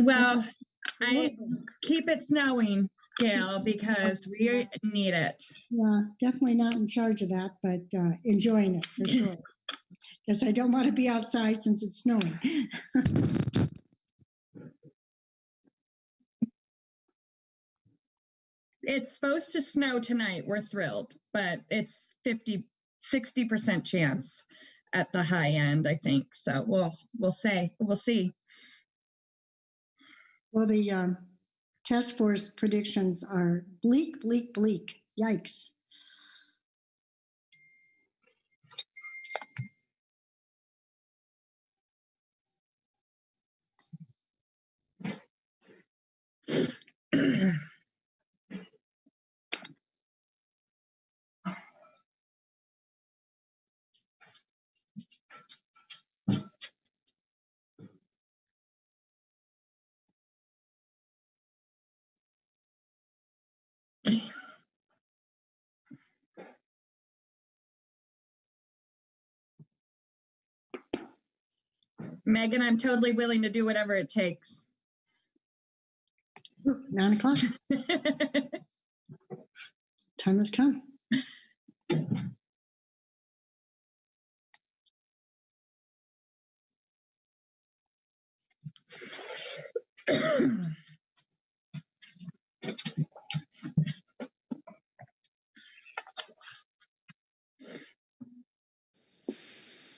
Well, I keep it snowing, Gail, because we need it. Yeah, definitely not in charge of that, but enjoying it for sure. Because I don't want to be outside since it's snowing. It's supposed to snow tonight. We're thrilled, but it's 60% chance at the high end, I think. So we'll see. Well, the task force predictions are bleak, bleak, bleak. Yikes. Megan, I'm totally willing to do whatever it takes. 9 o'clock. Time has come.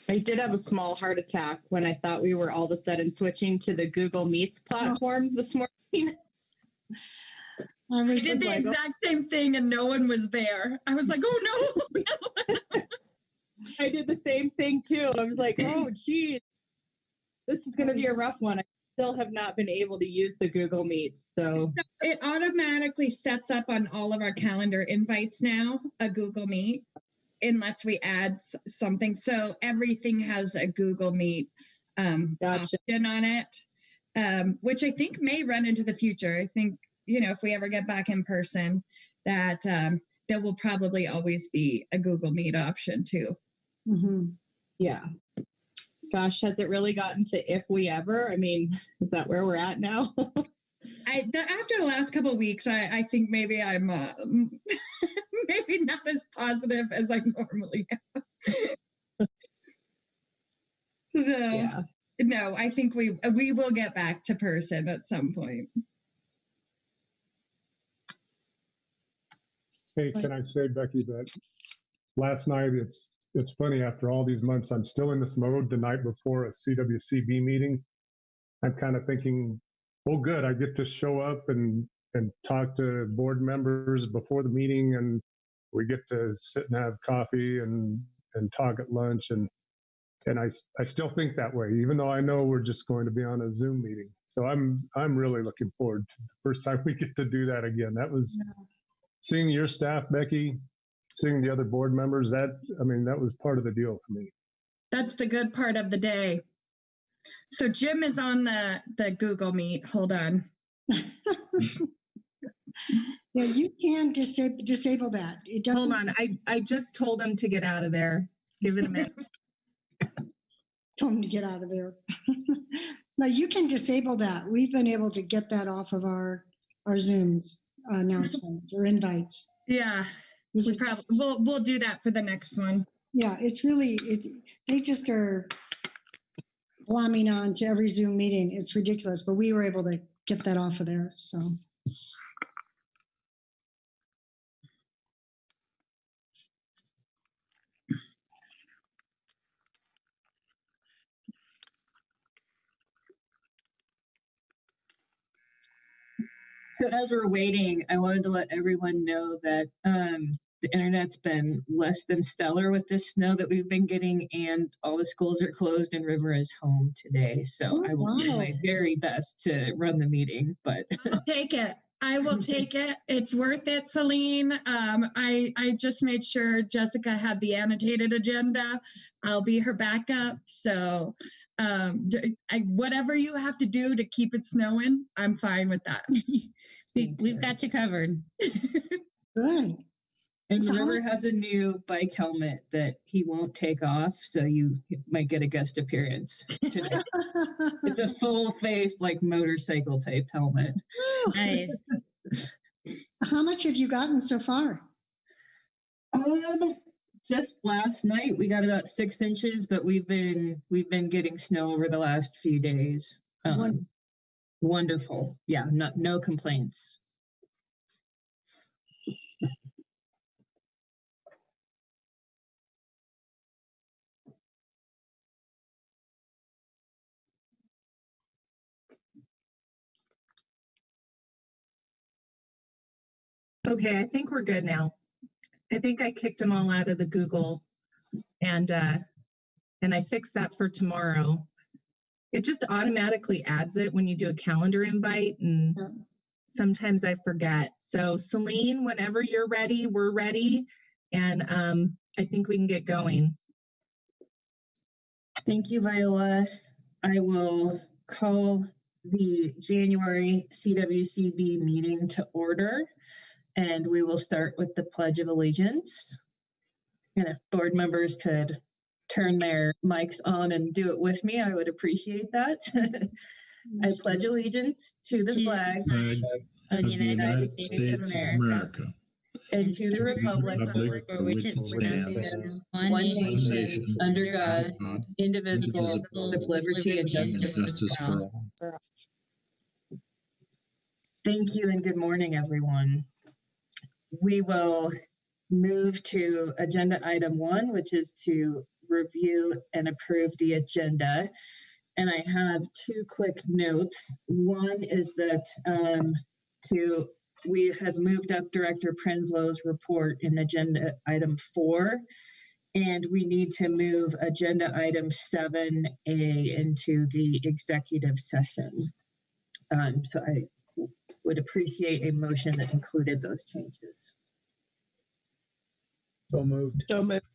I did have a small heart attack when I thought we were all of a sudden switching to the Google Meets platform this morning. I did the exact same thing and no one was there. I was like, oh no. I did the same thing too. I was like, oh geez, this is going to be a rough one. I still have not been able to use the Google Meet. So it automatically sets up on all of our calendar invites now, a Google Meet, unless we add something. So everything has a Google Meet gotcha. option on it, which I think may run into the future. I think, if we ever get back in person, that there will probably always be a Google Meet option too. Mm-hmm. Yeah. Gosh, has it really gotten to if we ever? I mean, is that where we're at now? After the last couple of weeks, I think maybe I'm maybe not as positive as I normally am. So, yeah. No, I think we will get back to person at some point. Hey, can I say, Becky, that last night, it's funny, after all these months, I'm still in this mode the night before a CWCB meeting. I'm kind of thinking, oh, good, I get to show up and talk to board members before the meeting, and we get to sit and have coffee and talk at lunch. And I still think that way, even though I know we're just going to be on a Zoom meeting. So I'm really looking forward to the first time we get to do that again. That was seeing your staff, Becky, seeing the other board members. That was part of the deal for me. That's the good part of the day. So Jim is on the Google Meet. Hold on. Yeah, you can disable that. It doesn't. Hold on. I just told him to get out of there. Give it a minute. Told him to get out of there. No, you can disable that. We've been able to get that off of our Zooms announcements or invites. Yeah, we'll do that for the next one. Yeah, it's really they just are glomming on to every Zoom meeting. It's ridiculous, but we were able to get that off of there. So as we're waiting, I wanted to let everyone know that the internet's been less than stellar with this snow that we've been getting, and all the schools are closed and River is home today. So I will do my very best to run the meeting, but I'll take it. I will take it. It's worth it, Celine. I just made sure Jessica had the annotated agenda. I'll be her backup. So whatever you have to do to keep it snowing, I'm fine with that. We've got you covered. good. And So how River has a new bike helmet that he won't take off, so you might get a guest appearance today. It's a full face, like motorcycle type helmet. Nice. How much have you gotten so far? Just last night we got about 6 inches, but we've been getting snow over the last few days. Wonderful. Yeah, no complaints. Okay, I think we're good now. I think I kicked them all out of the Google, and I fixed that for tomorrow. It just automatically adds it when you do a calendar invite, and sometimes I forget. So Celine, whenever you're ready, we're ready, and I think we can get going. Thank you, Viola. I will call the January CWCB meeting to order, and we will start with the Pledge of Allegiance. And if board members could turn their mics on and do it with me, I would appreciate that. I pledge allegiance to the flag of the United States of America and to the republic for which it stands, one nation, under God, indivisible, with liberty and justice for all. Thank you and good morning, everyone. We will move to agenda item 1, which is to review and approve the agenda. And I have 2 quick notes. One is that we have moved up Director Prenslow's report in agenda item 4, and we need to move agenda item 7A into the executive session. So I would appreciate a motion that included those changes. So moved. So moved.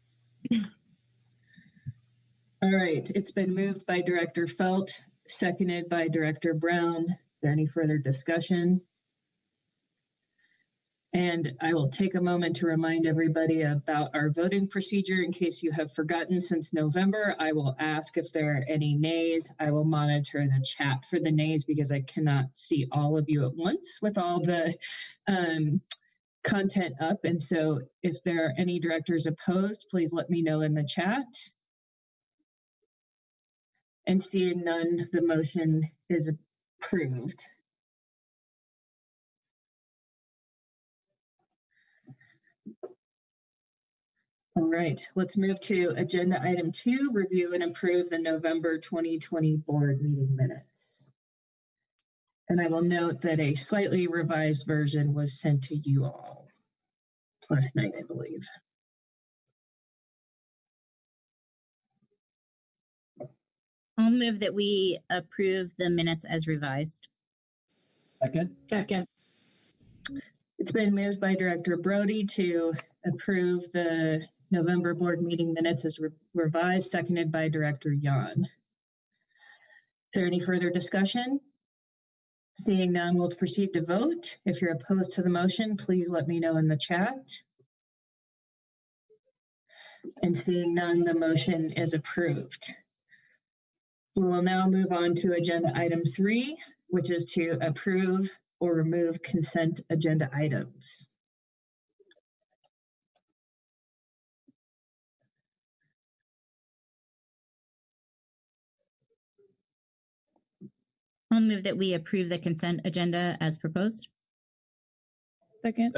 All right, it's been moved by Director Felt, seconded by Director Brown. Is there any further discussion? And I will take a moment to remind everybody about our voting procedure in case you have forgotten. Since November, I will ask if there are any nays. I will monitor the chat for the nays because I cannot see all of you at once with all the content up. And so if there are any directors opposed, please let me know in the chat. And seeing none, the motion is approved. All right, let's move to agenda item 2, review and approve the November 2020 board meeting minutes. And I will note that a slightly revised version was sent to you all last night, I believe. I'll move that we approve the minutes as revised. Second. It's been moved by Director Brody to approve the November board meeting minutes as revised, seconded by Director Yan. Is there any further discussion? Seeing none, we'll proceed to vote. If you're opposed to the motion, please let me know in the chat. And seeing none, the motion is approved. We will now move on to agenda item 3, which is to approve or remove consent agenda items. I'll move that we approve the consent agenda as proposed. Second.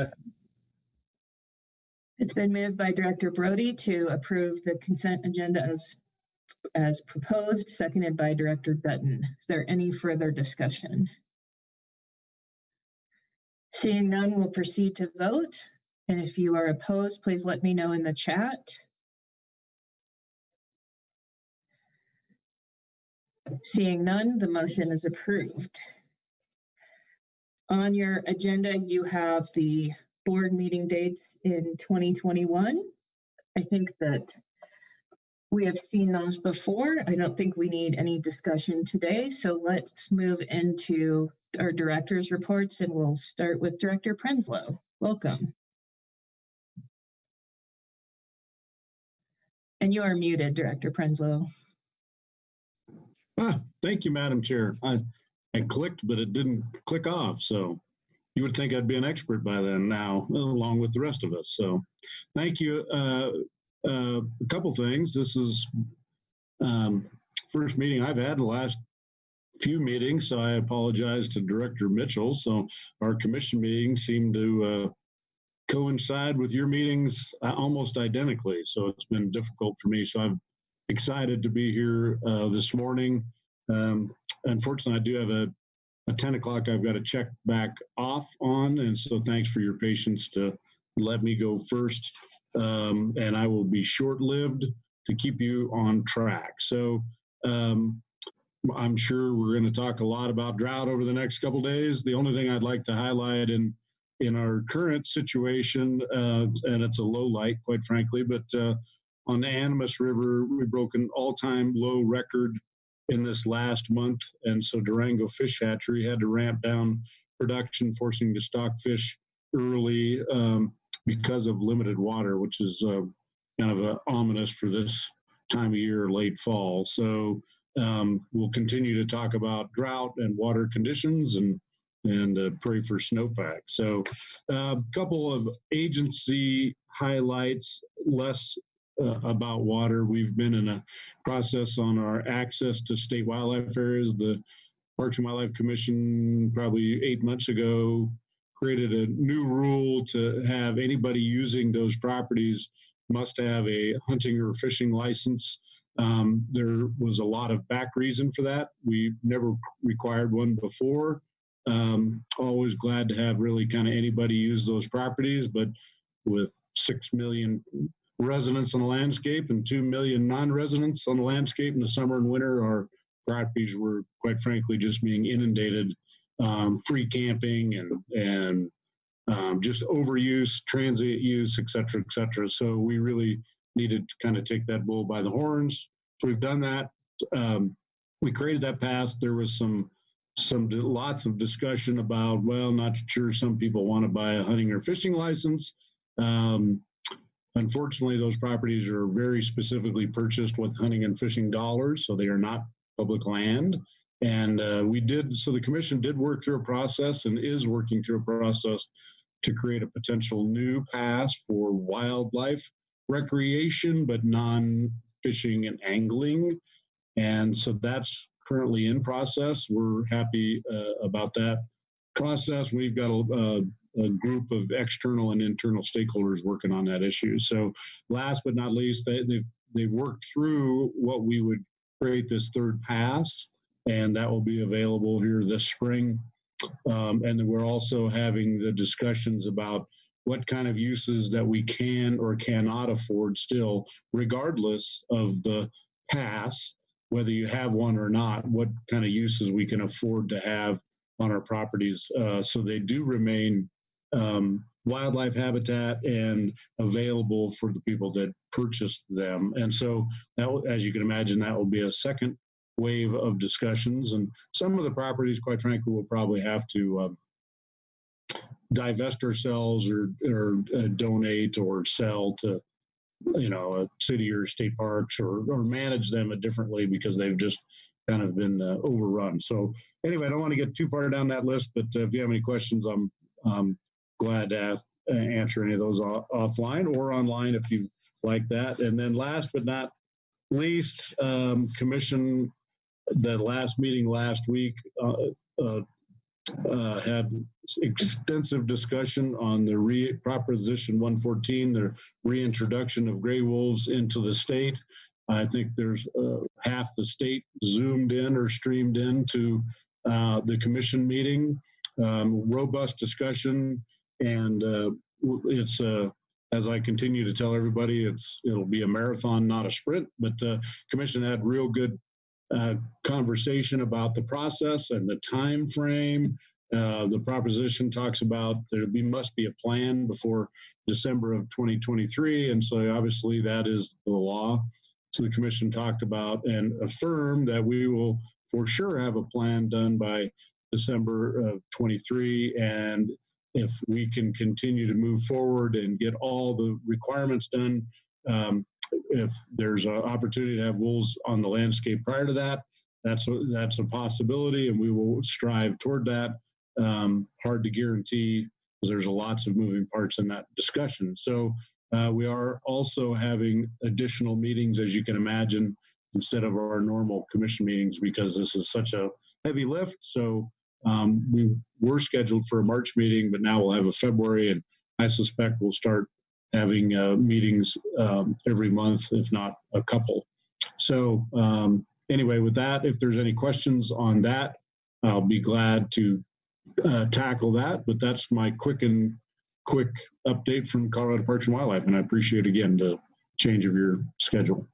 It's been moved by Director Brody to approve the consent agenda as proposed, seconded by Director Dutton. Is there any further discussion? Seeing none, we'll proceed to vote. And if you are opposed, please let me know in the chat. Seeing none, the motion is approved. On your agenda, you have the board meeting dates in 2021. I think that we have seen those before. I don't think we need any discussion today. So let's move into our director's reports, and we'll start with Director Prenslow. Welcome. And you are muted, Director Prenslow. Thank you, Madam Chair. I clicked, but it didn't click off. So you would think I'd be an expert by then now, along with the rest of us. So thank you. A couple things. This is first meeting I've had in the last few meetings, so I apologize to Director Mitchell. So our commission meetings seem to coincide with your meetings almost identically. So it's been difficult for me. So I'm excited to be here this morning. Unfortunately, I do have a 10 o'clock I've got to check back off on. And so thanks for your patience to let me go first. And I will be short-lived to keep you on track. So I'm sure we're going to talk a lot about drought over the next couple of days. The only thing I'd like to highlight in our current situation, and it's a low light, quite frankly, but on the Animas River, we broke an all-time low record in this last month. And so Durango Fish Hatchery had to ramp down production, forcing the stock fish early because of limited water, which is kind of ominous for this time of year, late fall. So we'll continue to talk about drought and water conditions and pray for snowpack. So a couple of agency highlights, less about water. We've been in a process on our access to state wildlife areas. The Parks and Wildlife Commission probably 8 months ago created a new rule to have anybody using those properties must have a hunting or fishing license. There was a lot of back reason for that. We never required one before. Always glad to have really kind of anybody use those properties, but with 6 million residents on the landscape and 2 million non-residents on the landscape in the summer and winter, our properties were quite frankly just being inundated, free camping and just overuse, transient use, et cetera, et cetera. So we really needed to kind of take that bull by the horns. So we've done that. We created that pass. There was lots of discussion about, well, not sure some people want to buy a hunting or fishing license. Unfortunately, those properties are very specifically purchased with hunting and fishing dollars, so they are not public land. And so the commission did work through a process and is working through a process to create a potential new pass for wildlife recreation, but non-fishing and angling. And so that's currently in process. We're happy about that process. We've got a group of external and internal stakeholders working on that issue. So last but not least, they've worked through what we would create this third pass, and that will be available here this spring. And then we're also having the discussions about what kind of uses that we can or cannot afford still, regardless of the pass, whether you have one or not, what kind of uses we can afford to have on our properties. So they do remain wildlife habitat and available for the people that purchased them. And so that, as you can imagine, that will be a second wave of discussions. And some of the properties, quite frankly, will probably have to divest ourselves or donate or sell to, a city or state parks or manage them differently because they've just kind of been overrun. So anyway, I don't want to get too far down that list, but if you have any questions, I'm glad to answer any of those offline or online if you like that. And then last but not least, Commission, the last meeting last week had extensive discussion on the Proposition 114, the reintroduction of gray wolves into the state. I think there's half the state zoomed in or streamed into the commission meeting. Robust discussion, and it's as I continue to tell everybody, it'll be a marathon, not a sprint. But commission had real good conversation about the process and the time frame. The proposition talks about there must be a plan before December of 2023, and so obviously that is the law. So the commission talked about and affirmed that we will for sure have a plan done by December of 23, and if we can continue to move forward and get all the requirements done If there's an opportunity to have wolves on the landscape prior to that, that's a possibility, and we will strive toward that. Hard to guarantee because there's lots of moving parts in that discussion. So we are also having additional meetings, as you can imagine, instead of our normal commission meetings, because this is such a heavy lift. So we were scheduled for a March meeting, but now we'll have a February, and I suspect we'll start having meetings every month, if not a couple. So anyway, with that, if there's any questions on that, I'll be glad to tackle that. But that's my quick update from Colorado Parks and Wildlife, and I appreciate again the change of your schedule.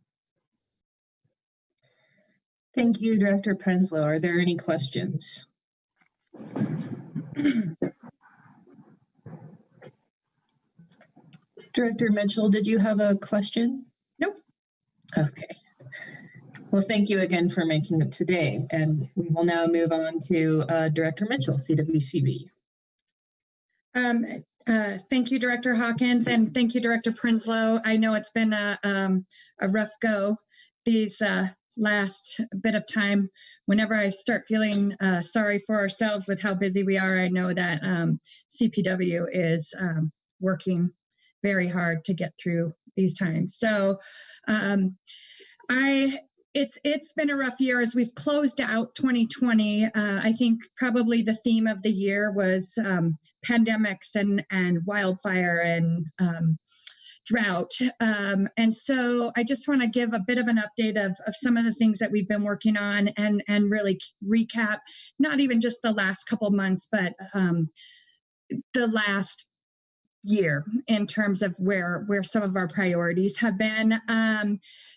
Thank you, Director Prenslow. Are there any questions? Director Mitchell, did you have a question? Nope. Okay. Well, thank you again for making it today. And we will now move on to Director Mitchell, CWCB. Thank you, Director Hawkins, and thank you, Director Prenslow. I know it's been a rough go these last bit of time. Whenever I start feeling sorry for ourselves with how busy we are, I know that CPW is working very hard to get through these times. So it's been a rough year as we've closed out 2020. I think probably the theme of the year was pandemics and wildfire and drought. And so I just want to give a bit of an update of some of the things that we've been working on and really recap, not even just the last couple months, but the last year in terms of where some of our priorities have been.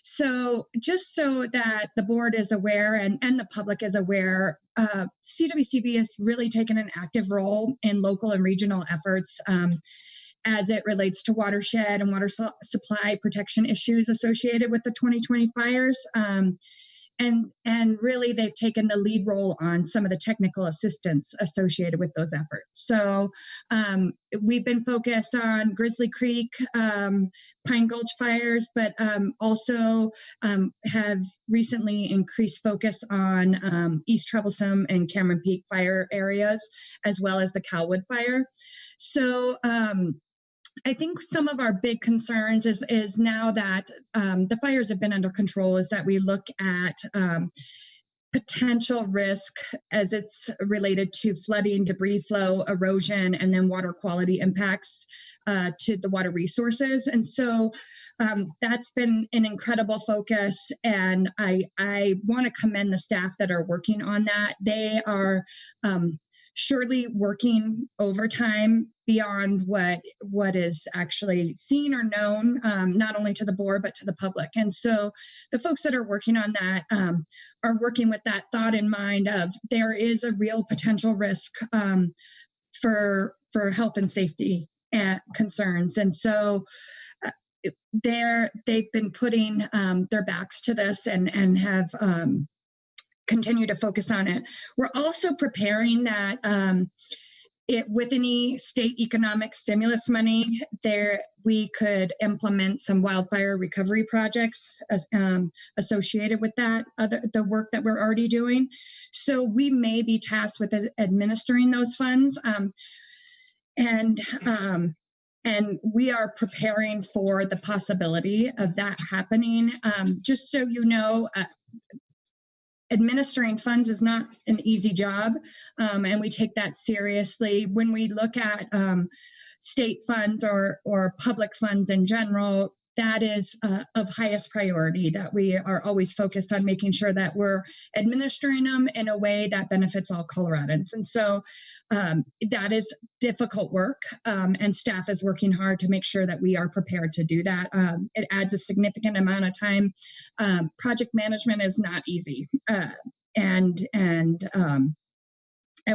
So just so that the board is aware and the public is aware, CWCB has really taken an active role in local and regional efforts as it relates to watershed and water supply protection issues associated with the 2020 fires. And really, they've taken the lead role on some of the technical assistance associated with those efforts. So we've been focused on Grizzly Creek, Pine Gulch fires, but also have recently increased focus on East Troublesome and Cameron Peak fire areas, as well as the Calwood fire. So I think some of our big concerns is now that the fires have been under control, is that we look at potential risk as it's related to flooding, debris flow, erosion, and then water quality impacts to the water resources. And so that's been an incredible focus. And I want to commend the staff that are working on that. They are surely working overtime beyond what is actually seen or known, not only to the board, but to the public. And so the folks that are working on that are working with that thought in mind of there is a real potential risk for health and safety concerns. And so they've been putting their backs to this and have continue to focus on it. We're also preparing that with any state economic stimulus money, we could implement some wildfire recovery projects associated with that, the work that we're already doing. So we may be tasked with administering those funds, and we are preparing for the possibility of that happening. Just so you know, administering funds is not an easy job, and we take that seriously. When we look at state funds or public funds in general, that is of highest priority, that we are always focused on making sure that we're administering them in a way that benefits all Coloradans. And so that is difficult work, and staff is working hard to make sure that we are prepared to do that. It adds a significant amount of time. Project management is not easy, and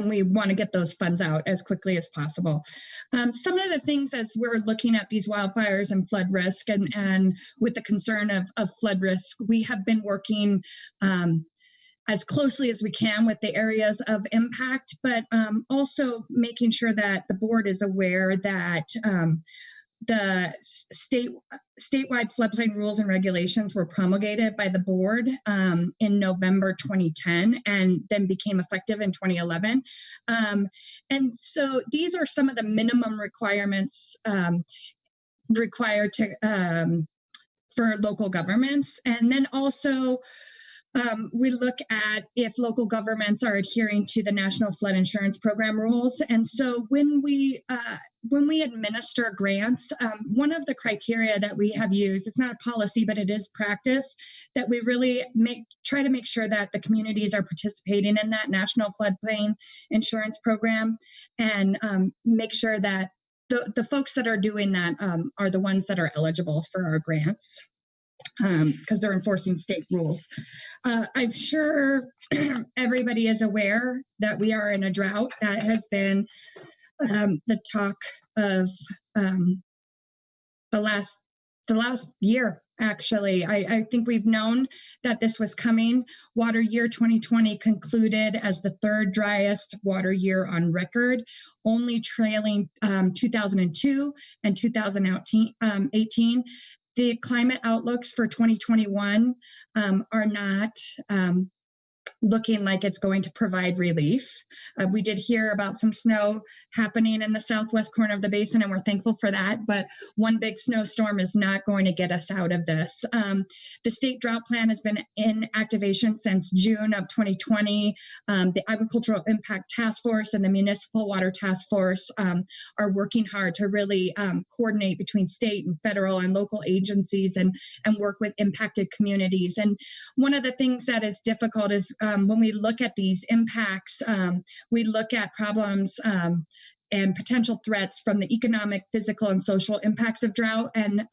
we want to get those funds out as quickly as possible. Some of the things as we're looking at these wildfires and flood risk, and with the concern of flood risk, we have been working as closely as we can with the areas of impact, but also making sure that the board is aware that statewide floodplain rules and regulations were promulgated by the board in November 2010 and then became effective in 2011. And so these are some of the minimum requirements required to for local governments. And then also we look at if local governments are adhering to the National Flood Insurance Program rules. And so when we administer grants, one of the criteria that we have used, it's not a policy, but it is practice, that we really try to make sure that the communities are participating in that National Floodplain Insurance Program, and make sure that the folks that are doing that are the ones that are eligible for our grants, because they're enforcing state rules. I'm sure everybody is aware that we are in a drought. That has been the talk of the last year. Actually, I think we've known that this was coming. Water year 2020 concluded as the third driest water year on record, only trailing 2002 and 2018. The climate outlooks for 2021 are not looking like it's going to provide relief. We did hear about some snow happening in the southwest corner of the basin, and we're thankful for that, but one big snowstorm is not going to get us out of this. The state drought plan has been in activation since June of 2020. The Agricultural Impact Task Force and the Municipal Water Task Force are working hard to really coordinate between state and federal and local agencies and work with impacted communities. And one of the things that is difficult is when we look at these impacts, we look at problems and potential threats from the economic, physical, and social impacts of drought. And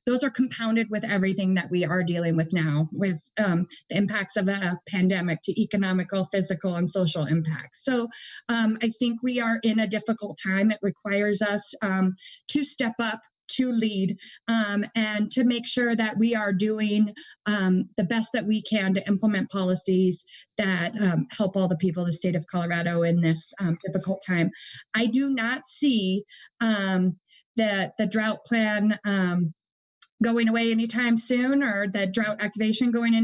those are compounded with everything that we are dealing with now, with the impacts of a pandemic to economical, physical, and social impacts. So I think we are in a difficult time. It requires us to step up, to lead, and to make sure that we are doing the best that we can to implement policies that help all the people of the state of Colorado in this difficult time. I do not see the drought plan going away anytime soon, or the drought activation going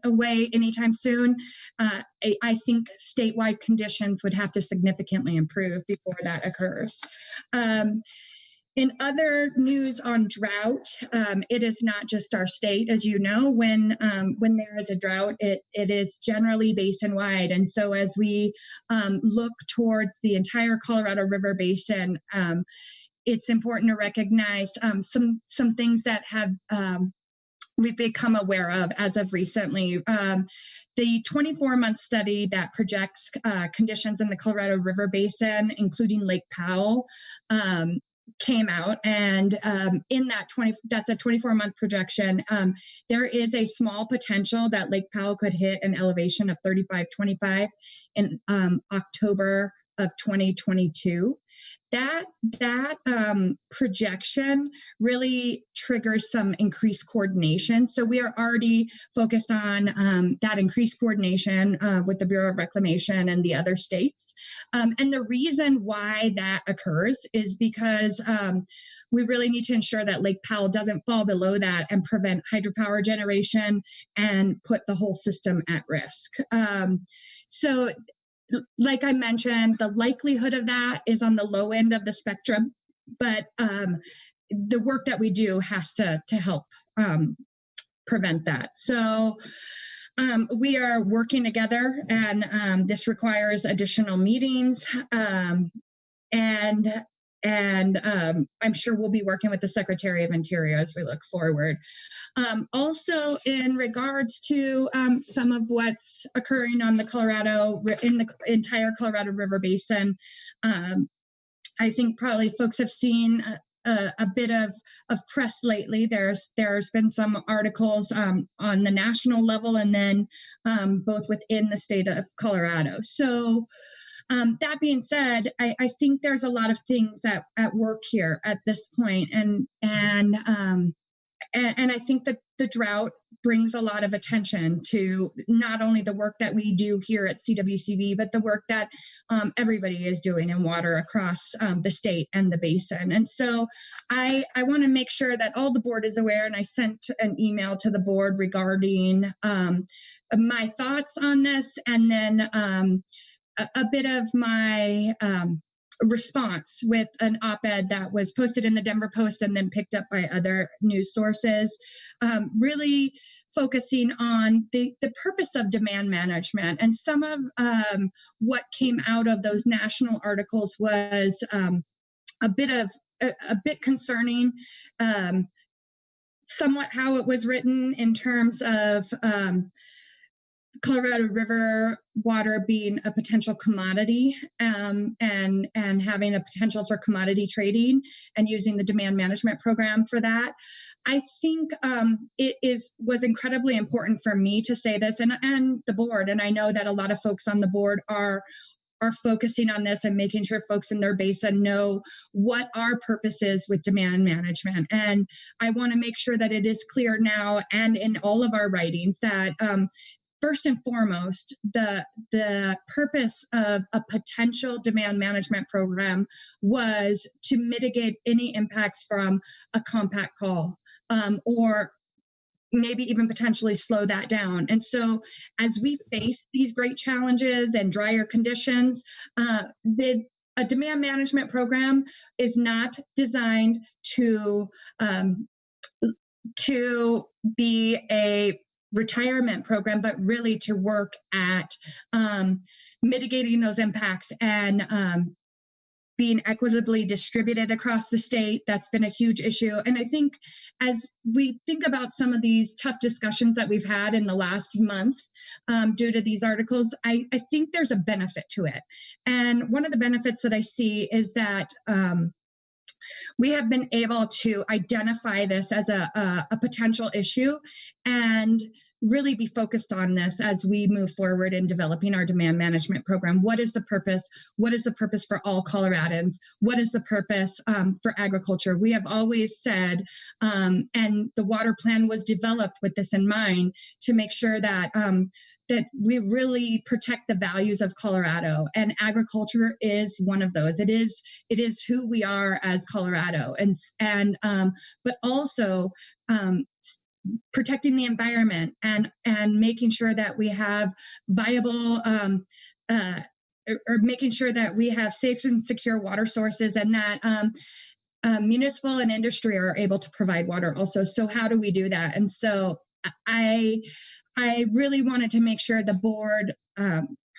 away anytime soon. I think statewide conditions would have to significantly improve before that occurs. In other news on drought, it is not just our state, as you know. When there is a drought, it is generally basin-wide. And so as we look towards the entire Colorado River Basin, it's important to recognize some things that have we've become aware of as of recently. The 24-month study that projects conditions in the Colorado River Basin, including Lake Powell, came out, and in that that's a 24-month projection. There is a small potential that Lake Powell could hit an elevation of 3525 in October of 2022. That projection really triggers some increased coordination. So we are already focused on that increased coordination with the Bureau of Reclamation and the other states. And the reason why that occurs is because we really need to ensure that Lake Powell doesn't fall below that and prevent hydropower generation and put the whole system at risk. So like I mentioned, the likelihood of that is on the low end of the spectrum, but the work that we do has to help prevent that. So we are working together, and this requires additional meetings, and I'm sure we'll be working with the Secretary of Interior as we look forward. Also, in regards to some of what's occurring on the in the entire Colorado River Basin, I think probably folks have seen a bit of press lately. There's been some articles on the national level, and then both within the state of Colorado. So that being said, I think there's a lot of things at work here at this point, and I think that the drought brings a lot of attention to not only the work that we do here at CWCB, but the work that everybody is doing in water across the state and the basin. And so I want to make sure that all the board is aware, and I sent an email to the board regarding my thoughts on this, and then a bit of my response with an op-ed that was posted in the Denver Post and then picked up by other news sources, really focusing on the purpose of demand management. And some of what came out of those national articles was a bit concerning, somewhat how it was written in terms of Colorado River water being a potential commodity, and having a potential for commodity trading, and using the demand management program for that. I think it was incredibly important for me to say this, and the board, and I know that a lot of folks on the board are focusing on this and making sure folks in their basin know what our purpose is with demand management. And I want to make sure that it is clear now and in all of our writings that first and foremost, the purpose of a potential demand management program was to mitigate any impacts from a compact call, or maybe even potentially slow that down. And so as we face these great challenges and drier conditions, a demand management program is not designed to be a retirement program, but really to work at mitigating those impacts and being equitably distributed across the state. That's been a huge issue. And I think as we think about some of these tough discussions that we've had in the last month due to these articles, I think there's a benefit to it. And one of the benefits that I see is that we have been able to identify this as a potential issue and really be focused on this as we move forward in developing our demand management program. What is the purpose? What is the purpose for all Coloradans? What is the purpose for agriculture? We have always said, and the water plan was developed with this in mind, to make sure that that we really protect the values of Colorado, and agriculture is one of those. It is who we are as Colorado, and but also protecting the environment and making sure that we have viable or making sure that we have safe and secure water sources, and that municipal and industry are able to provide water also. So how do we do that? And so I really wanted to make sure the board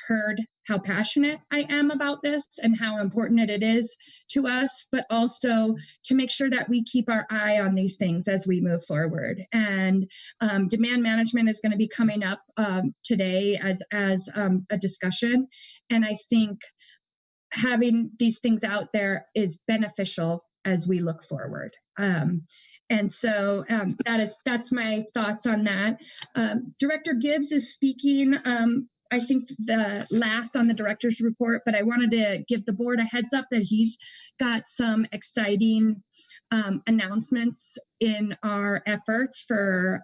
heard how passionate I am about this and how important it is to us, but also to make sure that we keep our eye on these things as we move forward. And demand management is going to be coming up today as a discussion. And I think having these things out there is beneficial as we look forward. And so that's my thoughts on that. Director Gibbs is speaking, I think the last on the director's report, but I wanted to give the board a heads up that he's got some exciting announcements in our efforts for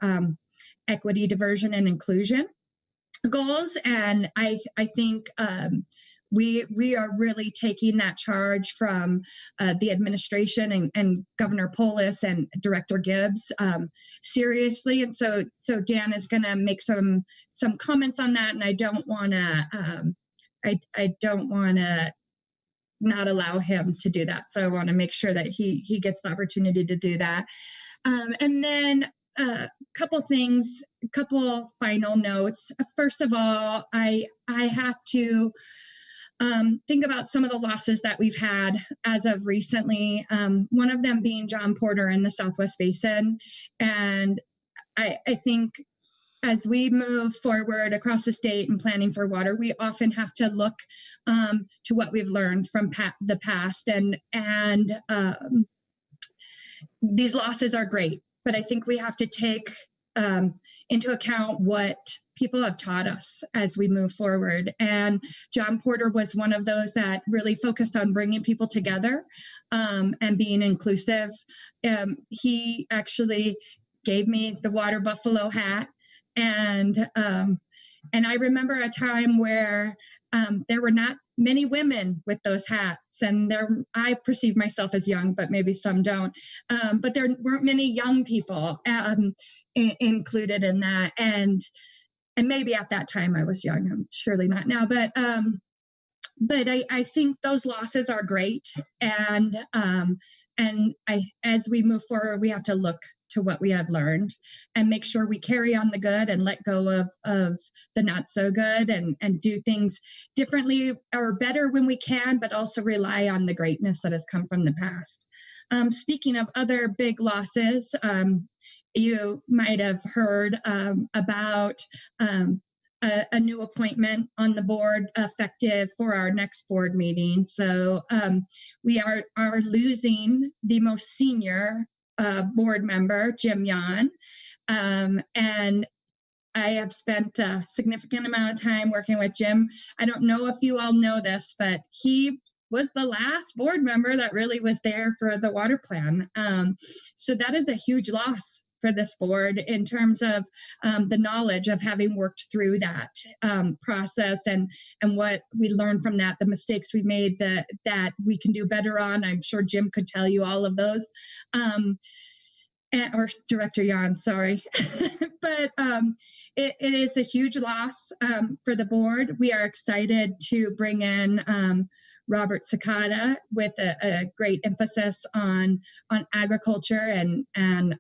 equity, diversion, and inclusion goals. And I think we are really taking that charge from the administration and Governor Polis and Director Gibbs seriously. And so Dan is going to make some comments on that, and I don't want to I don't want to not allow him to do that. So I want to make sure that he gets the opportunity to do that. And then couple final notes. First of all, I have to think about some of the losses that we've had as of recently, one of them being John Porter in the Southwest Basin. And I think as we move forward across the state and planning for water, we often have to look to what we've learned from the past. And these losses are great, but I think we have to take into account what people have taught us as we move forward. And John Porter was one of those that really focused on bringing people together and being inclusive. He actually gave me the water buffalo hat. And I remember a time where there were not many women with those hats, and I perceive myself as young, but maybe some don't. But there weren't many young people included in that, and maybe at that time I was young. I'm surely not now, but I think those losses are great, and as we move forward, we have to look to what we have learned and make sure we carry on the good and let go of the not so good, and do things differently or better when we can, but also rely on the greatness that has come from the past. Speaking of other big losses, you might have heard about a new appointment on the board effective for our next board meeting. So we are losing the most senior board member, Jim Yan. And I have spent a significant amount of time working with Jim. I don't know if you all know this, but he was the last board member that really was there for the water plan. So that is a huge loss for this board in terms of the knowledge of having worked through that process and what we learned from that, the mistakes we made that we can do better on. I'm sure Jim could tell you all of those. Or Director Yan, sorry. But it is a huge loss for the board. We are excited to bring in Robert Sakata with a great emphasis on agriculture, and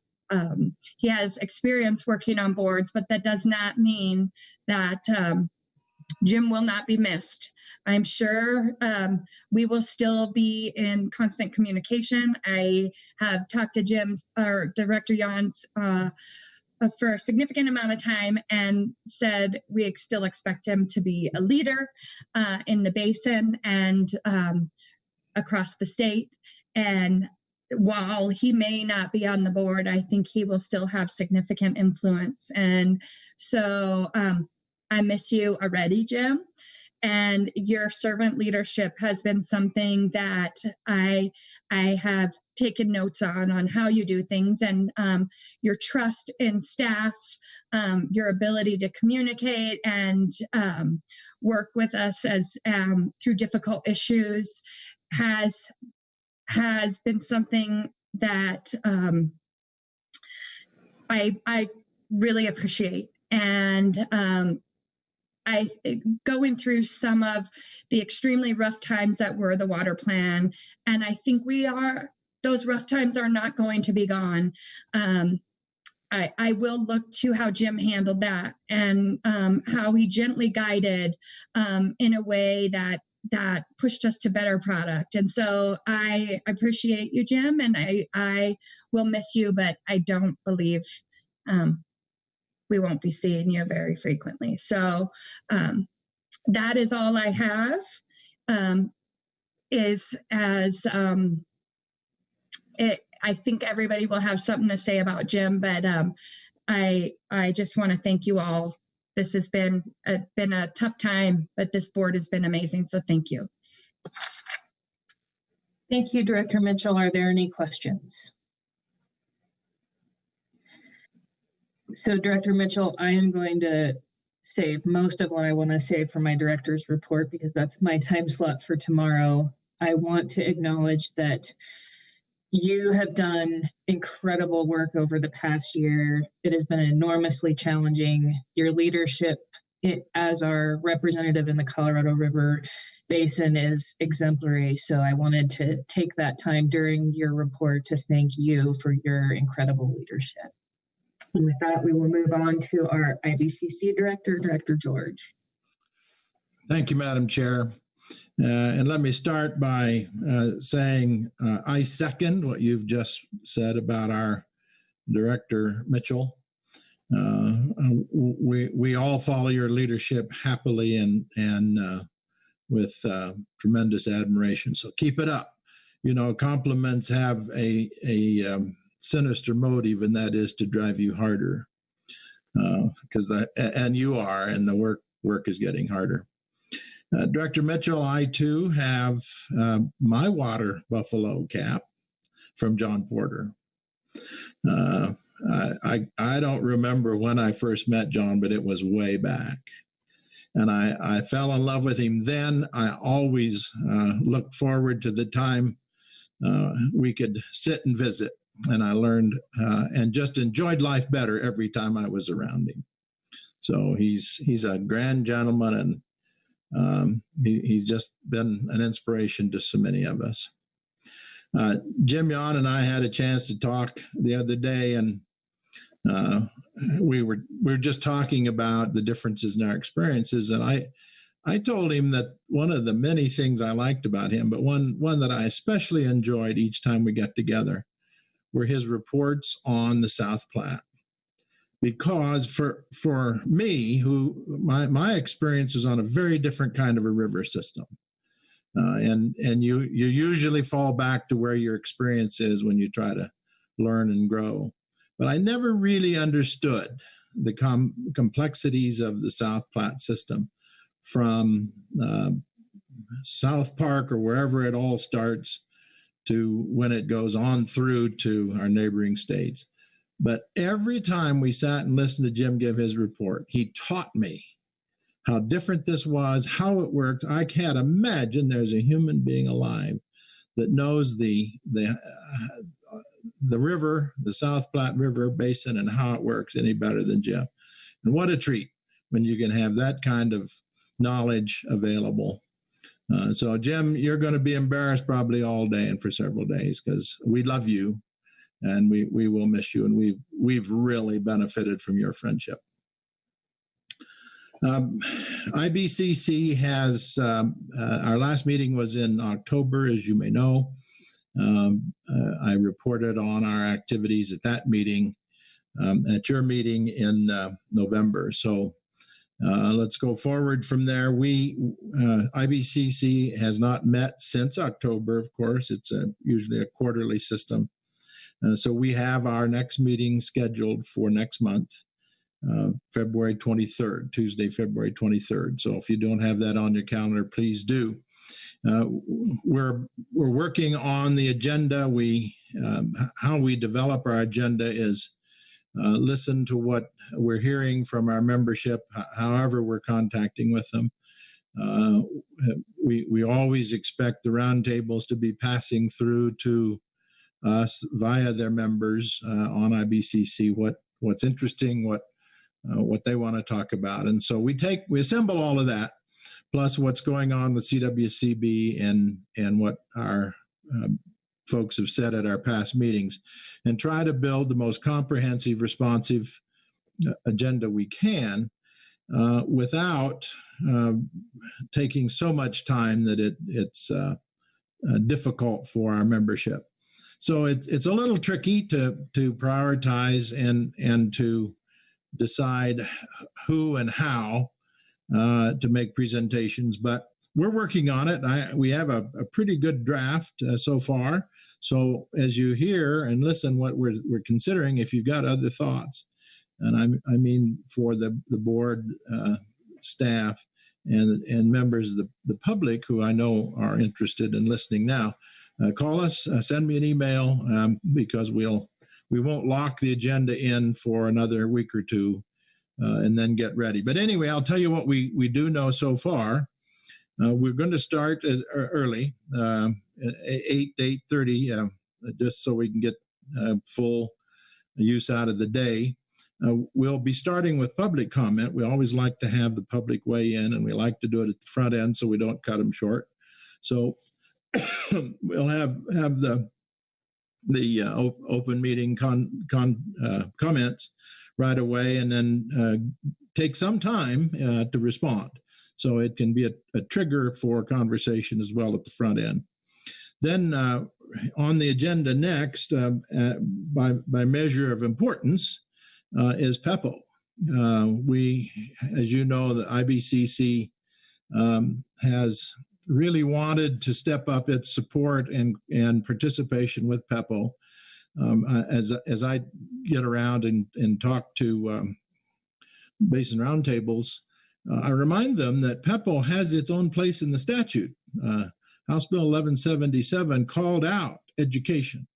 he has experience working on boards, but that does not mean that Jim will not be missed. I'm sure we will still be in constant communication. I have talked to Director Jans for a significant amount of time and said we still expect him to be a leader in the basin and across the state. And while he may not be on the board, I think he will still have significant influence. And so I miss you already, Jim. And your servant leadership has been something that I have taken notes on how you do things, and your trust in staff, your ability to communicate and work with us as through difficult issues has been something that I really appreciate. And going through some of the extremely rough times that were the water plan, and I think those rough times are not going to be gone. I will look to how Jim handled that, and how he gently guided in a way that pushed us to better product. And so I appreciate you, Jim, and I will miss you, but I don't believe we won't be seeing you very frequently. So that is all I have. I think everybody will have something to say about Jim, but I just want to thank you all. This has been a tough time, but this board has been amazing. So thank you. Thank you, Director Mitchell. Are there any questions? So Director Mitchell, I am going to save most of what I want to say for my director's report because that's my time slot for tomorrow. I want to acknowledge that you have done incredible work over the past year. It has been enormously challenging. Your leadership as our representative in the Colorado River Basin is exemplary. So I wanted to take that time during your report to thank you for your incredible leadership. And with that, we will move on to our IBCC Director, Director George. Thank you, Madam Chair. And let me start by saying I second what you've just said about our Director Mitchell. We all follow your leadership happily and with tremendous admiration. So keep it up. You know, compliments have a sinister motive, and that is to drive you harder. And you are, and the work is getting harder. Director Mitchell, I too have my water buffalo cap from John Porter. I don't remember when I first met John, but it was way back. And I fell in love with him then. I always looked forward to the time we could sit and visit. And I learned and just enjoyed life better every time I was around him. So he's a grand gentleman, and he's just been an inspiration to so many of us. Jim Yon and I had a chance to talk the other day, and we were just talking about the differences in our experiences. And I told him that one of the many things I liked about him, but one that I especially enjoyed each time we got together, were his reports on the South Platte. Because for me, who my experience was on a very different kind of a river system, and you usually fall back to where your experience is when you try to learn and grow. But I never really understood the complexities of the South Platte system, from South Park or wherever it all starts to when it goes on through to our neighboring states. But every time we sat and listened to Jim give his report, he taught me how different this was, how it works. I can't imagine there's a human being alive that knows the river, the South Platte River Basin, and how it works any better than Jim. And what a treat when you can have that kind of knowledge available. So, Jim, you're going to be embarrassed probably all day and for several days, because we love you. And we will miss you, and we've really benefited from your friendship. IBCC has our last meeting was in October, as you may know. I reported on our activities at that meeting, at your meeting in November. So let's go forward from there. IBCC has not met since October. Of course, it's usually a quarterly system. So we have our next meeting scheduled for next month, February 23rd, Tuesday, February 23rd. So if you don't have that on your calendar, please do. We're working on the agenda. How we develop our agenda is listen to what we're hearing from our membership, however we're contacting with them. We always expect the roundtables to be passing through to us via their members on IBCC, what's interesting, what they want to talk about. And so we assemble all of that, plus what's going on with CWCB and what our folks have said at our past meetings, and try to build the most comprehensive, responsive agenda we can without taking so much time that it's difficult for our membership. So it's a little tricky to prioritize and to decide who and how to make presentations, but we're working on it. We have a pretty good draft so far. So as you hear and listen what we're considering, if you've got other thoughts, and I mean for the board staff and members of the public who I know are interested in listening now, call us, send me an email, because we won't lock the agenda in for another week or two and then get ready. But anyway, I'll tell you what we do know so far. We're going to start early, 8 to 8:30, just so we can get full use out of the day. We'll be starting with public comment. We always like to have the public weigh in, and we like to do it at the front end so we don't cut them short. So we'll have the open meeting comments right away, and then take some time to respond. So it can be a trigger for conversation as well at the front end. Then on the agenda next, by measure of importance, is PEPO. As you know, the IBCC has really wanted to step up its support and participation with PEPO. As I get around and talk to basin roundtables, I remind them that PEPO has its own place in the statute. House Bill 1177 called out education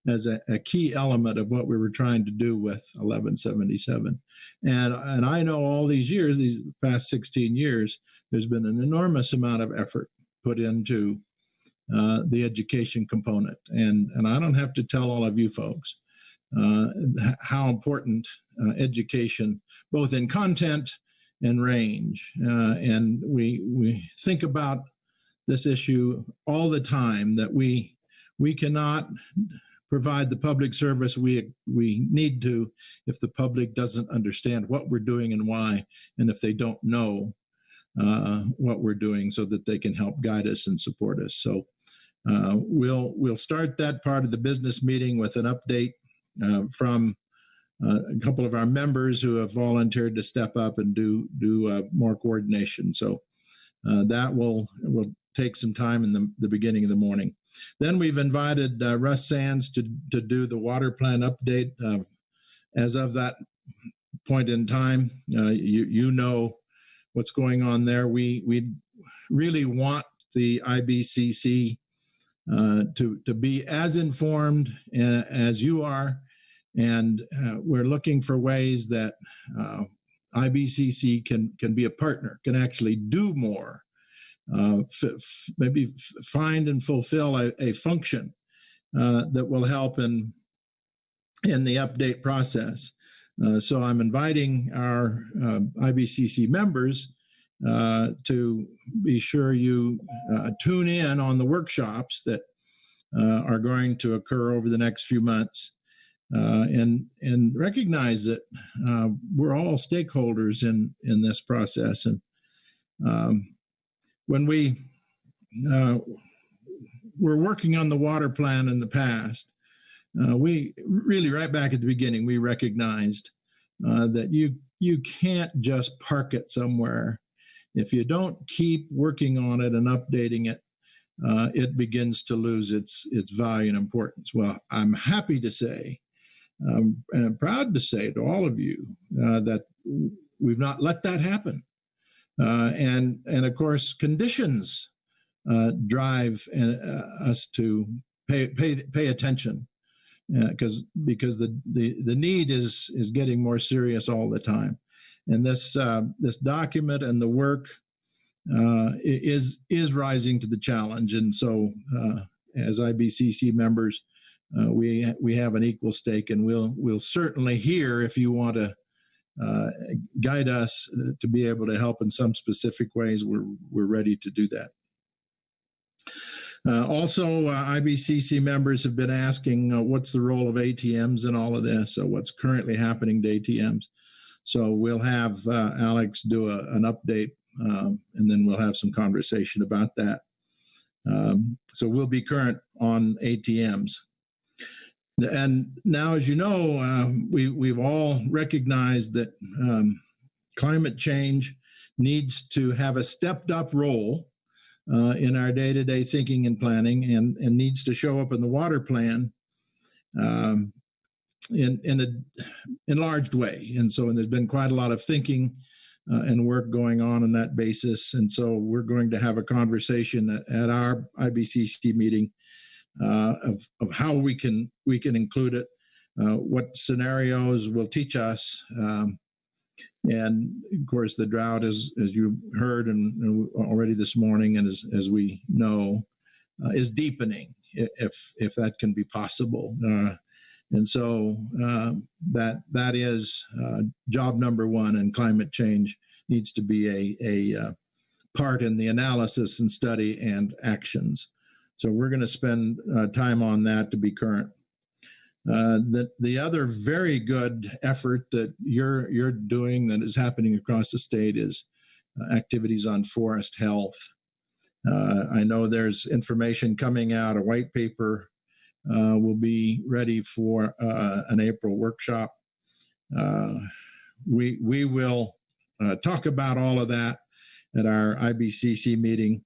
as a key element of what we were trying to do with 1177. And I know all these years, these past 16 years, there's been an enormous amount of effort put into the education component. And I don't have to tell all of you folks how important education, both in content and range. And we think about this issue all the time, that we cannot provide the public service we need to if the public doesn't understand what we're doing and why, and if they don't know what we're doing, so that they can help guide us and support us. So we'll start that part of the business meeting with an update from a couple of our members who have volunteered to step up and do more coordination. So that will take some time in the beginning of the morning. Then we've invited Russ Sands to do the water plan update. As of that point in time, you know what's going on there. We really want the IBCC to be as informed as you are, and we're looking for ways that IBCC can be a partner, can actually do more, maybe find and fulfill a function that will help in the update process. So I'm inviting our IBCC members to be sure you tune in on the workshops that are going to occur over the next few months, and recognize that we're all stakeholders in this process. And when we were working on the water plan in the past, we really, right back at the beginning, we recognized that you can't just park it somewhere. If you don't keep working on it and updating it, it begins to lose its value and importance. Well, I'm happy to say, and I'm proud to say to all of you that we've not let that happen. And of course, conditions drive us to pay attention, because the need is getting more serious all the time. And this document and the work is rising to the challenge. And so, as IBCC members, we have an equal stake, and we'll certainly hear if you want to guide us to be able to help in some specific ways. We're ready to do that. Also, IBCC members have been asking what's the role of ATMs in all of this, so what's currently happening to ATMs. So we'll have Alex do an update, and then we'll have some conversation about that. So we'll be current on ATMs. And now, as you know, we've all recognized that climate change needs to have a stepped up role in our day-to-day thinking and planning, and needs to show up in the water plan in an enlarged way. And so there's been quite a lot of thinking and work going on that basis. And so we're going to have a conversation at our IBCC meeting of how we can include it, what scenarios will teach us. And of course, the drought, as you heard and already this morning, and as we know, is deepening, if that can be possible. And so that is job number one, and climate change needs to be a part in the analysis and study and actions. So we're going to spend time on that to be current. The other very good effort that you're doing that is happening across the state is activities on forest health. I know there's information coming out. A white paper will be ready for an April workshop. We will talk about all of that at our IBCC meeting.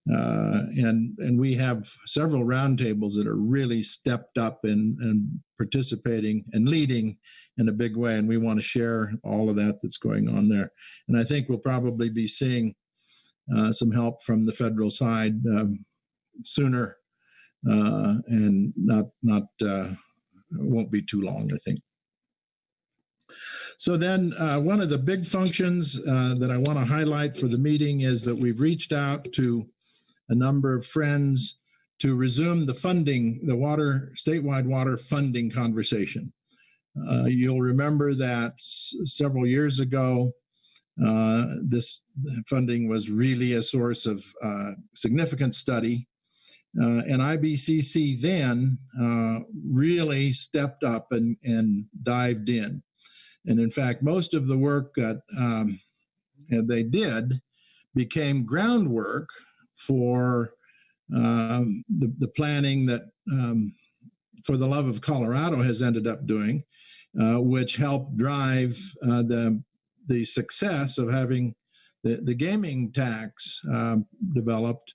And we have several roundtables that are really stepped up and participating and leading in a big way. And we want to share all of that's going on there. And I think we'll probably be seeing some help from the federal side sooner and won't be too long, I think. So then one of the big functions that I want to highlight for the meeting is that we've reached out to a number of friends to resume the funding, the statewide water funding conversation. You'll remember that several years ago, this funding was really a source of significant study. And IBCC then really stepped up and dived in. And in fact, most of the work that they did became groundwork for the planning that For the Love of Colorado has ended up doing, which helped drive the success of having the gaming tax developed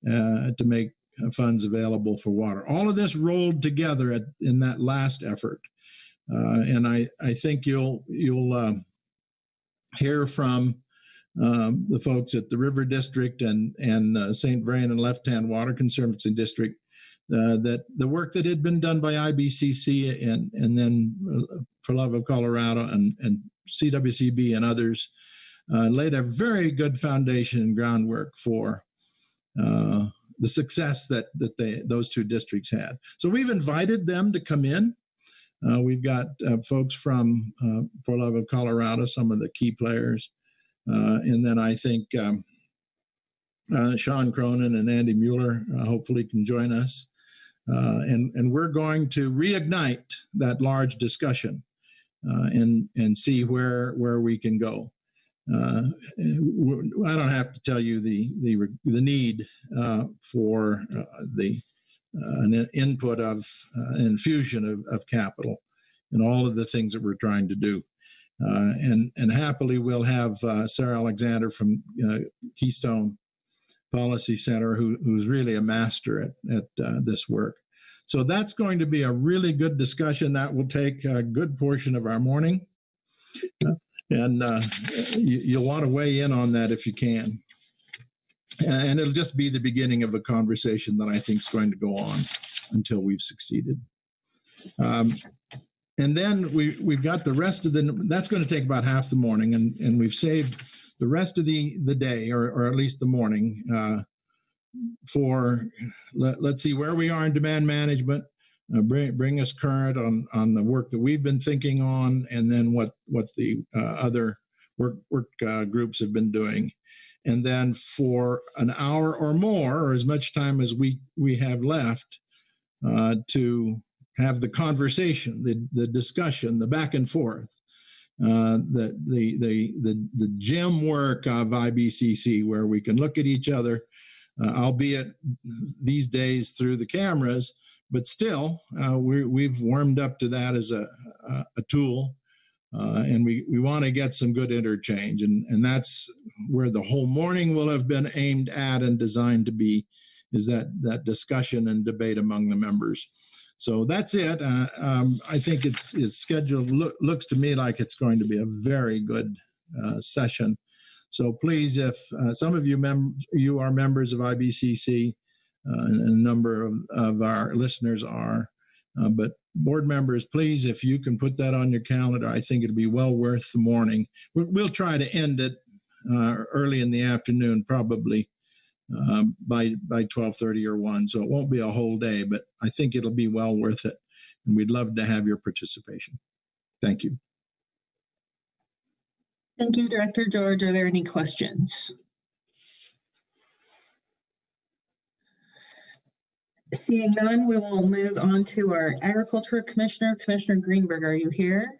to make funds available for water. All of this rolled together in that last effort. And I think you'll hear from the folks at the River District and St. Vrain and Left Hand Water Conservancy District that the work that had been done by IBCC and then For Love of Colorado and CWCB and others laid a very good foundation and groundwork for the success that those two districts had. So we've invited them to come in. We've got folks from For Love of Colorado, some of the key players. And then I think Sean Cronin and Andy Mueller hopefully can join us. And we're going to reignite that large discussion and see where we can go. I don't have to tell you the need for an input of infusion of capital in all of the things that we're trying to do. And happily, we'll have Sarah Alexander from Keystone Policy Center, who's really a master at this work. So that's going to be a really good discussion. That will take a good portion of our morning. And you'll want to weigh in on that if you can. And it'll just be the beginning of a conversation that I think is going to go on until we've succeeded. And then we've got the rest of that's going to take about half the morning, and we've saved the rest of the day, or at least the morning, for, let's see where we are in demand management, bring us current on the work that we've been thinking on, and then what the other work groups have been doing. And then for an hour or more, or as much time as we have left, to have the conversation, the discussion, the back and forth, the gem work of IBCC, where we can look at each other, albeit these days through the cameras, but still we've warmed up to that as a tool, and we want to get some good interchange, and that's where the whole morning will have been aimed at and designed to be, is that discussion and debate among the members. So that's it. I think it's scheduled. Looks to me like it's going to be a very good session. So please, if some of you are members of IBCC, and a number of our listeners are, but board members, please, if you can put that on your calendar, I think it'll be well worth the morning. We'll try to end it early in the afternoon, probably. By 12:30 or 1, so it won't be a whole day, but I think it'll be well worth it, and we'd love to have your participation. Thank you. Thank you, Director George. Are there any questions? Seeing none, we will move on to our Agriculture Commissioner. Commissioner Greenberg, are you here?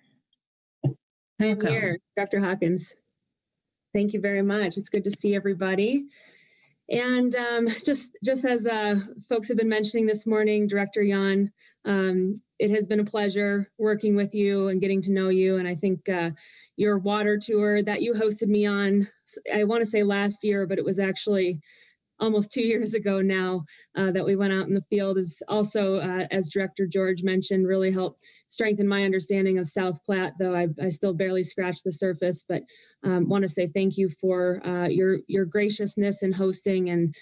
I'm here, Dr. Hawkins. Thank you very much. It's good to see everybody. And just as folks have been mentioning this morning, Director Jan, it has been a pleasure working with you and getting to know you. And I think your water tour that you hosted me on, I want to say last year, but it was actually almost 2 years ago now that we went out in the field is also, as Director George mentioned, really helped strengthen my understanding of South Platte, though I still barely scratched the surface, but want to say thank you for your graciousness in hosting and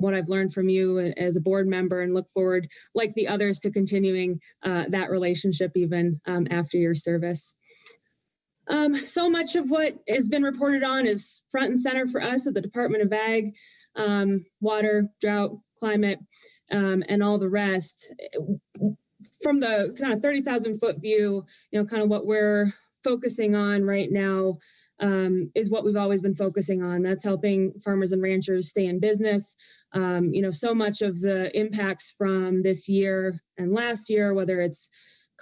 what I've learned from you as a board member, and look forward, like the others, to continuing that relationship even after your service. So much of what has been reported on is front and center for us at the Department of Ag, water, drought, climate, and all the rest. From the kind of 30,000 foot view, kind of what we're focusing on right now is what we've always been focusing on. That's helping farmers and ranchers stay in business. So much of the impacts from this year and last year, whether it's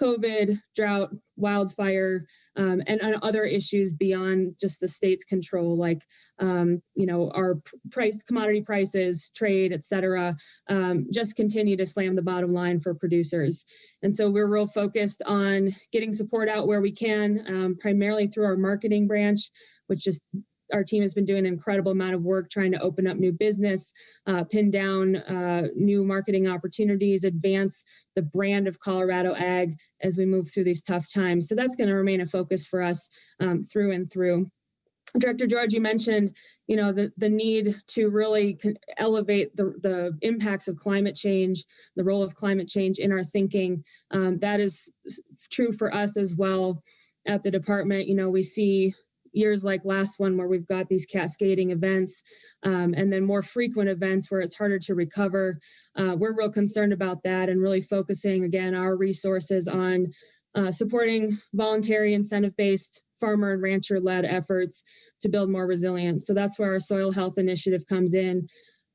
COVID, drought, wildfire, and other issues beyond just the state's control, like our commodity prices, trade, et cetera, just continue to slam the bottom line for producers. And so we're real focused on getting support out where we can, primarily through our marketing branch, which is our team has been doing an incredible amount of work trying to open up new business, pin down new marketing opportunities, advance the brand of Colorado Ag as we move through these tough times. So that's going to remain a focus for us through and through. Director George, you mentioned, the need to really elevate the impacts of climate change, the role of climate change in our thinking. That is true for us as well at the department. We see years like last one where we've got these cascading events and then more frequent events where it's harder to recover. We're real concerned about that and really focusing, again, our resources on supporting voluntary incentive-based farmer and rancher-led efforts to build more resilience. So that's where our soil health initiative comes in.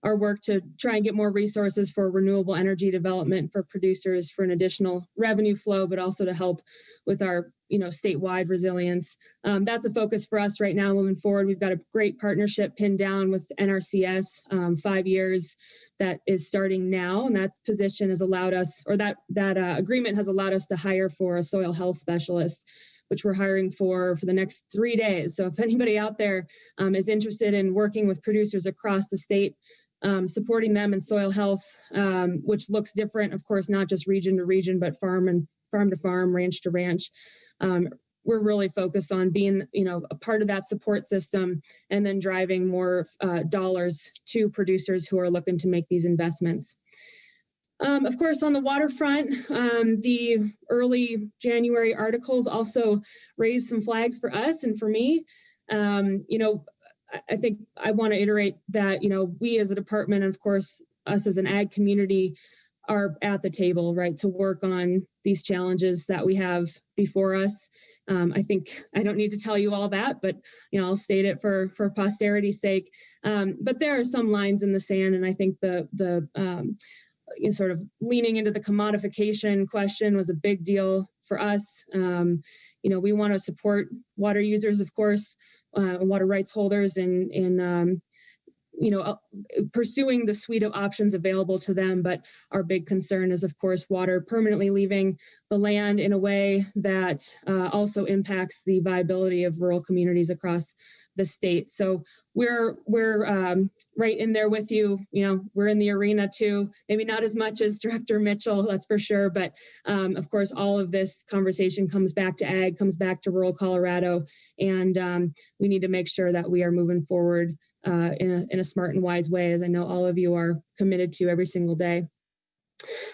Our work to try and get more resources for renewable energy development for producers for an additional revenue flow, but also to help with our statewide resilience. That's a focus for us right now moving forward. We've got a great partnership pinned down with NRCS, 5 years, that is starting now. And that position has allowed us, or that agreement has allowed us to hire for a soil health specialist, which we're hiring for the next 3 days. So if anybody out there is interested in working with producers across the state, supporting them in soil health, which looks different, of course, not just region to region, but farm to farm, ranch to ranch. We're really focused on being, a part of that support system and then driving more dollars to producers who are looking to make these investments. Of course, on the waterfront, the early January articles also raised some flags for us and for me. I think I want to iterate that, we as a department, and of course, us as an ag community, are at the table, right, to work on these challenges that we have before us. I think I don't need to tell you all that, but I'll state it for posterity's sake. But there are some lines in the sand, and I think the sort of leaning into the commodification question was a big deal for us. We want to support water users, of course, water rights holders in pursuing the suite of options available to them. But our big concern is, of course, water permanently leaving the land in a way that also impacts the viability of rural communities across the state. So we're right in there with you. We're in the arena too, maybe not as much as Director Mitchell, that's for sure. But of course, all of this conversation comes back to ag, comes back to rural Colorado. And we need to make sure that we are moving forward in a smart and wise way, as I know all of you are committed to every single day.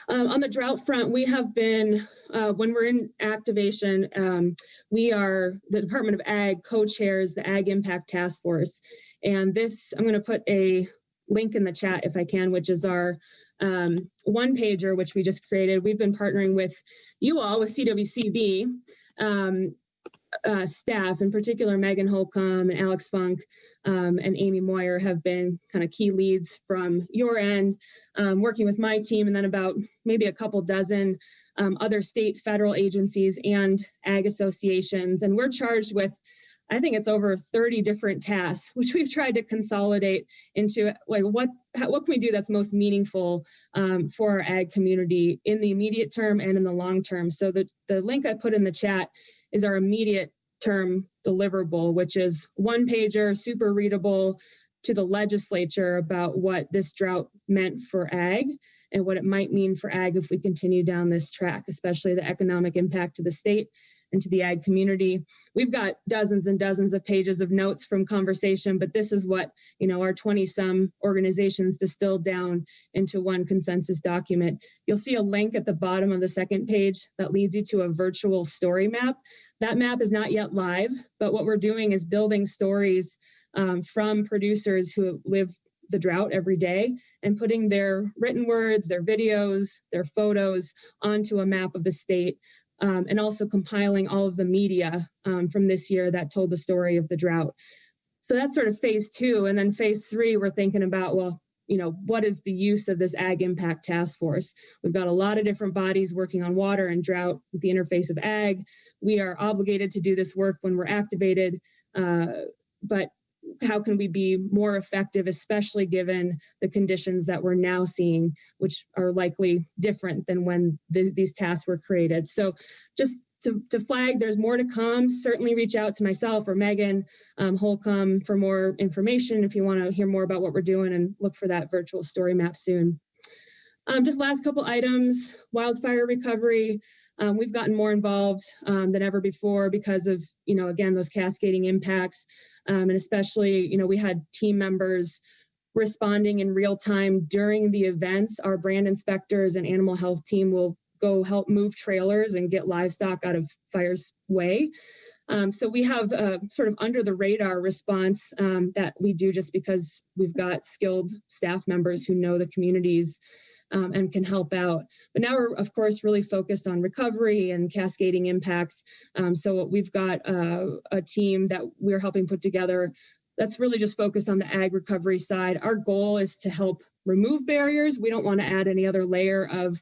On the drought front, we have been, when we're in activation, the Department of Ag co-chairs the Ag Impact Task Force. And this, I'm going to put a link in the chat if I can, which is our one pager, which we just created. We've been partnering with you all, with CWCB, staff, in particular, Megan Holcomb and Alex Funk and Amy Moyer have been kind of key leads from your end, working with my team, and then about maybe a couple dozen other state, federal agencies and ag associations. And we're charged with, I think it's over 30 different tasks, which we've tried to consolidate into what can we do that's most meaningful for our ag community in the immediate term and in the long term. So the link I put in the chat is our immediate term deliverable, which is one pager, super readable, to the legislature about what this drought meant for ag and what it might mean for ag if we continue down this track, especially the economic impact to the state and to the ag community. We've got dozens and dozens of pages of notes from conversation, but this is what, you know, our 20-some organizations distilled down into one consensus document. You'll see a link at the bottom of the second page that leads you to a virtual story map. That map is not yet live, but what we're doing is building stories from producers who live the drought every day and putting their written words, their videos, their photos onto a map of the state, and also compiling all of the media from this year that told the story of the drought. So that's sort of phase 2. And then phase 3, we're thinking about, well, you know, what is the use of this Ag Impact Task Force? We've got a lot of different bodies working on water and drought with the interface of ag. We are obligated to do this work when we're activated, but how can we be more effective, especially given the conditions that we're now seeing, which are likely different than when these tasks were created. So just to flag, there's more to come. Certainly reach out to myself or Megan Holcomb for more information if you want to hear more about what we're doing, and look for that virtual story map soon. Just last couple items, wildfire recovery. We've gotten more involved than ever before because of, you know, again, those cascading impacts. And especially, you know, we had team members responding in real time during the events. Our brand inspectors and animal health team will go help move trailers and get livestock out of fire's way. So we have a sort of under the radar response that we do just because we've got skilled staff members who know the communities and can help out. But now we're, of course, really focused on recovery and cascading impacts. So we've got a team that we're helping put together that's really just focused on the ag recovery side. Our goal is to help remove barriers. We don't want to add any other layer of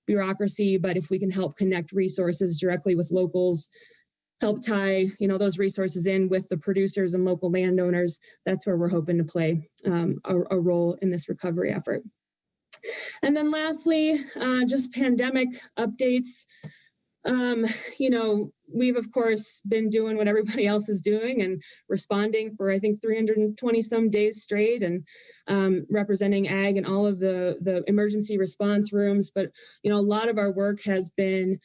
bureaucracy, but if we can help connect resources directly with locals, help tie, you know, those resources in with the producers and local landowners, that's where we're hoping to play a role in this recovery effort. And then lastly, just pandemic updates. You know, we've of course been doing what everybody else is doing and responding for, I think, 320 some days straight, and representing ag in all of the emergency response rooms. But, you know, a lot of our work has been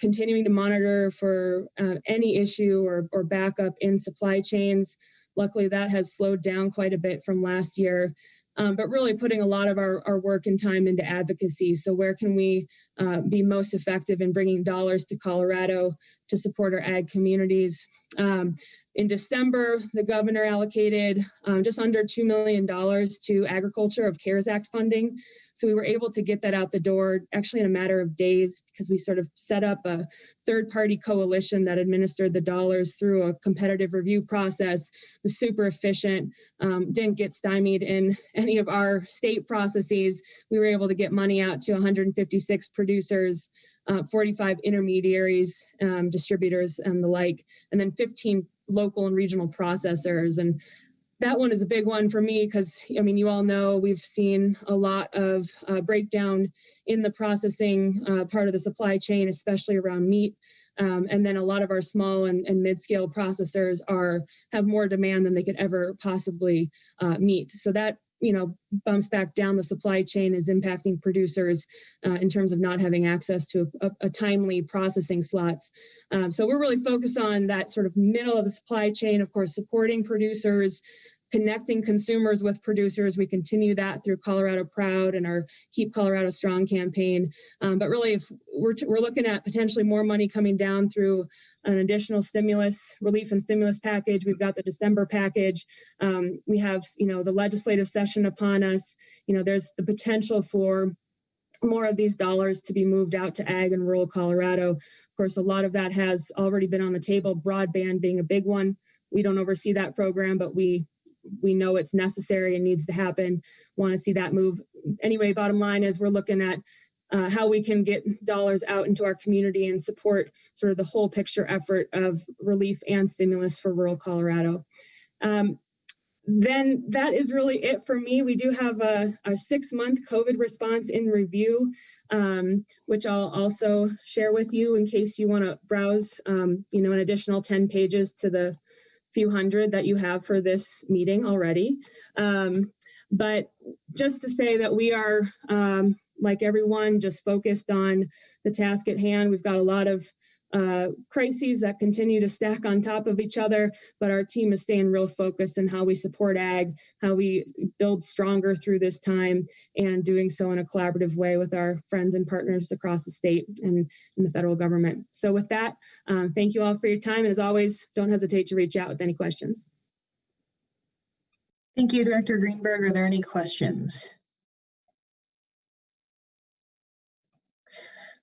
continuing to monitor for any issue or backup in supply chains. Luckily, that has slowed down quite a bit from last year. But really putting a lot of our work and time into advocacy. So where can we be most effective in bringing dollars to Colorado to support our ag communities? In December, the governor allocated just under $2 million to agriculture of CARES Act funding. So we were able to get that out the door actually in a matter of days, because we sort of set up a third-party coalition that administered the dollars through a competitive review process. It was super efficient, didn't get stymied in any of our state processes. We were able to get money out to 156 producers, 45 intermediaries, distributors and the like, and then 15 local and regional processors. And that one is a big one for me because, I mean, you all know we've seen a lot of breakdown in the processing part of the supply chain, especially around meat. And then a lot of our small and mid-scale processors have more demand than they could ever possibly meet. So that, you know, bumps back down the supply chain, is impacting producers in terms of not having access to a timely processing slots. So we're really focused on that sort of middle of the supply chain, of course, supporting producers, connecting consumers with producers. We continue that through Colorado Proud and our Keep Colorado Strong campaign. But really, if we're looking at potentially more money coming down through an additional stimulus, relief and stimulus package. We've got the December package. We have, you know, the legislative session upon us. You know, there's the potential for more of these dollars to be moved out to ag and rural Colorado. Of course, a lot of that has already been on the table, broadband being a big one. We don't oversee that program, but we know it's necessary and needs to happen. Want to see that move. Anyway, bottom line is we're looking at how we can get dollars out into our community and support sort of the whole picture effort of relief and stimulus for rural Colorado. Then that is really it for me. We do have a 6-month COVID response in review, which I'll also share with you in case you want to browse, you know, an additional 10 pages to few hundred that you have for this meeting already. But just to say that we are, like everyone, just focused on the task at hand. We've got a lot of crises that continue to stack on top of each other, but our team is staying real focused on how we support ag, how we build stronger through this time, and doing so in a collaborative way with our friends and partners across the state and in the federal government. So with that, thank you all for your time. And as always, don't hesitate to reach out with any questions. Thank you, Director Greenberg. Are there any questions?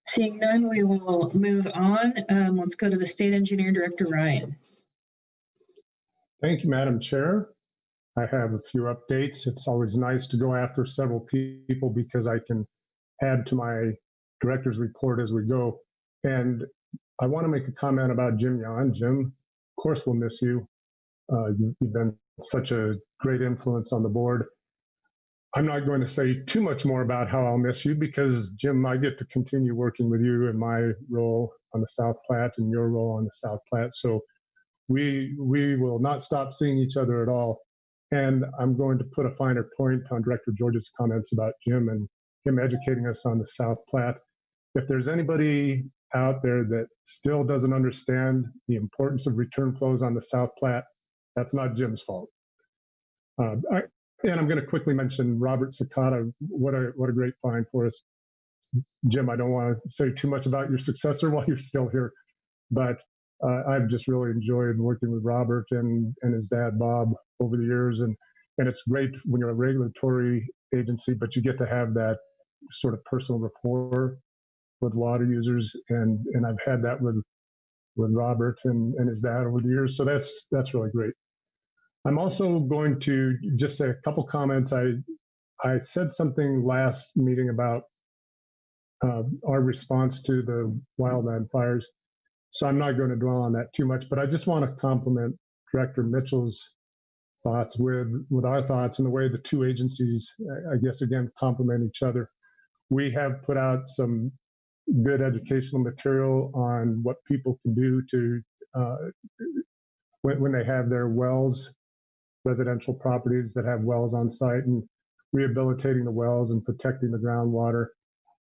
Seeing none, we will move on. Let's go to the State Engineer, Director Ryan. Thank you, Madam Chair. I have a few updates. It's always nice to go after several people because I can add to my director's report as we go. And I want to make a comment about Jim Yan. Jim, of course, we'll miss you. You've been such a great influence on the board. I'm not going to say too much more about how I'll miss you because, Jim, I get to continue working with you in my role on the South Platte and your role on the South Platte. So we will not stop seeing each other at all. And I'm going to put a finer point on Director George's comments about Jim and him educating us on the South Platte. If there's anybody out there that still doesn't understand the importance of return flows on the South Platte, that's not Jim's fault. And I'm going to quickly mention Robert Sakata. What a great find for us. Jim, I don't want to say too much about your successor while you're still here, but I've just really enjoyed working with Robert and his dad, Bob, over the years. And it's great when you're a regulatory agency, but you get to have that sort of personal rapport with water users. And I've had that with Robert and his dad over the years. So that's really great. I'm also going to just say a couple comments. I said something last meeting about our response to the wildland fires. So I'm not going to dwell on that too much, but I just want to compliment Director Mitchell's thoughts with our thoughts and the way the two agencies, I guess, again, complement each other. We have put out some good educational material on what people can do to when they have their wells, residential properties that have wells on site, and rehabilitating the wells and protecting the groundwater.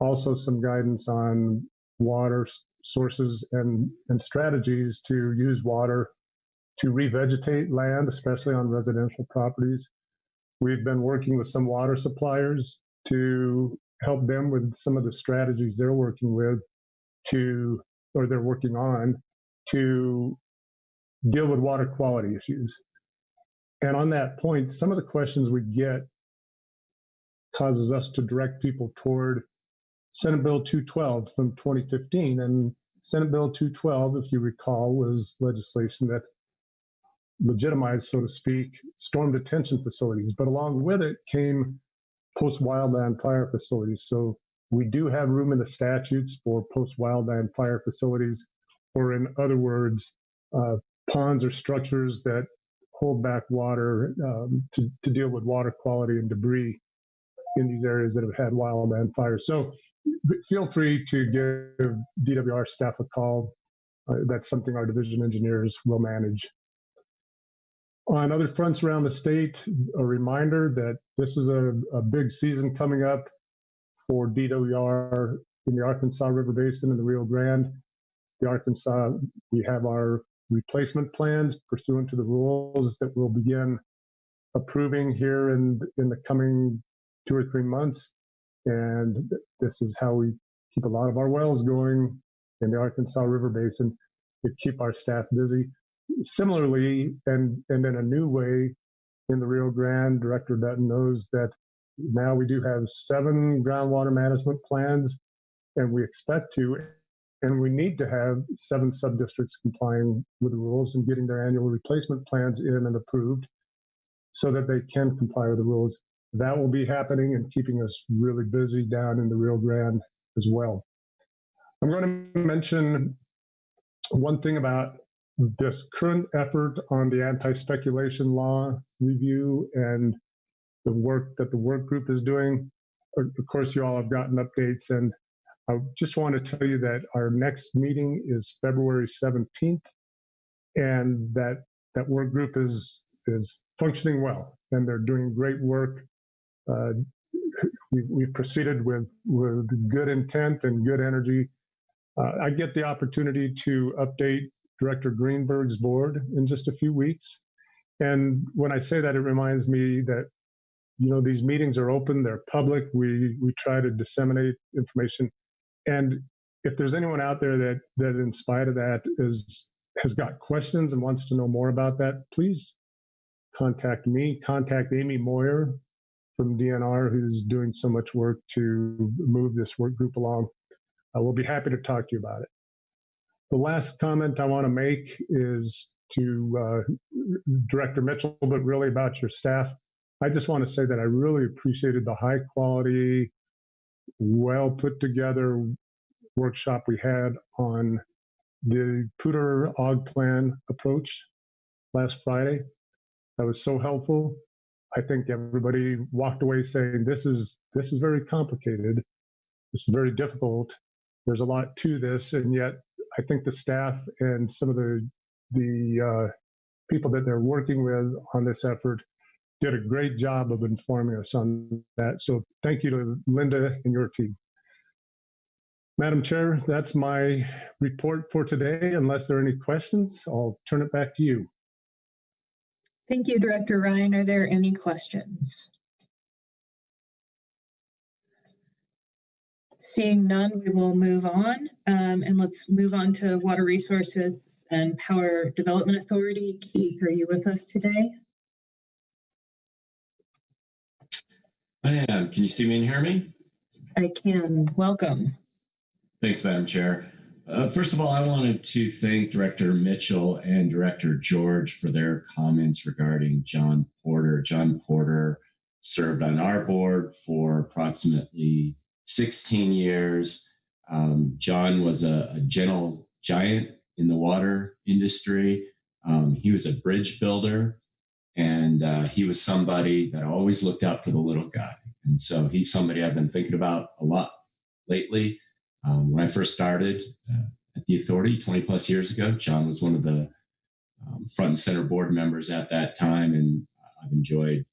Also some guidance on water sources and strategies to use water to revegetate land, especially on residential properties. We've been working with some water suppliers to help them with some of the strategies they're working with they're working on to deal with water quality issues. And on that point, some of the questions we get causes us to direct people toward Senate Bill 212 from 2015. And Senate Bill 212, if you recall, was legislation that legitimized, so to speak, storm detention facilities. But along with it came post-wildland fire facilities. So we do have room in the statutes for post-wildland fire facilities, or in other words, ponds or structures that hold back water to deal with water quality and debris in these areas that have had wildland fires. So feel free to give DWR staff a call. That's something our division engineers will manage. On other fronts around the state, a reminder that this is a big season coming up for DWR in the Arkansas River Basin and the Rio Grande. The Arkansas, we have our replacement plans pursuant to the rules that we'll begin approving here in the coming 2 or 3 months. And this is how we keep a lot of our wells going in the Arkansas River Basin to keep our staff busy. Similarly, and in a new way, in the Rio Grande, Director Dutton knows that now we do have 7 groundwater management plans, and we expect to, and we need to have 7 sub-districts complying with the rules and getting their annual replacement plans in and approved so that they can comply with the rules. That will be happening and keeping us really busy down in the Rio Grande as well. I'm going to mention one thing about this current effort on the anti-speculation law review and the work that the work group is doing. Of course, you all have gotten updates, and I just want to tell you that our next meeting is February 17th, and that that work group is functioning well, and they're doing great work. We've proceeded with good intent and good energy. I get the opportunity to update Director Greenberg's board in just a few weeks. And when I say that, it reminds me that, these meetings are open, they're public. We try to disseminate information. And if there's anyone out there that in spite of that has got questions and wants to know more about that, please contact me, contact Amy Moyer from DNR, who's doing so much work to move this work group along. We'll be happy to talk to you about it. The last comment I want to make is to Director Mitchell, but really about your staff. I just want to say that I really appreciated the high quality, well put together workshop we had on the Pooter Aug plan approach last Friday. That was so helpful. I think everybody walked away saying this is very complicated. It's very difficult. There's a lot to this, and yet I think the staff and some of the people that they're working with on this effort did a great job of informing us on that. So thank you to Linda and your team. Madam Chair, that's my report for today. Unless there are any questions, I'll turn it back to you. Thank you, Director Ryan. Are there any questions? Seeing none, we will move on. And let's move on to Water Resources and Power Development Authority. Keith, are you with us today? I am. Can you see me and hear me? I can. Welcome. Thanks, Madam Chair. First of all, I wanted to thank Director Mitchell and Director George for their comments regarding John Porter. John Porter served on our board for approximately 16 years. John was a gentle giant in the water industry. He was a bridge builder, and he was somebody that always looked out for the little guy. And so he's somebody I've been thinking about a lot lately. When I first started at the authority 20 plus years ago, John was one of the front and center board members at that time, and I've enjoyed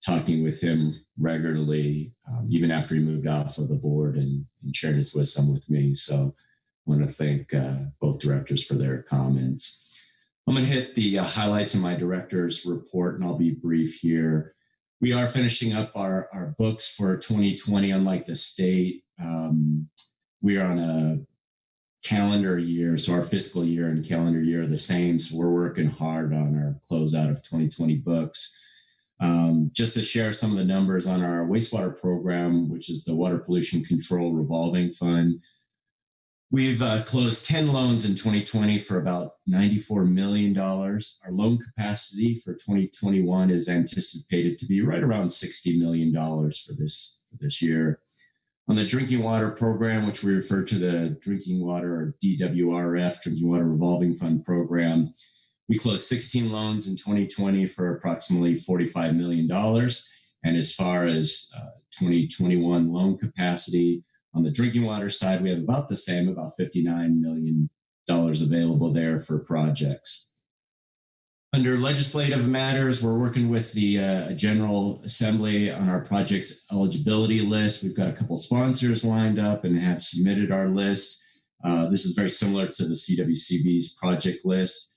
talking with him regularly, even after he moved off of the board and shared his wisdom with me. So I want to thank both directors for their comments. I'm going to hit the highlights of my director's report, and I'll be brief here. We are finishing up our books for 2020, unlike the state. We are on a calendar year, so our fiscal year and calendar year are the same. So we're working hard on our closeout of 2020 books. Just to share some of the numbers on our wastewater program, which is the Water Pollution Control Revolving Fund. We've closed 10 loans in 2020 for about $94 million. Our loan capacity for 2021 is anticipated to be right around $60 million for this year. On the drinking water program, which we refer to the Drinking Water or DWRF, Drinking Water Revolving Fund program, we closed 16 loans in 2020 for approximately $45 million. And as far as 2021 loan capacity, on the drinking water side, we have about the same, about $59 million available there for projects. Under legislative matters, we're working with the General Assembly on our project's eligibility list. We've got a couple sponsors lined up and have submitted our list. This is very similar to the CWCB's project list.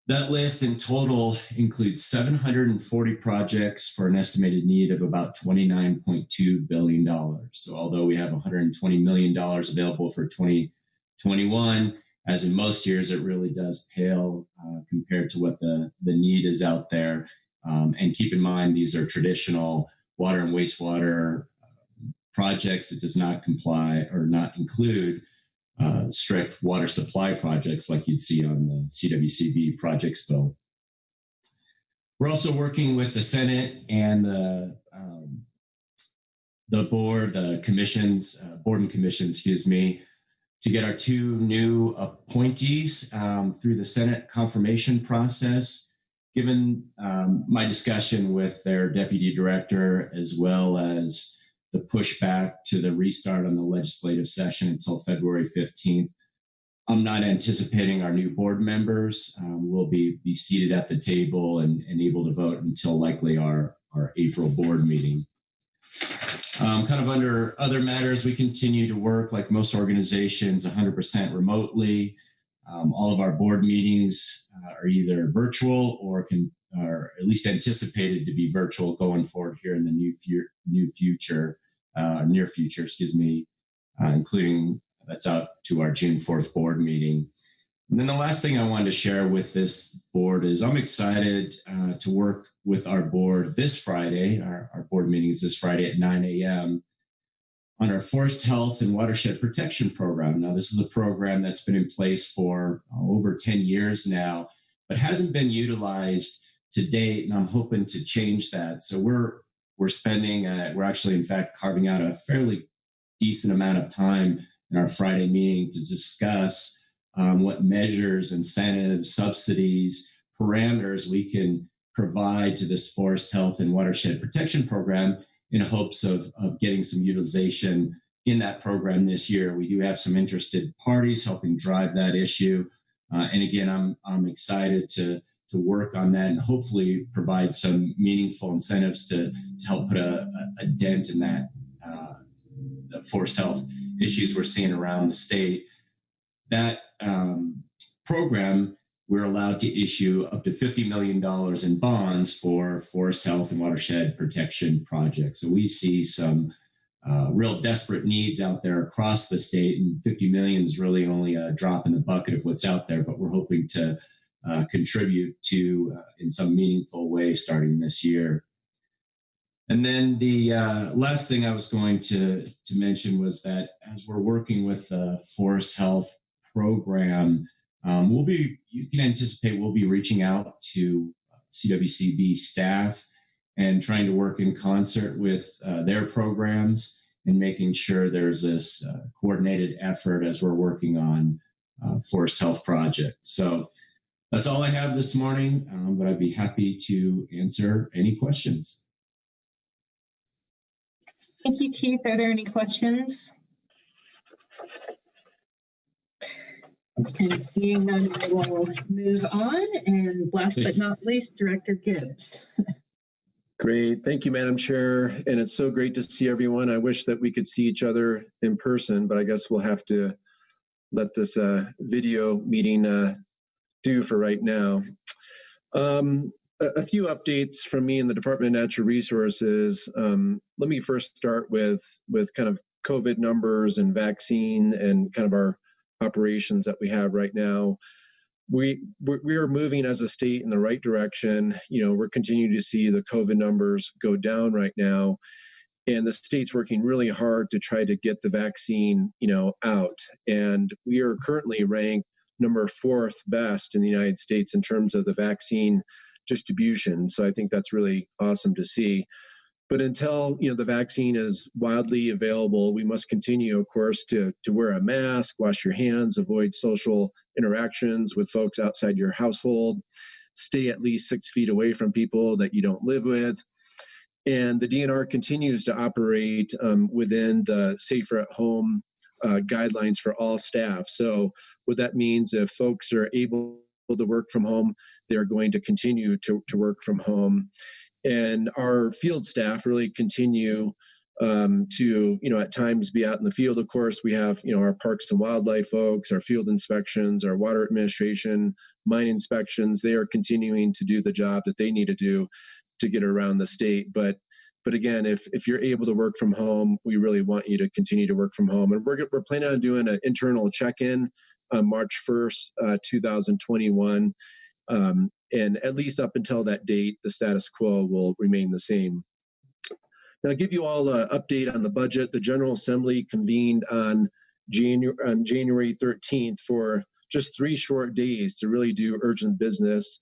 That list in total includes 740 projects for an estimated need of about $29.2 billion. So although we have $120 million available for 2021, as in most years, it really does pale compared to what the need is out there. And keep in mind, these are traditional water and wastewater projects. It does not comply or not include strict water supply projects like you'd see on the CWCB project scope. We're also working with the Senate and the board, the commissions, board and commission, to get our two new appointees through the Senate confirmation process. Given my discussion with their deputy director, as well as the pushback to the restart on the legislative session until February 15th, I'm not anticipating our new board members will be seated at the table and able to vote until likely our April board meeting. Kind of under other matters, we continue to work like most organizations 100% remotely. All of our board meetings are either virtual or are at least anticipated to be virtual going forward here in the near future, including that's out to our June 4th board meeting. And then the last thing I wanted to share with this board is I'm excited to work with our board this Friday. Our board meeting is this Friday at 9 a.m. on our Forest Health and Watershed Protection Program. Now, this is a program that's been in place for over 10 years now, but hasn't been utilized to date, and I'm hoping to change that. So we're spending, we're actually, in fact, carving out a fairly decent amount of time in our Friday meeting to discuss what measures, incentives, subsidies, parameters we can provide to this Forest Health and Watershed Protection Program in hopes of getting some utilization in that program this year. We do have some interested parties helping drive that issue. And again, I'm excited to work on that and hopefully provide some meaningful incentives to help put a dent in that the forest health issues we're seeing around the state. That program, we're allowed to issue up to $50 million in bonds for forest health and watershed protection projects. So we see some real desperate needs out there across the state, and 50 million is really only a drop in the bucket of what's out there, but we're hoping to contribute to in some meaningful way starting this year. And then the last thing I was going to mention was that as we're working with the forest health program, you can anticipate we'll be reaching out to CWCB staff and trying to work in concert with their programs and making sure there's this coordinated effort as we're working on forest health projects. So that's all I have this morning, but I'd be happy to answer any questions. Thank you, Keith. Are there any questions? And seeing none, we will move on. And last but not least, Director Gibbs. Great. Thank you, Madam Chair. And it's so great to see everyone. I wish that we could see each other in person, but I guess we'll have to let this video meeting do for right now. A few updates from me in the Department of Natural Resources. Let me first start with kind of COVID numbers and vaccine and kind of our operations that we have right now. We are moving as a state in the right direction. You know, we're continuing to see the COVID numbers go down right now, and the state's working really hard to try to get the vaccine, out. And we are currently ranked number 4th best in the United States in terms of the vaccine distribution. So I think that's really awesome to see. But until the vaccine is widely available, we must continue, of course, to wear a mask, wash your hands, avoid social interactions with folks outside your household, stay at least 6 feet away from people that you don't live with. And the DNR continues to operate within the safer at home guidelines for all staff. So what that means, if folks are able to work from home, they're going to continue to work from home. And our field staff really continue to, at times be out in the field. Of course, we have, our parks and wildlife folks, our field inspections, our water administration, mine inspections. They are continuing to do the job that they need to do to get around the state. But again, if you're able to work from home, we really want you to continue to work from home. And we're planning on doing an internal check-in on March 1st, 2021. And at least up until that date, the status quo will remain the same. Now, I'll give you all an update on the budget. The General Assembly convened on January 13th for just 3 short days to really do urgent business.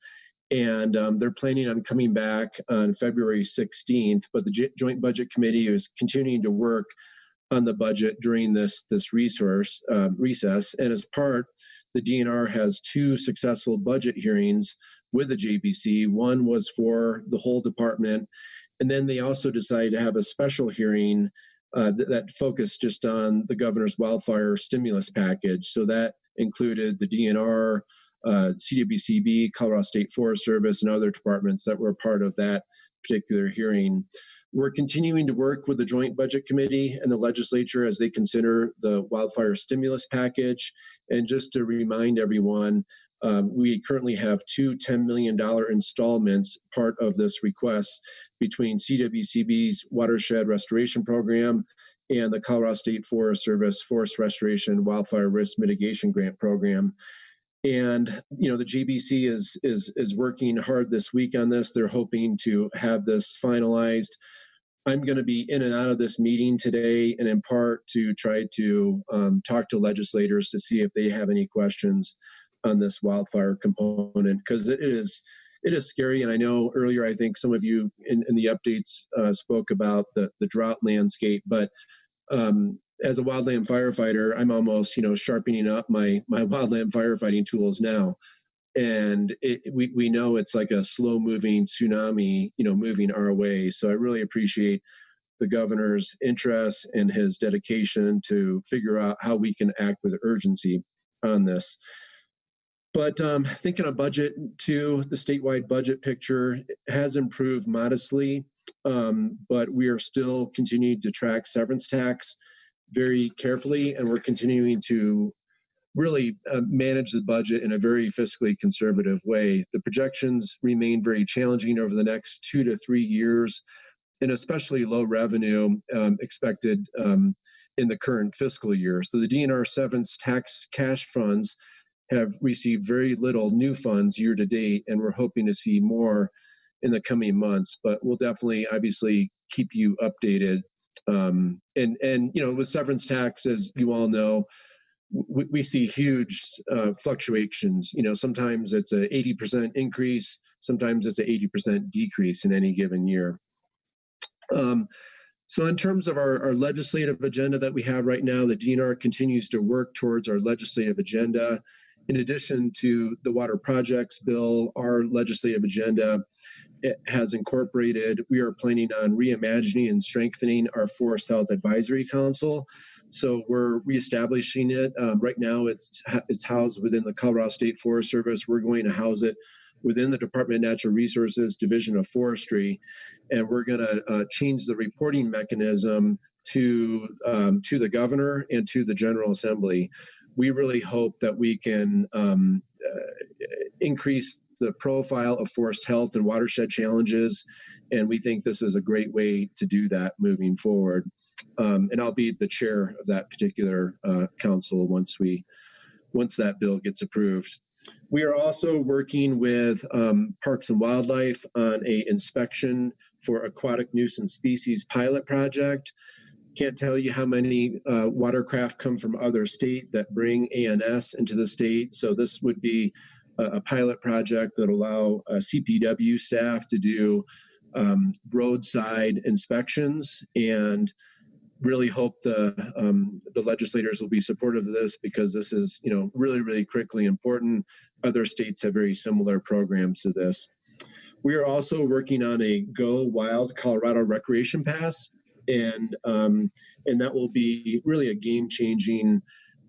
And they're planning on coming back on February 16th. But the Joint Budget Committee is continuing to work on the budget during this recess. And as part, the DNR has 2 successful budget hearings with the JBC. One was for the whole department, and then they also decided to have a special hearing that focused just on the governor's wildfire stimulus package. So that included the DNR, CWCB, Colorado State Forest Service, and other departments that were part of that particular hearing. We're continuing to work with the Joint Budget Committee and the legislature as they consider the wildfire stimulus package. And just to remind everyone, we currently have two $10 million installments part of this request between CWCB's Watershed Restoration Program and the Colorado State Forest Service Forest Restoration Wildfire Risk Mitigation Grant Program. And the JBC is working hard this week on this. They're hoping to have this finalized. I'm going to be in and out of this meeting today, and in part to try to talk to legislators to see if they have any questions on this wildfire component, because it is scary. And I know earlier, I think some of you in the updates spoke about the drought landscape, but as a wildland firefighter, I'm almost sharpening up my wildland firefighting tools now. And we know it's like a slow moving tsunami, moving our way. So I really appreciate the governor's interest and his dedication to figure out how we can act with urgency on this. But thinking of budget too, the statewide budget picture has improved modestly, but we are still continuing to track severance tax very carefully, and we're continuing to really manage the budget in a very fiscally conservative way. The projections remain very challenging over the next 2 to 3 years, and especially low revenue expected in the current fiscal year. So the DNR severance tax cash funds have received very little new funds year to date, and we're hoping to see more in the coming months, but we'll definitely obviously keep you updated. And with severance tax, as you all know, we see huge fluctuations. Sometimes it's an 80% increase, sometimes it's an 80% decrease in any given year. So in terms of our legislative agenda that we have right now, the DNR continues to work towards our legislative agenda. In addition to the water projects bill, our legislative agenda has incorporated, we are planning on reimagining and strengthening our Forest Health Advisory Council. So we're reestablishing it. Right now it's housed within the Colorado State Forest Service. We're going to house it within the Department of Natural Resources Division of Forestry, and we're going to change the reporting mechanism to the governor and to the General Assembly. We really hope that we can increase the profile of forest health and watershed challenges, and we think this is a great way to do that moving forward. And I'll be the chair of that particular council once that bill gets approved. We are also working with Parks and Wildlife on an inspection for aquatic nuisance species pilot project. Can't tell you how many watercraft come from other state that bring ANS into the state. So this would be a pilot project that allow CPW staff to do roadside inspections, and really hope the legislators will be supportive of this, because this is really, really critically important. Other states have very similar programs to this. We are also working on a Go Wild Colorado Recreation Pass, and that will be really a game-changing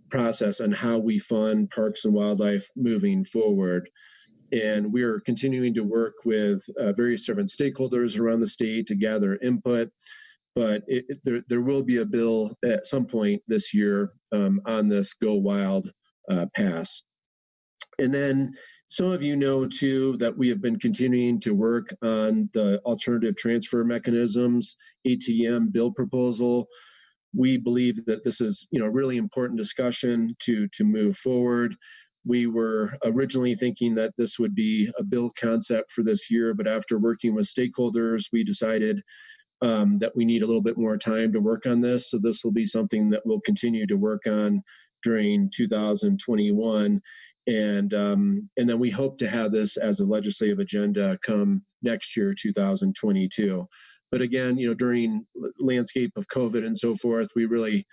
process on how we fund parks and wildlife moving forward. And we are continuing to work with various different stakeholders around the state to gather input, but there will be a bill at some point this year on this Go Wild pass. And then some of you know too that we have been continuing to work on the alternative transfer mechanisms, ATM bill proposal. We believe that this is really important discussion to move forward. We were originally thinking that this would be a bill concept for this year, but after working with stakeholders, we decided that we need a little bit more time to work on this. So this will be something that we'll continue to work on during 2021. And then we hope to have this as a legislative agenda come next year, 2022. But again, during landscape of COVID and so forth, we really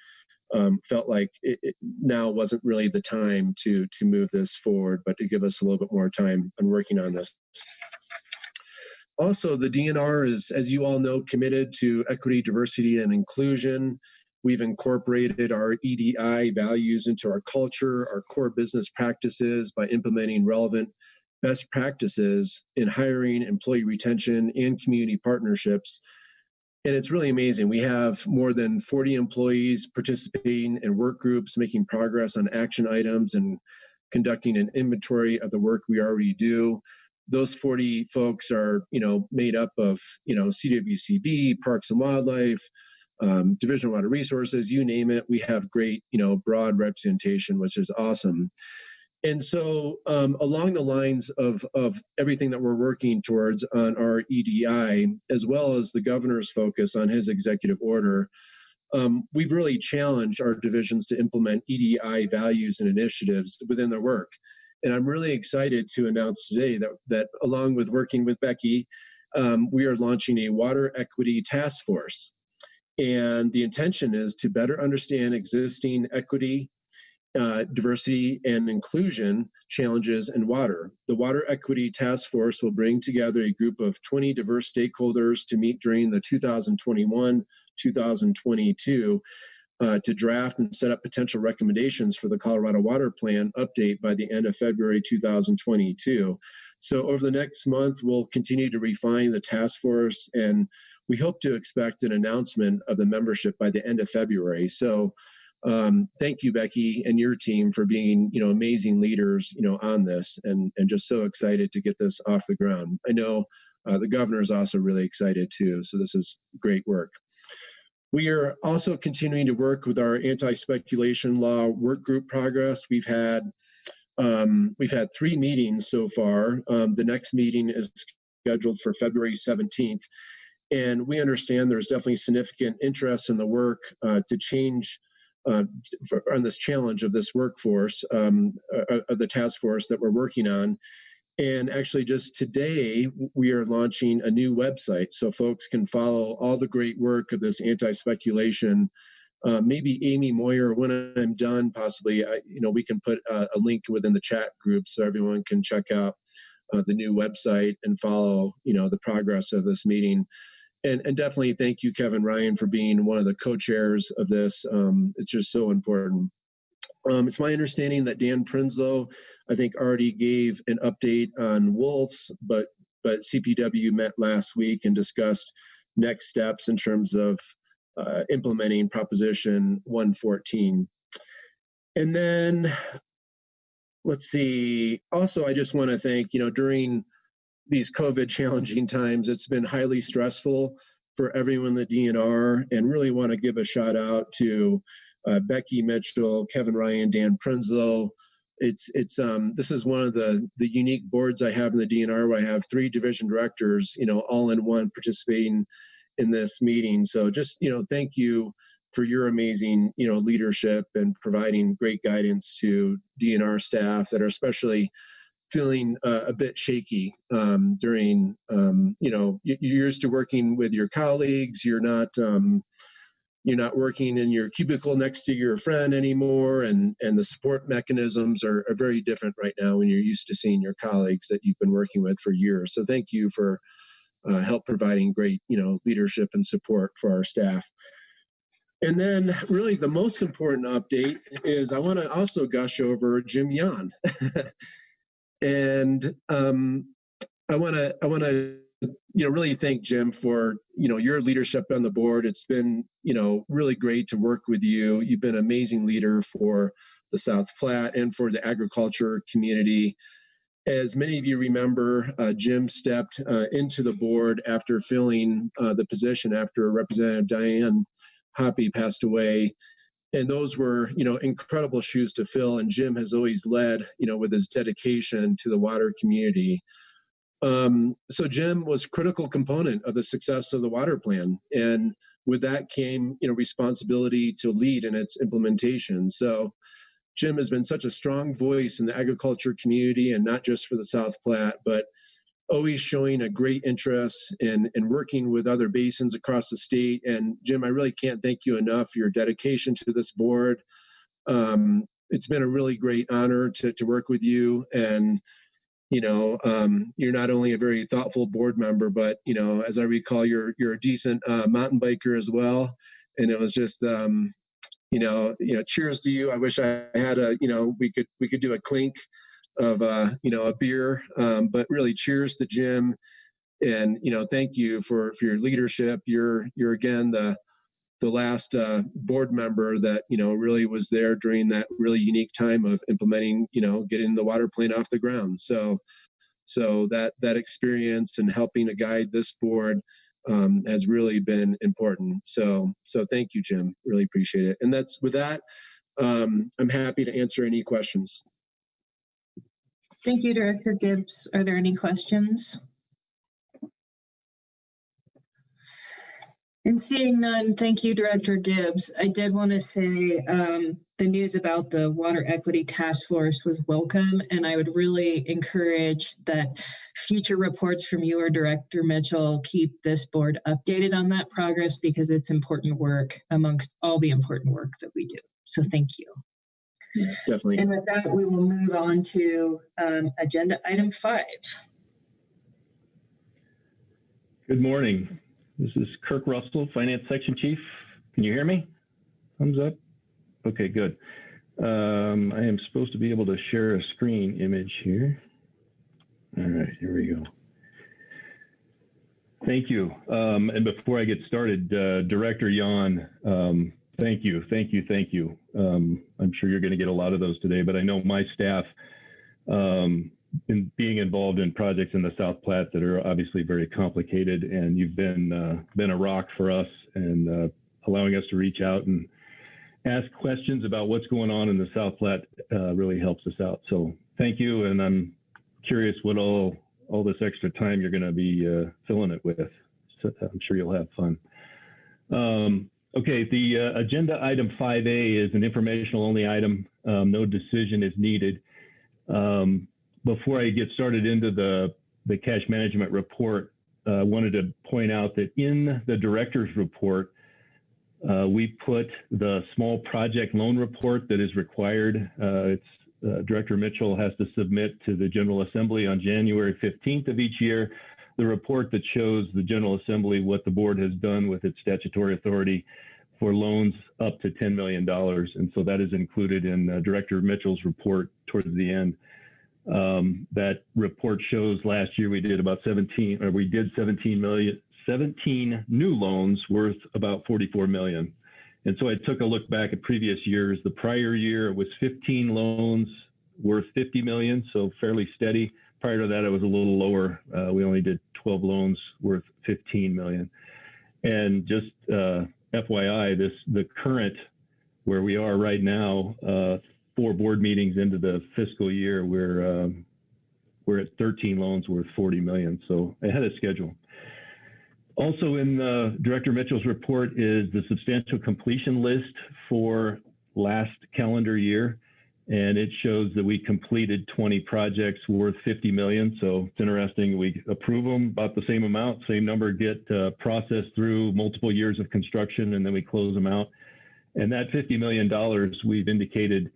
felt like it now wasn't really the time to move this forward, but to give us a little bit more time on working on this. Also, the DNR is, as you all know, committed to equity, diversity, and inclusion. We've incorporated our EDI values into our culture, our core business practices by implementing relevant best practices in hiring, employee retention, and community partnerships. And it's really amazing. We have more than 40 employees participating in work groups, making progress on action items and conducting an inventory of the work we already do. Those 40 folks are, made up of, CWCB, Parks and Wildlife, Division of Water Resources, you name it. We have great, broad representation, which is awesome. And so along the lines of everything that we're working towards on our EDI, as well as the governor's focus on his executive order, we've really challenged our divisions to implement EDI values and initiatives within their work. And I'm really excited to announce today that along with working with Becky, we are launching a water equity task force. And the intention is to better understand existing equity, diversity, and inclusion challenges in water. The Water Equity Task Force will bring together a group of 20 diverse stakeholders to meet during the 2021-2022 to draft and set up potential recommendations for the Colorado Water Plan update by the end of February 2022. So over the next month, we'll continue to refine the task force, and we hope to expect an announcement of the membership by the end of February. So thank you, Becky, and your team for being, amazing leaders, on this, and just so excited to get this off the ground. I know the governor is also really excited too. So this is great work. We are also continuing to work with our anti-speculation law work group progress. We've had 3 meetings so far. The next meeting is scheduled for February 17th. And we understand there's definitely significant interest in the work to change on this challenge of this workforce, of the task force that we're working on. And actually just today, we are launching a new website so folks can follow all the great work of this anti-speculation. Maybe Amy Moyer, when I'm done, possibly, we can put a link within the chat group so everyone can check out the new website and follow, the progress of this meeting. And definitely thank you, Kevin Ryan, for being one of the co-chairs of this. It's just so important. It's my understanding that Dan Prinsloo, I think, already gave an update on wolves, but CPW met last week and discussed next steps in terms of implementing Proposition 114. And then, let's see, also I just want to thank, during these COVID challenging times, it's been highly stressful for everyone in the DNR, and really want to give a shout out to Becky Mitchell, Kevin Ryan, Dan Prinsloo. This is one of the unique boards I have in the DNR, where I have 3 division directors, all in one participating in this meeting. So just, thank you for your amazing, leadership and providing great guidance to DNR staff that are especially feeling a bit shaky during, you're used to working with your colleagues. You're not working in your cubicle next to your friend anymore, and the support mechanisms are very different right now when you're used to seeing your colleagues that you've been working with for years. So thank you for help providing great, leadership and support for our staff. And then really the most important update is I want to also gush over Jim Yan. And I want to really thank Jim for your leadership on the board. It's been really great to work with you. You've been an amazing leader for the South Platte and for the agriculture community. As many of you remember, Jim stepped into the board after filling the position after Representative Diane Hoppy passed away. And those were, incredible shoes to fill. And Jim has always led, with his dedication to the water community. So Jim was a critical component of the success of the water plan. And with that came, responsibility to lead in its implementation. So Jim has been such a strong voice in the agriculture community, and not just for the South Platte, but always showing a great interest in working with other basins across the state. And Jim, I really can't thank you enough for your dedication to this board. It's been a really great honor to work with you. And, you're not only a very thoughtful board member, but, as I recall, you're a decent mountain biker as well. and it was just, cheers to you. I wish I had we could do a clink of, a beer, but really cheers to Jim. And, thank you for your leadership. You're again, the last board member that, really was there during that really unique time of implementing, getting the water plant off the ground. So that experience and helping to guide this board has really been important. So thank you, Jim. Really appreciate it. And with that, I'm happy to answer any questions. Thank you, Director Gibbs. Are there any questions? And seeing none, thank you, Director Gibbs. I did want to say the news about the Water Equity Task Force was welcome, and I would really encourage that future reports from you or Director Mitchell keep this board updated on that progress, because it's important work amongst all the important work that we do. So thank you. Definitely. And with that, we will move on to agenda item 5. Good morning. This is Kirk Russell, Finance Section Chief. Can you hear me? Thumbs up. Okay, good. I am supposed to be able to share a screen image here. All right, here we go. Thank you. And before I get started, Director Yon, thank you. I'm sure you're going to get a lot of those today, but I know my staff, in being involved in projects in the South Platte that are obviously very complicated, and you've been a rock for us, and allowing us to reach out and ask questions about what's going on in the South Platte really helps us out. So thank you, and I'm curious what all this extra time you're going to be filling it with. So I'm sure you'll have fun. Okay, the agenda item 5A is an informational only item. No decision is needed. Before I get started into the cash management report, I wanted to point out that in the director's report, we put the small project loan report that is required. Director Mitchell has to submit to the General Assembly on January 15th of each year the report that shows the General Assembly what the board has done with its statutory authority for loans up to $10 million. And so that is included in Director Mitchell's report towards the end. That report shows last year we did 17 new loans worth about 44 million. And so I took a look back at previous years. The prior year it was 15 loans worth 50 million, so fairly steady. Prior to that, it was a little lower. We only did 12 loans worth 15 million. And just FYI, the current, where we are right now, 4 board meetings into the fiscal year, we're at 13 loans worth 40 million, so ahead of schedule. Also in Director Mitchell's report is the substantial completion list for last calendar year, and it shows that we completed 20 projects worth 50 million. So it's interesting, we approve them about the same amount, same number get processed through multiple years of construction, and then we close them out. And that $50 million we've indicated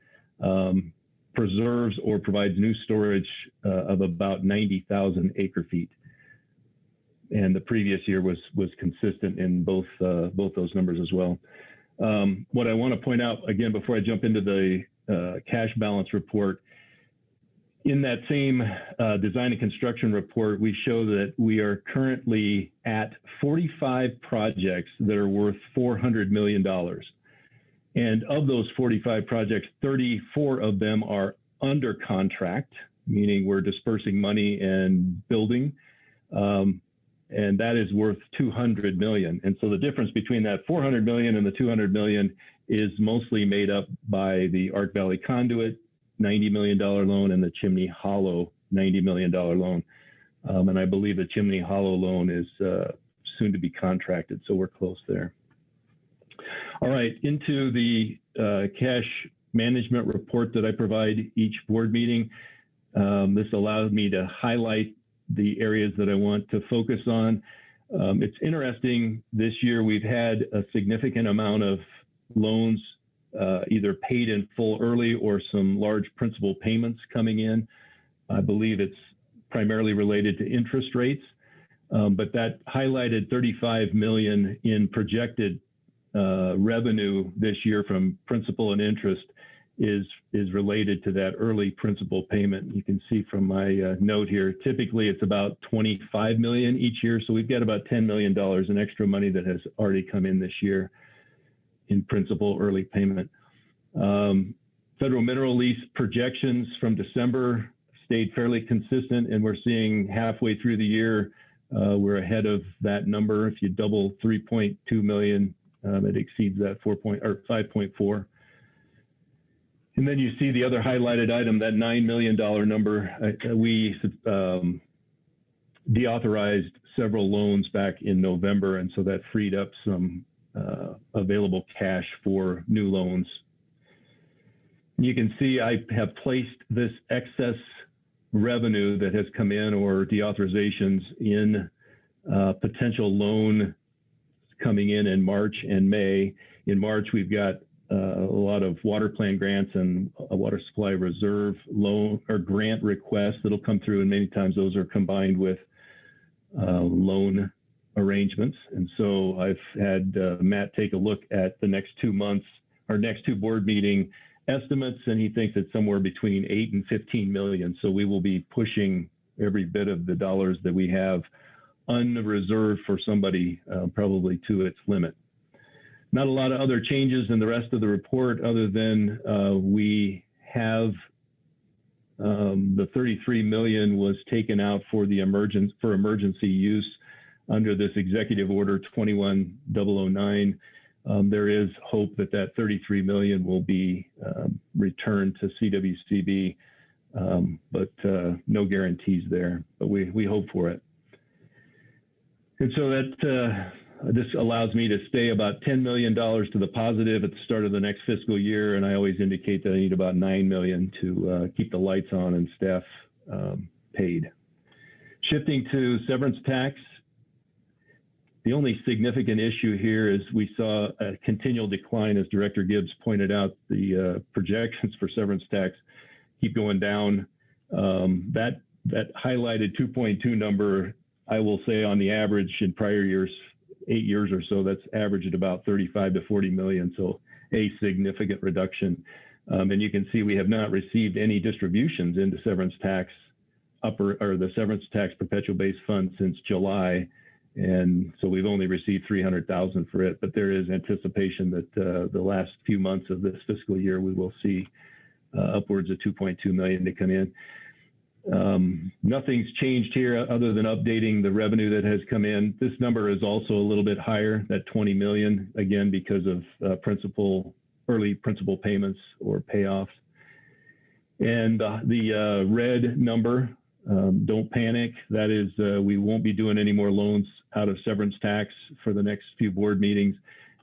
preserves or provides new storage of about 90,000 acre feet. And the previous year was consistent in both those numbers as well. What I want to point out again before I jump into the cash balance report, in that same design and construction report, we show that we are currently at 45 projects that are worth $400 million. And of those 45 projects, 34 of them are under contract, meaning we're dispersing money and building. And that is worth 200 million. And so the difference between that 400 million and the 200 million is mostly made up by the Ark Valley Conduit $90 million loan and the Chimney Hollow $90 million loan. And I believe the Chimney Hollow loan is soon to be contracted, so we're close there. All right, into the cash management report that I provide each board meeting. This allows me to highlight the areas that I want to focus on. It's interesting, this year we've had a significant amount of loans either paid in full early or some large principal payments coming in. I believe it's primarily related to interest rates, but that highlighted 35 million in projected revenue this year from principal and interest is related to that early principal payment. You can see from my note here, typically it's about 25 million each year. So we've got about $10 million in extra money that has already come in this year in principal early payment. Federal mineral lease projections from December stayed fairly consistent, and we're seeing halfway through the year, we're ahead of that number. If you double 3.2 million, it exceeds that 5.4. And then you see the other highlighted item, that $9 million number. We deauthorized several loans back in November, and so that freed up some available cash for new loans. You can see I have placed this excess revenue that has come in or deauthorizations in potential loan coming in March and May. In March, we've got a lot of water plan grants and a water supply reserve loan or grant requests that'll come through, and many times those are combined with loan arrangements. And so I've had Matt take a look at the next 2 months, our next 2 board meeting estimates, and he thinks it's somewhere between 8 and 15 million. So we will be pushing every bit of the dollars that we have unreserved for somebody probably to its limit. Not a lot of other changes in the rest of the report other than we have the 33 million was taken out for the emergency use under this executive order 21009. There is hope that that 33 million will be returned to CWCB, but no guarantees there, but we hope for it. And so that this allows me to stay about $10 million to the positive at the start of the next fiscal year. And I always indicate that I need about 9 million to keep the lights on and staff paid. Shifting to severance tax. The only significant issue here is we saw a continual decline, as Director Gibbs pointed out. The projections for severance tax keep going down. That highlighted 2.2 number, I will say on the average in prior years, 8 years or so, that's averaged about 35 to 40 million. So a significant reduction. And you can see we have not received any distributions into severance tax or the severance tax perpetual base fund since July. And so we've only received 300,000 for it, but there is anticipation that the last few months of this fiscal year, we will see upwards of 2.2 million to come in. Nothing's changed here other than updating the revenue that has come in. This number is also a little bit higher, that 20 million, again, because of early principal payments or payoffs. And the red number, don't panic. That is, we won't be doing any more loans out of severance tax for the next few board meetings.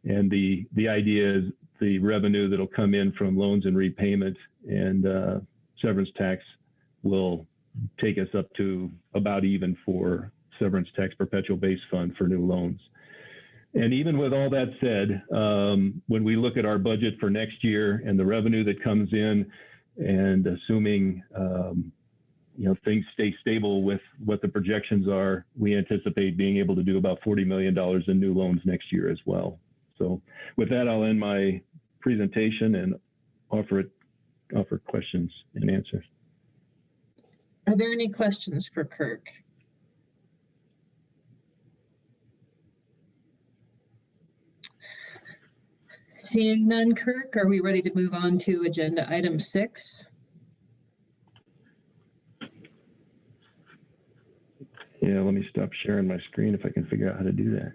And the idea is the revenue that'll come in from loans and repayment and severance tax will take us up to about even for severance tax perpetual base fund for new loans. And even with all that said, when we look at our budget for next year and the revenue that comes in, and assuming things stay stable with what the projections are, we anticipate being able to do about $40 million in new loans next year as well. So with that, I'll end my presentation and offer questions and answers. Are there any questions for Kirk? Seeing none, Kirk, are we ready to move on to agenda item 6? Yeah, let me stop sharing my screen if I can figure out how to do that.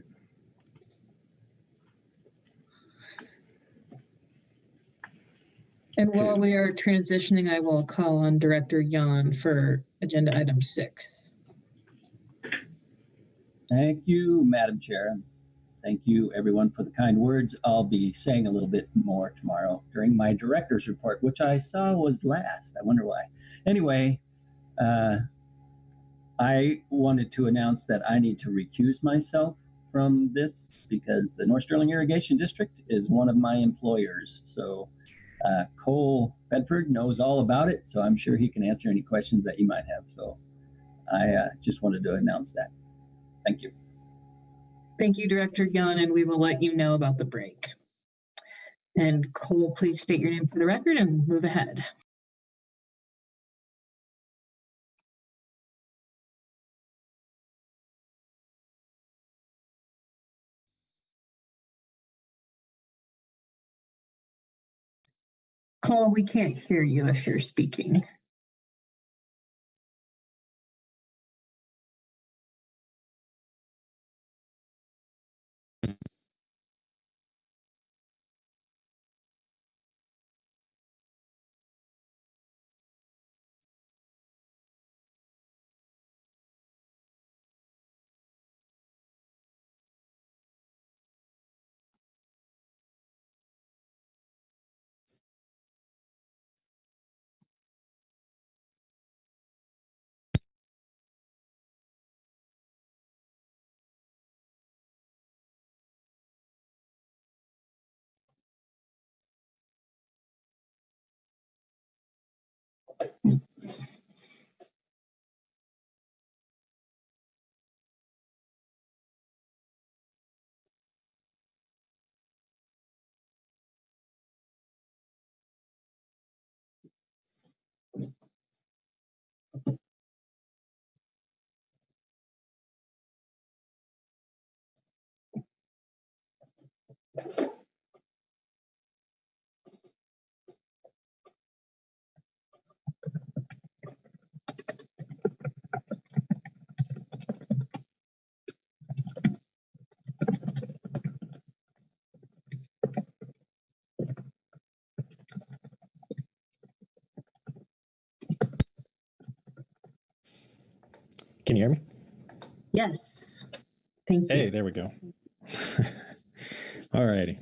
And while we are transitioning, I will call on Director Yan for agenda item 6. Thank you, Madam Chair. Thank you, everyone, for the kind words. I'll be saying a little bit more tomorrow during my director's report, which I saw was last. I wonder why. Anyway, I wanted to announce that I need to recuse myself from this because the North Sterling Irrigation District is one of my employers. So Cole Bedford knows all about it, so I'm sure he can answer any questions that you might have. So I just wanted to announce that. Thank you. Thank you, Director Young, and we will let you know about the break. And Cole, please state your name for the record and move ahead. Cole, we can't hear you if you're speaking. Can you hear me? Yes. Thank you. Hey, there we go. All righty.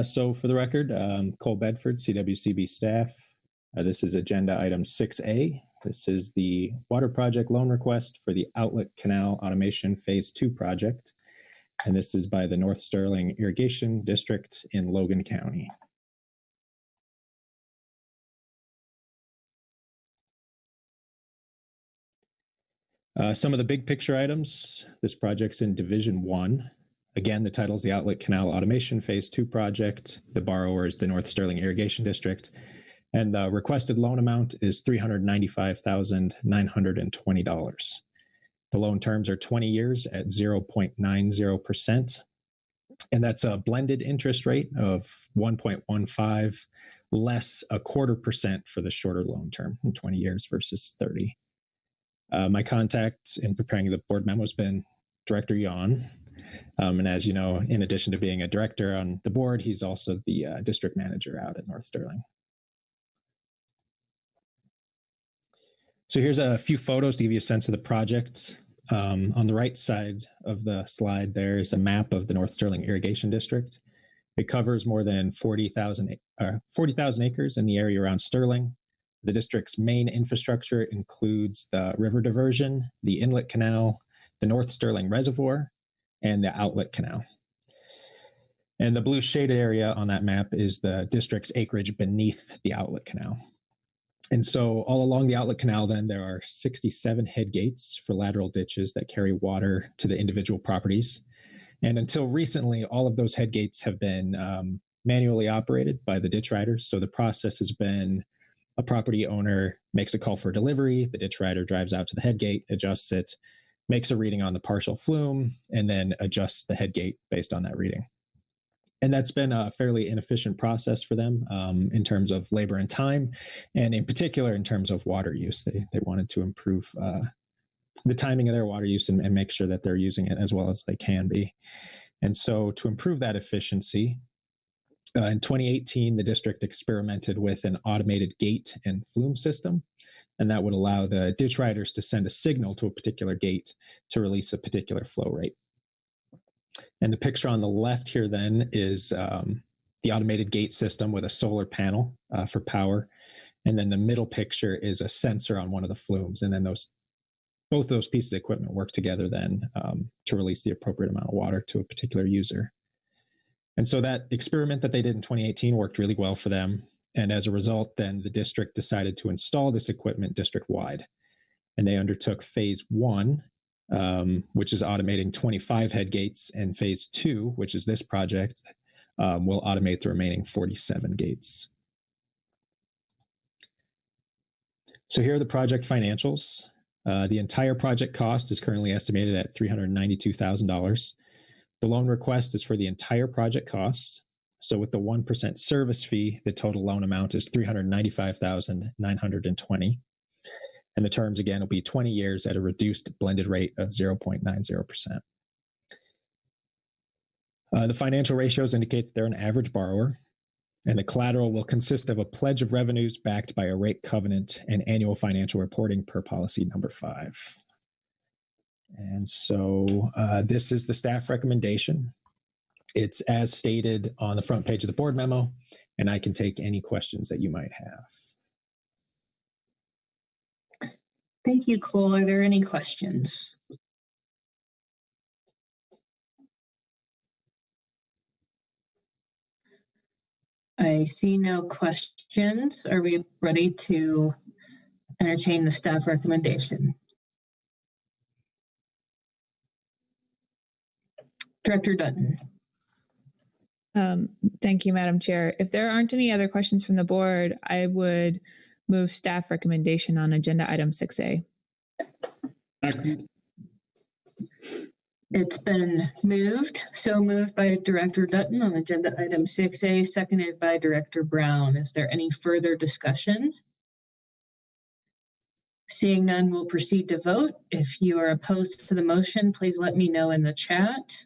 So for the record, Cole Bedford, CWCB staff. This is agenda item 6A. This is the water project loan request for the Outlet Canal Automation Phase 2 project. And this is by the North Sterling Irrigation District in Logan County. Some of the big picture items. This project's in Division 1. Again, the title is the Outlet Canal Automation Phase 2 project. The borrower is the North Sterling Irrigation District. And the requested loan amount is $395,920. The loan terms are 20 years at 0.90%. And that's a blended interest rate of 1.15, less 0.25% for the shorter loan term, 20 years versus 30. My contact in preparing the board memo has been Director Yon. And as you know, in addition to being a director on the board, he's also the district manager out at North Sterling. So here's a few photos to give you a sense of the project. On the right side of the slide, there is a map of the North Sterling Irrigation District. It covers more than 40,000 acres in the area around Sterling. The district's main infrastructure includes the river diversion, the inlet canal, the North Sterling Reservoir, and the outlet canal. And the blue shaded area on that map is the district's acreage beneath the outlet canal. And so all along the outlet canal, then, there are 67 head gates for lateral ditches that carry water to the individual properties. And until recently, all of those head gates have been manually operated by the ditch riders. So the process has been a property owner makes a call for delivery, the ditch rider drives out to the head gate, adjusts it, makes a reading on the partial flume, and then adjusts the head gate based on that reading. And that's been a fairly inefficient process for them in terms of labor and time, and in particular in terms of water use. They wanted to improve the timing of their water use and make sure that they're using it as well as they can be. And so to improve that efficiency, in 2018, the district experimented with an automated gate and flume system, and that would allow the ditch riders to send a signal to a particular gate to release a particular flow rate. And the picture on the left here then is the automated gate system with a solar panel for power. And then the middle picture is a sensor on one of the flumes. And then both those pieces of equipment work together then to release the appropriate amount of water to a particular user. And so that experiment that they did in 2018 worked really well for them. And as a result, then the district decided to install this equipment district-wide. And they undertook phase 1 which is automating 25 head gates, and phase 2, which is this project, will automate the remaining 47 gates. So here are the project financials. The entire project cost is currently estimated at $392,000. The loan request is for the entire project cost. So with the 1% service fee, the total loan amount is $395,920. And the terms, again, will be 20 years at a reduced blended rate of 0.90%. The financial ratios indicate that they're an average borrower, and the collateral will consist of a pledge of revenues backed by a rate covenant and annual financial reporting per policy number 5. And so this is the staff recommendation. It's as stated on the front page of the board memo, and I can take any questions that you might have. Thank you, Cole. Are there any questions? I see no questions. Are we ready to entertain the staff recommendation? Director Dutton. Thank you, Madam Chair. If there aren't any other questions from the board, I would move staff recommendation on agenda item 6A. It's been moved. So moved by Director Dutton on agenda item 6A, seconded by Director Brown. Is there any further discussion? Seeing none, we'll proceed to vote. If you are opposed to the motion, please let me know in the chat.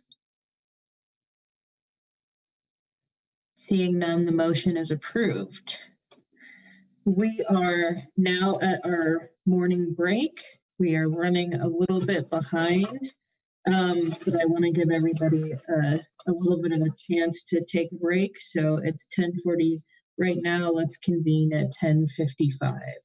Seeing none, the motion is approved. We are now at our morning break. We are running a little bit behind, but I want to give everybody a little bit of a chance to take a break. So it's 10:40 right now. Let's convene at 10:55.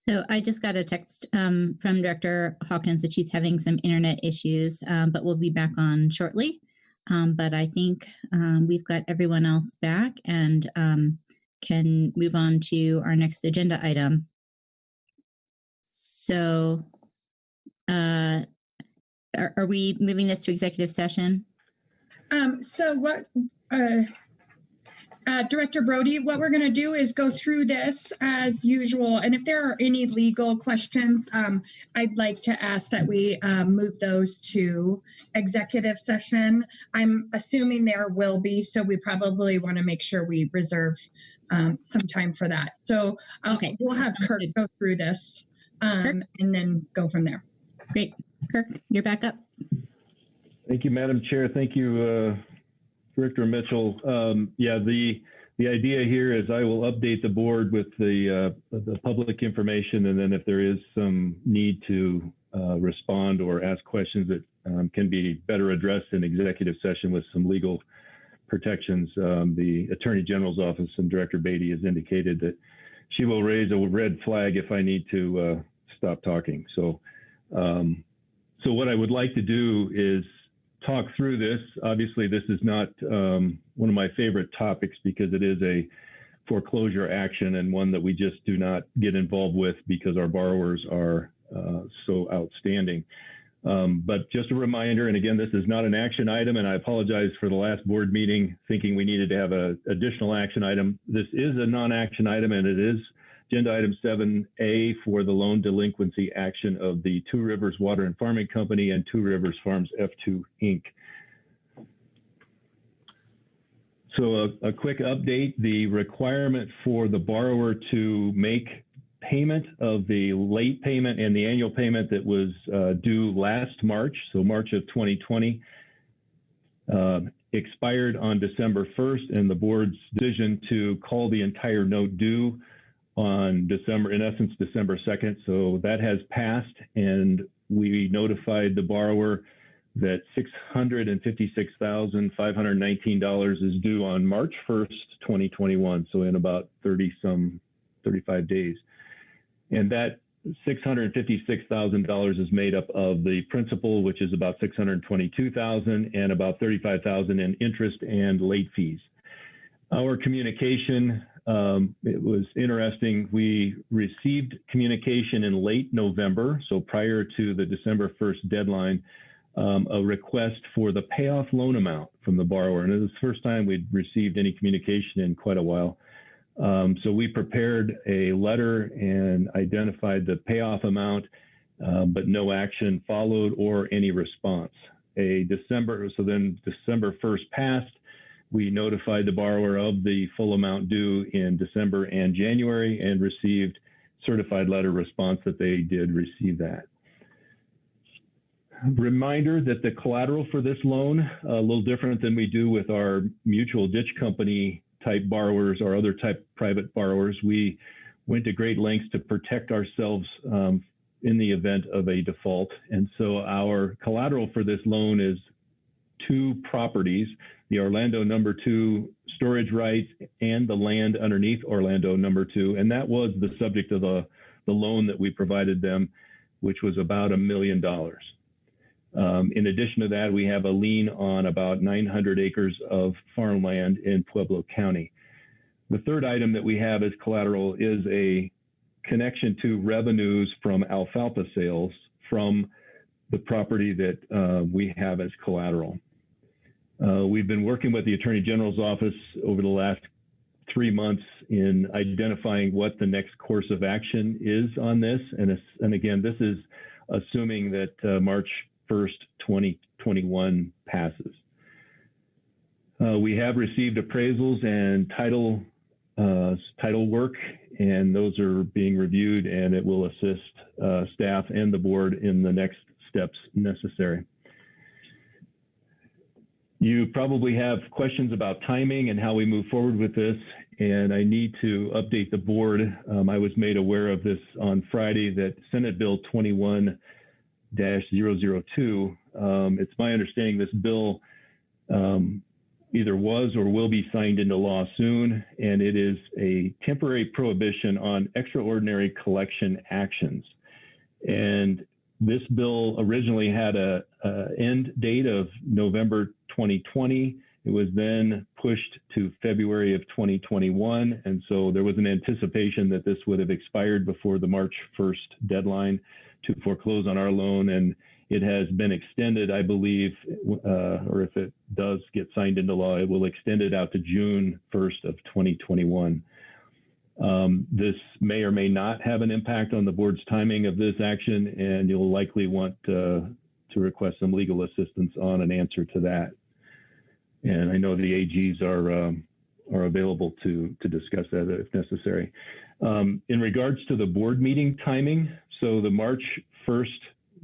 So I just got a text from Director Hawkins that she's having some internet issues, but we'll be back on shortly. But I think we've got everyone else back and can move on to our next agenda item. So are we moving this to executive session? So what, Director Brody, what we're going to do is go through this as usual. And if there are any legal questions, I'd like to ask that we move those to executive session. I'm assuming there will be, so we probably want to make sure we reserve some time for that. So okay, we'll have Kirk go through this and then go from there. Great. Kirk, you're back up. Thank you, Madam Chair. Thank you, Director Mitchell. Yeah, the idea here is I will update the board with the public information, and then if there is some need to respond or ask questions that can be better addressed in executive session with some legal protections, the Attorney General's office and Director Beatty has indicated that she will raise a red flag if I need to stop talking. So, so what I would like to do is talk through this. Obviously, this is not one of my favorite topics because it is a foreclosure action and one that we just do not get involved with because our borrowers are so outstanding. But just a reminder, and again, this is not an action item, and I apologize for the last board meeting thinking we needed to have an additional action item. This is a non-action item, and it is agenda item 7A for the loan delinquency action of the Two Rivers Water and Farming Company and Two Rivers Farms F2 Inc. So a quick update, the requirement for the borrower to make payment of the late payment and the annual payment that was due last March, so March of 2020, expired on December 1st, and the board's decision to call the entire note due on December 2nd. So that has passed, and we notified the borrower that $656,519 is due on March 1st, 2021. So in about 35 days. And that $656,000 is made up of the principal, which is about $622,000, and about $35,000 in interest and late fees. Our communication, it was interesting. We received communication in late November, so prior to the December 1st deadline, a request for the payoff loan amount from the borrower. And it was the first time we'd received any communication in quite a while. So we prepared a letter and identified the payoff amount, but no action followed or any response. So then December 1st passed. We notified the borrower of the full amount due in December and January and received certified letter response that they did receive that. Reminder that the collateral for this loan, a little different than we do with our mutual ditch company type borrowers or other type private borrowers. We went to great lengths to protect ourselves in the event of a default. And so our collateral for this loan is two properties, the Orlando number 2 storage rights and the land underneath Orlando number 2. And that was the subject of the loan that we provided them, which was about $1 million. In addition to that, we have a lien on about 900 acres of farmland in Pueblo County. The third item that we have as collateral is a connection to revenues from alfalfa sales from the property that we have as collateral. We've been working with the Attorney General's office over the last 3 months in identifying what the next course of action is on this. And again, this is assuming that March 1st, 2021 passes. We have received appraisals and title work, and those are being reviewed, and it will assist staff and the board in the next steps necessary. You probably have questions about timing and how we move forward with this, and I need to update the board. I was made aware of this on Friday that Senate Bill 21-002, it's my understanding this bill either was or will be signed into law soon, and it is a temporary prohibition on extraordinary collection actions. And this bill originally had a end date of November 2020. It was then pushed to February of 2021, and so there was an anticipation that this would have expired before the March 1st deadline to foreclose on our loan, and it has been extended, I believe, or if it does get signed into law, it will extend it out to June 1st of 2021. This may or may not have an impact on the board's timing of this action, and you'll likely want to request some legal assistance on an answer to that. And I know the AGs are available to discuss that if necessary. In regards to the board meeting timing, so the March 1st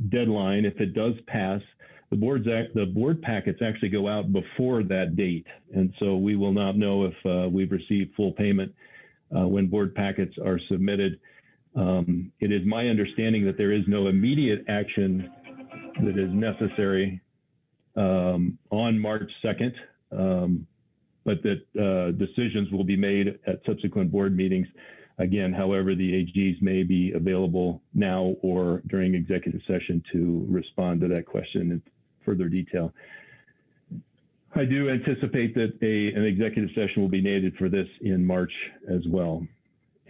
deadline, if it does pass, the board packets actually go out before that date. And so we will not know if we've received full payment when board packets are submitted. It is my understanding that there is no immediate action that is necessary on March 2nd, but that decisions will be made at subsequent board meetings. Again, however, the AGs may be available now or during executive session to respond to that question in further detail. I do anticipate that an executive session will be needed for this in March as well.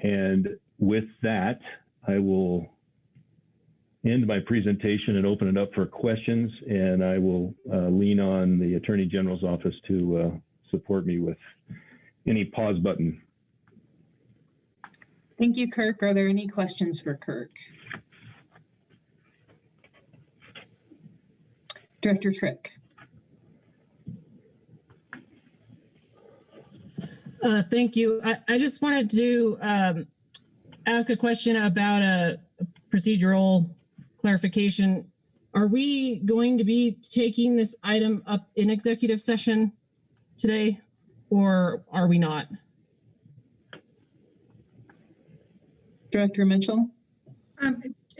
And with that, I will end my presentation and open it up for questions, and I will lean on the Attorney General's office to support me with any pause button. Thank you, Kirk. Are there any questions for Kirk? Director Trick. Thank you. I just wanted to ask a question about a procedural clarification. Are we going to be taking this item up in executive session today, or are we not? Director Mitchell.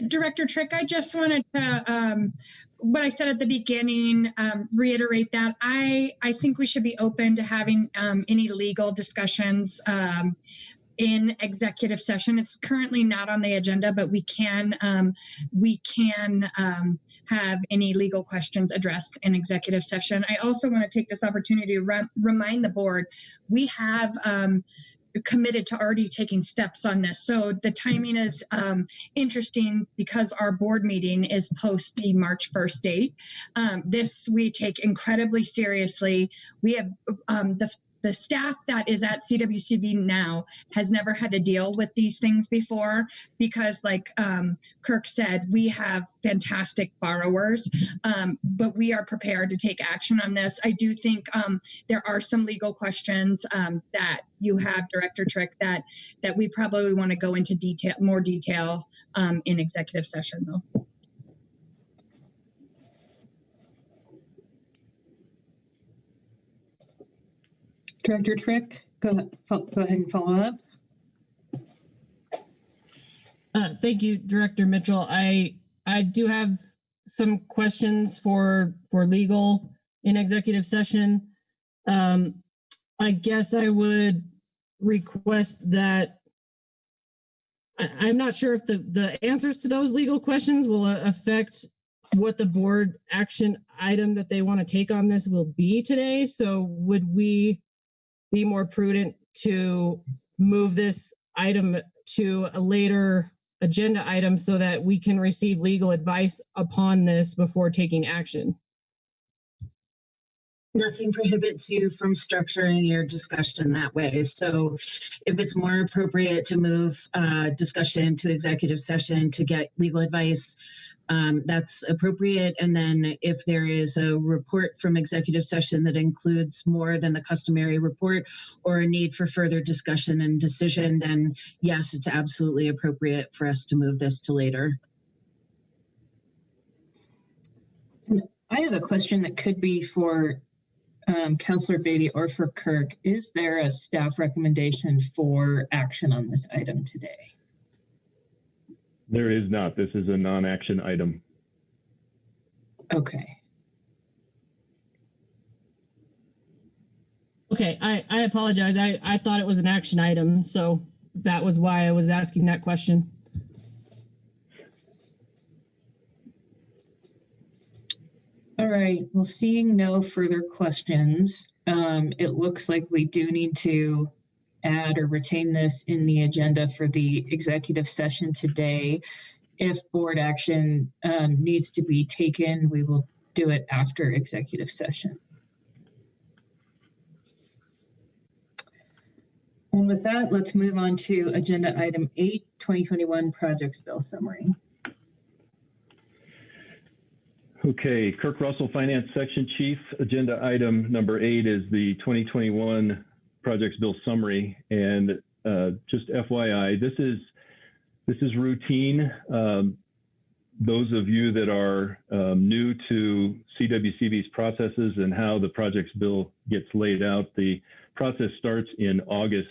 Director Trick, I just wanted to, what I said at the beginning, reiterate that I think we should be open to having any legal discussions in executive session. It's currently not on the agenda, but we can have any legal questions addressed in executive session. I also want to take this opportunity to remind the board, we have committed to already taking steps on this. So the timing is interesting because our board meeting is post the March 1st date. This we take incredibly seriously. We have the staff that is at CWCB now has never had to deal with these things before because, like Kirk said, we have fantastic borrowers, but we are prepared to take action on this. I do think there are some legal questions that you have, Director Trick, that we probably want to go into more detail in executive session, though. Director Trick, go ahead and follow up. Thank you, Director Mitchell. I do have some questions for legal in executive session. I guess I would request that I'm not sure if the answers to those legal questions will affect what the board action item that they want to take on this will be today. So would we be more prudent to move this item to a later agenda item so that we can receive legal advice upon this before taking action? Nothing prohibits you from structuring your discussion that way. So if it's more appropriate to move discussion to executive session to get legal advice, that's appropriate. And then if there is a report from executive session that includes more than the customary report or a need for further discussion and decision, then yes, it's absolutely appropriate for us to move this to later. I have a question that could be for Councilor Beatty or for Kirk. Is there a staff recommendation for action on this item today? There is not. This is a non-action item. Okay. Okay, I apologize. I thought it was an action item, so that was why I was asking that question. All right, well, seeing no further questions, it looks like we do need to add or retain this in the agenda for the executive session today. If board action needs to be taken, we will do it after executive session. And with that, let's move on to agenda item 8, 2021 projects bill summary. Okay, Kirk Russell, Finance Section Chief. Agenda item number 8 is the 2021 projects bill summary. And just FYI, this is routine. Those of you that are new to CWCB's processes and how the projects bill gets laid out, the process starts in August.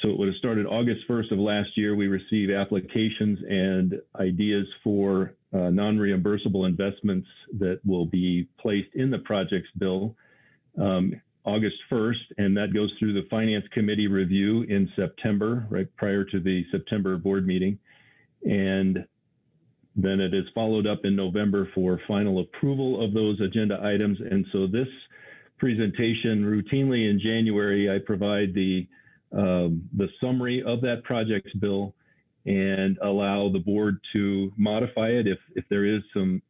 So it would have started August 1st of last year. We received applications and ideas for non-reimbursable investments that will be placed in the projects bill August 1st, and that goes through the Finance Committee review in September, right prior to the September board meeting. And then it is followed up in November for final approval of those agenda items. And so this presentation, routinely in January, I provide the summary of that projects bill and allow the board to modify it if there is some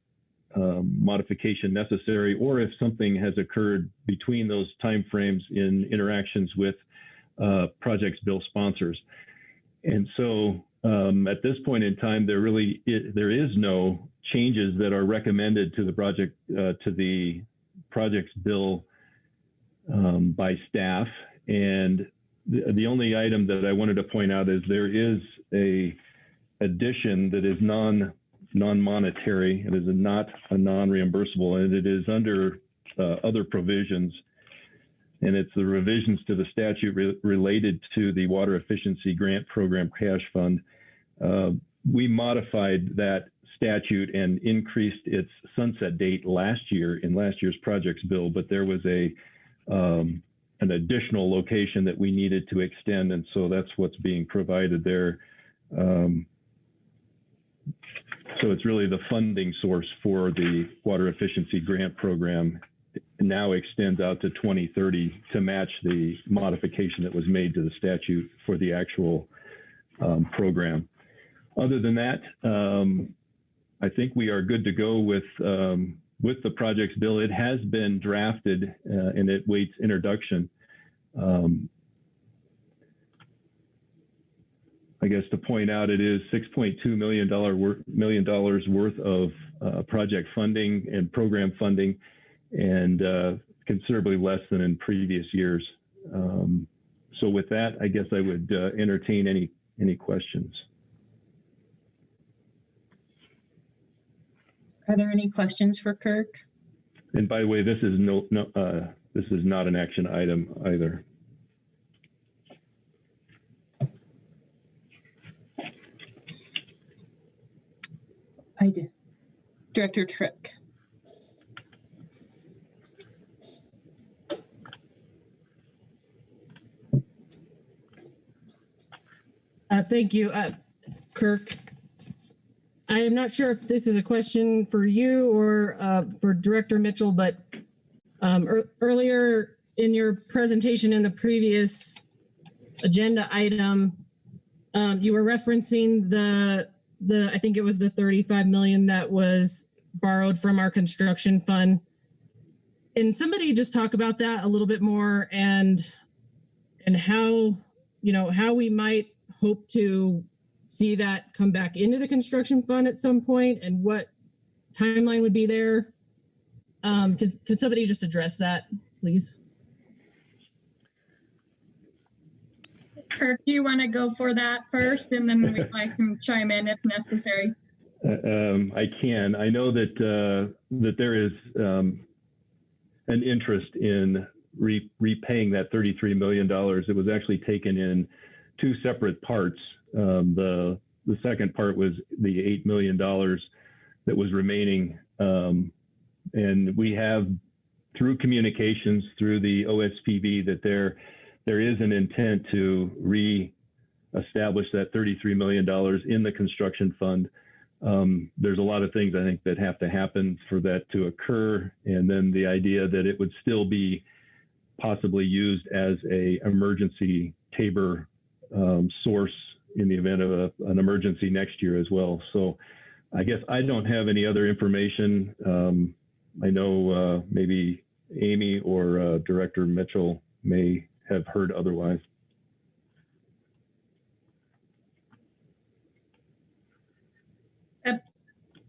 modification necessary, or if something has occurred between those timeframes in interactions with projects bill sponsors. And so at this point in time, there is no changes that are recommended to the projects bill by staff. And the only item that I wanted to point out is there is a addition that is non-monetary. It is not a non-reimbursable, and it is under other provisions. And it's the revisions to the statute related to the Water Efficiency Grant Program Cash Fund. We modified that statute and increased its sunset date last year in last year's projects bill, but there was an additional location that we needed to extend, and so that's what's being provided there. So it's really the funding source for the Water Efficiency Grant Program now extends out to 2030 to match the modification that was made to the statute for the actual program. Other than that, I think we are good to go with the projects bill. It has been drafted and it waits introduction. I guess to point out, it is $6.2 million worth of project funding and program funding, and considerably less than in previous years. So with that, I guess I would entertain any questions. Are there any questions for Kirk? And by the way, this is this is not an action item either. I do. Director Trick. Thank you, Kirk. I am not sure if this is a question for you or for Director Mitchell, but earlier in your presentation in the previous agenda item, you were referencing the I think it was the 35 million that was borrowed from our construction fund. And somebody just talk about that a little bit more and how, how we might hope to see that come back into the construction fund at some point and what timeline would be there. Could somebody just address that, please? Kirk, do you want to go for that first, and then I can chime in if necessary? I can. I know that that there is an interest in repaying that $33 million. It was actually taken in two separate parts. The second part was the $8 million that was remaining, and we have through communications through the OSPB that there is an intent to re-establish that $33 million in the construction fund. There's a lot of things I think that have to happen for that to occur, and then the idea that it would still be possibly used as a emergency TABOR source in the event of an emergency next year as well. So I guess I don't have any other information. I know maybe Amy or Director Mitchell may have heard otherwise.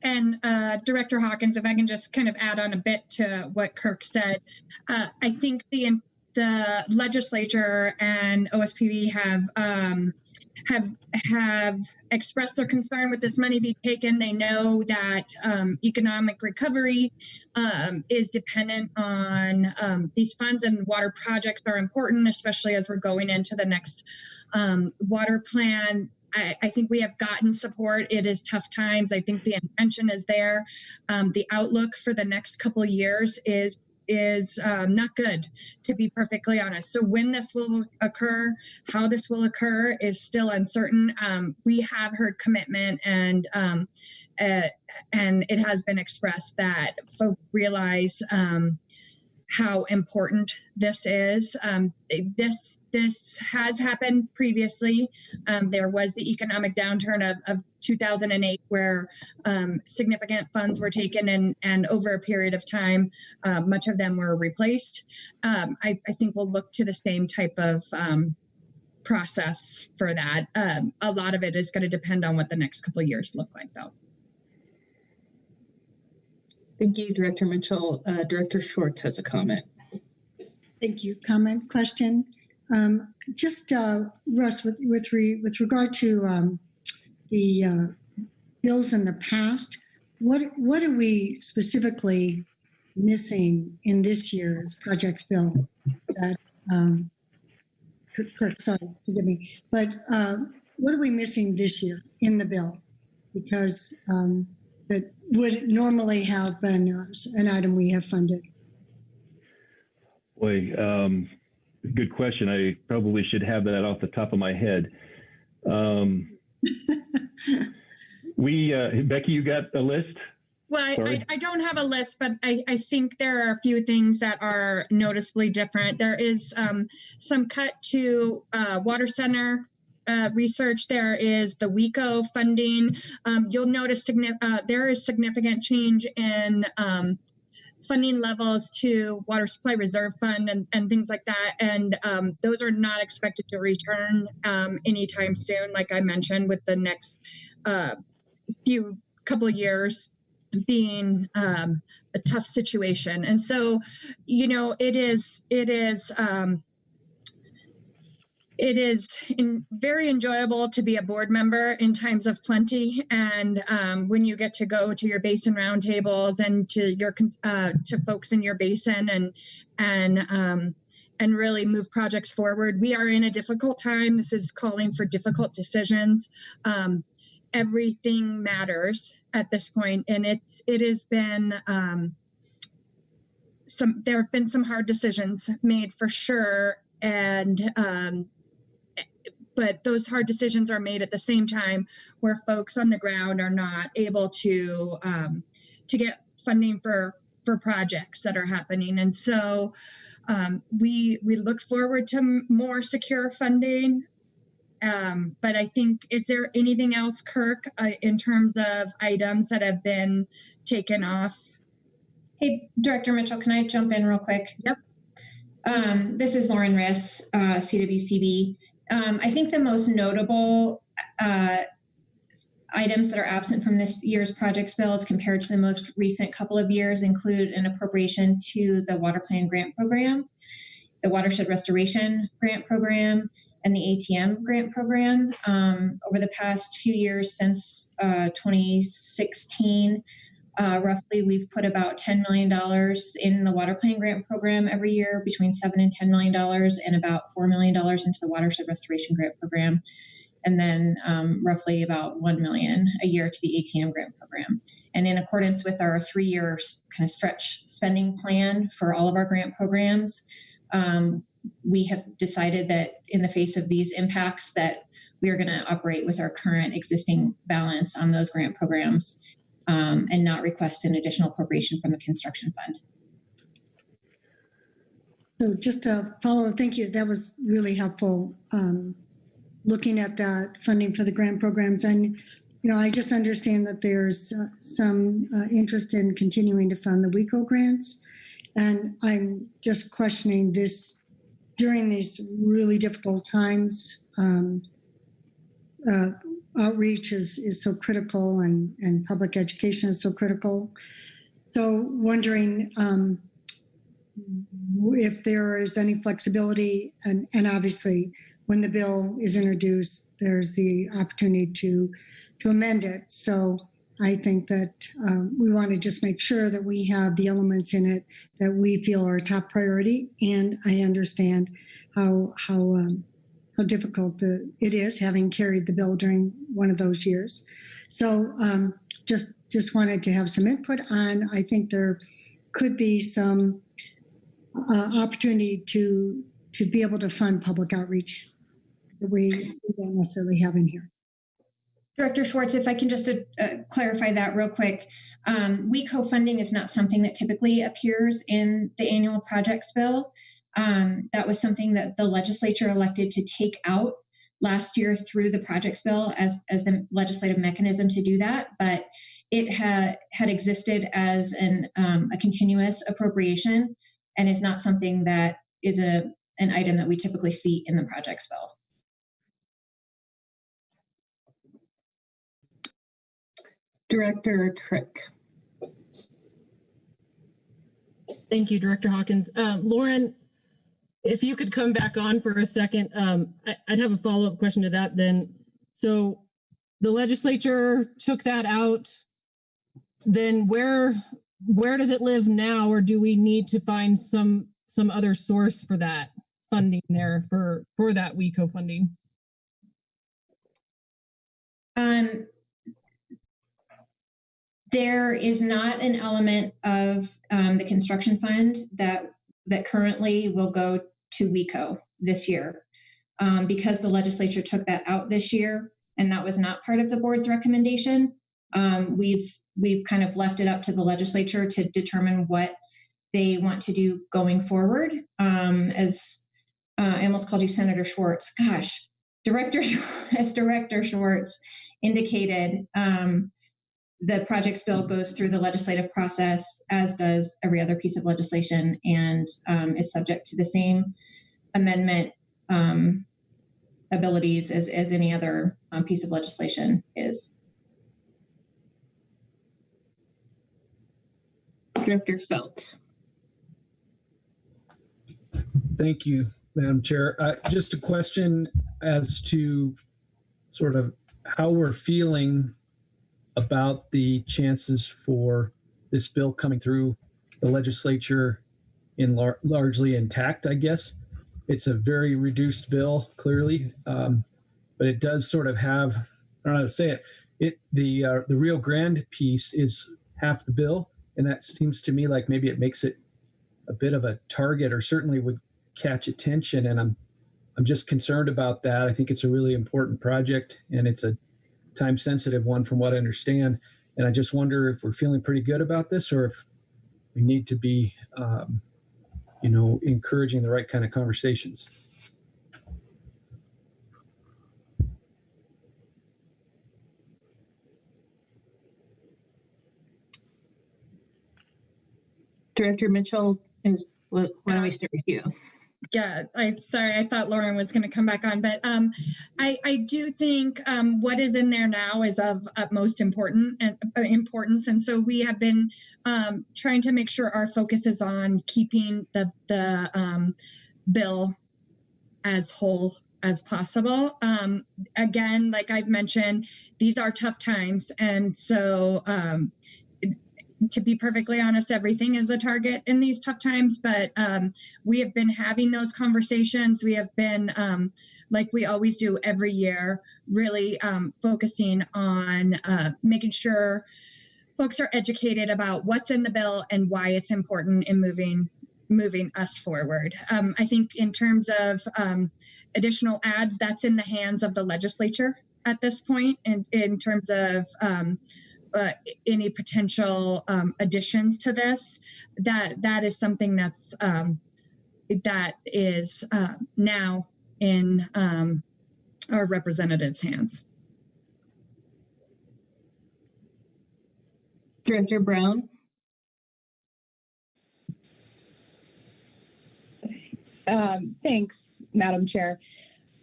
And Director Hawkins, if I can just kind of add on a bit to what Kirk said, I think the legislature and OSPB have expressed their concern with this money being taken. They know that economic recovery is dependent on these funds, and water projects are important, especially as we're going into the next water plan. I think we have gotten support. It is tough times. I think the intention is there. The outlook for the next couple of years is not good, to be perfectly honest. So when this will occur, how this will occur is still uncertain. We have heard commitment, and it has been expressed that folks realize how important this is. This has happened previously. There was the economic downturn of 2008 where significant funds were taken, and over a period of time, much of them were replaced. I think we'll look to the same type of process for that. A lot of it is going to depend on what the next couple of years look like, though. Thank you, Director Mitchell. Director Schwartz has a comment. Thank you. Comment, question? Just Russ, with regard to the bills in the past, what are we specifically missing in this year's projects bill? That Kirk, sorry, forgive me, but what are we missing this year in the bill? Because that would normally have been an item we have funded. Boy, good question. I probably should have that off the top of my head. Becky, you got a list? Well, I don't have a list, but I think there are a few things that are noticeably different. There is some cut to water center research. There is the WECO funding. You'll notice there is significant change in funding levels to Water Supply Reserve Fund and things like that. And those are not expected to return anytime soon, like I mentioned, with the next couple of years being a tough situation. And so, you know, it is very enjoyable to be a board member in times of plenty, and when you get to go to your basin roundtables and to folks in your basin and really move projects forward. We are in a difficult time. This is calling for difficult decisions. Everything matters at this point, and it has been there have been some hard decisions made for sure, and but those hard decisions are made at the same time where folks on the ground are not able to get funding for projects that are happening. And so we look forward to more secure funding. But I think, is there anything else, Kirk, in terms of items that have been taken off? Hey, Director Mitchell, can I jump in real quick? Yep. This is Lauren Riss, CWCB. I think the most notable items that are absent from this year's projects bill as compared to the most recent couple of years include an appropriation to the Water Plan Grant Program, the Watershed Restoration Grant Program, and the ATM Grant Program. Over the past few years since 2016, roughly we've put about $10 million in the Water Plan Grant Program every year, between $7 and $10 million, and about $4 million into the Watershed Restoration Grant Program. and then roughly about $1 million a year to the ATM grant program. And in accordance with our 3-year kind of stretch spending plan for all of our grant programs, we have decided that in the face of these impacts that we are going to operate with our current existing balance on those grant programs and not request an additional appropriation from the construction fund. So just to follow, thank you. That was really helpful. Looking at that funding for the grant programs, and I just understand that there's some interest in continuing to fund the WECO grants, and I'm just questioning this during these really difficult times. Outreach is so critical, and public education is so critical. So wondering if there is any flexibility, and obviously when the bill is introduced, there's the opportunity to amend it. So I think that we want to just make sure that we have the elements in it that we feel are a top priority. And I understand how difficult it is, having carried the bill during one of those years. So just wanted to have some input on. I think there could be some opportunity to be able to fund public outreach that we don't necessarily have in here. Director Schwartz, if I can just clarify that real quick. WECO funding is not something that typically appears in the annual projects bill. That was something that the legislature elected to take out last year through the projects bill as the legislative mechanism to do that, but it had existed as a continuous appropriation and is not something that is an item that we typically see in the projects bill. Director Trick. Thank you, Director Hawkins. Lauren, if you could come back on for a second, I'd have a follow-up question to that then. So the legislature took that out, then where does it live now, or do we need to find some other source for that funding there for that WECO funding? There is not an element of the construction fund that currently will go to WECO this year because the legislature took that out this year, and that was not part of the board's recommendation. We've kind of left it up to the legislature to determine what they want to do going forward. As I almost called you Senator Schwartz. Gosh, Director Schwartz indicated, the projects bill goes through the legislative process, as does every other piece of legislation, and is subject to the same amendment abilities as any other piece of legislation is. Director Felt. Thank you, Madam Chair. Just a question as to sort of how we're feeling about the chances for this bill coming through the legislature in largely intact, I guess. It's a very reduced bill, clearly, but it does sort of have, I don't know how to say it, the Rio Grande piece is half the bill, and that seems to me like maybe it makes it a bit of a target, or certainly would catch attention, and I'm just concerned about that. I think it's a really important project, and it's a time-sensitive one from what I understand. And I just wonder if we're feeling pretty good about this, or if we need to be, encouraging the right kind of conversations. Director Mitchell, why don't we start with you? Yeah, sorry, I thought Lauren was going to come back on, but I do think what is in there now is of utmost importance, and so we have been trying to make sure our focus is on keeping the bill as whole as possible. Again, like I've mentioned, these are tough times, and so to be perfectly honest, everything is a target in these tough times, but we have been having those conversations. We have been, like we always do every year, really focusing on making sure folks are educated about what's in the bill and why it's important in moving us forward. I think in terms of additional ads, that's in the hands of the legislature at this point, and in terms of any potential additions to this, that is something that's that is now in our representatives' hands. Director Brown. Thanks, Madam Chair.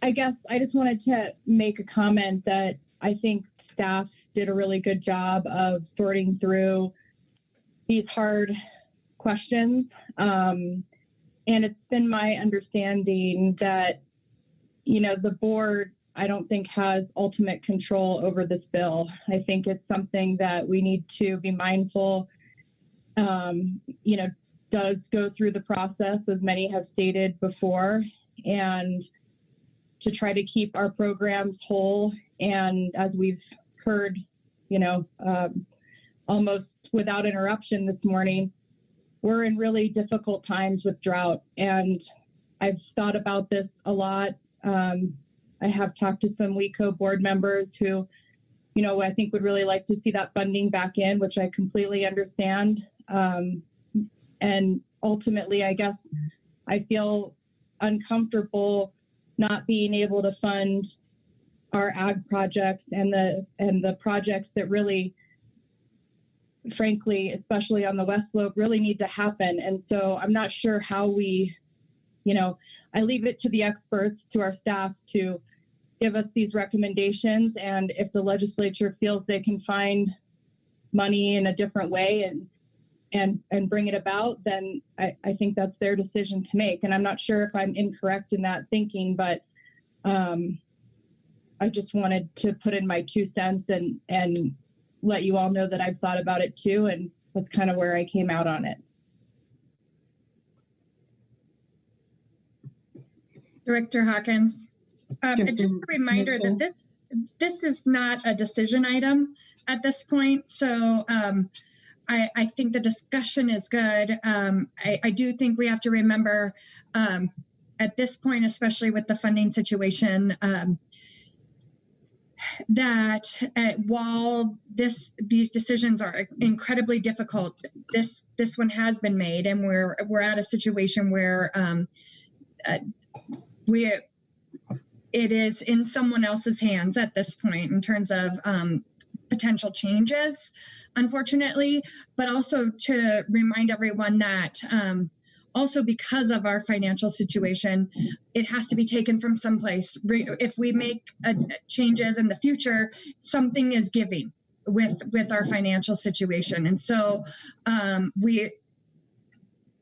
I guess I just wanted to make a comment that I think staff did a really good job of sorting through these hard questions. And it's been my understanding that, you know, the board, I don't think has ultimate control over this bill. I think it's something that we need to be mindful, you know, does go through the process, as many have stated before, and to try to keep our programs whole. And as we've heard, you know, almost without interruption this morning, we're in really difficult times with drought. And I've thought about this a lot. I have talked to some WECO board members who, you know, I think would really like to see that funding back in, which I completely understand. And ultimately, I guess I feel uncomfortable not being able to fund our ag projects and the projects that really, frankly, especially on the West Slope, really need to happen. And so I'm not sure how we, you know, I leave it to the experts, to our staff, to give us these recommendations. And if the legislature feels they can find money in a different way and bring it about, then I think that's their decision to make. And I'm not sure if I'm incorrect in that thinking, but I just wanted to put in my 2 cents and let you all know that I've thought about it too, and that's kind of where I came out on it. Director Hawkins, just a reminder that this is not a decision item at this point. So I think the discussion is good. I do think we have to remember at this point, especially with the funding situation, that while these decisions are incredibly difficult, this one has been made, and we're at a situation where it is in someone else's hands at this point in terms of potential changes, unfortunately, but also to remind everyone that also because of our financial situation, it has to be taken from someplace. If we make changes in the future, something is giving with our financial situation. And so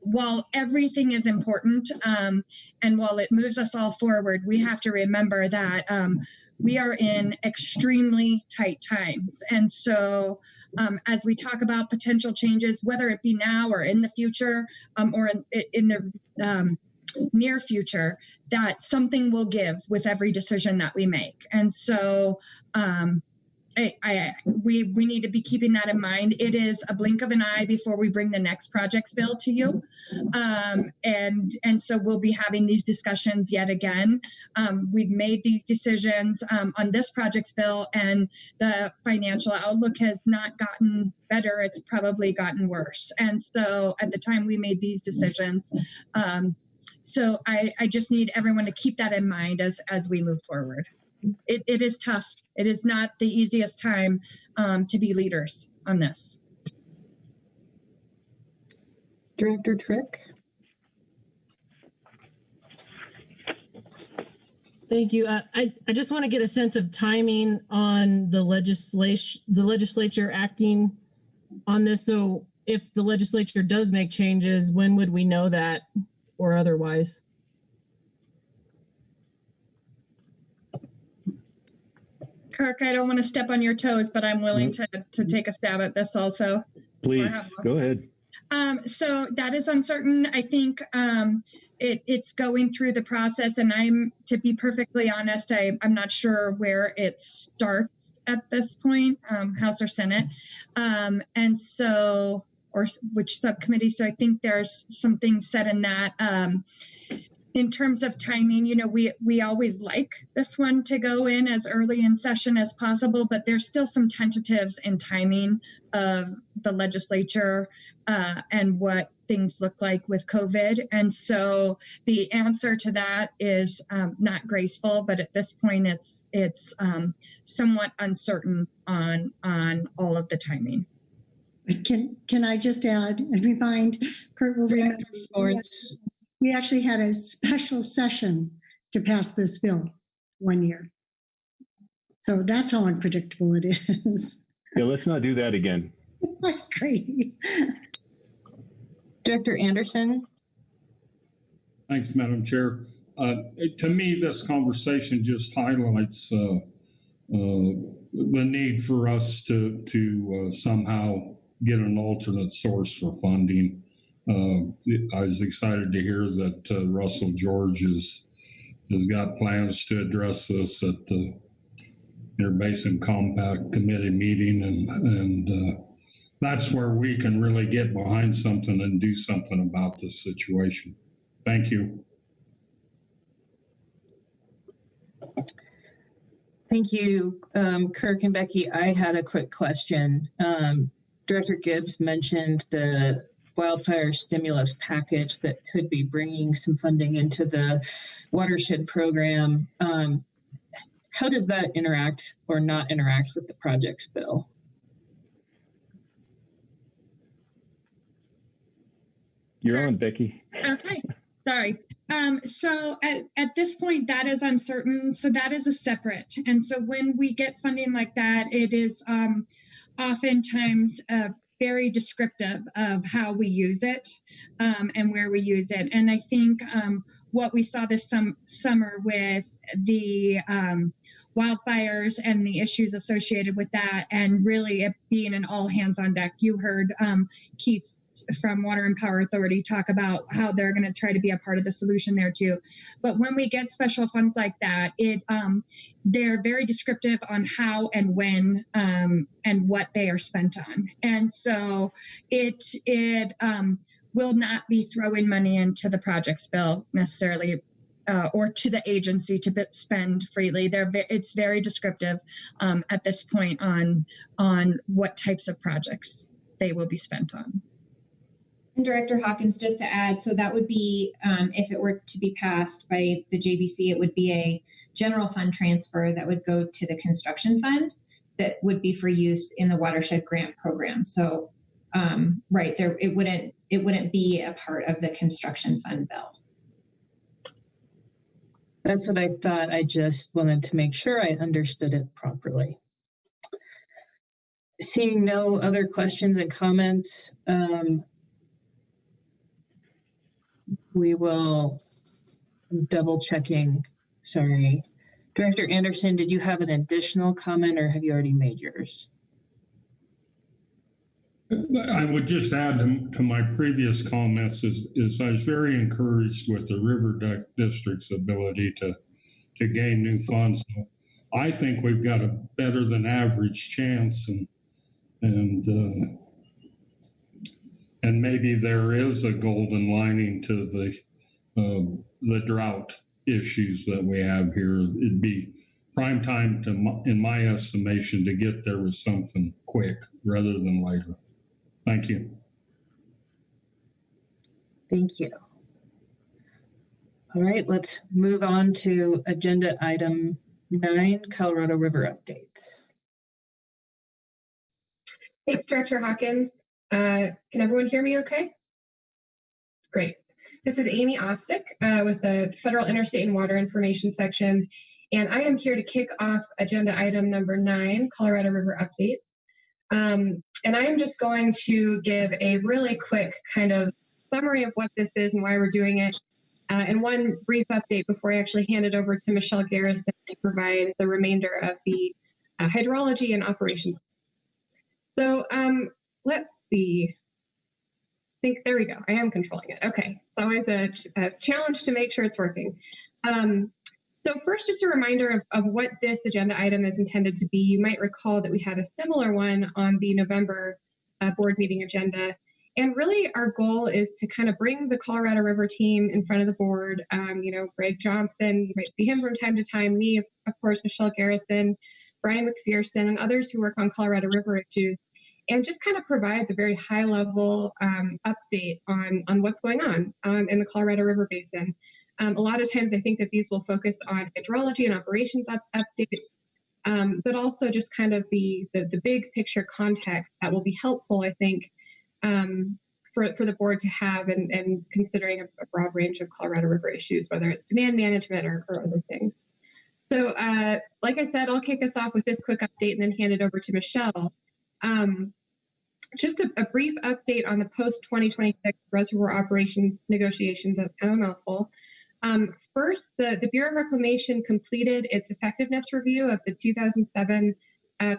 while everything is important and while it moves us all forward, we have to remember that we are in extremely tight times. And so as we talk about potential changes, whether it be now or in the future or in the near future, that something will give with every decision that we make. And so we need to be keeping that in mind. It is a blink of an eye before we bring the next projects bill to you. And so we'll be having these discussions yet again. We've made these decisions on this projects bill, and the financial outlook has not gotten better. It's probably gotten worse. And so at the time we made these decisions, so I just need everyone to keep that in mind as we move forward. It is tough. It is not the easiest time to be leaders on this. Director Trick. Thank you. I just want to get a sense of timing on the legislature acting on this. So if the legislature does make changes, when would we know that, or otherwise? Kirk, I don't want to step on your toes, but I'm willing to take a stab at this also. Please, go ahead. So that is uncertain. I think it's going through the process, and to be perfectly honest, I'm not sure where it starts at this point, House or Senate, and so, or which subcommittee. So I think there's some things said in that. In terms of timing, you know, we always like this one to go in as early in session as possible, but there's still some tentatives in timing of the legislature and what things look like with COVID. And so the answer to that is not graceful, but at this point it's somewhat uncertain on all of the timing. Can I just add and remind, Kurt will remember, we actually had a special session to pass this bill one year. So that's how unpredictable it is. Yeah, let's not do that again. I agree. Director Anderson. Thanks, Madam Chair. To me, this conversation just highlights the need for us to somehow get an alternate source for funding. I was excited to hear that Russell George has got plans to address this at the Inter-Basin Compact Committee meeting, and that's where we can really get behind something and do something about this situation. Thank you. Thank you, Kirk and Becky. I had a quick question. Director Gibbs mentioned the wildfire stimulus package that could be bringing some funding into the watershed program. How does that interact or not interact with the projects bill? You're on, Becky. Okay, sorry. So at this point, that is uncertain. So that is a separate. And so when we get funding like that, it is oftentimes very descriptive of how we use it and where we use it. And I think what we saw this summer with the wildfires and the issues associated with that, and really it being an all hands on deck. You heard Keith from Water and Power Authority talk about how they're going to try to be a part of the solution there too. But when we get special funds like that, they're very descriptive on how and when and what they are spent on. And so it will not be throwing money into the projects bill necessarily or to the agency to spend freely. It's very descriptive at this point on what types of projects they will be spent on. And Director Hawkins, just to add, so that would be, if it were to be passed by the JBC, it would be a general fund transfer that would go to the construction fund that would be for use in the watershed grant program. So, right there, it wouldn't be a part of the construction fund bill. That's what I thought. I just wanted to make sure I understood it properly. Seeing no other questions and comments, we will double checking. Sorry. Director Anderson, did you have an additional comment or have you already made yours? I would just add to my previous comments is I was very encouraged with the River District's ability to gain new funds. So I think we've got a better than average chance, and maybe there is a golden lining to the drought issues that we have here. It'd be prime time in my estimation, to get there with something quick rather than later. Thank you. Thank you. All right, let's move on to agenda item 9, Colorado River updates. Thanks, Director Hawkins. Can everyone hear me okay? Great. This is Amy Ostick with the Federal Interstate and Water Information Section, and I am here to kick off agenda item number 9, Colorado River update. And I am just going to give a really quick kind of summary of what this is and why we're doing it, and one brief update before I actually hand it over to Michelle Garrison to provide the remainder of the hydrology and operations. So let's see. think, there we go. I am controlling it. Okay. It's always a challenge to make sure it's working. So first, just a reminder of what this agenda item is intended to be. You might recall that we had a similar one on the November board meeting agenda. And really our goal is to kind of bring the Colorado River team in front of the board. Greg Johnson, you might see him from time to time, me, of course, Michelle Garrison, Brian McPherson, and others who work on Colorado River issues, and just kind of provide the very high level update on what's going on in the Colorado River Basin. A lot of times I think that these will focus on hydrology and operations updates, but also just kind of the big picture context that will be helpful, I think, for the board to have and considering a broad range of Colorado River issues, whether it's demand management or other things. So like I said, I'll kick us off with this quick update and then hand it over to Michelle. Just a brief update on the post-2026 reservoir operations negotiations. That's kind of a mouthful. First, the Bureau of Reclamation completed its effectiveness review of the 2007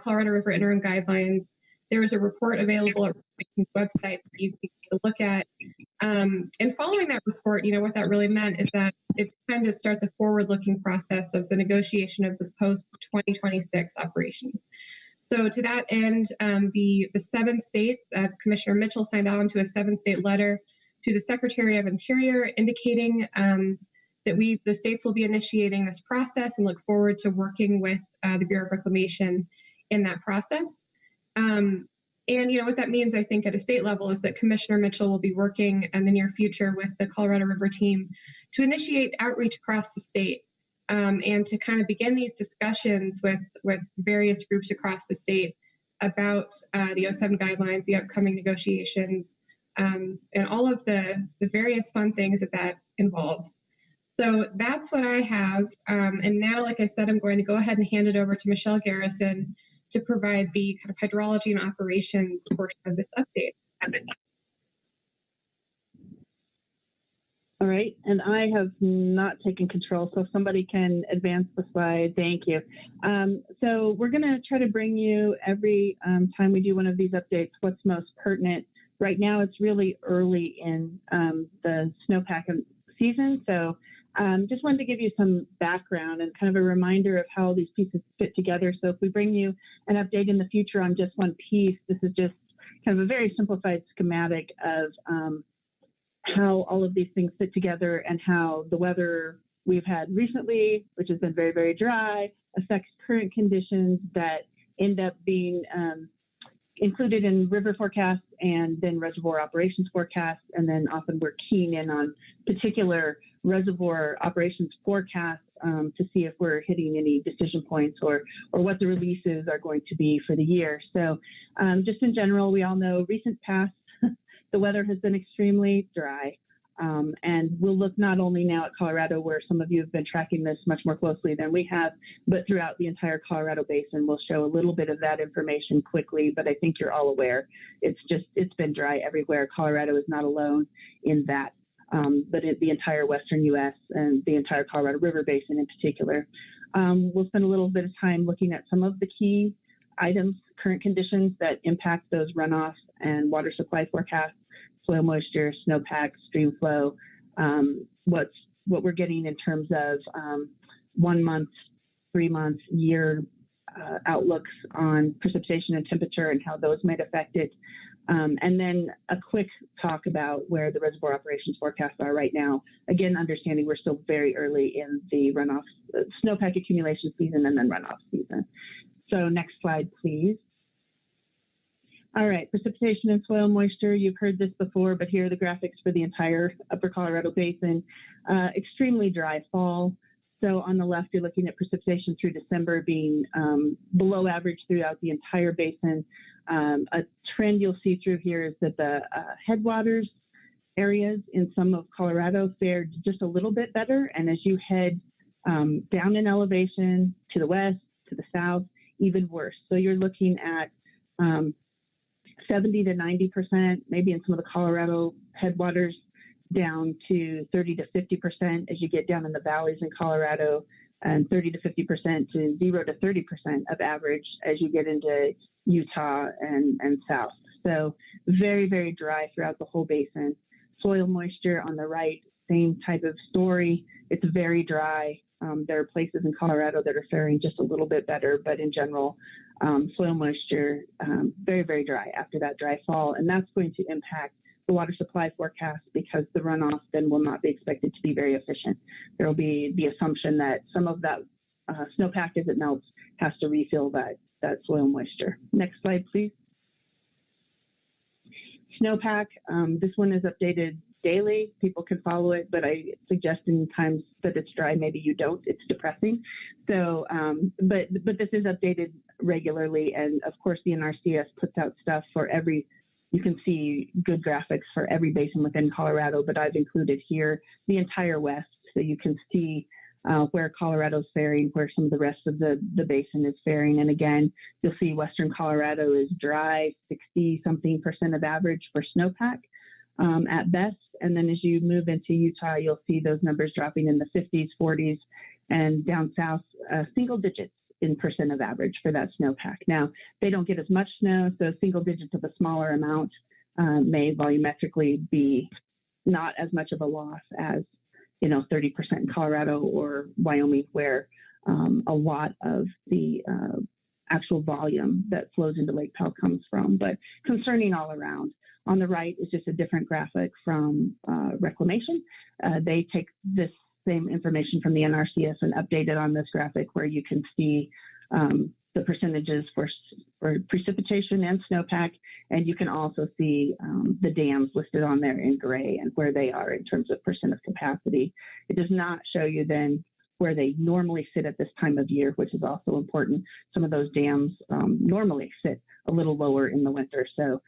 Colorado River Interim Guidelines. There is a report available at the website that you can take a look at. And following that report, what that really meant is that it's time to start the forward-looking process of the negotiation of the post-2026 operations. So to that end, the 7 states, Commissioner Mitchell signed on to a 7-state letter to the Secretary of Interior indicating that the states will be initiating this process and look forward to working with the Bureau of Reclamation in that process. And what that means, I think, at a state level is that Commissioner Mitchell will be working in the near future with the Colorado River team to initiate outreach across the state and to kind of begin these discussions with various groups across the state about the 07 guidelines, the upcoming negotiations, and all of the various fun things that involves. So that's what I have. And now, like I said, I'm going to go ahead and hand it over to Michelle Garrison to provide the kind of hydrology and operations portion of this update. All right, and I have not taken control, so if somebody can advance the slide, thank you. So we're gonna try to bring you every time we do one of these updates, what's most pertinent. Right now, it's really early in the snowpack season, so just wanted to give you some background and kind of a reminder of how these pieces fit together. So if we bring you an update in the future on just one piece, this is just kind of a very simplified schematic of how all of these things fit together and how the weather we've had recently, which has been very, very dry, affects current conditions that end up being included in river forecasts and then reservoir operations forecasts. And then often we're keying in on particular reservoir operations forecasts to see if we're hitting any decision points or what the releases are going to be for the year. So just in general, we all know recent past, the weather has been extremely dry. And we'll look not only now at Colorado, where some of you have been tracking this much more closely than we have, but throughout the entire Colorado Basin. We'll show a little bit of that information quickly, but I think you're all aware. It's been dry everywhere. Colorado is not alone in that, but the entire Western U.S. and the entire Colorado River Basin in particular. We'll spend a little bit of time looking at some of the key items, current conditions that impact those runoff and water supply forecasts, soil moisture, snowpack, stream flow, what we're getting in terms of 1 month, 3 months, year outlooks on precipitation and temperature and how those might affect it. And then a quick talk about where the reservoir operations forecasts are right now. Again, understanding we're still very early in the runoff, snowpack accumulation season and then runoff season. So next slide, please. All right, precipitation and soil moisture. You've heard this before, but here are the graphics for the entire Upper Colorado Basin. Extremely dry fall. So on the left, you're looking at precipitation through December being below average throughout the entire basin. A trend you'll see through here is that the headwaters areas in some of Colorado fared just a little bit better. And as you head down in elevation to the west, to the south, even worse. So you're looking at 70 to 90%, maybe in some of the Colorado headwaters, down to 30 to 50% as you get down in the valleys in Colorado, and 30 to 50% to 0 to 30% of average as you get into Utah and south. So very, very dry throughout the whole basin. Soil moisture on the right, same type of story. It's very dry. There are places in Colorado that are faring just a little bit better, but in general, soil moisture, very, very dry after that dry fall. And that's going to impact the water supply forecast because the runoff then will not be expected to be very efficient. There will be the assumption that some of that snowpack as it melts has to refill that soil moisture. Next slide, please. Snowpack, this one is updated daily. People can follow it, but I suggest in times that it's dry, maybe you don't. It's depressing. So, but this is updated regularly. And of course, the NRCS puts out stuff for every, you can see good graphics for every basin within Colorado, but I've included here the entire West. So you can see where Colorado's faring, where some of the rest of the basin is faring. And again, you'll see Western Colorado is dry, 60-something% of average for snowpack at best. And then as you move into Utah, you'll see those numbers dropping in the 50s, 40s, and down south, single digits in percent of average for that snowpack. Now, they don't get as much snow, so single digits of a smaller amount may volumetrically be not as much of a loss as 30% in Colorado or Wyoming, where a lot of the actual volume that flows into Lake Powell comes from, but concerning all around. On the right is just a different graphic from Reclamation. They take this same information from the NRCS and update it on this graphic where you can see the percentages for precipitation and snowpack, and you can also see the dams listed on there in gray and where they are in terms of percent of capacity. It does not show you then where they normally sit at this time of year, which is also important. Some of those dams normally sit a little lower in the winter, so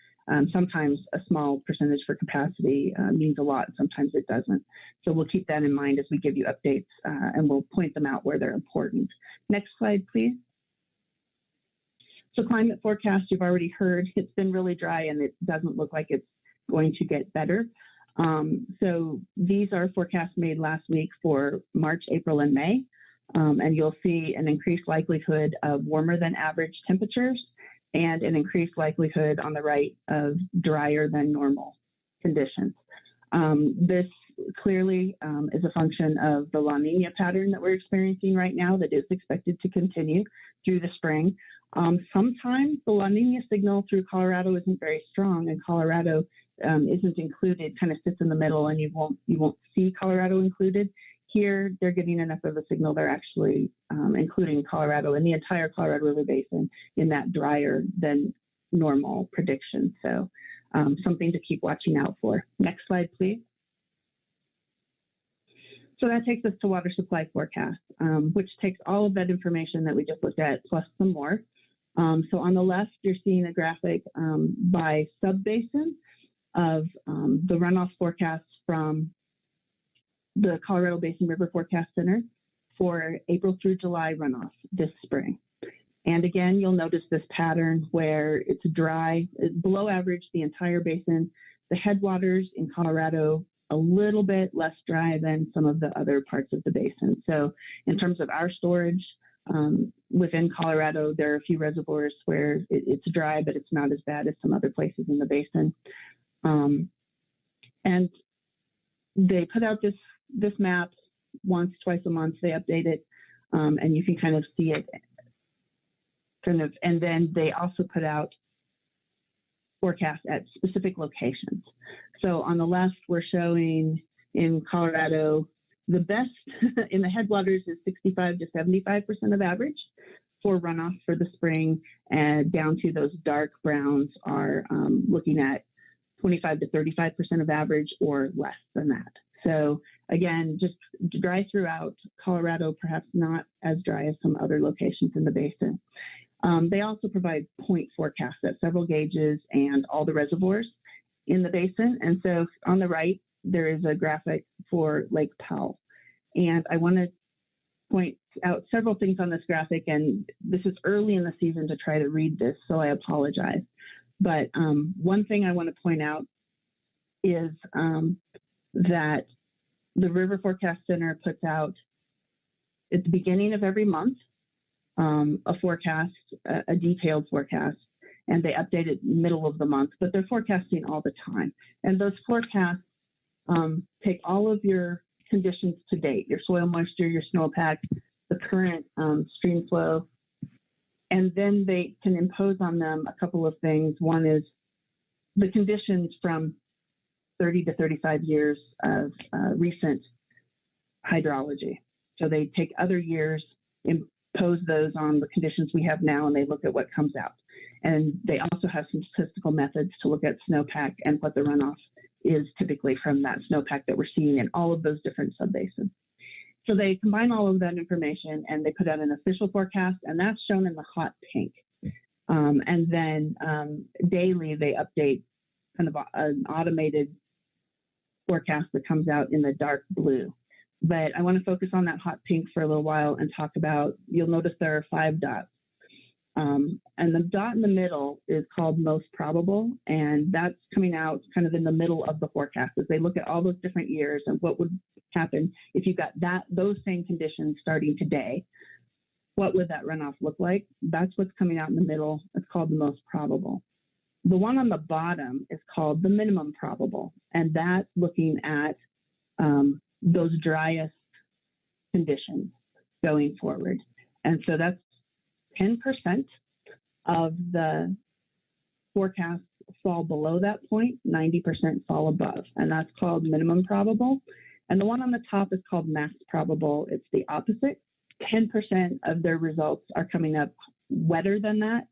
sometimes a small percentage for capacity means a lot, sometimes it doesn't. So we'll keep that in mind as we give you updates and we'll point them out where they're important. Next slide, please. So climate forecast, you've already heard, it's been really dry and it doesn't look like it's going to get better. So these are forecasts made last week for March, April, and May. And you'll see an increased likelihood of warmer than average temperatures and an increased likelihood on the right of drier than normal conditions. This clearly is a function of the La Nina pattern that we're experiencing right now that is expected to continue through the spring. Sometimes the La Nina signal through Colorado isn't very strong, and Colorado isn't included, kind of sits in the middle, and you won't see Colorado included. Here, they're getting enough of a signal. They're actually including Colorado and the entire Colorado River Basin in that drier than normal prediction. So something to keep watching out for. Next slide, please. So that takes us to water supply forecast, which takes all of that information that we just looked at plus some more. So on the left, you're seeing a graphic by sub-basin of the runoff forecasts from the Colorado Basin River Forecast Center for April through July runoff this spring. And again, you'll notice this pattern where it's dry, it's below average the entire basin. The headwaters in Colorado, a little bit less dry than some of the other parts of the basin. So in terms of our storage within Colorado, there are a few reservoirs where it's dry, but it's not as bad as some other places in the basin. And they put out this map once, twice a month. They update it, and you can kind of see it. And then they also put out forecasts at specific locations. So on the left, we're showing in Colorado, the best in the headwaters is 65 to 75% of average for runoff for the spring, and down to those dark browns are looking at 25 to 35% of average or less than that. So again, just dry throughout. Colorado, perhaps not as dry as some other locations in the basin. They also provide point forecasts at several gauges and all the reservoirs in the basin. And so on the right, there is a graphic for Lake Powell. And I want to point out several things on this graphic, and this is early in the season to try to read this, so I apologize. But one thing I want to point out is that the River Forecast Center puts out at the beginning of every month, a forecast, a detailed forecast, and they update it middle of the month, but they're forecasting all the time. And those forecasts take all of your conditions to date, your soil moisture, your snowpack, the current stream flow, and then they can impose on them a couple of things. One is the conditions from 30 to 35 years of recent hydrology. So they take other years, impose those on the conditions we have now, and they look at what comes out. And they also have some statistical methods to look at snowpack and what the runoff is typically from that snowpack that we're seeing in all of those different subbasins. So they combine all of that information and they put out an official forecast, and that's shown in the hot pink. And then daily they update kind of an automated forecast that comes out in the dark blue. But I want to focus on that hot pink for a little while and talk about, you'll notice there are 5 dots. And the dot in the middle is called most probable, and that's coming out kind of in the middle of the forecast as they look at all those different years and what would happen if you got those same conditions starting today. What would that runoff look like? That's what's coming out in the middle. It's called the most probable. The one on the bottom is called the minimum probable, and that's looking at those driest conditions going forward. And so that's 10% of the forecasts fall below that point, 90% fall above, and that's called minimum probable. And the one on the top is called max probable. It's the opposite. 10% of their results are coming up wetter than that.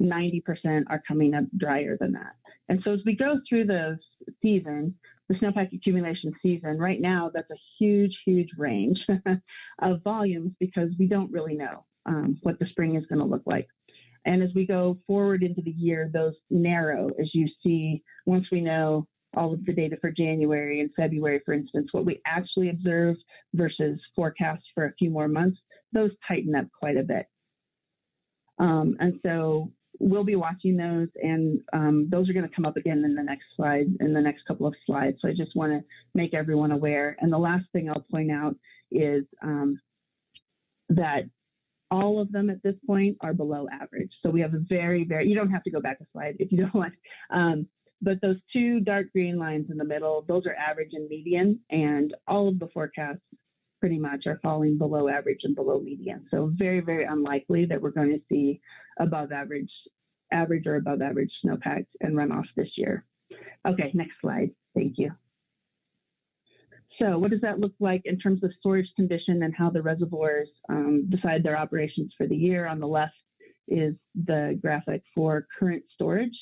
90% are coming up drier than that. And so as we go through the season, the snowpack accumulation season, right now, that's a huge, huge range of volumes because we don't really know what the spring is going to look like. And as we go forward into the year, those narrow as you see, once we know all of the data for January and February, for instance, what we actually observe versus forecasts for a few more months, those tighten up quite a bit. And so we'll be watching those, and those are going to come up again in the next slide, in the next couple of slides. So I just want to make everyone aware. And the last thing I'll point out is that all of them at this point are below average. So we have a very, very, you don't have to go back a slide if you don't want, but those 2 dark green lines in the middle, those are average and median, and all of the forecasts pretty much are falling below average and below median. So very, very unlikely that we're going to see above average or above average snowpack and runoff this year. Okay, next slide. Thank you. So what does that look like in terms of storage condition and how the reservoirs decide their operations for the year? On the left is the graphic for current storage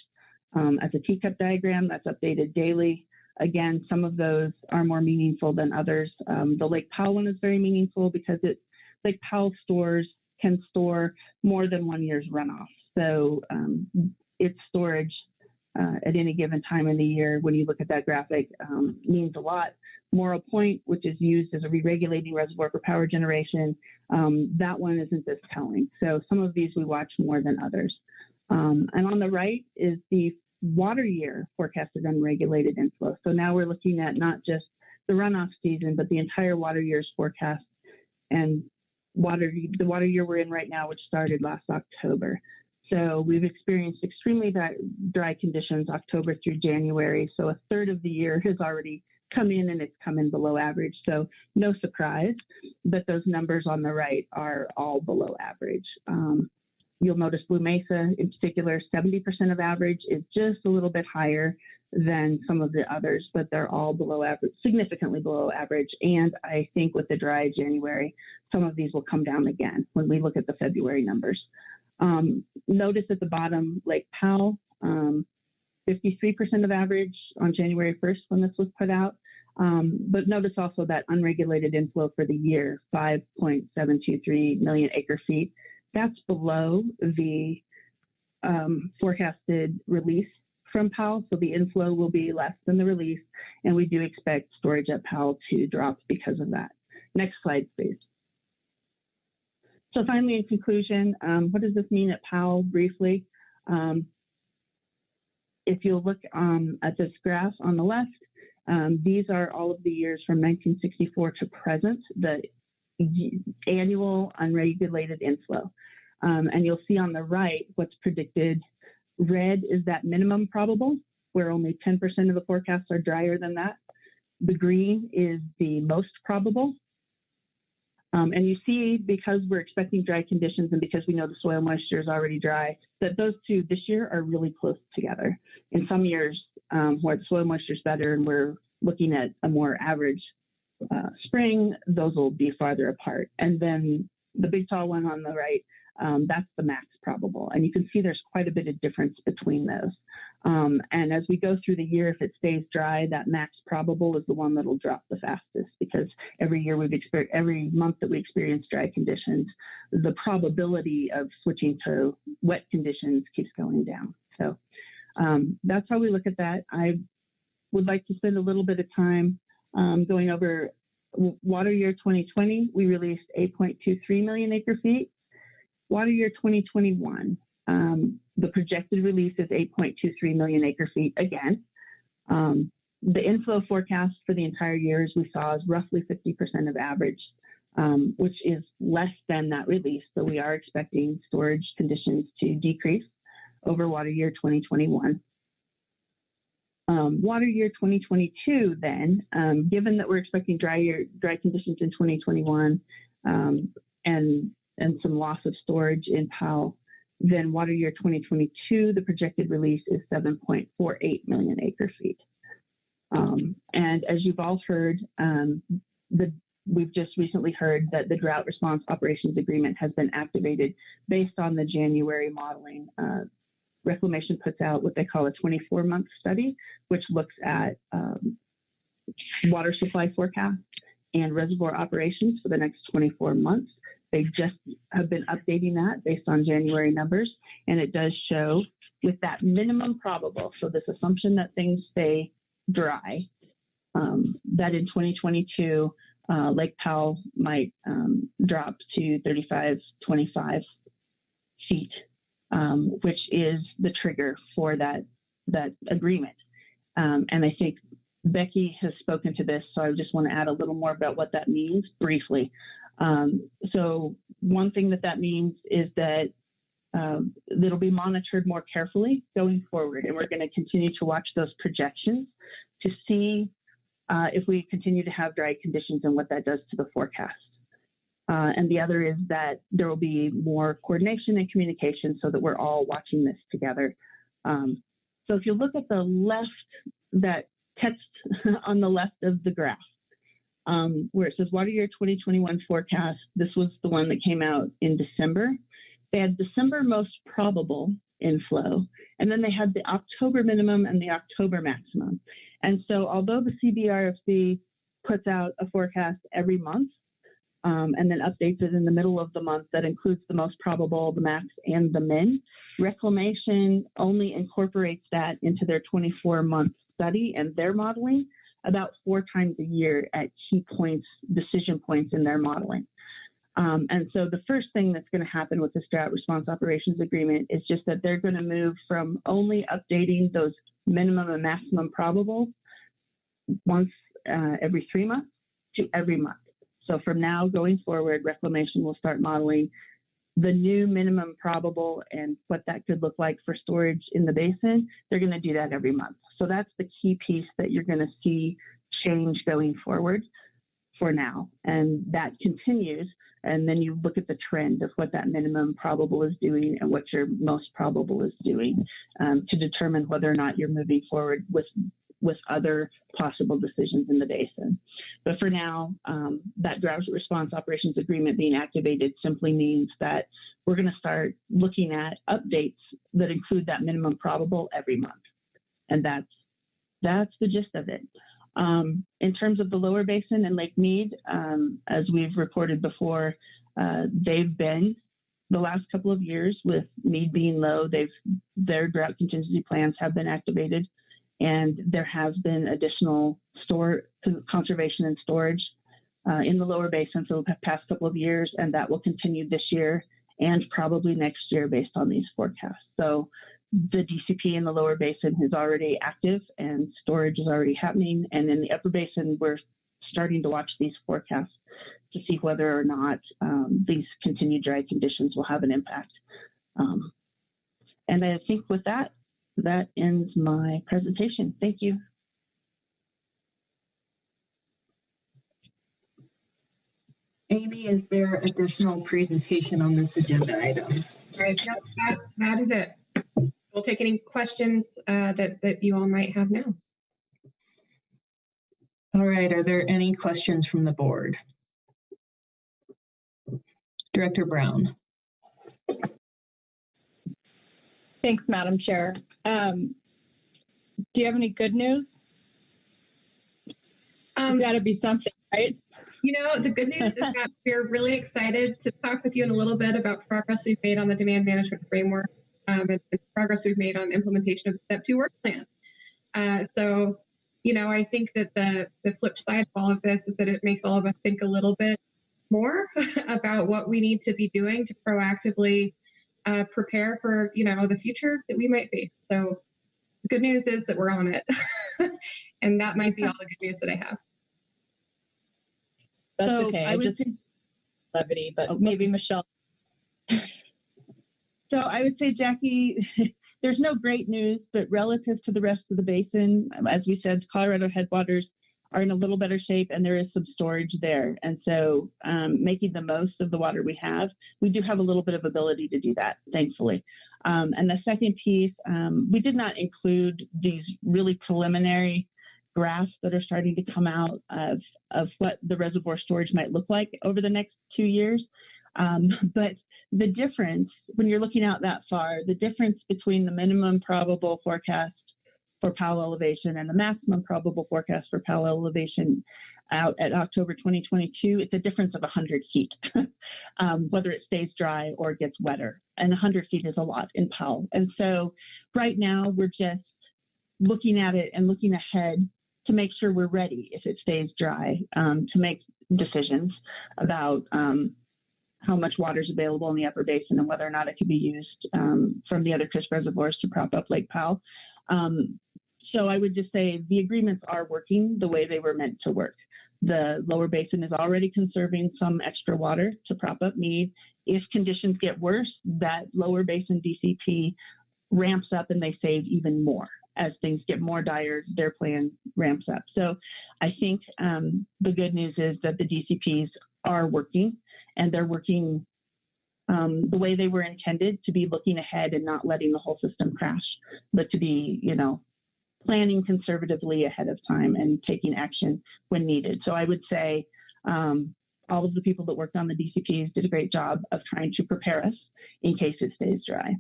as a teacup diagram that's updated daily. Again, some of those are more meaningful than others. The Lake Powell one is very meaningful because Lake Powell can store more than 1 year's runoff. So its storage at any given time in the year, when you look at that graphic, means a lot. Morrow Point, which is used as a re-regulating reservoir for power generation, that one isn't this telling. So some of these we watch more than others. And on the right is the water year forecasted unregulated inflow. So now we're looking at not just the runoff season, but the entire water year's forecast. And the water year we're in right now, which started last October. So we've experienced extremely dry conditions October through January. So a third of the year has already come in, and it's come in below average. So no surprise, but those numbers on the right are all below average. You'll notice Blue Mesa in particular, 70% of average is just a little bit higher than some of the others, but they're all below average, significantly below average. And I think with the dry January, some of these will come down again when we look at the February numbers. Notice at the bottom, Lake Powell, 53% of average on January 1st when this was put out. But notice also that unregulated inflow for the year, 5.723 million acre feet. That's below the forecasted release from Powell. So the inflow will be less than the release. And we do expect storage at Powell to drop because of that. Next slide, please. So finally, in conclusion, what does this mean at Powell briefly? If you look at this graph on the left, these are all of the years from 1964 to present. The annual unregulated inflow. And you'll see on the right what's predicted. Red is that minimum probable, where only 10% of the forecasts are drier than that. The green is the most probable. And you see, because we're expecting dry conditions and because we know the soil moisture is already dry, that those two this year are really close together. In some years where the soil moisture is better and we're looking at a more average spring, those will be farther apart. And then the big tall one on the right, that's the max probable. And you can see there's quite a bit of difference between those. And as we go through the year, if it stays dry, that max probable is the one that'll drop the fastest, because every year every month that we experience dry conditions, the probability of switching to wet conditions keeps going down. So that's how we look at that. I would like to spend a little bit of time going over water year 2020. We released 8.23 million acre feet. Water year 2021, the projected release is 8.23 million acre feet again. The inflow forecast for the entire year, as we saw, is roughly 50% of average, which is less than that release. So we are expecting storage conditions to decrease over water year 2021. Water year 2022, then, given that we're expecting dry conditions in 2021 and some loss of storage in POW, then water year 2022, the projected release is 7.48 million acre feet. And as you've all heard, we've just recently heard that the Drought Response Operations Agreement has been activated based on the January modeling. Reclamation puts out what they call a 24-month study, which looks at water supply forecasts and reservoir operations for the next 24 months. They just have been updating that based on January numbers, and it does show with that minimum probable, so this assumption that things stay dry, that in 2022, Lake Powell might drop to 3525 feet, which is the trigger for that agreement. And I think Becky has spoken to this, so I just want to add a little more about what that means briefly. So one thing that means is that it'll be monitored more carefully going forward, and we're going to continue to watch those projections to see if we continue to have dry conditions and what that does to the forecast. And the other is that there will be more coordination and communication so that we're all watching this together. So if you look at the left, that text on the left of the graph, where it says water year 2021 forecast, this was the one that came out in December. They had December most probable inflow, and then they had the October minimum and the October maximum. And so although the CBRFC puts out a forecast every month, and then updates it in the middle of the month that includes the most probable, the max, and the min, Reclamation only incorporates that into their 24-month study and their modeling about 4 times a year at key points, decision points in their modeling. And so the first thing that's going to happen with this Drought Response Operations Agreement is just that they're going to move from only updating those minimum and maximum probable once every 3 months to every month. So from now going forward, Reclamation will start modeling the new minimum probable and what that could look like for storage in the basin. They're going to do that every month. So that's the key piece that you're going to see change going forward for now. And that continues. And then you look at the trend of what that minimum probable is doing and what your most probable is doing to determine whether or not you're moving forward with other possible decisions in the basin. But for now, that Drought Response Operations Agreement being activated simply means that we're going to start looking at updates that include that minimum probable every month. And that's the gist of it. In terms of the lower basin and Lake Mead, as we've reported before, they've been the last couple of years with Mead being low, their drought contingency plans have been activated. And there has been additional conservation and storage in the lower basin for the past couple of years, and that will continue this year and probably next year based on these forecasts. So the DCP in the lower basin is already active and storage is already happening. And in the upper basin, we're starting to watch these forecasts to see whether or not these continued dry conditions will have an impact. And I think with that, that ends my presentation. Thank you. Amy, is there additional presentation on this agenda item? All right, that is it. We'll take any questions that you all might have now. All right, are there any questions from the board? Director Brown. Thanks, Madam Chair. Do you have any good news? Got to be something, right? You know, the good news is that we're really excited to talk with you in a little bit about progress we've made on the demand management framework and progress we've made on implementation of the Step 2 work plan. So, you know, I think that the flip side of all of this is that it makes all of us think a little bit more about what we need to be doing to proactively prepare for, you know, the future that we might face. So the good news is that we're on it. And that might be all the good news that I have. That's So okay. I would say levity, but maybe Michelle. So I would say, Jackie, there's no great news, but relative to the rest of the basin, as we said, Colorado headwaters are in a little better shape and there is some storage there. And so making the most of the water we have, we do have a little bit of ability to do that, thankfully. And the second piece, we did not include these really preliminary graphs that are starting to come out of what the reservoir storage might look like over the next 2 years. But the difference, when you're looking out that far, the difference between the minimum probable forecast for Powell elevation and the maximum probable forecast for Powell elevation out at October 2022, it's a difference of 100 feet, whether it stays dry or gets wetter. And 100 feet is a lot in Powell. And so right now we're just looking at it and looking ahead to make sure we're ready if it stays dry, to make decisions about how much water is available in the upper basin and whether or not it can be used from the other crisp reservoirs to prop up Lake Powell. So I would just say the agreements are working the way they were meant to work. The lower basin is already conserving some extra water to prop up need. If conditions get worse, that lower basin DCP ramps up and they save even more. As things get more dire, their plan ramps up. So I think the good news is that the DCPs are working, and they're working the way they were intended, to be looking ahead and not letting the whole system crash, but to be, you know, planning conservatively ahead of time and taking action when needed. So I would say all of the people that worked on the DCPs did a great job of trying to prepare us in case it stays dry.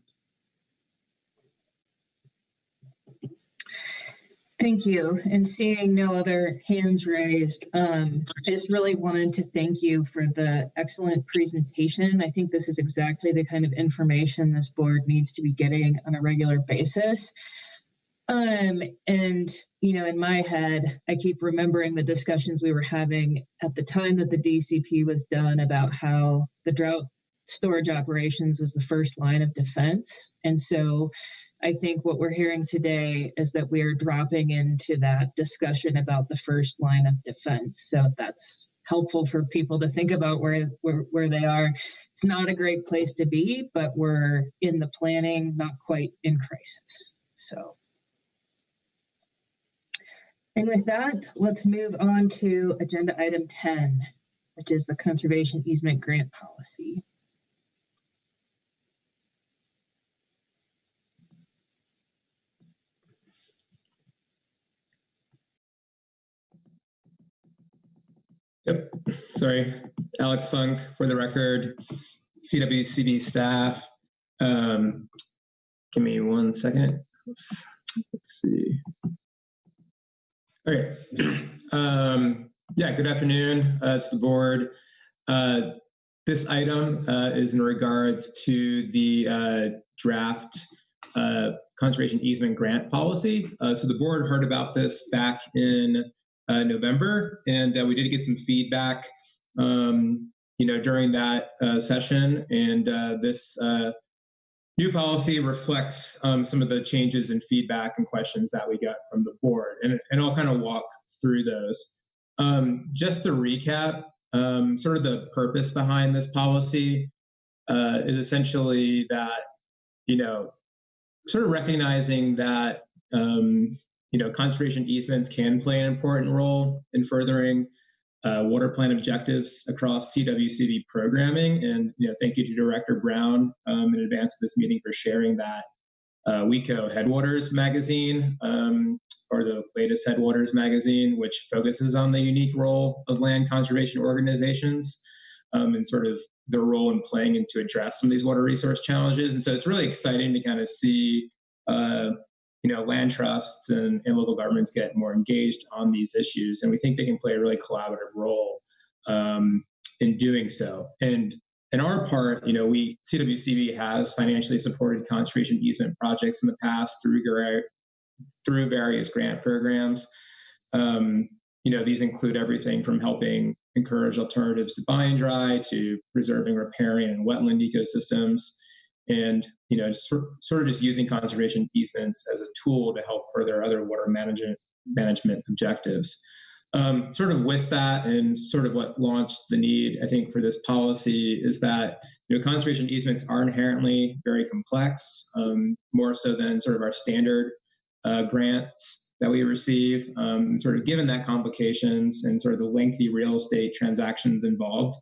Thank you. And seeing no other hands raised, I just really wanted to thank you for the excellent presentation. I think this is exactly the kind of information this board needs to be getting on a regular basis. And, you know, in my head, I keep remembering the discussions we were having at the time that the DCP was done about how the drought storage operations was the first line of defense. And so I think what we're hearing today is that we are dropping into that discussion about the first line of defense. So that's helpful for people to think about where they are. It's not a great place to be, but we're in the planning, not quite in crisis. So. And with that, let's move on to agenda item 10, which is the conservation easement grant policy. Yep, sorry, Alex Funk for the record, CWCB staff. Give me 1 second. Let's see. All right. Yeah, good afternoon to the board. This item is in regards to the draft conservation easement grant policy. So the board heard about this back in November, and we did get some feedback, you know, during that session. And this new policy reflects some of the changes in feedback and questions that we got from the board, and I'll kind of walk through those. Just to recap, sort of the purpose behind this policy is essentially that, sort of recognizing that, conservation easements can play an important role in furthering water plan objectives across CWCB programming. And, thank you to Director Brown in advance of this meeting for sharing that WECO Headwaters magazine, or the latest Headwaters magazine, which focuses on the unique role of land conservation organizations and sort of their role in playing and to address some of these water resource challenges. And so it's really exciting to kind of see, land trusts and local governments get more engaged on these issues. And we think they can play a really collaborative role in doing so. And in our part, CWCB has financially supported conservation easement projects in the past through various grant programs. These include everything from helping encourage alternatives to buy and dry to preserving riparian and wetland ecosystems, and sort of just using conservation easements as a tool to help further other water management objectives. Sort of with that, and sort of what launched the need, I think, for this policy is that conservation easements are inherently very complex, more so than sort of our standard grants that we receive. Sort of given that complications and sort of the lengthy real estate transactions involved,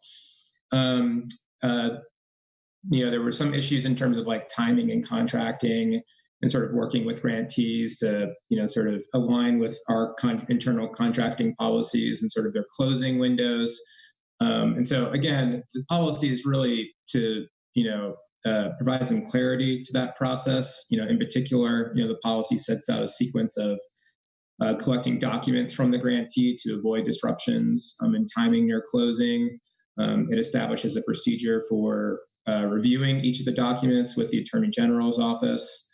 there were some issues in terms of like timing and contracting, and sort of working with grantees to, sort of align with our internal contracting policies and sort of their closing windows. And so again, the policy is really to, provide some clarity to that process. In particular, the policy sets out a sequence of collecting documents from the grantee to avoid disruptions in timing near closing. It establishes a procedure for reviewing each of the documents with the Attorney General's office.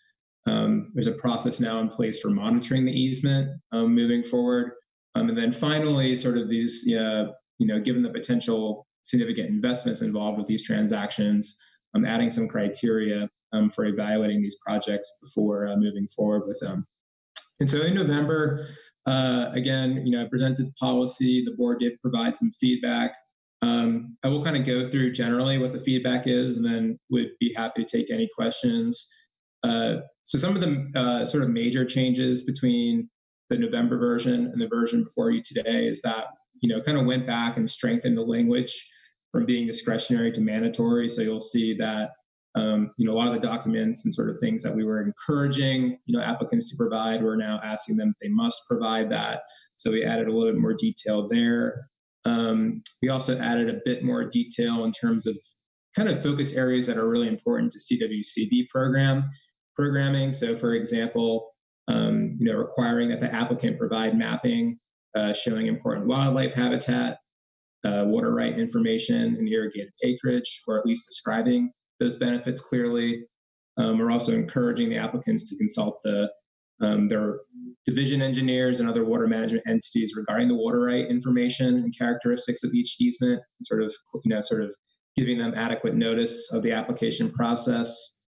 There's a process now in place for monitoring the easement moving forward. And then finally, sort of these, given the potential significant investments involved with these transactions, adding some criteria for evaluating these projects before moving forward with them. And so in November, again, I presented the policy. The board did provide some feedback. I will kind of go through generally what the feedback is, and then would be happy to take any questions. So some of the sort of major changes between the November version and the version before you today is that, kind of went back and strengthened the language from being discretionary to mandatory. So you'll see that, a lot of the documents and sort of things that we were encouraging, applicants to provide, we're now asking them if they must provide that. So we added a little bit more detail there. We also added a bit more detail in terms of kind of focus areas that are really important to CWCB programming. So for example, requiring that the applicant provide mapping showing important wildlife habitat, water right information and irrigated acreage, or at least describing those benefits clearly. We're also encouraging the applicants to consult their division engineers and other water management entities regarding the water right information and characteristics of each easement, and sort of giving them adequate notice of the application process.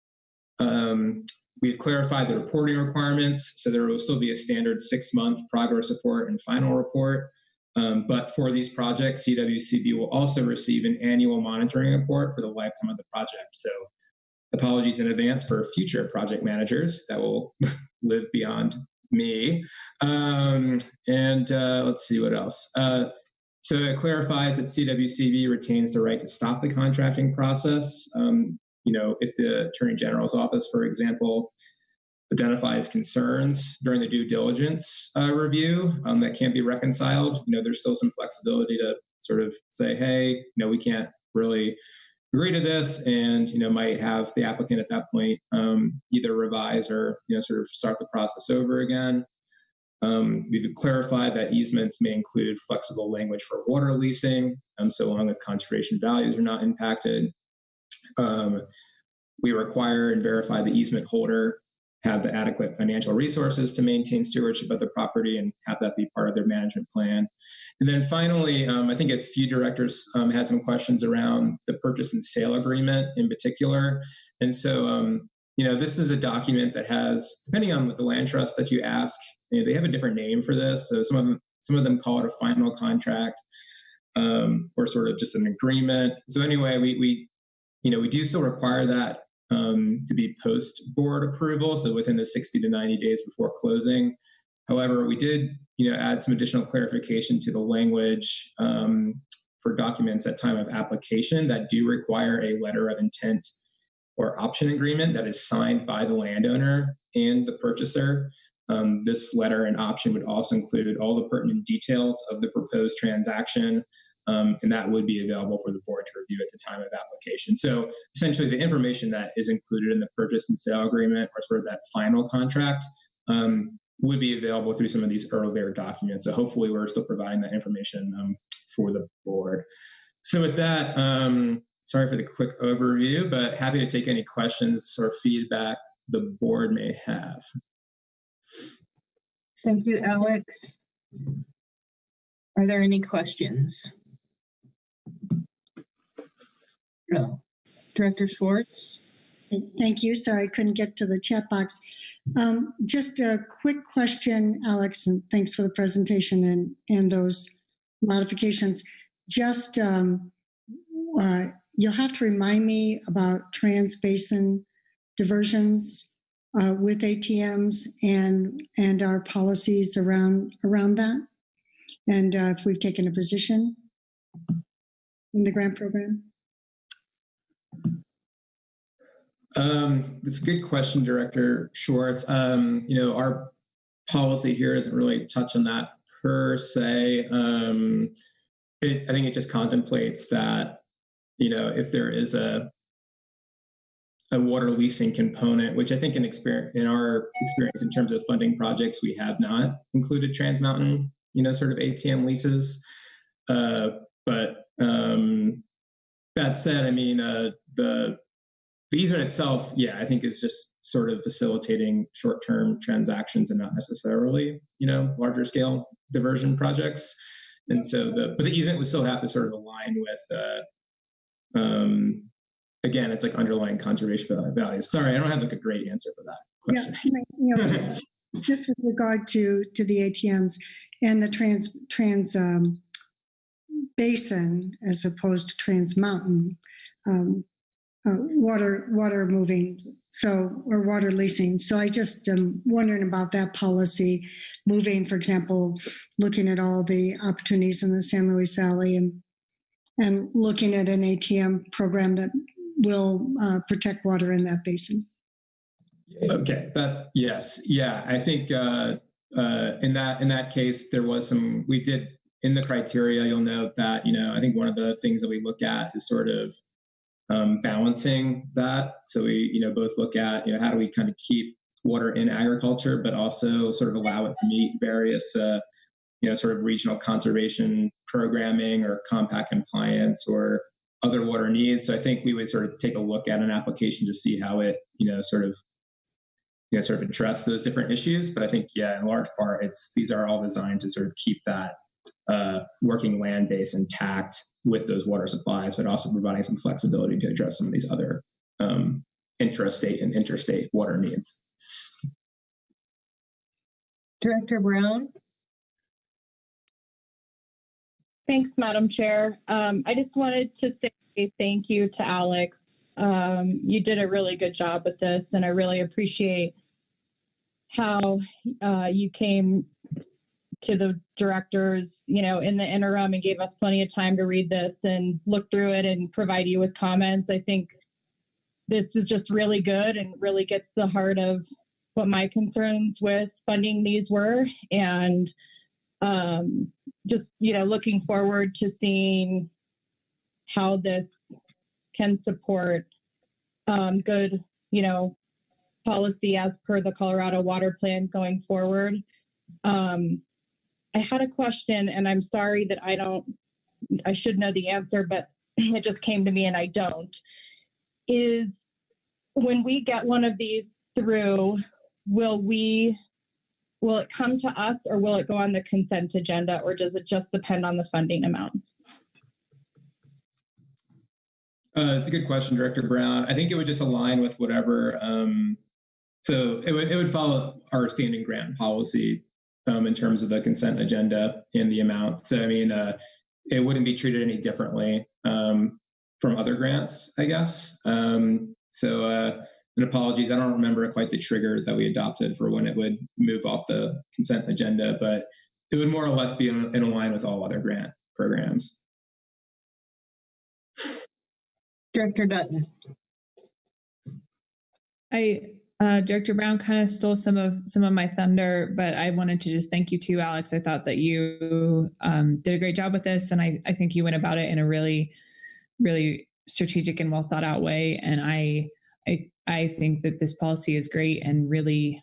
We've clarified the reporting requirements, so there will still be a standard 6-month progress report and final report. But for these projects, CWCB will also receive an annual monitoring report for the lifetime of the project. So apologies in advance for future project managers that will live beyond me. Let's see what else. So it clarifies that CWCB retains the right to stop the contracting process. If the Attorney General's office, for example, identifies concerns during the due diligence review that can't be reconciled, there's still some flexibility to sort of say, hey, we can't really agree to this, and might have the applicant at that point either revise or sort of start the process over again. We've clarified that easements may include flexible language for water leasing, so long as conservation values are not impacted. We require and verify the easement holder have the adequate financial resources to maintain stewardship of the property and have that be part of their management plan. And then finally, I think a few directors had some questions around the purchase and sale agreement in particular. And so, this is a document that has, depending on what the land trust that you ask, they have a different name for this. So some of them call it a final contract, or sort of just an agreement. So anyway, we do still require that to be post-board approval, so within the 60 to 90 days before closing. However, we did add some additional clarification to the language for documents at time of application that do require a letter of intent or option agreement that is signed by the landowner and the purchaser. This letter and option would also include all the pertinent details of the proposed transaction, and that would be available for the board to review at the time of application. So essentially the information that is included in the purchase and sale agreement, or sort of that final contract, would be available through some of these earlier documents. So hopefully we're still providing that information for the board. So with that, sorry for the quick overview, but happy to take any questions or feedback the board may have. Thank you, Alex. Are there any questions? No. Director Schwartz? Thank you. Sorry, I couldn't get to the chat box. Just a quick question, Alex, and thanks for the presentation and those modifications. Just you'll have to remind me about trans-basin diversions with ATMs and our policies around that, and if we've taken a position in the grant program. It's a good question, Director Schwartz. Our policy here doesn't really touch on that per se. I think it just contemplates that, if there is a water leasing component, which I think in our experience in terms of funding projects, we have not included Trans Mountain, sort of ATM leases. But that said, I mean, the easement itself, I think is just sort of facilitating short-term transactions and not necessarily, larger scale diversion projects. And so but the easement would still have to sort of align with, again, it's like underlying conservation values. Sorry, I don't have like a great answer for that question. Yeah, just with regard to the ATMs and the trans basin as opposed to Trans Mountain, water moving, or water leasing. So I just am wondering about that policy moving, for example, looking at all the opportunities in the San Luis Valley and looking at an ATM program that will protect water in that basin. Okay, yes. Yeah, I think in that case, there was we did in the criteria, you'll note that, I think one of the things that we look at is sort of balancing that. So we, both look at, how do we kind of keep water in agriculture, but also sort of allow it to meet various, sort of regional conservation programming or compact compliance or other water needs. So I think we would sort of take a look at an application to see how it, sort of address those different issues. But I think, in large part, these are all designed to sort of keep that working land base intact with those water supplies, but also providing some flexibility to address some of these other intrastate and interstate water needs. Director Brown? Thanks, Madam Chair. I just wanted to say thank you to Alex. You did a really good job with this, and I really appreciate how you came to the directors, in the interim and gave us plenty of time to read this and look through it and provide you with comments. I think this is just really good and really gets to the heart of what my concerns with funding these were. And just, looking forward to seeing how this can support good, policy as per the Colorado Water Plan going forward. I had a question, and I'm sorry that I should know the answer, but it just came to me and I don't. Is when we get one of these through, will it come to us, or will it go on the consent agenda, or does it just depend on the funding amount? It's a good question, Director Brown. I think it would just align with whatever. So it would follow our standing grant policy in terms of the consent agenda and the amount. So, I mean, it wouldn't be treated any differently from other grants, I guess. And apologies, I don't remember quite the trigger that we adopted for when it would move off the consent agenda, but it would more or less be in line with all other grant programs. Director Dutton. Director Brown kind of stole some of my thunder, but I wanted to just thank you too, Alex. I thought that you did a great job with this, and I think you went about it in a really, really strategic and well thought out way. And I think that this policy is great and really,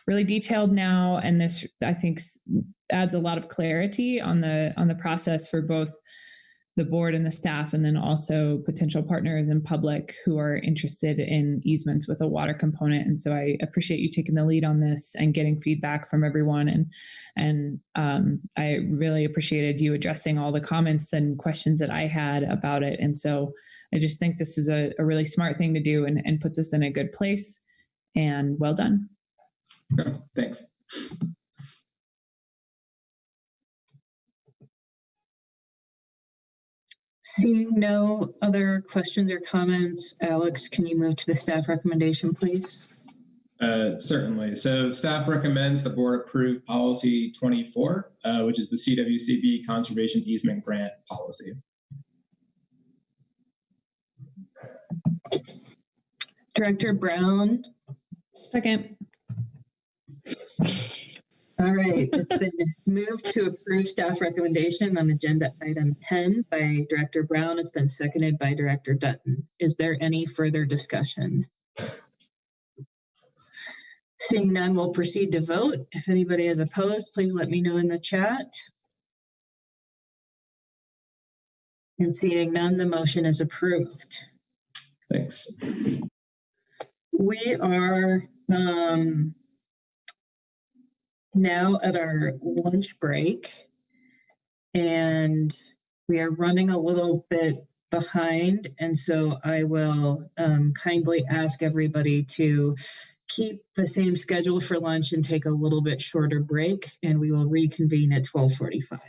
really detailed now. And this, I think, adds a lot of clarity on the process for both the board and the staff, and then also potential partners and public who are interested in easements with a water component. And so I appreciate you taking the lead on this and getting feedback from everyone. And I really appreciated you addressing all the comments and questions that I had about it. And so I just think this is a really smart thing to do and puts us in a good place. And well done. Oh, thanks. Seeing no other questions or comments, Alex, can you move to the staff recommendation, please? Certainly. So staff recommends the board approve policy 24, which is the CWCB conservation easement grant policy. Director Brown. Second. All right, it's been moved to approve staff recommendation on agenda item 10 by Director Brown. It's been seconded by Director Dutton. Is there any further discussion? Seeing none, we'll proceed to vote. If anybody is opposed, please let me know in the chat. And seeing none, the motion is approved. Thanks. We are now at our lunch break, and we are running a little bit behind. And so I will kindly ask everybody to keep the same schedule for lunch and take a little bit shorter break, and we will reconvene at 12:45.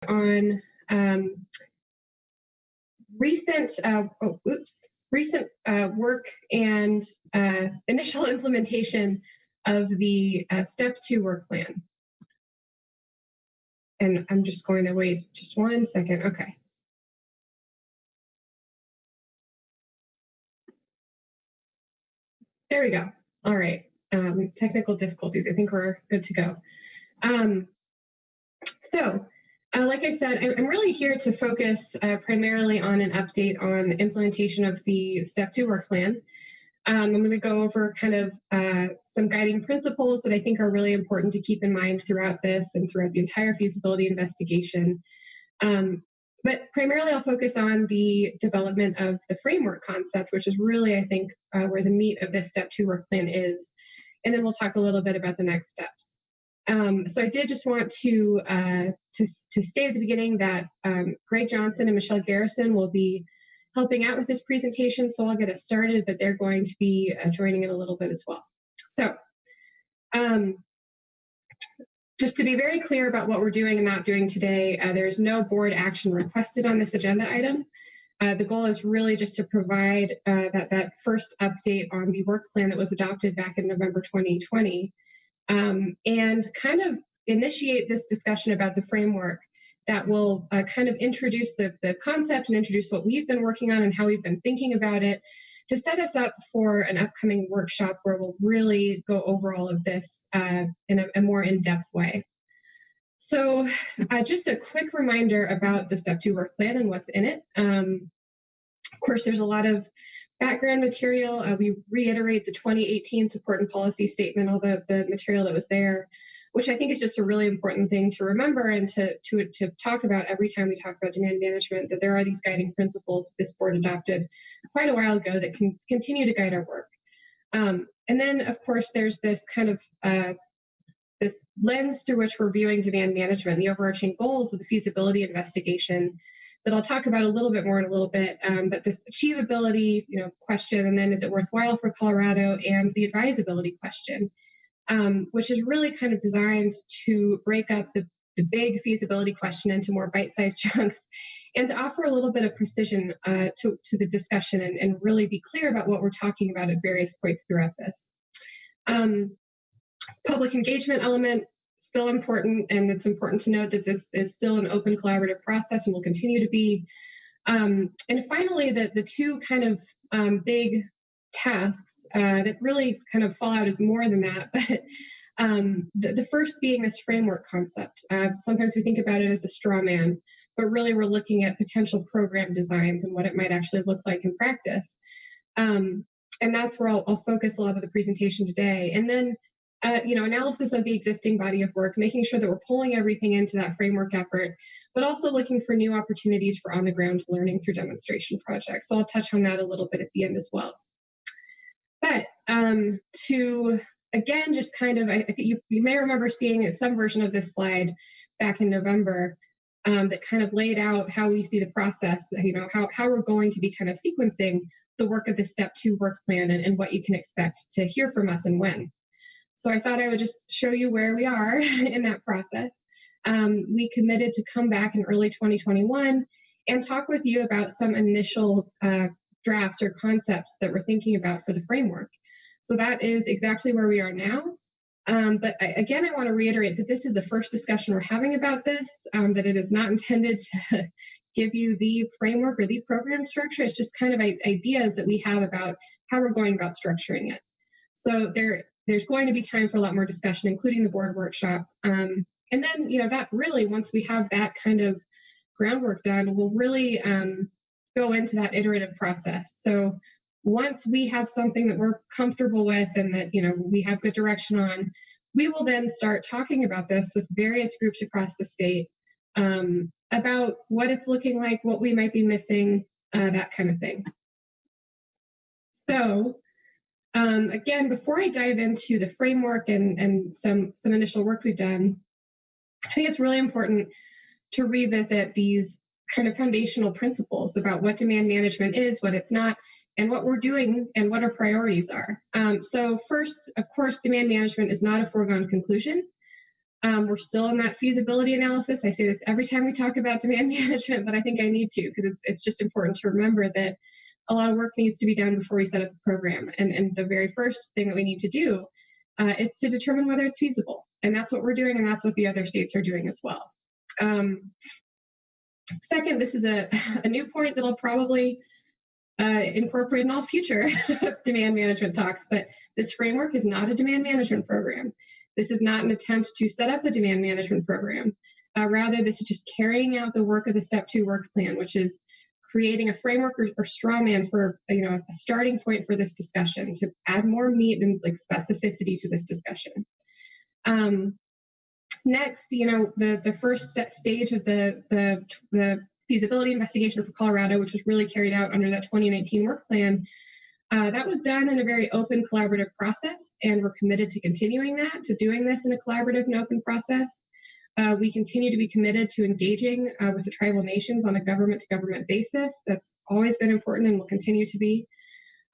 on recent work and initial implementation of the Step 2 work plan. And I'm just going to wait just 1 second. Okay. There we go. All right. Technical difficulties. I think we're good to go. Like I said, I'm really here to focus primarily on an update on implementation of the Step 2 work plan. I'm going to go over kind of some guiding principles that I think are really important to keep in mind throughout this and throughout the entire feasibility investigation. But primarily I'll focus on the development of the framework concept, which is really, I think, where the meat of this Step 2 work plan is. And then we'll talk a little bit about the next steps. So I did just want to state at the beginning that Greg Johnson and Michelle Garrison will be helping out with this presentation, so I'll get it started, but they're going to be joining in a little bit as well. So just to be very clear about what we're doing and not doing today, there's no board action requested on this agenda item. The goal is really just to provide that first update on the work plan that was adopted back in November 2020, and kind of initiate this discussion about the framework that will kind of introduce the concept and introduce what we've been working on and how we've been thinking about it to set us up for an upcoming workshop where we'll really go over all of this in a more in-depth way. So just a quick reminder about the Step 2 work plan and what's in it. Of course, there's a lot of background material. We reiterate the 2018 support and policy statement, all the material that was there, which I think is just a really important thing to remember and to talk about every time we talk about demand management, that there are these guiding principles this board adopted quite a while ago that can continue to guide our work. And then, of course, there's this kind of this lens through which we're viewing demand management, the overarching goals of the feasibility investigation that I'll talk about a little bit more in a little bit, but this achievability question, and then is it worthwhile for Colorado, and the advisability question, which is really kind of designed to break up the big feasibility question into more bite-sized chunks and to offer a little bit of precision to the discussion and really be clear about what we're talking about at various points throughout this. Public engagement element, still important, and it's important to note that this is still an open collaborative process and will continue to be. And finally, the two kind of big tasks that really kind of fall out as more than that, but the first being this framework concept. Sometimes we think about it as a straw man, but really we're looking at potential program designs and what it might actually look like in practice. And that's where I'll focus a lot of the presentation today. And then analysis of the existing body of work, making sure that we're pulling everything into that framework effort, but also looking for new opportunities for on-the-ground learning through demonstration projects. So I'll touch on that a little bit at the end as well. But to, again, just kind of, I think you may remember seeing some version of this slide back in November that kind of laid out how we see the process, how we're going to be kind of sequencing the work of the Step 2 work plan and what you can expect to hear from us and when. So I thought I would just show you where we are in that process. We committed to come back in early 2021 and talk with you about some initial drafts or concepts that we're thinking about for the framework. So that is exactly where we are now. But again, I want to reiterate that this is the first discussion we're having about this, that it is not intended to give you the framework or the program structure. It's just kind of ideas that we have about how we're going about structuring it. So there's going to be time for a lot more discussion, including the board workshop. And then, that really, once we have that kind of groundwork done, we'll really go into that iterative process. So once we have something that we're comfortable with and that, we have good direction on, we will then start talking about this with various groups across the state about what it's looking like, what we might be missing, that kind of thing. So again, before I dive into the framework and some initial work we've done, I think it's really important to revisit these kind of foundational principles about what demand management is, what it's not, and what we're doing and what our priorities are. So first, of course, demand management is not a foregone conclusion. We're still in that feasibility analysis. I say this every time we talk about demand management, but I think I need to, because it's just important to remember that a lot of work needs to be done before we set up a program. And the very first thing that we need to do is to determine whether it's feasible. And that's what we're doing, and that's what the other states are doing as well. Second, this is a new point that I'll probably incorporate in all future demand management talks, but this framework is not a demand management program. This is not an attempt to set up a demand management program. Rather, this is just carrying out the work of the Step 2 work plan, which is creating a framework or straw man for a starting point for this discussion to add more meat and like specificity to this discussion. Next, the first stage of the feasibility investigation for Colorado, which was really carried out under that 2019 work plan, that was done in a very open, collaborative process, and we're committed to continuing that, to doing this in a collaborative and open process. We continue to be committed to engaging with the tribal nations on a government-to-government basis. That's always been important and will continue to be.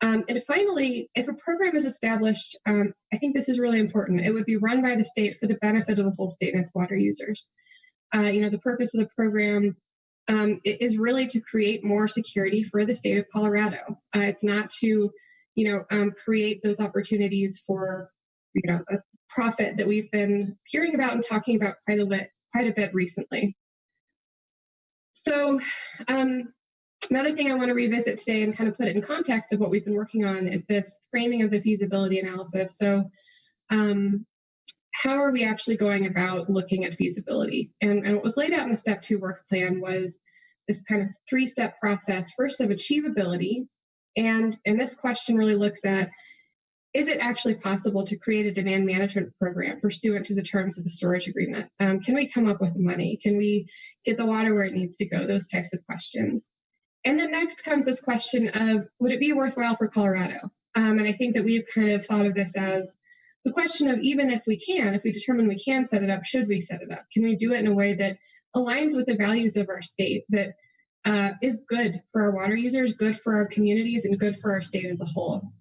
And finally, if a program is established, I think this is really important. It would be run by the state for the benefit of the whole state and its water users. The purpose of the program is really to create more security for the state of Colorado. It's not to, create those opportunities for, a profit that we've been hearing about and talking about quite a bit recently. So another thing I want to revisit today and kind of put it in context of what we've been working on is this framing of the feasibility analysis. So how are we actually going about looking at feasibility? And what was laid out in the Step 2 work plan was this kind of 3-step process, first of achievability. And this question really looks at, is it actually possible to create a demand management program pursuant to the terms of the storage agreement? Can we come up with the money? Can we get the water where it needs to go? Those types of questions. And then next comes this question of, would it be worthwhile for Colorado? And I think that we've kind of thought of this as the question of, even if we determine we can set it up, should we set it up? Can we do it in a way that aligns with the values of our state, that is good for our water users, good for our communities, and good for our state as a whole?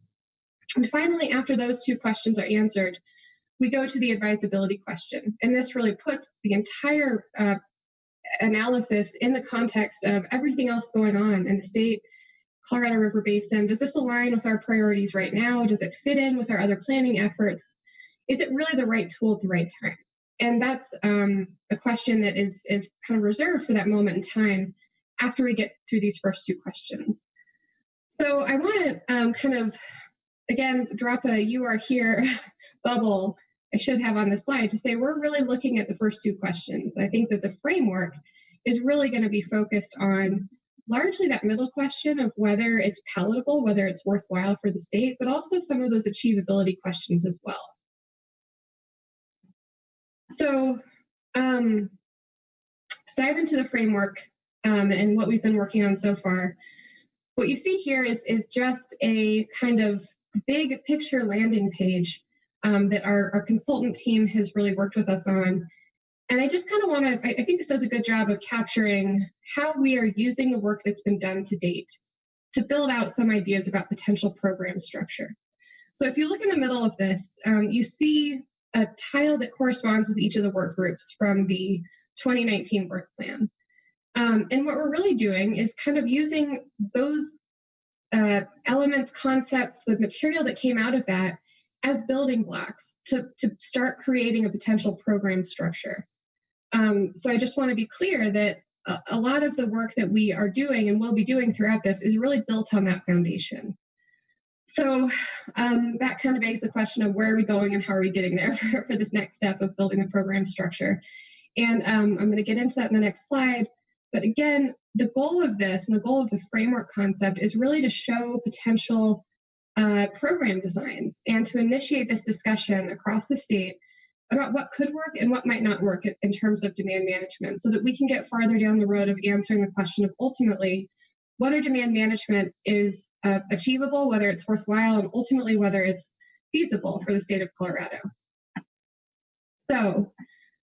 And finally, after those two questions are answered, we go to the advisability question. And this really puts the entire analysis in the context of everything else going on in the state, Colorado River Basin. Does this align with our priorities right now? Does it fit in with our other planning efforts? Is it really the right tool at the right time? And that's a question that is kind of reserved for that moment in time after we get through these first two questions. So I want to kind of, again, drop a "you are here" bubble I should have on the slide to say we're really looking at the first two questions. I think that the framework is really going to be focused on largely that middle question of whether it's palatable, whether it's worthwhile for the state, but also some of those achievability questions as well. So let's dive into the framework and what we've been working on so far. What you see here is just a kind of big picture landing page that our consultant team has really worked with us on. And I just kind of want to, I think this does a good job of capturing how we are using the work that's been done to date to build out some ideas about potential program structure. So if you look in the middle of this, you see a tile that corresponds with each of the work groups from the 2019 work plan. And what we're really doing is kind of using those elements, concepts, the material that came out of that as building blocks to start creating a potential program structure. So I just want to be clear that a lot of the work that we are doing and will be doing throughout this is really built on that foundation. So that kind of begs the question of where are we going and how are we getting there for this next step of building the program structure. And I'm going to get into that in the next slide. But again, the goal of this and the goal of the framework concept is really to show potential program designs and to initiate this discussion across the state about what could work and what might not work in terms of demand management, so that we can get farther down the road of answering the question of ultimately whether demand management is achievable, whether it's worthwhile, and ultimately whether it's feasible for the state of Colorado. So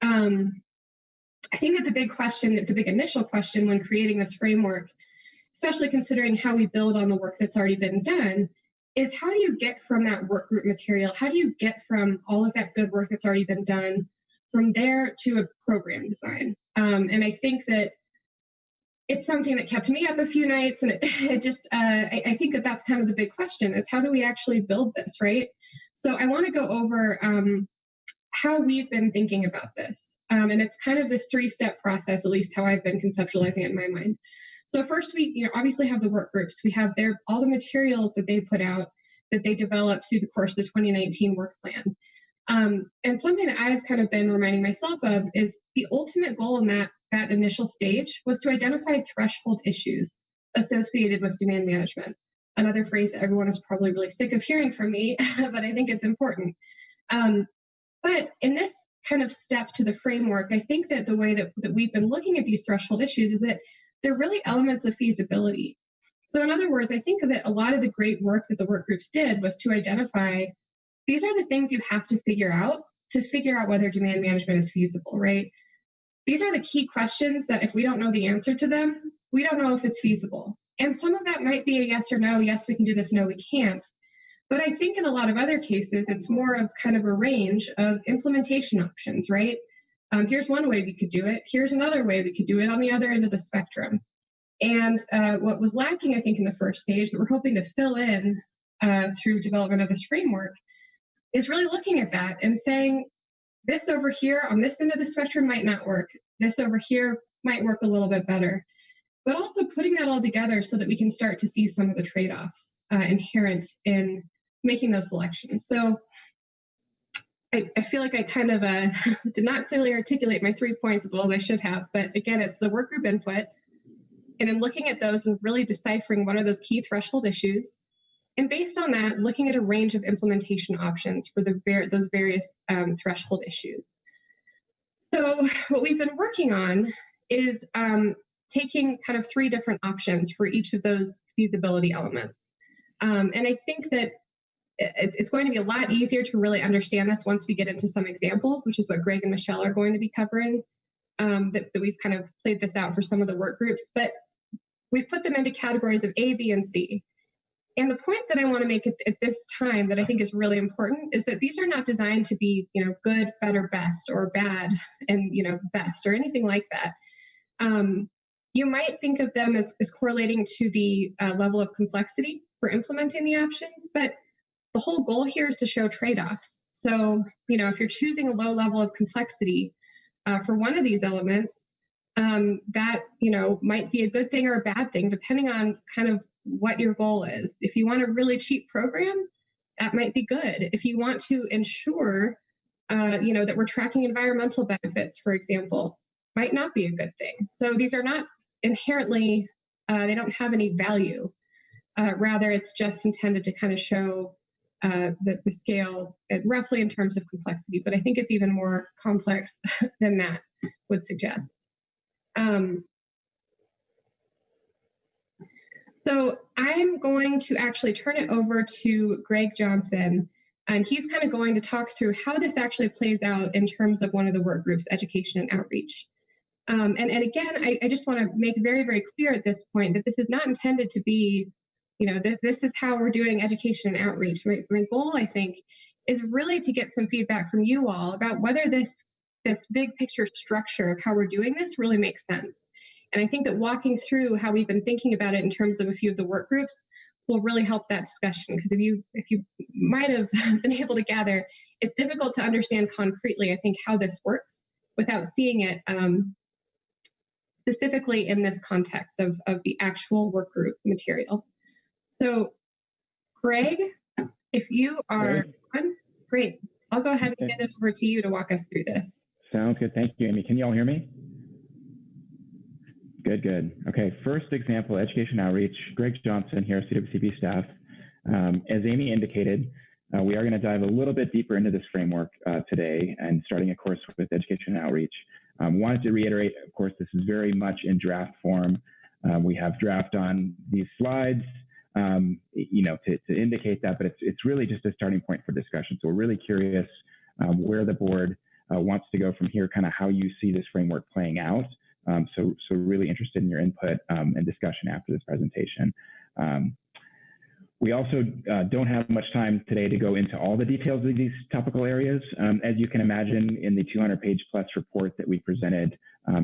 I think that the big question, the big initial question when creating this framework, especially considering how we build on the work that's already been done, is how do you get from that work group material, how do you get from all of that good work that's already been done from there to a program design. And I think that it's something that kept me up a few nights, and it just, I think that that's kind of the big question is how do we actually build this, right? So I want to go over how we've been thinking about this. And it's kind of this 3-step process, at least how I've been conceptualizing it in my mind. So first we, obviously have the work groups. We have all the materials that they put out that they developed through the course of the 2019 work plan. And something that I've kind of been reminding myself of is the ultimate goal in that initial stage was to identify threshold issues associated with demand management. Another phrase that everyone is probably really sick of hearing from me, but I think it's important. But in this kind of step to the framework, I think that the way that we've been looking at these threshold issues is that they're really elements of feasibility. So in other words, I think that a lot of the great work that the work groups did was to identify these are the things you have to figure out whether demand management is feasible, right? These are the key questions that if we don't know the answer to them, we don't know if it's feasible. And some of that might be a yes or no, yes, we can do this, no, we can't. But I think in a lot of other cases, it's more of kind of a range of implementation options, right? Here's one way we could do it. Here's another way we could do it on the other end of the spectrum. And what was lacking, I think, in the first stage that we're hoping to fill in through development of this framework is really looking at that and saying, this over here on this end of the spectrum might not work. This over here might work a little bit better. But also putting that all together so that we can start to see some of the trade-offs inherent in making those selections. So I feel like I kind of did not clearly articulate my 3 points as well as I should have. But again, it's the work group input, and then looking at those and really deciphering what are those key threshold issues. And based on that, looking at a range of implementation options for those various threshold issues. So what we've been working on is taking kind of 3 different options for each of those feasibility elements. And I think that it's going to be a lot easier to really understand this once we get into some examples, which is what Greg and Michelle are going to be covering, that we've kind of played this out for some of the work groups. But we've put them into categories of A, B, and C. And the point that I want to make at this time that I think is really important is that these are not designed to be, good, better, best, or bad and, best, or anything like that. You might think of them as correlating to the level of complexity for implementing the options, but the whole goal here is to show trade-offs. So, if you're choosing a low level of complexity for one of these elements, that, might be a good thing or a bad thing, depending on kind of what your goal is. If you want a really cheap program, that might be good. If you want to ensure, that we're tracking environmental benefits, for example, might not be a good thing. So these are not inherently, they don't have any value. Rather, it's just intended to kind of show the scale roughly in terms of complexity, but I think it's even more complex than that would suggest. So I'm going to actually turn it over to Greg Johnson, and he's kind of going to talk through how this actually plays out in terms of one of the work groups, education and outreach. And again, I just want to make very, very clear at this point that this is not intended to be, this is how we're doing education and outreach. My goal, I think, is really to get some feedback from you all about whether this big picture structure of how we're doing this really makes sense. And I think that walking through how we've been thinking about it in terms of a few of the work groups will really help that discussion. Because if you might have been able to gather, it's difficult to understand concretely, I think, how this works without seeing it specifically in this context of the actual work group material. So, Greg, if you are on, great. I'll go ahead and hand it over to you to walk us through this. Sounds good. Thank you, Amy. Can you all hear me? Good. Okay, first example, education outreach. Greg Johnson here, CWCB staff. As Amy indicated, we are going to dive a little bit deeper into this framework today and starting, of course, with education and outreach. Wanted to reiterate, of course, this is very much in draft form. We have draft on these slides, to indicate that, but it's really just a starting point for discussion. So we're really curious where the board wants to go from here, kind of how you see this framework playing out. So really interested in your input and discussion after this presentation. We also don't have much time today to go into all the details of these topical areas. As you can imagine, in the 200-page plus report that we presented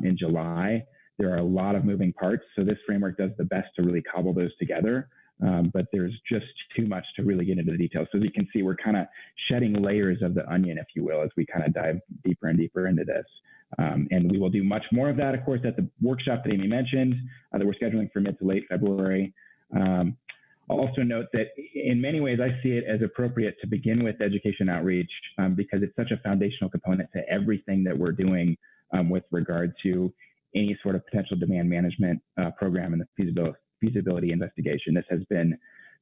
in July, there are a lot of moving parts. So this framework does the best to really cobble those together. But there's just too much to really get into the details. So as you can see, we're kind of shedding layers of the onion, if you will, as we kind of dive deeper and deeper into this. And we will do much more of that, of course, at the workshop that Amy mentioned that we're scheduling for mid to late February. I'll also note that in many ways, I see it as appropriate to begin with education outreach because it's such a foundational component to everything that we're doing with regard to any sort of potential demand management program and the feasibility investigation. This has been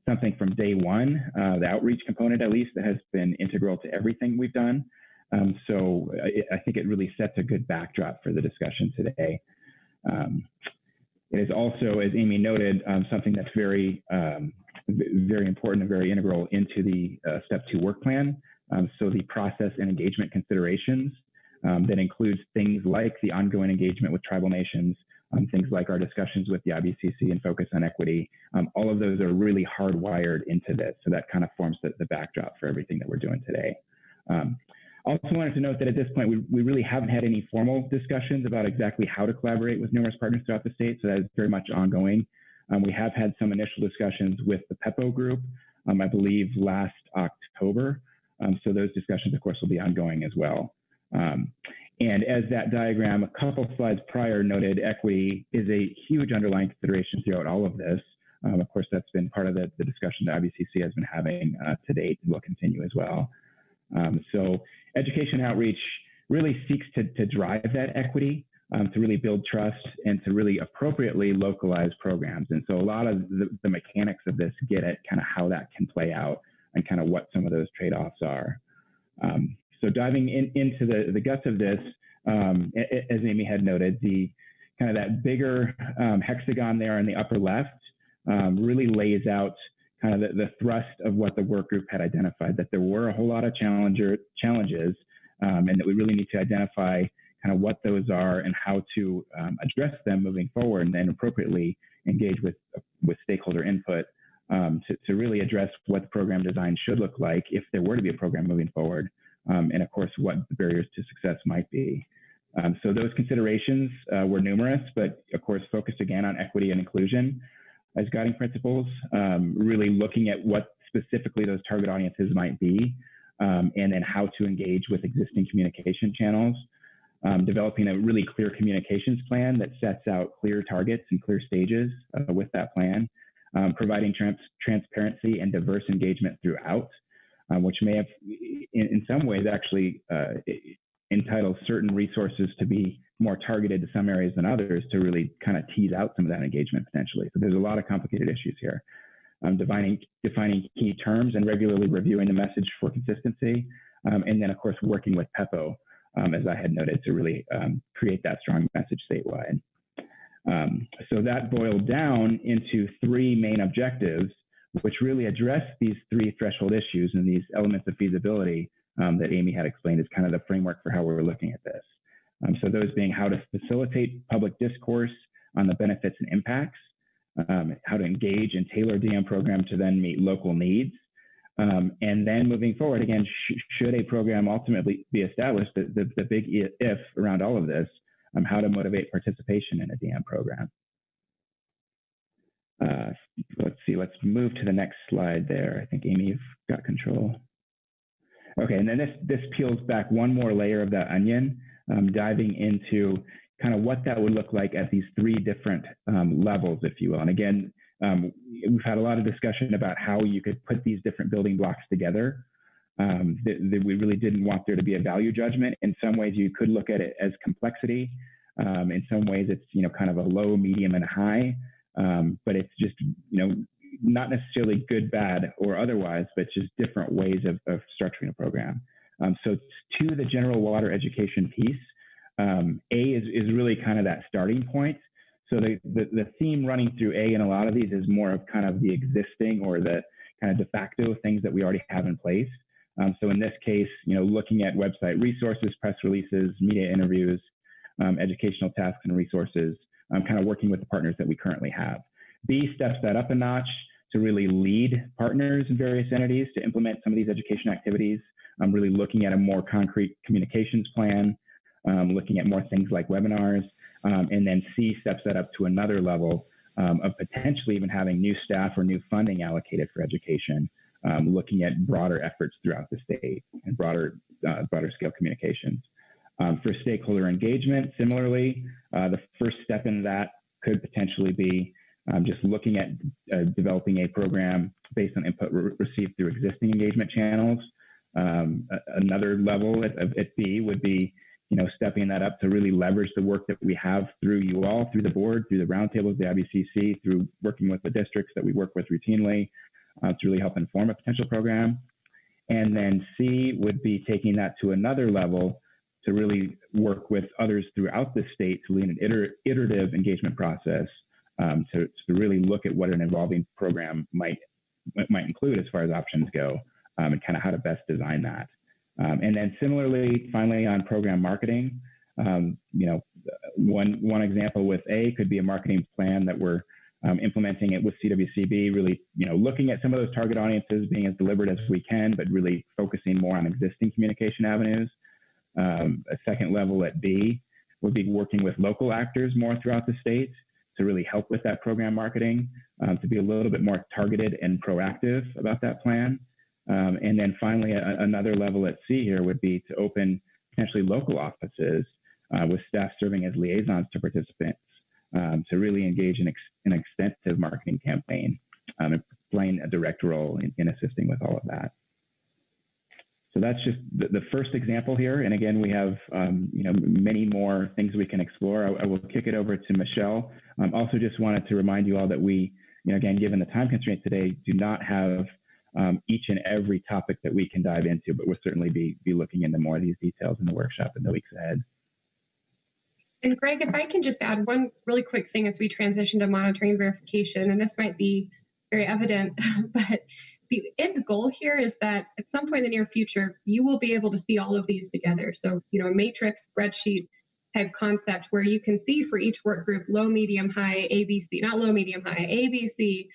something from day one, the outreach component at least, that has been integral to everything we've done. So I think it really sets a good backdrop for the discussion today. It is also, as Amy noted, something that's very, very important and very integral into the Step 2 work plan. So the process and engagement considerations that includes things like the ongoing engagement with tribal nations, things like our discussions with the IBCC and focus on equity. All of those are really hardwired into this. So that kind of forms the backdrop for everything that we're doing today. Also wanted to note that at this point, we really haven't had any formal discussions about exactly how to collaborate with numerous partners throughout the state. So that is very much ongoing. We have had some initial discussions with the PEPO group, I believe last October. So those discussions, of course, will be ongoing as well. And as that diagram a couple slides prior noted, equity is a huge underlying consideration throughout all of this. Of course, that's been part of the discussion that IBCC has been having to date and will continue as well. So education outreach really seeks to drive that equity, to really build trust and to really appropriately localize programs. And so a lot of the mechanics of this get at kind of how that can play out and kind of what some of those trade-offs are. So diving into the guts of this, as Amy had noted, the kind of that bigger hexagon there in the upper left really lays out kind of the thrust of what the work group had identified, that there were a whole lot of challenges and that we really need to identify kind of what those are and how to address them moving forward and then appropriately engage with stakeholder input to really address what the program design should look like if there were to be a program moving forward. And of course, what the barriers to success might be. So those considerations were numerous, but of course, focused again on equity and inclusion as guiding principles, really looking at what specifically those target audiences might be, and then how to engage with existing communication channels, developing a really clear communications plan that sets out clear targets and clear stages with that plan, providing transparency and diverse engagement throughout, which may have, in some ways, actually entitle certain resources to be more targeted to some areas than others to really kind of tease out some of that engagement potentially. So there's a lot of complicated issues here. Defining key terms and regularly reviewing the message for consistency. And then, of course, working with PEPO, as I had noted, to really create that strong message statewide. So that boiled down into three main objectives, which really address these three threshold issues and these elements of feasibility that Amy had explained as kind of the framework for how we're looking at this. So those being how to facilitate public discourse on the benefits and impacts, how to engage and tailor DM program to then meet local needs. And then moving forward, again, should a program ultimately be established, the big if around all of this, how to motivate participation in a DM program. Let's see, let's move to the next slide there. I think Amy, you've got control. Okay, and then this peels back one more layer of that onion, diving into kind of what that would look like at these three different levels, if you will. And again, we've had a lot of discussion about how you could put these different building blocks together. That we really didn't want there to be a value judgment. In some ways, you could look at it as complexity. In some ways, it's kind of a low, medium, and high. But it's just not necessarily good, bad, or otherwise, but just different ways of structuring a program. So to the general water education piece, A is really kind of that starting point. So the theme running through A in a lot of these is more of kind of the existing or the kind of de facto things that we already have in place. So in this case, looking at website resources, press releases, media interviews, educational tasks and resources, kind of working with the partners that we currently have. B steps that up a notch to really lead partners in various entities to implement some of these education activities. Really looking at a more concrete communications plan, looking at more things like webinars, and then C steps that up to another level of potentially even having new staff or new funding allocated for education, looking at broader efforts throughout the state and broader scale communications. For stakeholder engagement, similarly, the first step in that could potentially be just looking at developing a program based on input received through existing engagement channels. Another level at B would be, stepping that up to really leverage the work that we have through you all, through the board, through the roundtables, the IBCC, through working with the districts that we work with routinely to really help inform a potential program. And then C would be taking that to another level to really work with others throughout the state to lead an iterative engagement process to really look at what an evolving program might include as far as options go, and kind of how to best design that. And then similarly, finally, on program marketing, one example with A could be a marketing plan that we're implementing it with CWCB, really, looking at some of those target audiences, being as deliberate as we can, but really focusing more on existing communication avenues. A second level at B would be working with local actors more throughout the state to really help with that program marketing, to be a little bit more targeted and proactive about that plan. And then finally, another level at C here would be to open potentially local offices with staff serving as liaisons to participants to really engage in an extensive marketing campaign and playing a direct role in assisting with all of that. So that's just the first example here. And again, we have many more things we can explore. I will kick it over to Michelle. Also just wanted to remind you all that we, again, given the time constraints today, do not have each and every topic that we can dive into, but we'll certainly be looking into more of these details in the workshop in the weeks ahead. And Greg, if I can just add one really quick thing as we transition to monitoring and verification, and this might be very evident, but the end goal here is that at some point in the near future, you will be able to see all of these together. So, a matrix spreadsheet type concept where you can see for each work group, low, medium, high, ABC, not low, medium, high, ABC,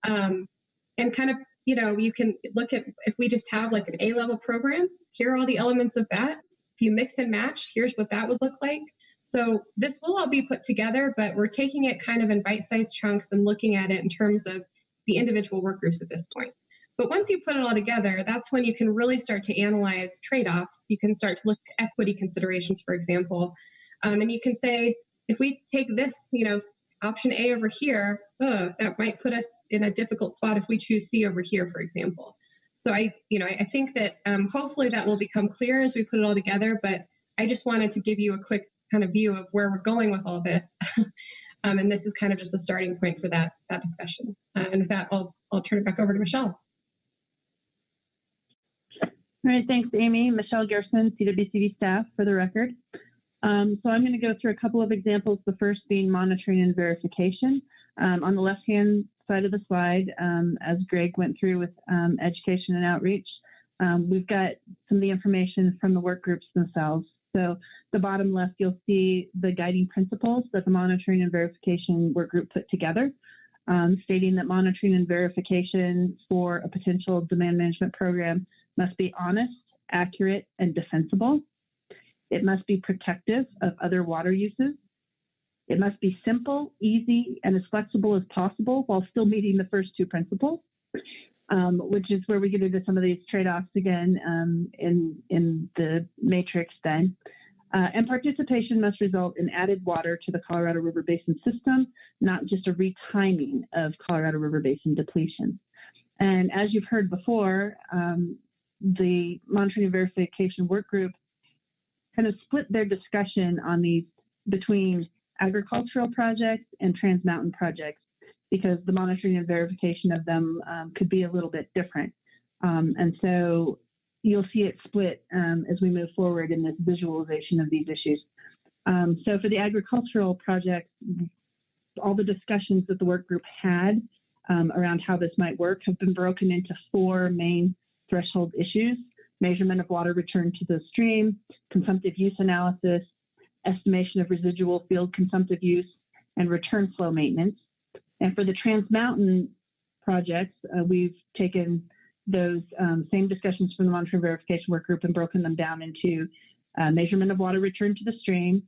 and kind of, you can look at, if we just have like an A-level program, here are all the elements of that. If you mix and match, here's what that would look like. So this will all be put together, but we're taking it kind of in bite-sized chunks and looking at it in terms of the individual work groups at this point. But once you put it all together, that's when you can really start to analyze trade-offs. You can start to look at equity considerations, for example. And you can say, if we take this, option A over here, that might put us in a difficult spot if we choose C over here, for example. So I think that hopefully that will become clear as we put it all together, but I just wanted to give you a quick kind of view of where we're going with all this. And this is kind of just the starting point for that discussion. And with that, I'll turn it back over to Michelle. All right, thanks, Amy. Michelle Gerson, CWCB staff, for the record. So I'm going to go through a couple of examples, the first being monitoring and verification. On the left-hand side of the slide, as Greg went through with education and outreach, we've got some of the information from the work groups themselves. So the bottom left, you'll see the guiding principles that the monitoring and verification work group put together, stating that monitoring and verification for a potential demand management program must be honest, accurate, and defensible. It must be protective of other water uses. It must be simple, easy, and as flexible as possible while still meeting the first two principles, which is where we get into some of these trade-offs again in the matrix then. And participation must result in added water to the Colorado River Basin system, not just a retiming of Colorado River Basin depletion. And as you've heard before, the monitoring and verification work group kind of split their discussion on these between agricultural projects and Trans Mountain projects, because the monitoring and verification of them could be a little bit different. And so you'll see it split as we move forward in this visualization of these issues. So for the agricultural projects, all the discussions that the work group had around how this might work have been broken into four main threshold issues: measurement of water return to the stream, consumptive use analysis, estimation of residual field consumptive use, and return flow maintenance. And for the Trans Mountain projects, we've taken those same discussions from the monitoring verification work group and broken them down into measurement of water return to the stream,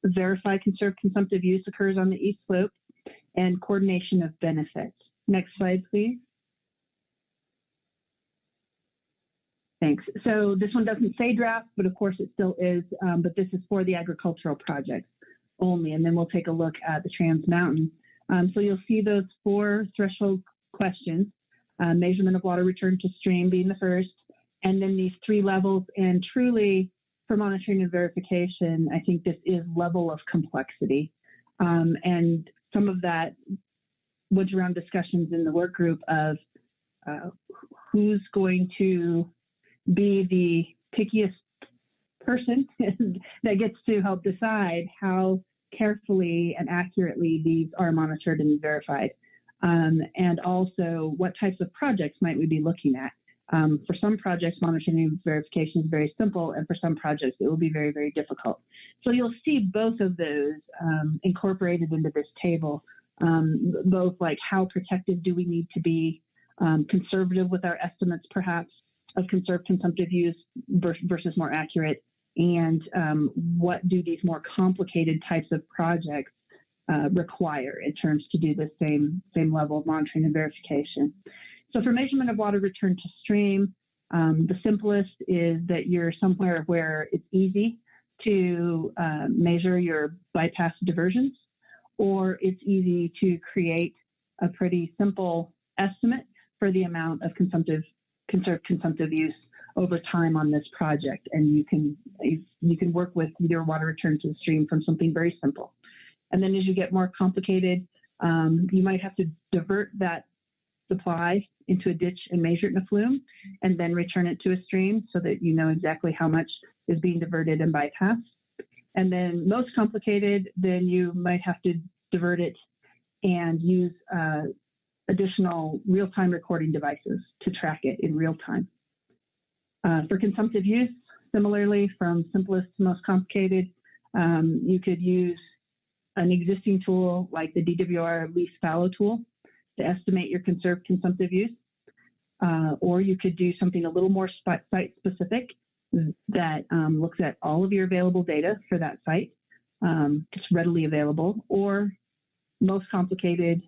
verify conserved consumptive use occurs on the east slope, and coordination of benefits. Next slide, please. Thanks. So this one doesn't say draft, but of course it still is, but this is for the agricultural projects only, and then we'll take a look at the Trans Mountain. So you'll see those 4 threshold questions, measurement of water return to stream being the first, and then these 3 levels. And truly, for monitoring and verification, I think this is level of complexity. And some of that was around discussions in the work group of who's going to be the pickiest person that gets to help decide how carefully and accurately these are monitored and verified. And also, what types of projects might we be looking at? For some projects, monitoring and verification is very simple, and for some projects, it will be very, very difficult. So you'll see both of those incorporated into this table, both like how protective do we need to be, conservative with our estimates, perhaps, of conserved consumptive use versus more accurate, and what do these more complicated types of projects require in terms to do the same level of monitoring and verification. So for measurement of water return to stream, the simplest is that you're somewhere where it's easy to measure your bypass diversions, or it's easy to create a pretty simple estimate for the amount of conserved consumptive use over time on this project. And you can work with either water return to the stream from something very simple. And then as you get more complicated, you might have to divert that supply into a ditch and measure it in a flume, and then return it to a stream so that you know exactly how much is being diverted and bypassed. And then most complicated, then you might have to divert it and use additional real-time recording devices to track it in real time. For consumptive use, similarly, from simplest to most complicated, you could use an existing tool like the DWR least fallow tool to estimate your conserved consumptive use, or you could do something a little more site-specific that looks at all of your available data for that site. It's readily available, or most complicated,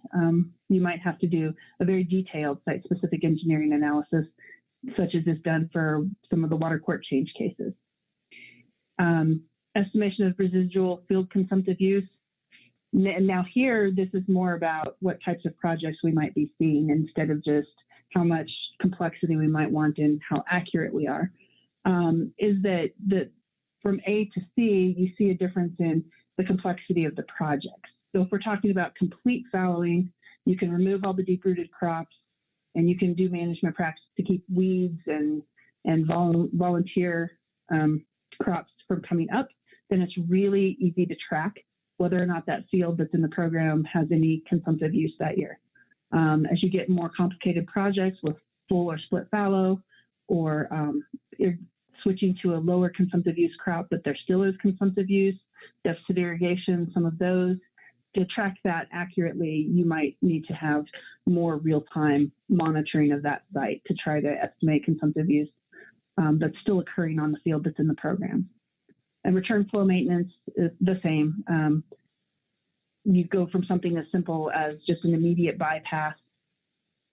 you might have to do a very detailed site-specific engineering analysis, such as is done for some of the water court change cases. Estimation of residual field consumptive use. Now here, this is more about what types of projects we might be seeing instead of just how much complexity we might want and how accurate we are. Is that from A to C, you see a difference in the complexity of the projects. So if we're talking about complete fallowing, you can remove all the deep-rooted crops, and you can do management practices to keep weeds and volunteer crops from coming up. Then it's really easy to track whether or not that field that's in the program has any consumptive use that year. As you get more complicated projects with full or split fallow, or you're switching to a lower consumptive use crop, but there still is consumptive use, deficit irrigation, some of those, to track that accurately, you might need to have more real-time monitoring of that site to try to estimate consumptive use that's still occurring on the field that's in the program. And return flow maintenance is the same. You go from something as simple as just an immediate bypass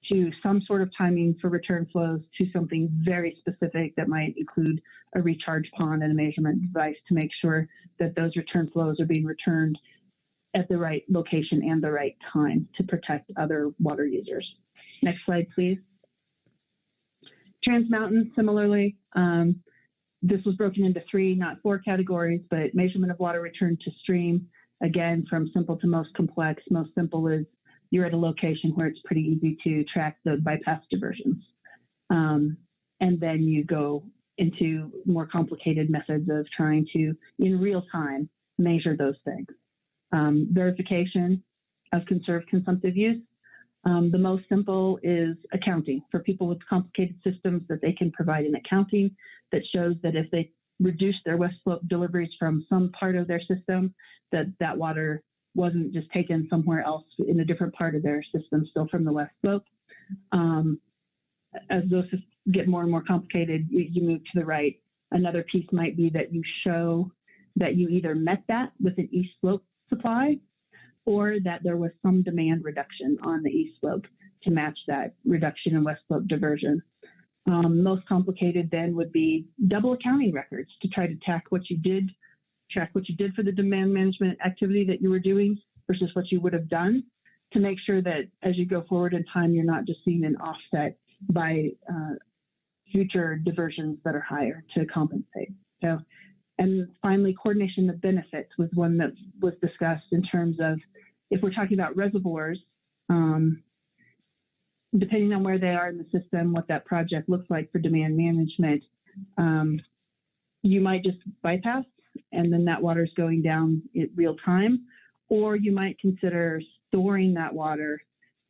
to some sort of timing for return flows to something very specific that might include a recharge pond and a measurement device to make sure that those return flows are being returned at the right location and the right time to protect other water users. Next slide, please. Trans Mountain, similarly, this was broken into 3, not 4 categories, but measurement of water return to stream, again, from simple to most complex. Most simple is you're at a location where it's pretty easy to track the bypass diversions. And then you go into more complicated methods of trying to, in real time, measure those things. Verification of conserved consumptive use. The most simple is accounting for people with complicated systems, that they can provide an accounting that shows that if they reduce their west slope deliveries from some part of their system, that water wasn't just taken somewhere else in a different part of their system, still from the west slope. As those get more and more complicated, you move to the right. Another piece might be that you show that you either met that with an east slope supply or that there was some demand reduction on the east slope to match that reduction in west slope diversion. Most complicated then would be double accounting records to try to track what you did for the demand management activity that you were doing versus what you would have done, to make sure that as you go forward in time, you're not just seeing an offset by future diversions that are higher to compensate. So, and finally, coordination of benefits was one that was discussed in terms of, if we're talking about reservoirs, depending on where they are in the system, what that project looks like for demand management, you might just bypass and then that water is going down in real time, or you might consider storing that water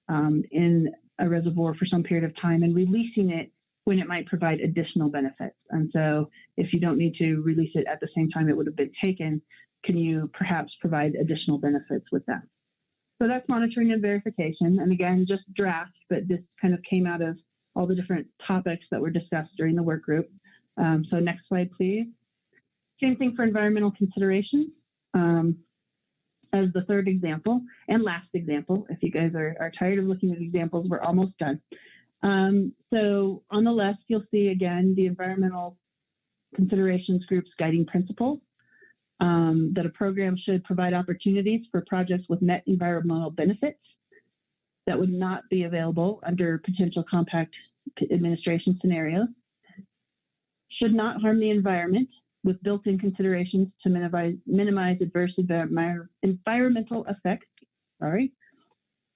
in a reservoir for some period of time and releasing it when it might provide additional benefits. And so if you don't need to release it at the same time it would have been taken, can you perhaps provide additional benefits with that? So that's monitoring and verification. And again, just draft, but this kind of came out of all the different topics that were discussed during the work group. So next slide, please. Same thing for environmental considerations. As the third example and last example, if you guys are tired of looking at examples, we're almost done. So on the left, you'll see again the environmental considerations group's guiding principles, that a program should provide opportunities for projects with net environmental benefits that would not be available under potential compact administration scenarios, should not harm the environment with built-in considerations to minimize adverse environmental effects,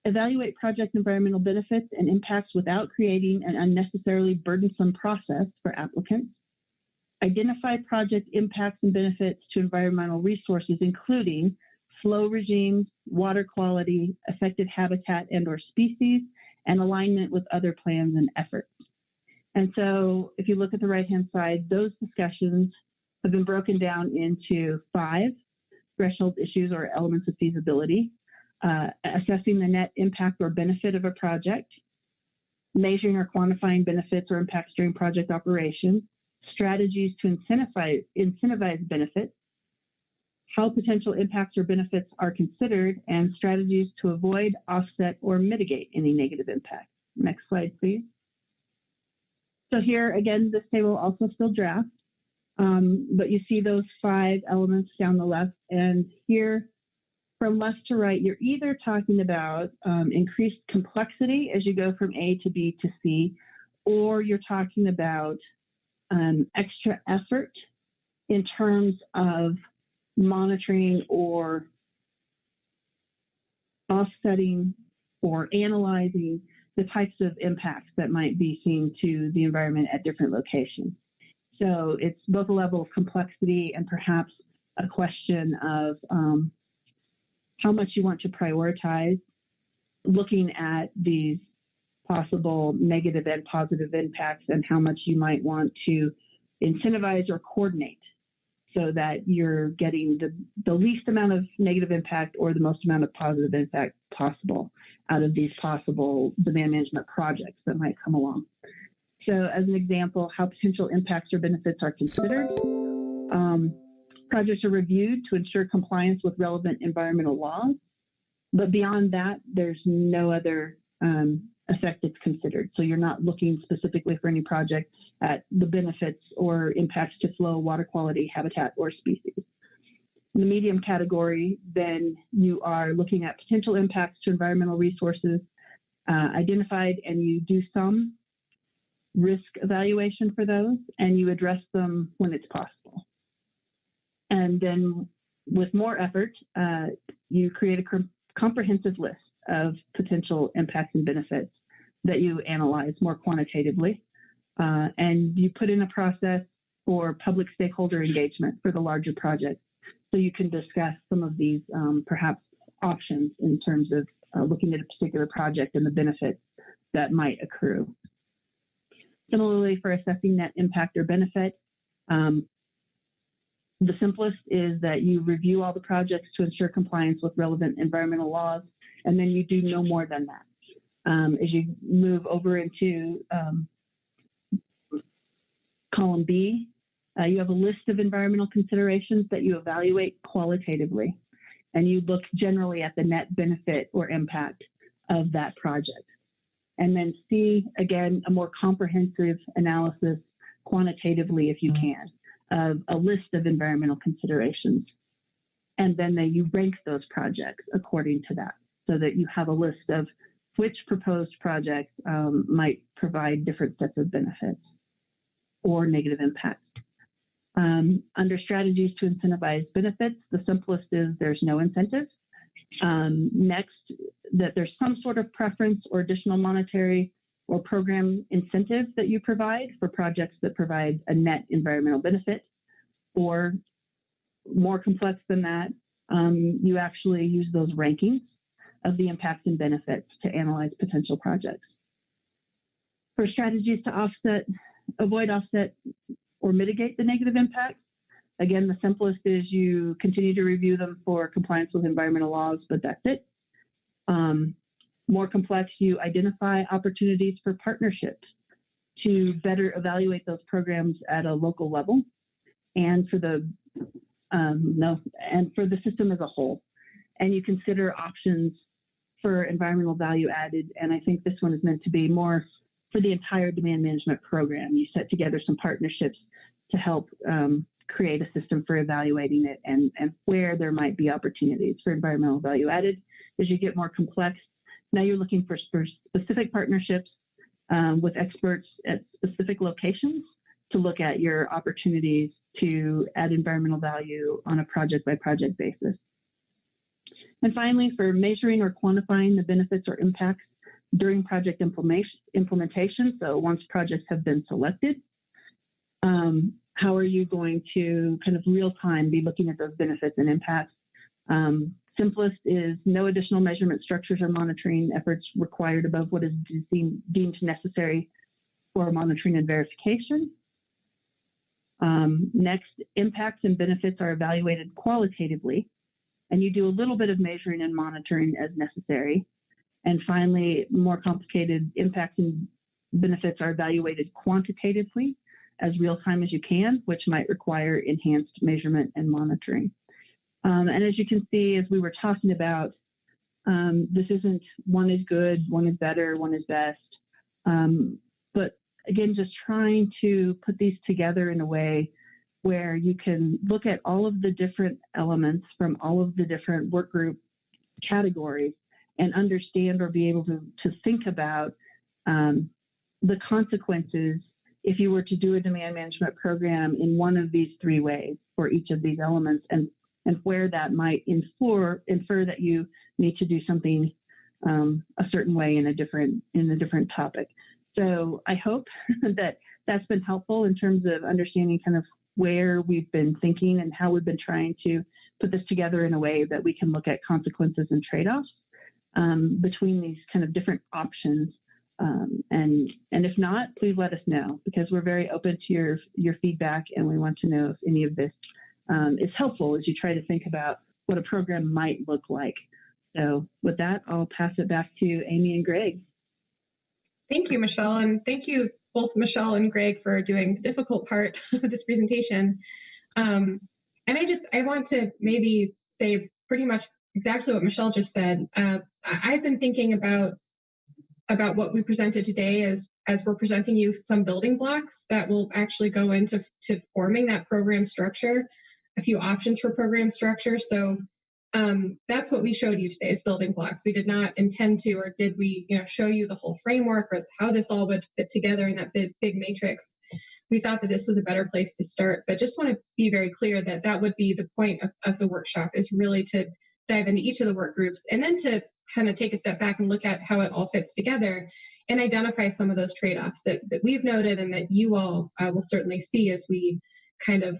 evaluate project environmental benefits and impacts without creating an unnecessarily burdensome process for applicants, identify project impacts and benefits to environmental resources, including flow regimes, water quality, affected habitat and/or species, and alignment with other plans and efforts. And so if you look at the right-hand side, those discussions have been broken down into 5 threshold issues or elements of feasibility: assessing the net impact or benefit of a project, measuring or quantifying benefits or impacts during project operations, strategies to incentivize benefits, how potential impacts or benefits are considered, and strategies to avoid, offset, or mitigate any negative impact. Next slide, please. So here, again, this table also still draft, but you see those 5 elements down the left. And here, from left to right, you're either talking about increased complexity as you go from A to B to C, or you're talking about extra effort in terms of monitoring or offsetting or analyzing the types of impacts that might be seen to the environment at different locations. So it's both a level of complexity and perhaps a question of how much you want to prioritize looking at these possible negative and positive impacts, and how much you might want to incentivize or coordinate so that you're getting the least amount of negative impact or the most amount of positive impact possible out of these possible demand management projects that might come along. So as an example, how potential impacts or benefits are considered. Projects are reviewed to ensure compliance with relevant environmental laws, but beyond that, there's no other effect that's considered. So you're not looking specifically for any project at the benefits or impacts to flow, water quality, habitat, or species. In the medium category, then you are looking at potential impacts to environmental resources identified, and you do some risk evaluation for those, and you address them when it's possible. And then with more effort, you create a comprehensive list of potential impacts and benefits that you analyze more quantitatively. And you put in a process for public stakeholder engagement for the larger project. So you can discuss some of these perhaps options in terms of looking at a particular project and the benefits that might accrue. Similarly, for assessing net impact or benefit, the simplest is that you review all the projects to ensure compliance with relevant environmental laws, and then you do no more than that. As you move over into column B, you have a list of environmental considerations that you evaluate qualitatively, and you look generally at the net benefit or impact of that project. And then C, again, a more comprehensive analysis quantitatively, if you can, of a list of environmental considerations. And then you rank those projects according to that, so that you have a list of which proposed projects might provide different sets of benefits or negative impacts. Under strategies to incentivize benefits, the simplest is there's no incentive. Next, that there's some sort of preference or additional monetary or program incentive that you provide for projects that provide a net environmental benefit. Or more complex than that, you actually use those rankings of the impacts and benefits to analyze potential projects. For strategies to avoid, offset, or mitigate the negative impacts, again, the simplest is you continue to review them for compliance with environmental laws, but that's it. More complex, you identify opportunities for partnerships to better evaluate those programs at a local level and for the system as a whole. And you consider options for environmental value added. And I think this one is meant to be more for the entire demand management program. You set together some partnerships to help create a system for evaluating it and where there might be opportunities for environmental value added. As you get more complex, now you're looking for specific partnerships with experts at specific locations to look at your opportunities to add environmental value on a project by project basis. And finally, for measuring or quantifying the benefits or impacts during project implementation, so once projects have been selected, how are you going to kind of real time be looking at those benefits and impacts? Simplest is no additional measurement structures or monitoring efforts required above what is deemed necessary for monitoring and verification. Next, impacts and benefits are evaluated qualitatively, and you do a little bit of measuring and monitoring as necessary. And finally, more complicated, impacts and benefits are evaluated quantitatively as real time as you can, which might require enhanced measurement and monitoring. And as you can see, as we were talking about, this isn't one is good, one is better, one is best. But again, just trying to put these together in a way where you can look at all of the different elements from all of the different work group categories and understand or be able to think about the consequences if you were to do a demand management program in one of these three ways for each of these elements, and where that might infer that you need to do something a certain way in a different topic. So I hope that that's been helpful in terms of understanding kind of where we've been thinking and how we've been trying to put this together in a way that we can look at consequences and trade-offs between these kind of different options. And if not, please let us know, because we're very open to your feedback, and we want to know if any of this is helpful as you try to think about what a program might look like. So with that, I'll pass it back to Amy and Greg. Thank you, Michelle, and thank you both Michelle and Greg for doing the difficult part of this presentation. And I want to maybe say pretty much exactly what Michelle just said. I've been thinking about what we presented today as we're presenting you some building blocks that will actually go into forming that program structure, a few options for program structure. So that's what we showed you today as building blocks. We did not intend to, or did we, show you the whole framework or how this all would fit together in that big matrix. We thought that this was a better place to start, but just want to be very clear that that would be the point of the workshop, is really to dive into each of the work groups and then to kind of take a step back and look at how it all fits together and identify some of those trade-offs that we've noted and that you all will certainly see as we kind of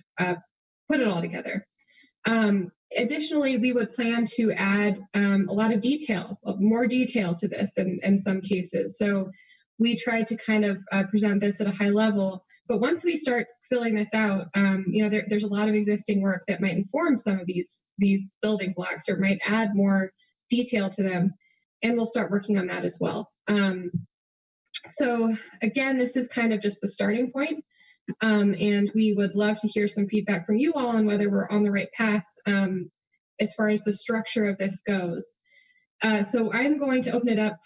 put it all together. Additionally, we would plan to add a lot of detail, more detail to this in some cases. So we tried to kind of present this at a high level, but once we start filling this out, there's a lot of existing work that might inform some of these building blocks or might add more detail to them. and we'll start working on that as well. So again, this is kind of just the starting point, and we would love to hear some feedback from you all on whether we're on the right path as far as the structure of this goes. So I'm going to open it up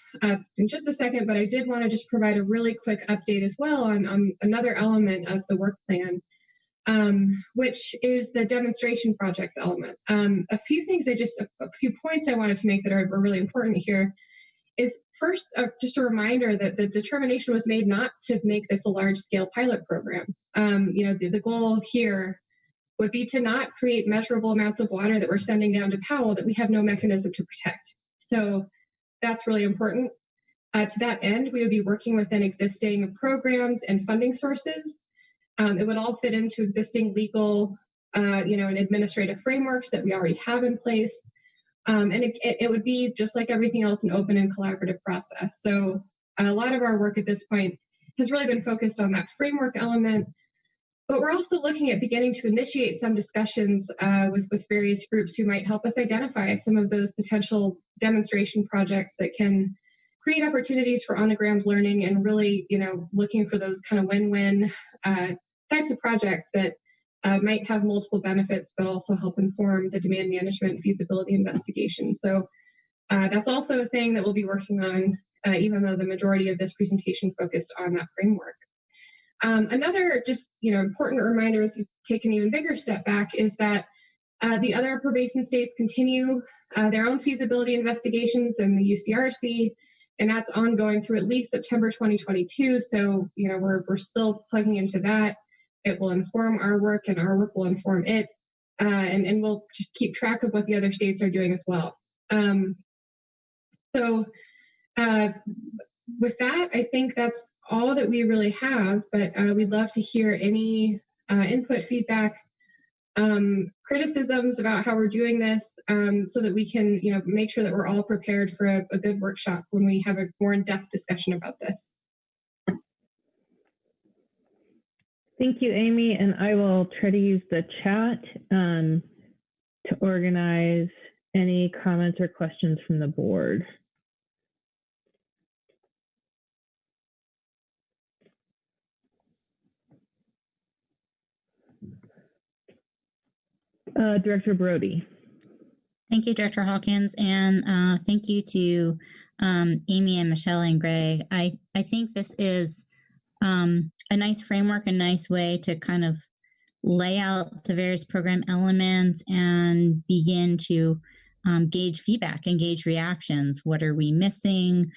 in just a second, but I did want to just provide a really quick update as well on another element of the work plan, which is the demonstration projects element. A few things, a few points I wanted to make that are really important here is first, just a reminder that the determination was made not to make this a large-scale pilot program. The goal here would be to not create measurable amounts of water that we're sending down to Powell that we have no mechanism to protect. So that's really important. To that end, we would be working within existing programs and funding sources. It would all fit into existing legal, and administrative frameworks that we already have in place. And it would be just like everything else, an open and collaborative process. So a lot of our work at this point has really been focused on that framework element, but we're also looking at beginning to initiate some discussions with various groups who might help us identify some of those potential demonstration projects that can create opportunities for on-the-ground learning and really, looking for those kind of win-win types of projects that might have multiple benefits, but also help inform the demand management feasibility investigation. So that's also a thing that we'll be working on, even though the majority of this presentation focused on that framework. Another just important reminder, as we take an even bigger step back, is that the other upper basin states continue their own feasibility investigations in the UCRC, and that's ongoing through at least September 2022. So we're still plugging into that. It will inform our work, and our work will inform it, and we'll just keep track of what the other states are doing as well. So with that, I think that's all that we really have, but we'd love to hear any input, feedback, criticisms about how we're doing this, so that we can make sure that we're all prepared for a good workshop when we have a more in-depth discussion about this. Thank you, Amy, and I will try to use the chat to organize any comments or questions from the board. Director Brody. Thank you, Director Hawkins, and thank you to Amy and Michelle and Greg. I think this is a nice framework, a nice way to kind of lay out the various program elements and begin to gauge feedback and gauge reactions. What are we missing?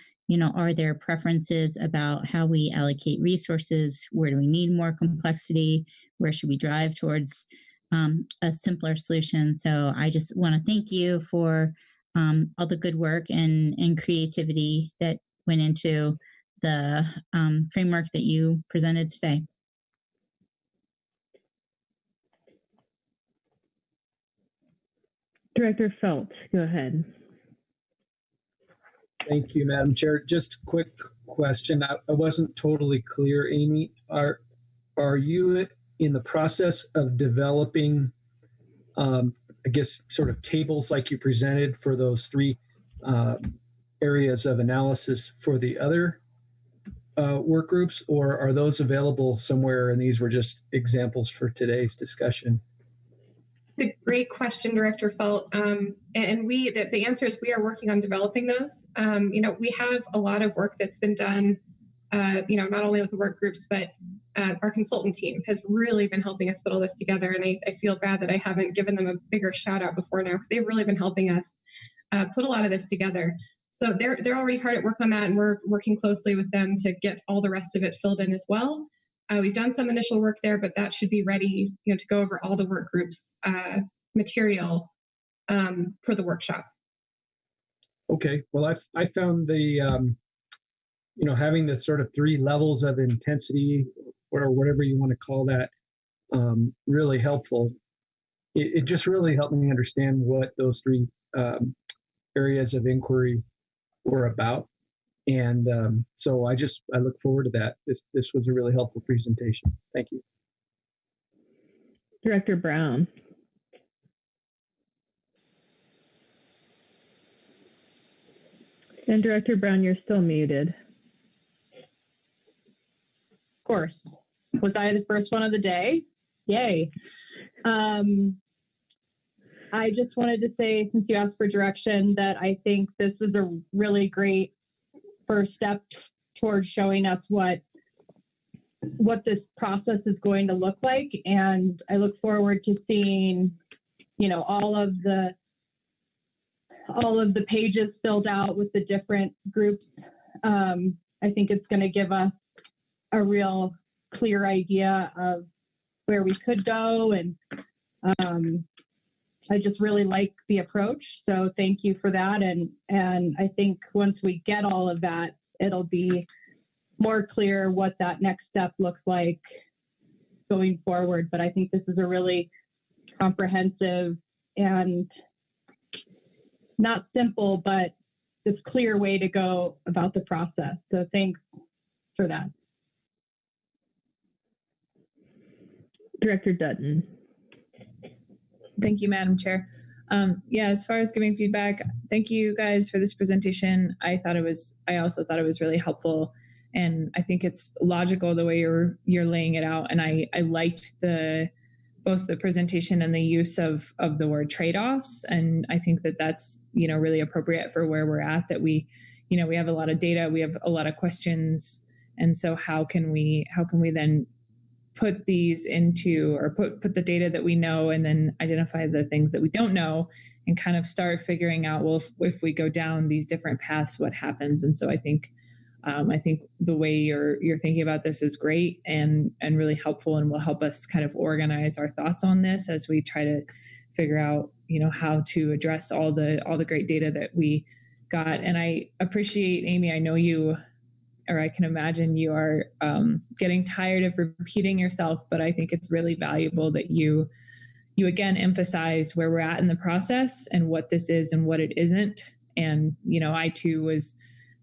Are there preferences about how we allocate resources? Where do we need more complexity? Where should we drive towards a simpler solution? So I just want to thank you for all the good work and creativity that went into the framework that you presented today. Director Felt, go ahead. Thank you, Madam Chair. Just a quick question. I wasn't totally clear, Amy. Are you in the process of developing, I guess, sort of tables like you presented for those three areas of analysis for the other work groups, or are those available somewhere and these were just examples for today's discussion? It's a great question, Director Felt. And the answer is we are working on developing those. We have a lot of work that's been done, not only with the work groups, but our consultant team has really been helping us put all this together. And I feel bad that I haven't given them a bigger shout out before now, because they've really been helping us put a lot of this together. So they're already hard at work on that, and we're working closely with them to get all the rest of it filled in as well. We've done some initial work there, but that should be ready, to go over all the work groups material for the workshop. Okay. Well, I found the having the sort of three levels of intensity, or whatever you want to call that, really helpful. It just really helped me understand what those three areas of inquiry were about. And so I look forward to that. This was a really helpful presentation. Thank you. Director Brown. And Director Brown, you're still muted. Of course. Was I the first one of the day? Yay. I just wanted to say, since you asked for direction, that I think this is a really great first step towards showing us what this process is going to look like. And I look forward to seeing, you know, all of the pages filled out with the different groups. I think it's going to give us a real clear idea of where we could go. And I just really like the approach. So thank you for that. And I think once we get all of that, it'll be more clear what that next step looks like going forward. But I think this is a really comprehensive and not simple, but this clear way to go about the process. So thanks for that. Director Dutton. Thank you, Madam Chair. Yeah, as far as giving feedback, thank you guys for this presentation. I also thought it was really helpful, and I think it's logical the way you're laying it out. And I liked both the presentation and the use of the word trade-offs. And I think that's, you know, really appropriate for where we're at, that we have a lot of data, we have a lot of questions. And so how can we then put these into, or put the data that we know, and then identify the things that we don't know, and kind of start figuring out, well, if we go down these different paths, what happens? And so I think the way you're thinking about this is great and really helpful, and will help us kind of organize our thoughts on this as we try to figure out, you know, how to address all the great data that we got. And I appreciate, Amy, I know you, or I can imagine you are getting tired of repeating yourself, but I think it's really valuable that you again emphasize where we're at in the process and what this is and what it isn't. And, you know, I too was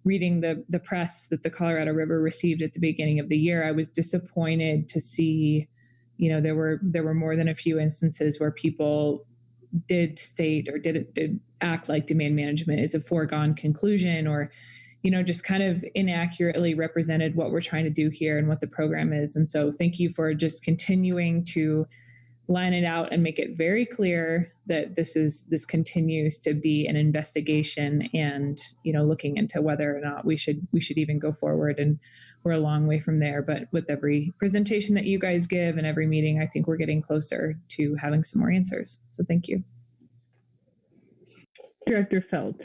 reading the press that the Colorado River received at the beginning of the year. I was disappointed to see, you know, there were more than a few instances where people did state or did act like demand management is a foregone conclusion, or, you know, just kind of inaccurately represented what we're trying to do here and what the program is. And so thank you for just continuing to line it out and make it very clear that this continues to be an investigation, and, you know, looking into whether or not we should even go forward. And we're a long way from there, but with every presentation that you guys give and every meeting, I think we're getting closer to having some more answers. So thank you. Director Felt.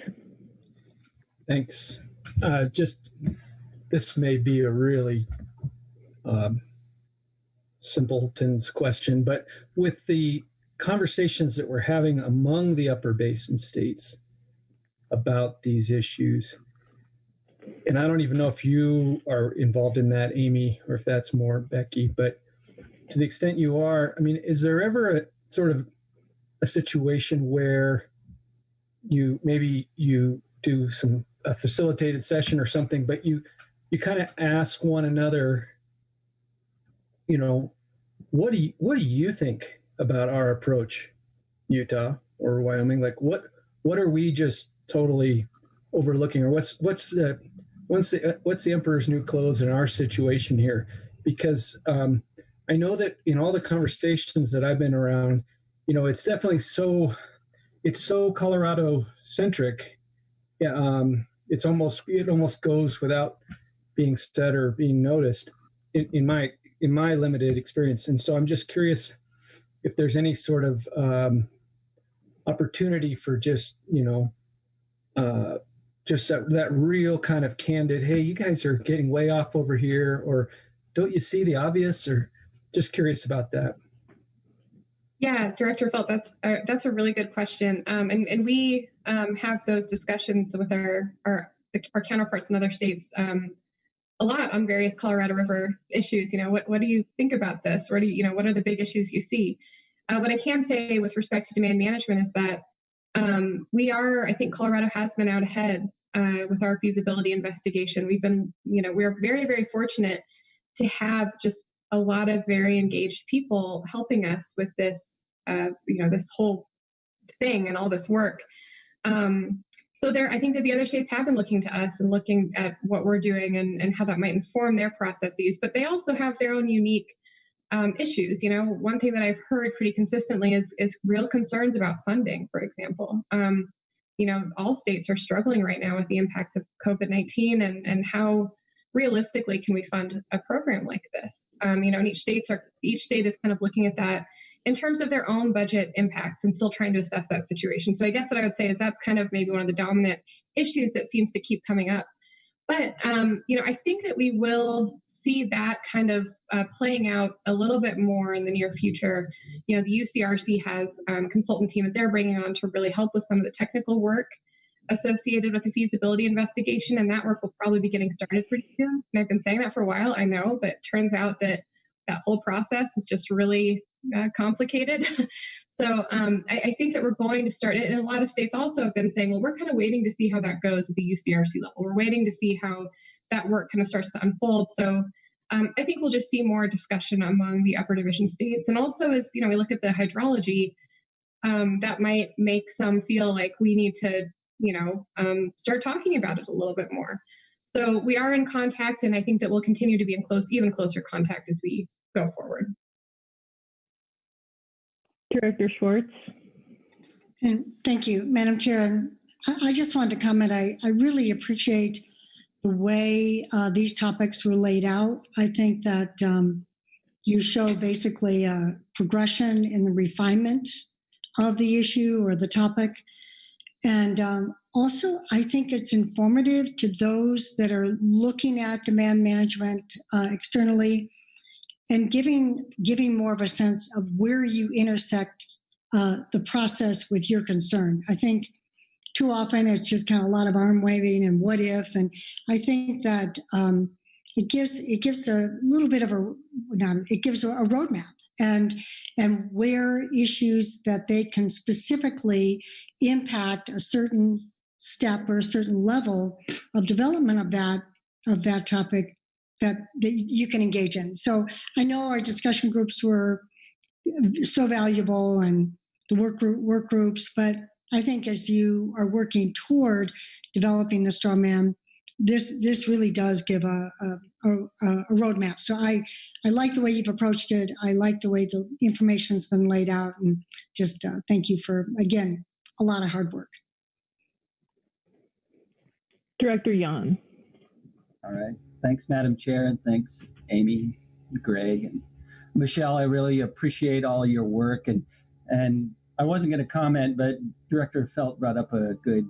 Thanks. This may be a really simpleton's question, but with the conversations that we're having among the Upper Basin states about these issues, and I don't even know if you are involved in that, Amy, or if that's more Becky, but to the extent you are, I mean, is there ever a sort of a situation where you do a facilitated session or something, but you kind of ask one another, you know, what do you think about our approach, Utah or Wyoming? Like, what are we just totally overlooking, or what's the emperor's new clothes in our situation here? Because I know that in all the conversations that I've been around, you know, it's definitely so Colorado centric. Yeah, it almost goes without being said or being noticed in my limited experience. And so I'm just curious if there's any sort of opportunity for just, you know, just that real kind of candid, hey, you guys are getting way off over here, or don't you see the obvious? Or just curious about that. Yeah, Director Felt, that's a really good question. And we have those discussions with our counterparts in other states a lot on various Colorado River issues. You know, what do you think about this? What are the big issues you see? What I can say with respect to demand management is that I think Colorado has been out ahead with our feasibility investigation. We're very, very fortunate to have just a lot of very engaged people helping us with this, this whole thing and all this work. So I think that the other states have been looking to us and looking at what we're doing and how that might inform their processes, but they also have their own unique issues. You know, one thing that I've heard pretty consistently is real concerns about funding, for example. You know, all states are struggling right now with the impacts of COVID-19 and how realistically can we fund a program like this? You know, and each state is kind of looking at that in terms of their own budget impacts and still trying to assess that situation. So I guess what I would say is that's kind of maybe one of the dominant issues that seems to keep coming up. But, you know, I think that we will see that kind of playing out a little bit more in the near future. You know, the UCRC has a consultant team that they're bringing on to really help with some of the technical work associated with the feasibility investigation, and that work will probably be getting started pretty soon. And I've been saying that for a while, I know, but it turns out that that whole process is just really complicated. So I think that we're going to start it. And a lot of states also have been saying, well, we're kind of waiting to see how that goes at the UCRC level. We're waiting to see how that work kind of starts to unfold. So I think we'll just see more discussion among the upper division states. And also as, you know, we look at the hydrology, that might make some feel like we need to, you know, start talking about it a little bit more. So we are in contact, and I think that we'll continue to be in even closer contact as we go forward. Director Schwartz. And thank you, Madam Chair. I just wanted to comment, I really appreciate the way these topics were laid out. I think that you show basically a progression in the refinement of the issue or the topic. And also, I think it's informative to those that are looking at demand management externally and giving more of a sense of where you intersect the process with your concern. I think too often it's just kind of a lot of arm waving and what if, and I think that it gives a little bit of a roadmap and where issues that they can specifically impact a certain step or a certain level of development of that topic that you can engage in. So I know our discussion groups were so valuable and the work groups, but I think as you are working toward developing the straw man, this really does give a roadmap. So I like the way you've approached it. I like the way the information's been laid out, and just thank you for, again, a lot of hard work. Director Yan. All right. Thanks, Madam Chair, and thanks, Amy, Greg, and Michelle. I really appreciate all your work. And I wasn't going to comment, but Director Felt brought up a good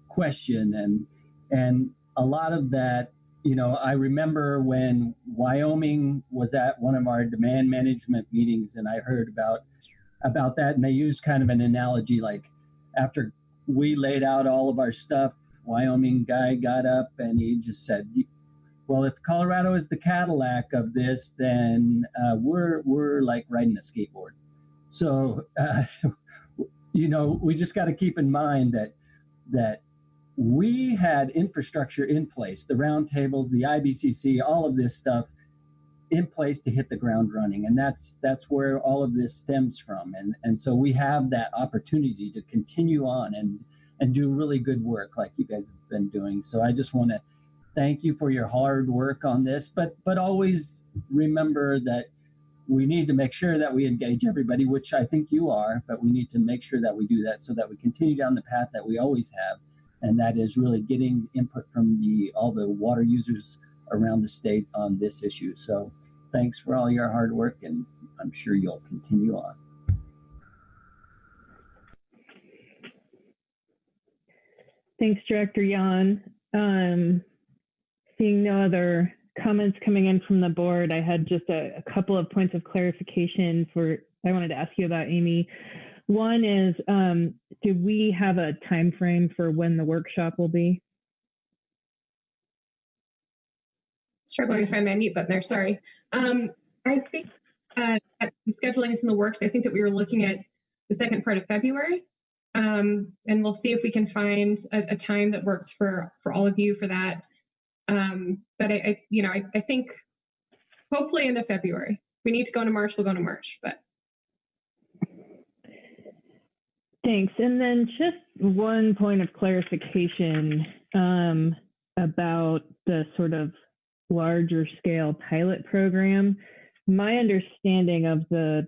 question. And a lot of that, you know, I remember when Wyoming was at one of our demand management meetings, and I heard about that, and they used kind of an analogy like after we laid out all of our stuff, Wyoming guy got up and he just said, well, if Colorado is the Cadillac of this, then we're like riding a skateboard. So, you know, we just got to keep in mind that we had infrastructure in place, the roundtables, the IBCC, all of this stuff in place to hit the ground running. And that's where all of this stems from. And so we have that opportunity to continue on and do really good work like you guys have been doing. So I just want to thank you for your hard work on this, but always remember that we need to make sure that we engage everybody, which I think you are, but we need to make sure that we do that so that we continue down the path that we always have. And that is really getting input from all the water users around the state on this issue. So thanks for all your hard work, and I'm sure you'll continue on. Thanks, Director Yan. Seeing no other comments coming in from the board, I had just a couple of points of clarification I wanted to ask you about, Amy. One is, do we have a time frame for when the workshop will be? Struggling to find my mute button there, sorry. I think the scheduling is in the works. I think that we were looking at the second part of February. And we'll see if we can find a time that works for all of you for that. But I think hopefully into February. If we need to go into March, we'll go to March. But Thanks. And then just one point of clarification about the sort of larger scale pilot program. My understanding of the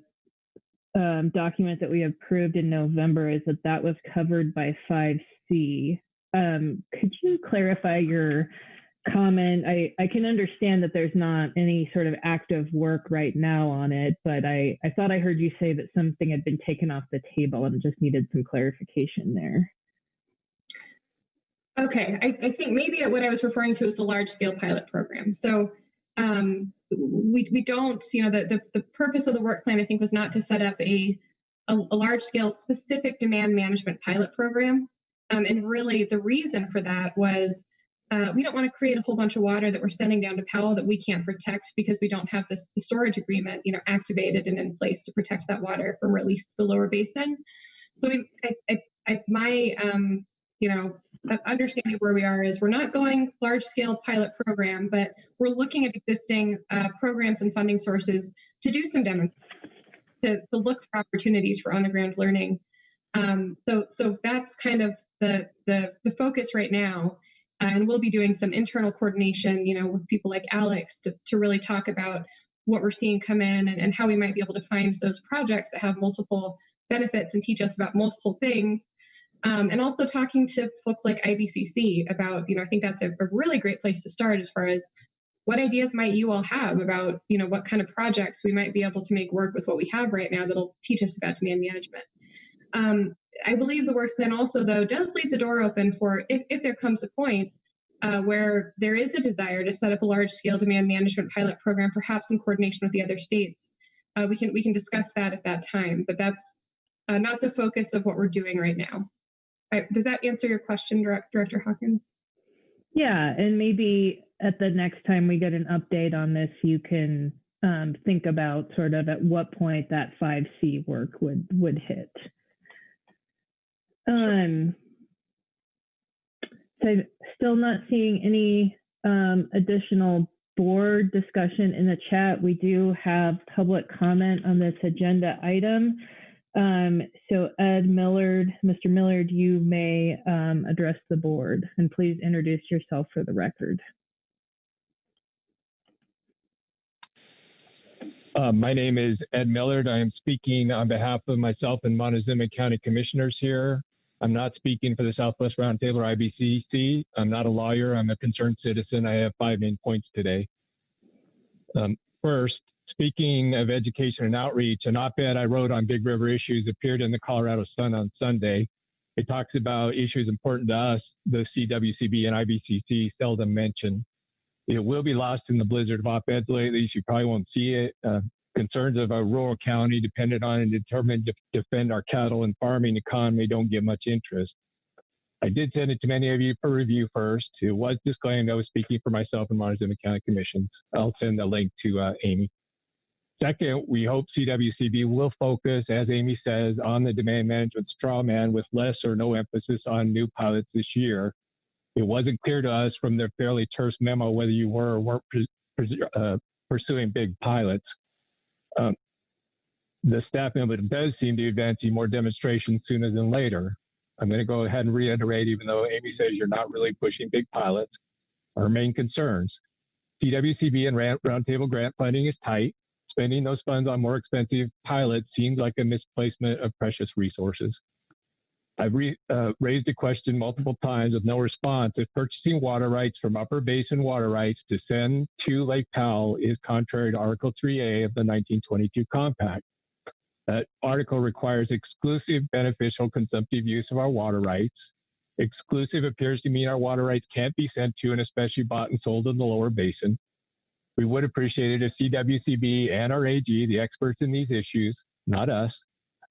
document that we approved in November is that that was covered by 5C. Could you clarify your comment? I can understand that there's not any sort of active work right now on it, but I thought I heard you say that something had been taken off the table and just needed some clarification there. Okay, I think maybe what I was referring to is the large scale pilot program. So we don't, the purpose of the work plan, I think, was not to set up a large scale specific demand management pilot program. And really the reason for that was we don't want to create a whole bunch of water that we're sending down to Powell that we can't protect because we don't have the storage agreement, activated and in place to protect that water from release to the lower basin. So my understanding of where we are is we're not going large scale pilot program, but we're looking at existing programs and funding sources to do some demonstrations, to look for opportunities for on the ground learning. So that's kind of the focus right now. And we'll be doing some internal coordination, with people like Alex to really talk about what we're seeing come in and how we might be able to find those projects that have multiple benefits and teach us about multiple things. And also talking to folks like IBCC about, I think that's a really great place to start as far as what ideas might you all have about, what kind of projects we might be able to make work with what we have right now that'll teach us about demand management. I believe the work plan also, though, does leave the door open for if there comes a point where there is a desire to set up a large-scale demand management pilot program, perhaps in coordination with the other states. We can discuss that at that time, but that's not the focus of what we're doing right now. Does that answer your question, Director Hawkins? Yeah, and maybe at the next time we get an update on this, you can think about sort of at what point that 5C work would hit. So I'm still not seeing any additional board discussion in the chat. We do have public comment on this agenda item. So Ed Millard, Mr. Millard, you may address the board, and please introduce yourself for the record. My name is Ed Millard. I am speaking on behalf of myself and Montezuma County Commissioners here. I'm not speaking for the Southwest Roundtable or IBCC. I'm not a lawyer. I'm a concerned citizen. I have 5 main points today. First, speaking of education and outreach, an op-ed I wrote on Big River issues appeared in the Colorado Sun on Sunday. It talks about issues important to us, the CWCB and IBCC seldom mention. It will be lost in the blizzard of op-eds lately, so you probably won't see it. Concerns of a rural county dependent on and determined to defend our cattle and farming economy don't get much interest. I did send it to many of you for review first. It was disclaimed I was speaking for myself and Montezuma County Commissions. I'll send the link to Amy. Second, we hope CWCB will focus, as Amy says, on the demand management straw man with less or no emphasis on new pilots this year. It wasn't clear to us from their fairly terse memo whether you were or weren't pursuing big pilots. The staff memo does seem to be advancing more demonstrations sooner than later. I'm going to go ahead and reiterate, even though Amy says you're not really pushing big pilots, our main concerns. CWCB and roundtable grant funding is tight. Spending those funds on more expensive pilots seems like a misplacement of precious resources. I've raised a question multiple times with no response if purchasing water rights from Upper Basin water rights to send to Lake Powell is contrary to Article 3A of the 1922 Compact. That article requires exclusive beneficial consumptive use of our water rights. Exclusive appears to mean our water rights can't be sent to and especially bought and sold in the lower basin. We would appreciate it if CWCB and our AG, the experts in these issues, not us,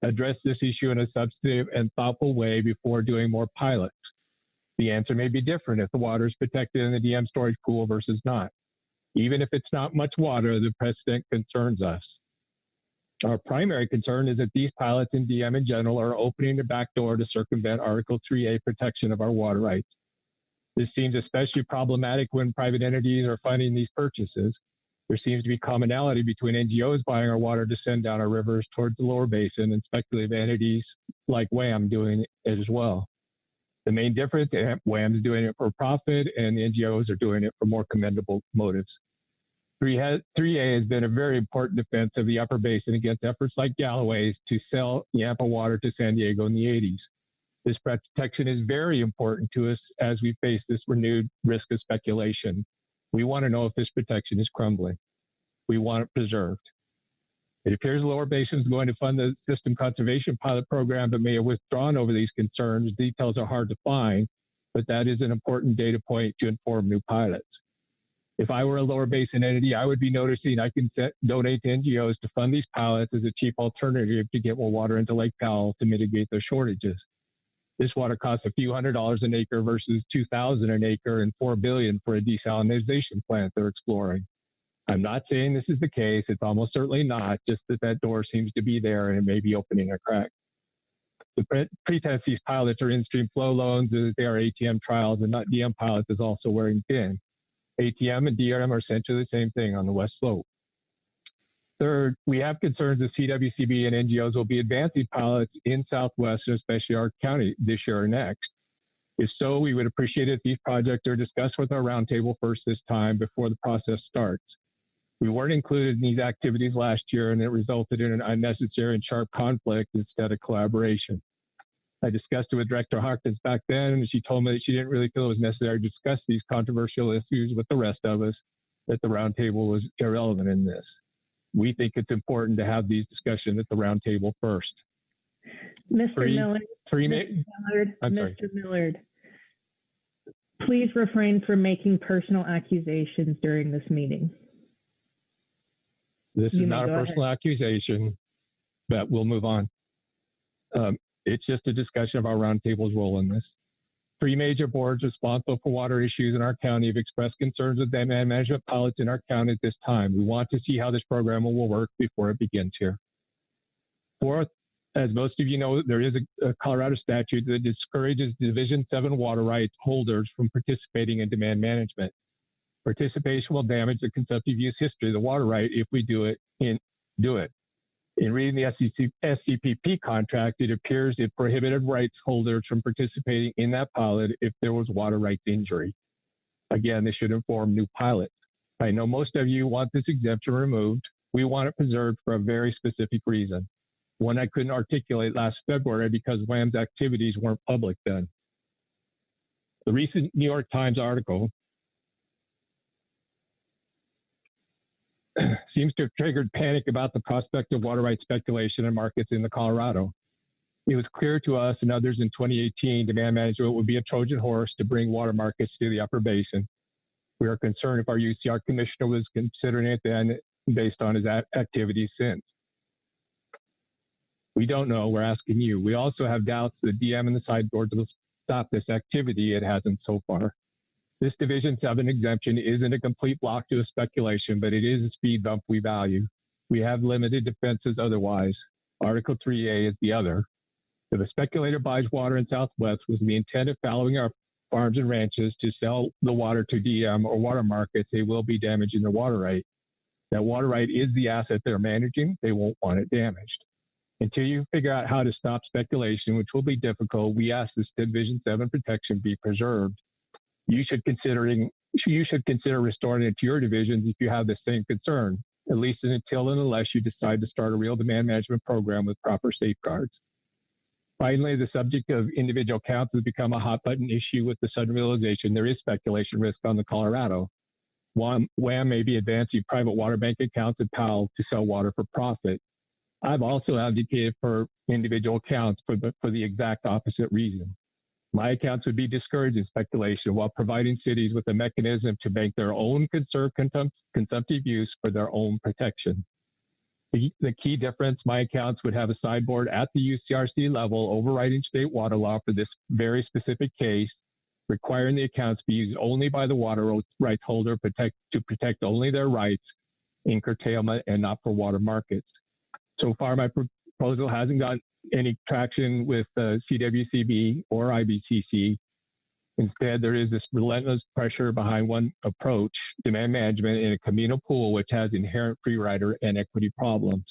address this issue in a substantive and thoughtful way before doing more pilots. The answer may be different if the water is protected in the DM storage pool versus not. Even if it's not much water, the precedent concerns us. Our primary concern is that these pilots in DM in general are opening the back door to circumvent Article 3A protection of our water rights. This seems especially problematic when private entities are funding these purchases. There seems to be commonality between NGOs buying our water to send down our rivers towards the lower basin and speculative entities like WHAM doing it as well. The main difference, WHAM is doing it for profit and the NGOs are doing it for more commendable motives. 3A has been a very important defense of the upper basin against efforts like Galloway's to sell Yampa water to San Diego in the 80s. This protection is very important to us as we face this renewed risk of speculation. We want to know if this protection is crumbling. We want it preserved. It appears Lower Basin is going to fund the system conservation pilot program, but may have withdrawn over these concerns. Details are hard to find, but that is an important data point to inform new pilots. If I were a Lower Basin entity, I would be noticing I can donate to NGOs to fund these pilots as a cheap alternative to get more water into Lake Powell to mitigate their shortages. This water costs a few $100s an acre versus $2,000 an acre and $4 billion for a desalination plant they're exploring. I'm not saying this is the case. It's almost certainly not, just that that door seems to be there and it may be opening a crack. The pretense these pilots are in-stream flow loans is they are ATM trials and not DM pilots is also wearing thin. ATM and DRM are essentially the same thing on the west slope. Third, we have concerns that CWCB and NGOs will be advancing pilots in Southwest, and especially our county this year or next. If so, we would appreciate it if these projects are discussed with our roundtable first this time before the process starts. We weren't included in these activities last year, and it resulted in an unnecessary and sharp conflict instead of collaboration. I discussed it with Director Hawkins back then, and she told me that she didn't really feel it was necessary to discuss these controversial issues with the rest of us, that the roundtable was irrelevant in this. We think it's important to have these discussions at the roundtable first. Mr. Millard, please refrain from making personal accusations during this meeting. This is not a personal accusation, but we'll move on. It's just a discussion of our roundtable's role in this. 3 major boards responsible for water issues in our county have expressed concerns with demand management pilots in our county at this time. We want to see how this program will work before it begins here. Fourth, as most of you know, there is a Colorado statute that discourages Division 7 water rights holders from participating in demand management. Participation will damage the consumptive use history of the water right if we do it. In reading the SCPP contract, it appears it prohibited rights holders from participating in that pilot if there was water rights injury. Again, this should inform new pilots. I know most of you want this exemption removed. We want it preserved for a very specific reason, one I couldn't articulate last February because WHAM's activities weren't public then. The recent New York Times article seems to have triggered panic about the prospect of water rights speculation in markets in the Colorado. It was clear to us and others in 2018 demand management would be a Trojan horse to bring water markets to the upper basin. We are concerned if our UCR commissioner was considering it then based on his activities since. We don't know, we're asking you. We also have doubts that DM and the sideboard will stop this activity. It hasn't so far. This Division 7 exemption isn't a complete block to a speculation, but it is a speed bump we value. We have limited defenses otherwise. Article 3A is the other. If a speculator buys water in Southwest with the intent of following our farms and ranches to sell the water to DM or water markets, they will be damaging their water right. That water right is the asset they're managing. They won't want it damaged. Until you figure out how to stop speculation, which will be difficult, we ask this Division 7 protection be preserved. You should consider restoring it to your divisions if you have the same concern, at least until and unless you decide to start a real demand management program with proper safeguards. Finally, the subject of individual accounts has become a hot button issue with the sudden realization there is speculation risk on the Colorado. WHAM may be advancing private water bank accounts at Powell to sell water for profit. I've also advocated for individual accounts for the exact opposite reason. My accounts would be discouraging speculation while providing cities with a mechanism to bank their own conserved consumptive use for their own protection. The key difference, my accounts would have a sideboard at the UCRC level overriding state water law for this very specific case, requiring the accounts be used only by the water rights holder to protect only their rights in curtailment and not for water markets. So far, my proposal hasn't gotten any traction with CWCB or IBCC. Instead, there is this relentless pressure behind one approach, demand management, in a communal pool which has inherent free rider and equity problems.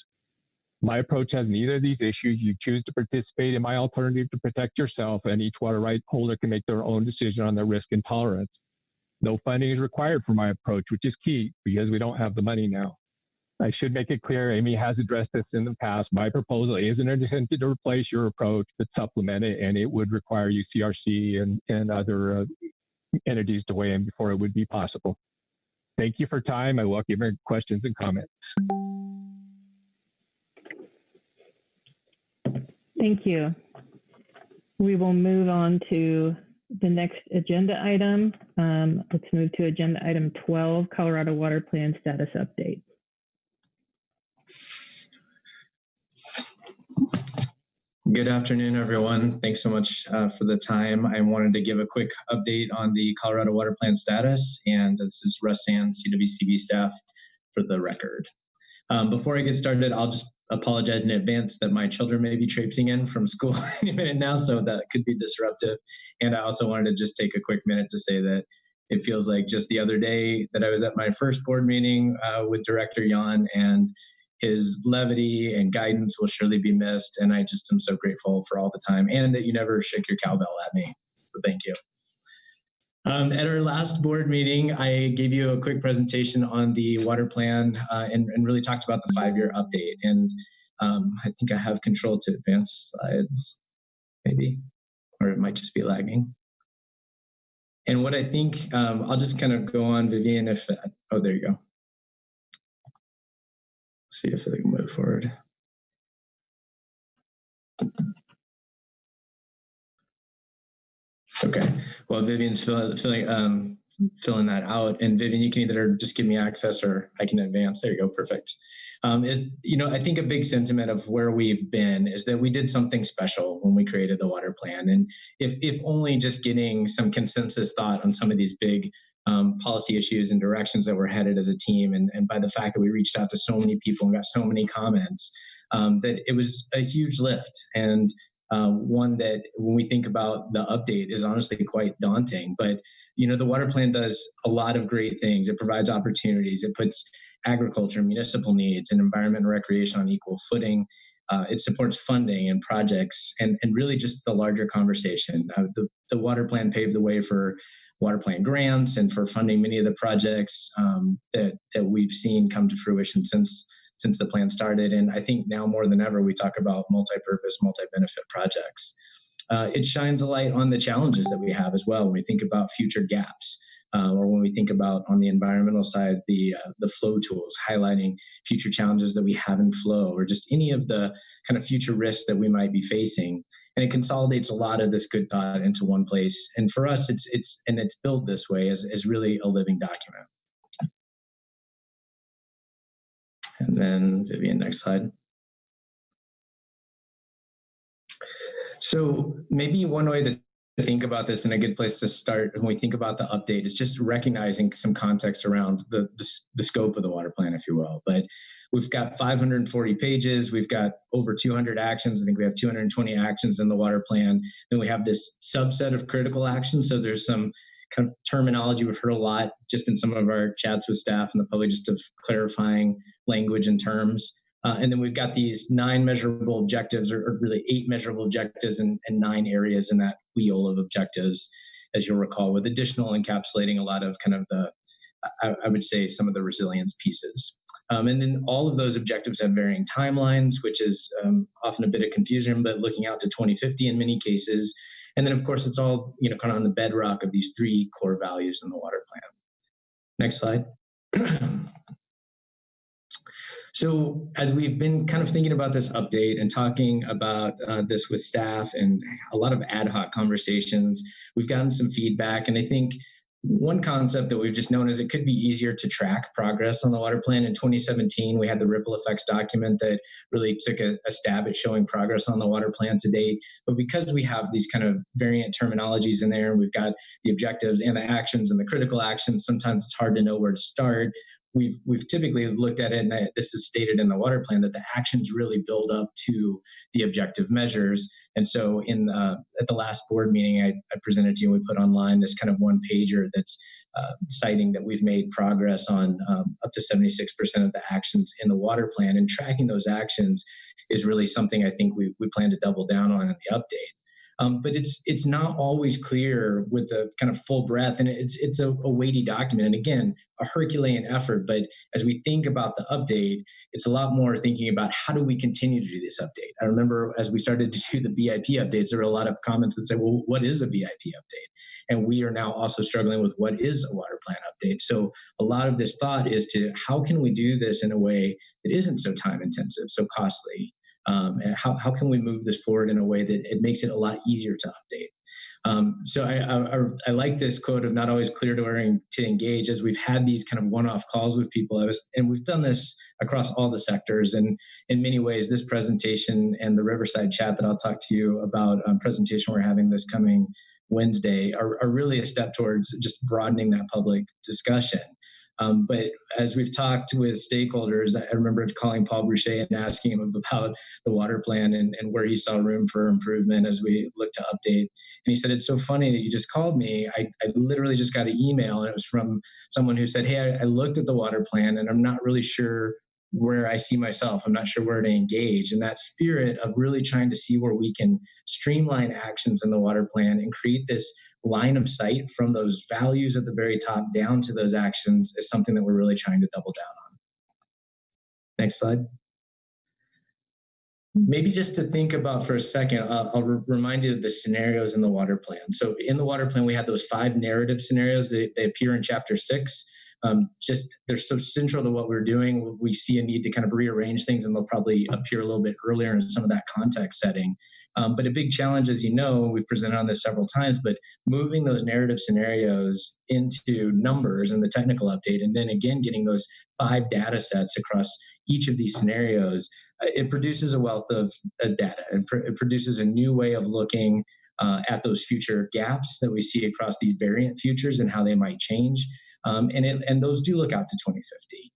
My approach has neither of these issues. You choose to participate in my alternative to protect yourself, and each water right holder can make their own decision on their risk and tolerance. No funding is required for my approach, which is key because we don't have the money now. I should make it clear, Amy has addressed this in the past. My proposal isn't intended to replace your approach, but supplement it, and it would require UCRC and other entities to weigh in before it would be possible. Thank you for time. I welcome your questions and comments. Thank you. We will move on to the next agenda item. Let's move to agenda item 12, Colorado Water Plan Status Update. Good afternoon, everyone. Thanks so much for the time. I wanted to give a quick update on the Colorado Water Plan status, and this is Russ Sand, CWCB staff, for the record. Before I get started, I'll just apologize in advance that my children may be traipsing in from school any minute now, so that could be disruptive. And I also wanted to just take a quick minute to say that it feels like just the other day that I was at my first board meeting with Director Jan, and his levity and guidance will surely be missed. And I just am so grateful for all the time, and that you never shook your cowbell at me. So thank you. At our last board meeting, I gave you a quick presentation on the water plan and really talked about the 5-year update. And I think I have control to advance slides, maybe, or it might just be lagging. And what I think, I'll just kind of go on, Vivian, if, oh, there you go. See if I can move forward. Okay, well, Vivian's filling that out, and Vivian, you can either just give me access or I can advance. There you go, perfect. I think a big sentiment of where we've been is that we did something special when we created the water plan, and if only just getting some consensus thought on some of these big policy issues and directions that we're headed as a team, and by the fact that we reached out to so many people and got so many comments, that it was a huge lift, and one that when we think about the update is honestly quite daunting. But the water plan does a lot of great things. It provides opportunities. It puts agriculture, municipal needs, and environment and recreation on equal footing. It supports funding and projects, and really just the larger conversation. The water plan paved the way for water plan grants and for funding many of the projects that we've seen come to fruition since the plan started. And I think now more than ever, we talk about multi-purpose, multi-benefit projects. It shines a light on the challenges that we have as well when we think about future gaps, or when we think about, on the environmental side, the flow tools, highlighting future challenges that we have in flow, or just any of the kind of future risks that we might be facing. And it consolidates a lot of this good thought into one place. And for us, it's built this way as really a living document. And then Vivian, next slide. So maybe one way to think about this, and a good place to start when we think about the update, is just recognizing some context around the scope of the water plan, if you will. But we've got 540 pages. We've got over 200 actions. I think we have 220 actions in the water plan. Then we have this subset of critical actions. So there's some kind of terminology we've heard a lot just in some of our chats with staff and the public, just of clarifying language and terms. And then we've got these 9 measurable objectives, or really 8 measurable objectives, and 9 areas in that wheel of objectives, as you'll recall, with additional encapsulating a lot of kind of the, I would say, some of the resilience pieces. And then all of those objectives have varying timelines, which is often a bit of confusion, but looking out to 2050 in many cases. And then, of course, it's all kind of on the bedrock of these 3 core values in the water plan. Next slide. So as we've been kind of thinking about this update and talking about this with staff and a lot of ad hoc conversations, we've gotten some feedback. And I think one concept that we've just known is it could be easier to track progress on the water plan. In 2017, we had the ripple effects document that really took a stab at showing progress on the water plan to date. But because we have these kind of variant terminologies in there, and we've got the objectives and the actions and the critical actions, sometimes it's hard to know where to start. we've typically looked at it, and this is stated in the water plan, that the actions really build up to the objective measures. And so at the last board meeting, I presented to you, and we put online this kind of one pager that's citing that we've made progress on up to 76% of the actions in the water plan, and tracking those actions is really something I think we plan to double down on in the update. But it's not always clear with the kind of full breadth, and it's a weighty document, and again, a Herculean effort. But as we think about the update, it's a lot more thinking about how do we continue to do this update. I remember as we started to do the BIP updates, there were a lot of comments that said, well, what is a BIP update? And we are now also struggling with what is a water plan update. So a lot of this thought is to how can we do this in a way that isn't so time intensive, so costly? And how can we move this forward in a way that it makes it a lot easier to update? So I like this quote of not always clear to engage, as we've had these kind of one-off calls with people. And we've done this across all the sectors. And in many ways, this presentation and the Riverside chat that I'll talk to you about, presentation we're having this coming Wednesday, are really a step towards just broadening that public discussion. But as we've talked with stakeholders, I remember calling Paul Boucher and asking him about the water plan and where he saw room for improvement as we look to update. And he said, it's so funny that you just called me. I literally just got an email, and it was from someone who said, hey, I looked at the water plan and I'm not really sure where I see myself. I'm not sure where to engage. And that spirit of really trying to see where we can streamline actions in the water plan and create this line of sight from those values at the very top down to those actions is something that we're really trying to double down on. Next slide. Maybe just to think about for a second, I'll remind you of the scenarios in the water plan. So in the water plan, we have those 5 narrative scenarios. They appear in chapter 6. They're so central to what we're doing. We see a need to kind of rearrange things, and they'll probably appear a little bit earlier in some of that context setting. But a big challenge, as you know, we've presented on this several times, but moving those narrative scenarios into numbers in the technical update, and then again, getting those 5 data sets across each of these scenarios, it produces a wealth of data. It produces a new way of looking at those future gaps that we see across these variant futures and how they might change. And those do look out to 2050.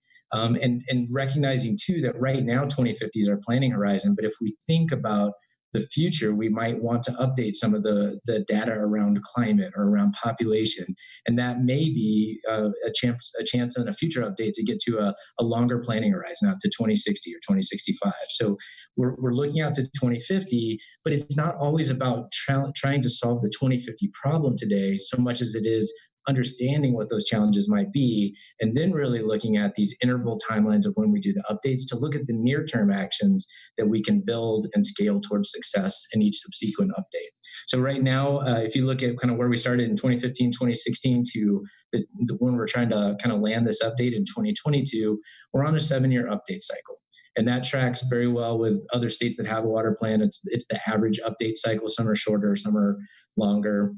And recognizing too that right now 2050 is our planning horizon, but if we think about the future, we might want to update some of the data around climate or around population, and that may be a chance in a future update to get to a longer planning horizon out to 2060 or 2065. So we're looking out to 2050, but it's not always about trying to solve the 2050 problem today so much as it is understanding what those challenges might be, and then really looking at these interval timelines of when we do the updates to look at the near-term actions that we can build and scale towards success in each subsequent update. So right now, if you look at kind of where we started in 2015, 2016 to the when we're trying to kind of land this update in 2022, we're on a 7-year update cycle. And that tracks very well with other states that have a water plan. It's the average update cycle. Some are shorter, some are longer.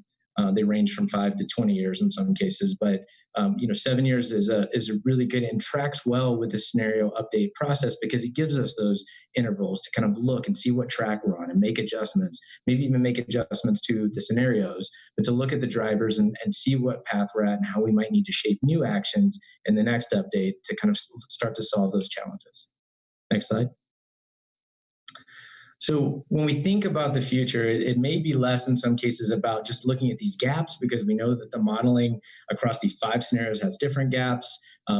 They range from 5 to 20 years in some cases, but 7 years is really good and tracks well with the scenario update process because it gives us those intervals to kind of look and see what track we're on and make adjustments, maybe even make adjustments to the scenarios, but to look at the drivers and see what path we're at and how we might need to shape new actions in the next update to kind of start to solve those challenges. Next slide. So when we think about the future, it may be less in some cases about just looking at these gaps because we know that the modeling across these 5 scenarios has different gaps.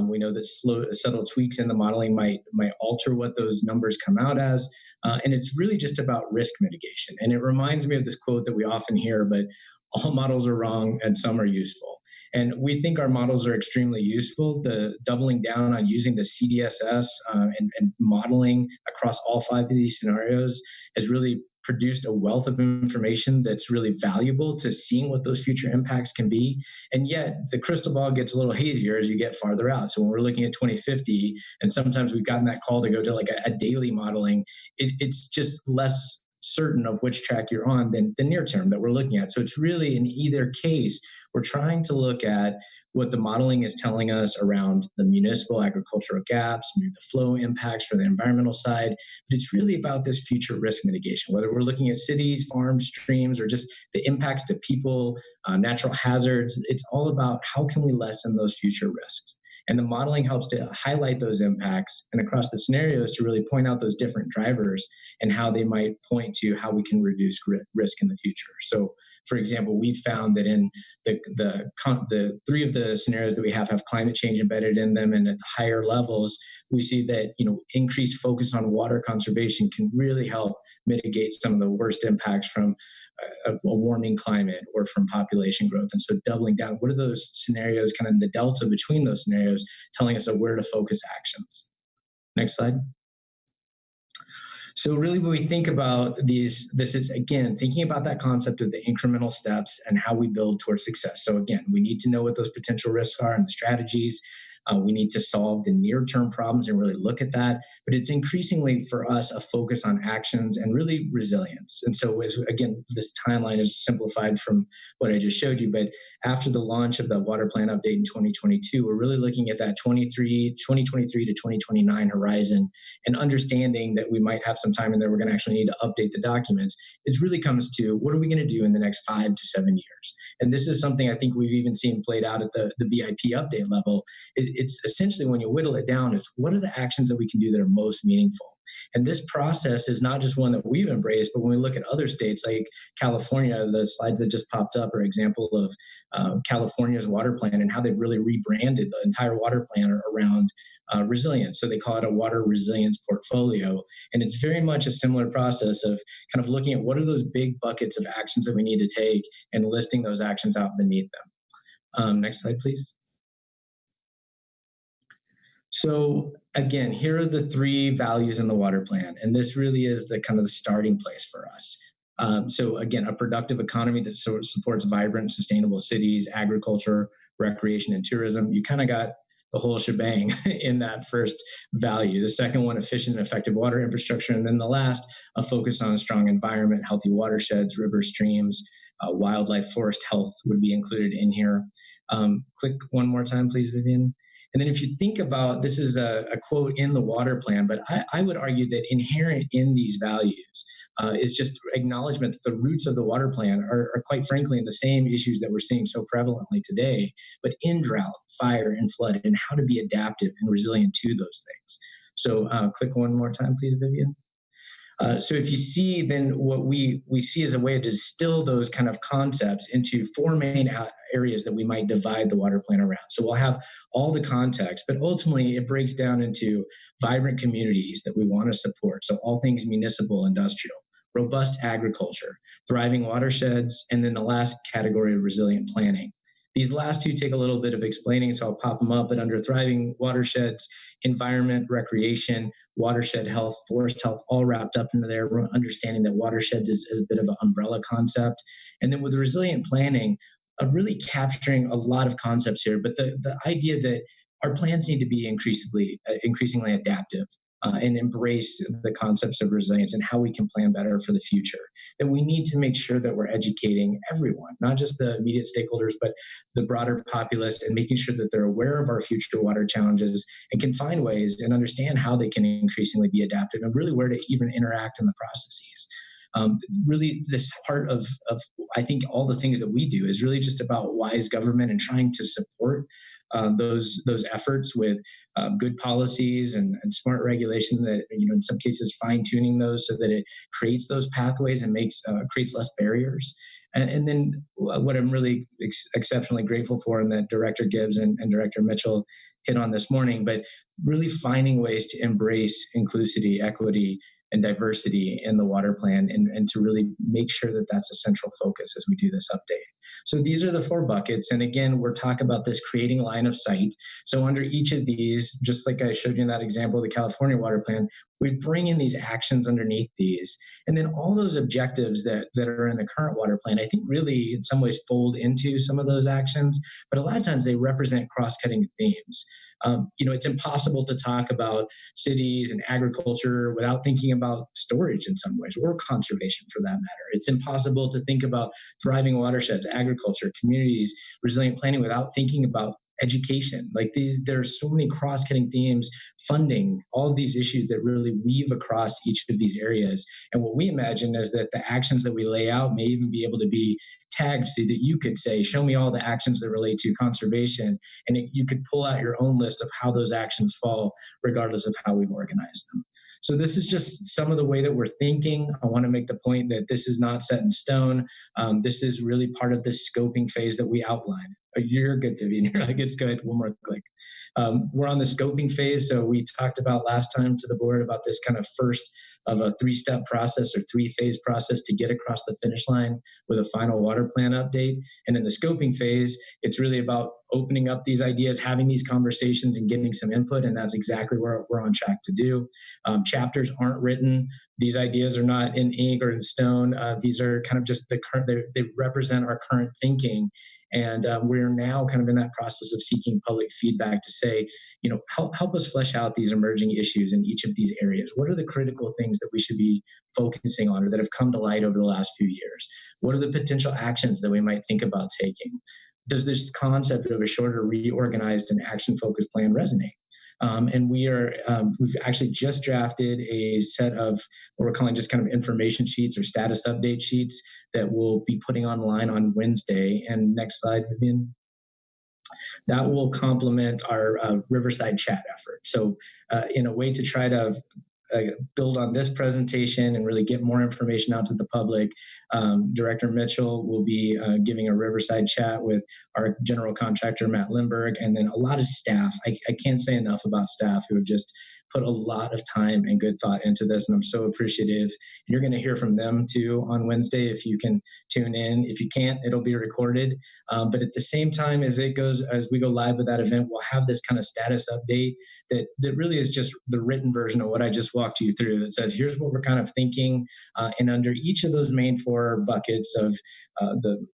We know that subtle tweaks in the modeling might alter what those numbers come out as. And it's really just about risk mitigation. And it reminds me of this quote that we often hear, but all models are wrong and some are useful. And we think our models are extremely useful. The doubling down on using the CDSS and modeling across all 5 of these scenarios has really produced a wealth of information that's really valuable to seeing what those future impacts can be. And yet the crystal ball gets a little hazier as you get farther out. So when we're looking at 2050, and sometimes we've gotten that call to go to like a daily modeling, it's just less certain of which track you're on than the near term that we're looking at. So it's really in either case, we're trying to look at what the modeling is telling us around the municipal agricultural gaps, maybe the flow impacts for the environmental side, but it's really about this future risk mitigation, whether we're looking at cities, farms, streams, or just the impacts to people, natural hazards. It's all about how can we lessen those future risks. And the modeling helps to highlight those impacts and across the scenarios to really point out those different drivers and how they might point to how we can reduce risk in the future. So, for example, we found that in the three of the scenarios that we have climate change embedded in them, and at the higher levels, we see that increased focus on water conservation can really help mitigate some of the worst impacts from a warming climate or from population growth. And so doubling down, what are those scenarios, kind of the delta between those scenarios, telling us where to focus actions. Next slide. So really when we think about these, this is again, thinking about that concept of the incremental steps and how we build towards success. So again, we need to know what those potential risks are and the strategies. We need to solve the near-term problems and really look at that. But it's increasingly for us a focus on actions and really resilience. And so again, this timeline is simplified from what I just showed you. But after the launch of the water plan update in 2022, we're really looking at that 2023 to 2029 horizon and understanding that we might have some time in there we're going to actually need to update the documents. It really comes to what are we going to do in the next 5 to 7 years? And this is something I think we've even seen played out at the BIP update level. It's essentially, when you whittle it down, it's what are the actions that we can do that are most meaningful? And this process is not just one that we've embraced, but when we look at other states like California, the slides that just popped up are an example of California's water plan and how they've really rebranded the entire water plan around resilience. So they call it a water resilience portfolio. And it's very much a similar process of kind of looking at what are those big buckets of actions that we need to take and listing those actions out beneath them. Next slide, please. So again, here are the 3 values in the water plan, and this really is the kind of the starting place for us. So again, a productive economy that supports vibrant, sustainable cities, agriculture, recreation, and tourism. You kind of got the whole shebang in that first value. The second one, efficient and effective water infrastructure. And then the last, a focus on a strong environment, healthy watersheds, rivers, streams, wildlife, forest health would be included in here. Click one more time, please, Vivian. And then if you think about, this is a quote in the water plan, but I would argue that inherent in these values is just acknowledgement that the roots of the water plan are quite frankly in the same issues that we're seeing so prevalently today, but in drought, fire, and flood, and how to be adaptive and resilient to those things. So click one more time, please, Vivian. So if you see, then what we see as a way to distill those kind of concepts into 4 main areas that we might divide the water plan around. So we'll have all the context, but ultimately it breaks down into vibrant communities that we want to support. So all things municipal, industrial, robust agriculture, thriving watersheds, and then the last category, resilient planning. These last 2 take a little bit of explaining, so I'll pop them up, but under thriving watersheds, environment, recreation, watershed health, forest health, all wrapped up into there. We're understanding that watersheds is a bit of an umbrella concept. And then with the resilient planning, really capturing a lot of concepts here, but the idea that our plans need to be increasingly adaptive. And embrace the concepts of resilience and how we can plan better for the future. That we need to make sure that we're educating everyone, not just the immediate stakeholders, but the broader populace, and making sure that they're aware of our future water challenges and can find ways and understand how they can increasingly be adaptive and really where to even interact in the processes. Really, this part of I think all the things that we do is really just about wise government and trying to support those efforts with good policies and smart regulation that, in some cases fine tuning those so that it creates those pathways and creates less barriers. And then what I'm really exceptionally grateful for, and that Director Gibbs and Director Mitchell hit on this morning, but really finding ways to embrace inclusivity, equity, and diversity in the water plan, and to really make sure that that's a central focus as we do this update. So these are the 4 buckets. And again, we're talking about this creating line of sight. So under each of these, just like I showed you in that example of the California water plan, we bring in these actions underneath these. And then all those objectives that are in the current water plan, I think really in some ways fold into some of those actions, but a lot of times they represent cross-cutting themes. It's impossible to talk about cities and agriculture without thinking about storage in some ways, or conservation for that matter. It's impossible to think about thriving watersheds, agriculture, communities, resilient planning without thinking about education. Like there's so many cross-cutting themes, funding, all of these issues that really weave across each of these areas. And what we imagine is that the actions that we lay out may even be able to be tagged so that you could say, show me all the actions that relate to conservation. And you could pull out your own list of how those actions fall, regardless of how we've organized them. So this is just some of the way that we're thinking. I want to make the point that this is not set in stone. This is really part of the scoping phase that we outlined. You're good, Vivian. You're like, it's good. One more click. We're on the scoping phase. So we talked about last time to the board about this kind of first of a 3-step process or 3-phase process to get across the finish line with a final water plan update. And in the scoping phase, it's really about opening up these ideas, having these conversations and getting some input. And that's exactly where we're on track to do. Chapters aren't written. These ideas are not in ink or in stone. These are kind of just the current, they represent our current thinking. And we're now kind of in that process of seeking public feedback to say, you know, help us flesh out these emerging issues in each of these areas. What are the critical things that we should be focusing on or that have come to light over the last few years? What are the potential actions that we might think about taking? Does this concept of a shorter, reorganized, and action-focused plan resonate? And we've actually just drafted a set of what we're calling just kind of information sheets or status update sheets that we'll be putting online on Wednesday. And next slide, Vivian. That will complement our Riverside chat effort. So in a way to try to build on this presentation and really get more information out to the public, Director Mitchell will be giving a Riverside chat with our general contractor, Matt Lindberg, and then a lot of staff. I can't say enough about staff who have just put a lot of time and good thought into this, and I'm so appreciative. You're going to hear from them too on Wednesday if you can tune in. If you can't, it'll be recorded. But at the same time as we go live with that event, we'll have this kind of status update that really is just the written version of what I just walked you through that says, here's what we're kind of thinking. And under each of those main 4 buckets of the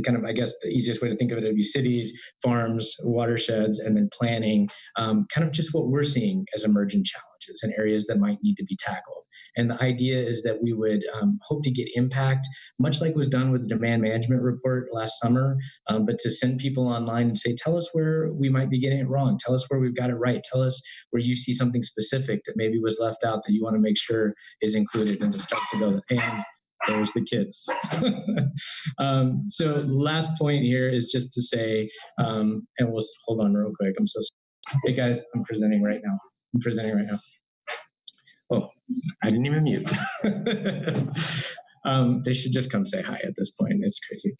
kind of, I guess, the easiest way to think of it would be cities, farms, watersheds, and then planning, kind of just what we're seeing as emergent challenges and areas that might need to be tackled. And the idea is that we would hope to get impact, much like was done with the demand management report last summer, but to send people online and say, tell us where we might be getting it wrong. Tell us where we've got it right. Tell us where you see something specific that maybe was left out that you want to make sure is included, and to start to go, and there's the kids. So last point here is just to say, and we'll hold on real quick. I'm so sorry. Hey guys, I'm presenting right now. Oh, I didn't even mute. They should just come say hi at this point. It's crazy.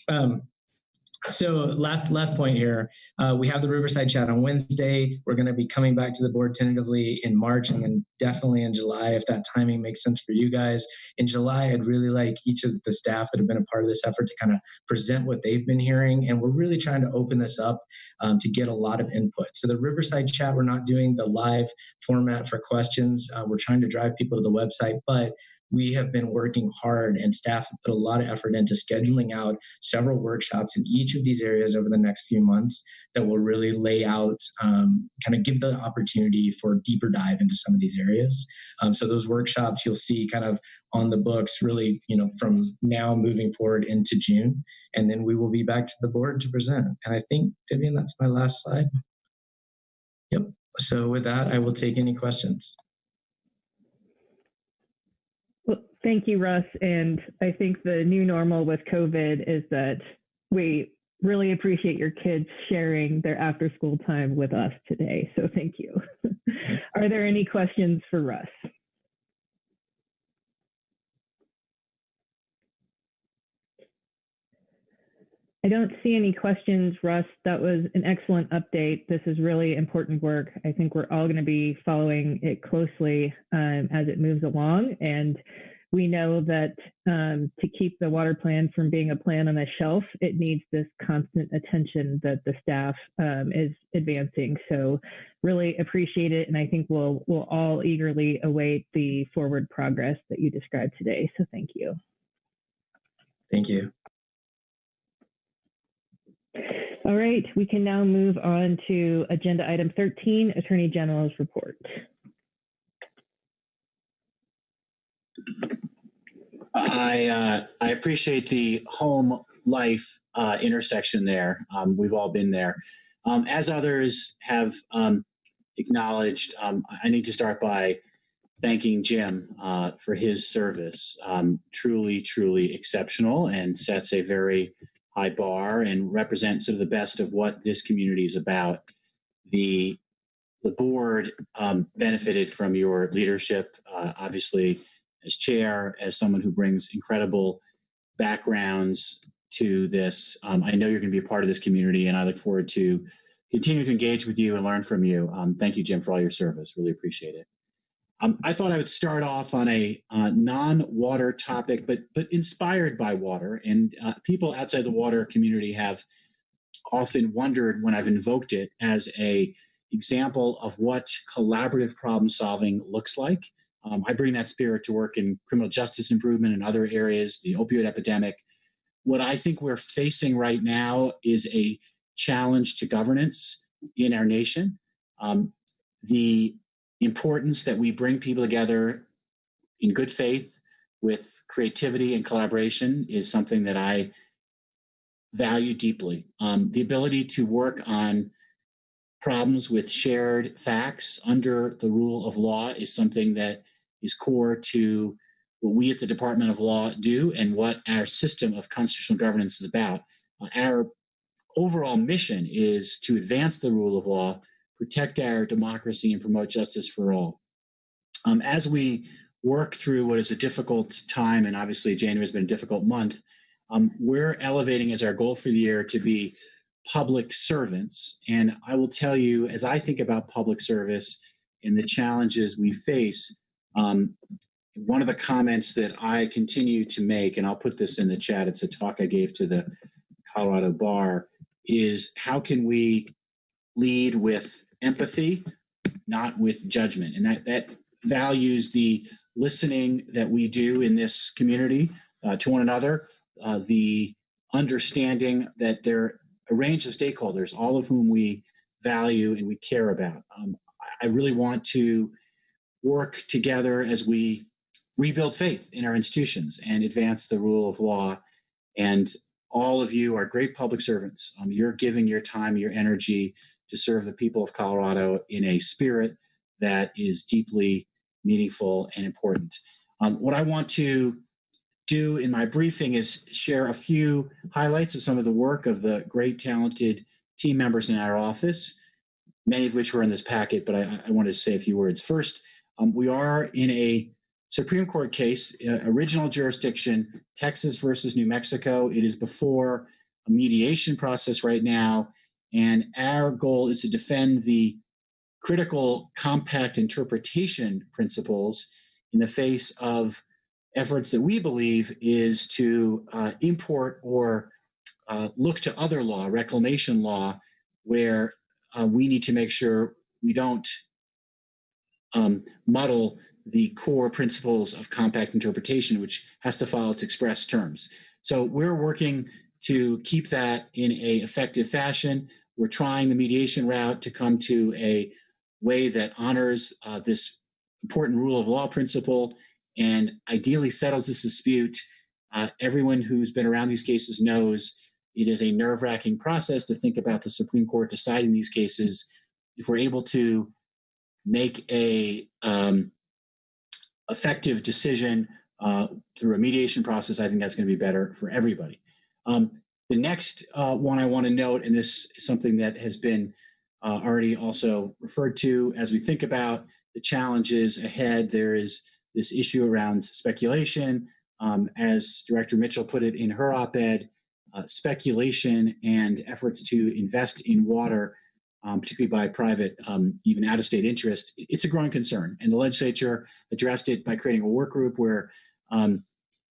So last point here, we have the Riverside chat on Wednesday. We're going to be coming back to the board tentatively in March and then definitely in July if that timing makes sense for you guys. In July, I'd really like each of the staff that have been a part of this effort to kind of present what they've been hearing. And we're really trying to open this up to get a lot of input. So the Riverside chat, we're not doing the live format for questions. We're trying to drive people to the website, but we have been working hard and staff have put a lot of effort into scheduling out several workshops in each of these areas over the next few months that will really lay out, kind of give the opportunity for a deeper dive into some of these areas. So those workshops you'll see kind of on the books really, from now moving forward into June, and then we will be back to the board to present. And I think, Vivian, that's my last slide. Yep. So with that, I will take any questions. Well, thank you, Russ. And I think the new normal with COVID is that we really appreciate your kids sharing their after school time with us today. So thank you. Are there any questions for Russ? I don't see any questions, Russ. That was an excellent update. This is really important work. I think we're all going to be following it closely as it moves along. And we know that to keep the water plan from being a plan on the shelf, it needs this constant attention that the staff is advancing. So really appreciate it. And I think we'll all eagerly await the forward progress that you described today. So thank you. Thank you. All right, we can now move on to agenda item 13, Attorney General's report. I appreciate the home life intersection there. We've all been there. As others have acknowledged, I need to start by thanking Jim for his service. Truly, truly exceptional, and sets a very high bar and represents sort of the best of what this community is about. The board benefited from your leadership, obviously, as chair, as someone who brings incredible backgrounds to this. I know you're going to be a part of this community, and I look forward to continue to engage with you and learn from you. Thank you, Jim, for all your service. Really appreciate it. I thought I would start off on a non-water topic, but inspired by water. And people outside the water community have often wondered when I've invoked it as a example of what collaborative problem solving looks like. I bring that spirit to work in criminal justice improvement and other areas, the opioid epidemic. What I think we're facing right now is a challenge to governance in our nation. The importance that we bring people together in good faith with creativity and collaboration is something that I value deeply. The ability to work on problems with shared facts under the rule of law is something that is core to what we at the Department of Law do and what our system of constitutional governance is about. Our overall mission is to advance the rule of law, protect our democracy, and promote justice for all. As we work through what is a difficult time, and obviously January has been a difficult month, we're elevating as our goal for the year to be public servants. And I will tell you, as I think about public service and the challenges we face, one of the comments that I continue to make, and I'll put this in the chat, it's a talk I gave to the Colorado Bar, is how can we lead with empathy, not with judgment? And that values the listening that we do in this community to one another, the understanding that there are a range of stakeholders, all of whom we value and we care about. I really want to work together as we rebuild faith in our institutions and advance the rule of law. And all of you are great public servants. You're giving your time, your energy to serve the people of Colorado in a spirit that is deeply meaningful and important. What I want to do in my briefing is share a few highlights of some of the work of the great, talented team members in our office, many of which were in this packet, but I wanted to say a few words. First, we are in a Supreme Court case, original jurisdiction, Texas versus New Mexico. It is before a mediation process right now, and our goal is to defend the critical compact interpretation principles in the face of efforts that we believe is to import or look to other law, reclamation law, where we need to make sure we don't muddle the core principles of compact interpretation, which has to follow its express terms. So we're working to keep that in a effective fashion. We're trying the mediation route to come to a way that honors this important rule of law principle and ideally settles this dispute. Everyone who's been around these cases knows it is a nerve-wracking process to think about the Supreme Court deciding these cases. If we're able to make a effective decision through a mediation process, I think that's going to be better for everybody. The next one I want to note, and this is something that has been already also referred to, as we think about the challenges ahead, there is this issue around speculation. As Director Mitchell put it in her op-ed, speculation and efforts to invest in water, particularly by private, even out-of-state interest, it's a growing concern. And the legislature addressed it by creating a work group where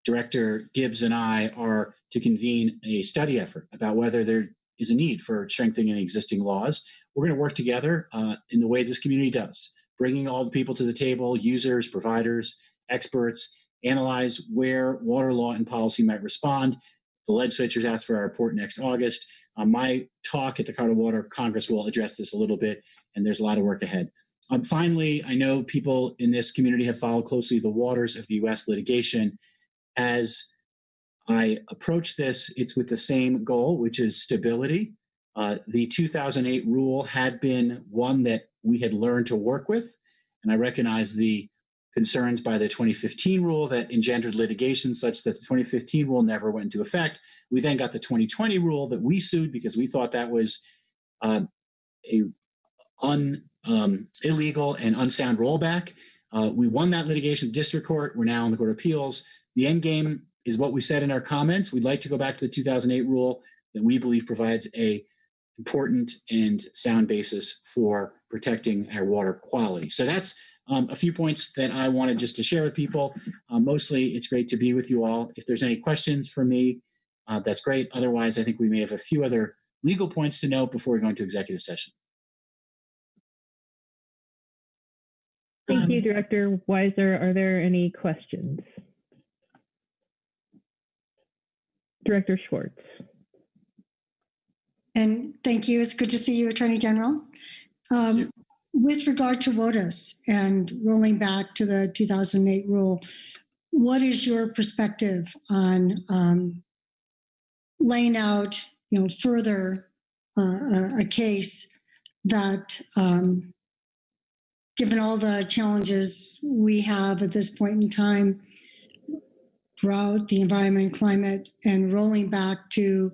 Director Gibbs and I are to convene a study effort about whether there is a need for strengthening existing laws. We're going to work together in the way this community does, bringing all the people to the table, users, providers, experts, analyze where water law and policy might respond. The legislature's asked for our report next August. My talk at the Colorado Water Congress will address this a little bit, and there's a lot of work ahead. Finally, I know people in this community have followed closely the waters of the U.S. litigation. As I approach this, it's with the same goal, which is stability The 2008 rule had been one that we had learned to work with, and I recognize the concerns by the 2015 rule that engendered litigation such that the 2015 rule never went into effect. We then got the 2020 rule that we sued because we thought that was illegal and unsound rollback. We won that litigation in district court. We're now in the Court of Appeals. The end game is what we said in our comments. We'd like to go back to the 2008 rule that we believe provides a important and sound basis for protecting our water quality. So that's a few points that I wanted just to share with people. Mostly, it's great to be with you all. If there's any questions for me, that's great. Otherwise, I think we may have a few other legal points to note before we go into executive session. Thank you, Director Weiser. Are there any questions? Director Schwartz. And thank you. It's good to see you, Attorney General. With regard to WOTUS and rolling back to the 2008 rule, what is your perspective on laying out, further a case that, given all the challenges we have at this point in time, drought, the environment, climate, and rolling back to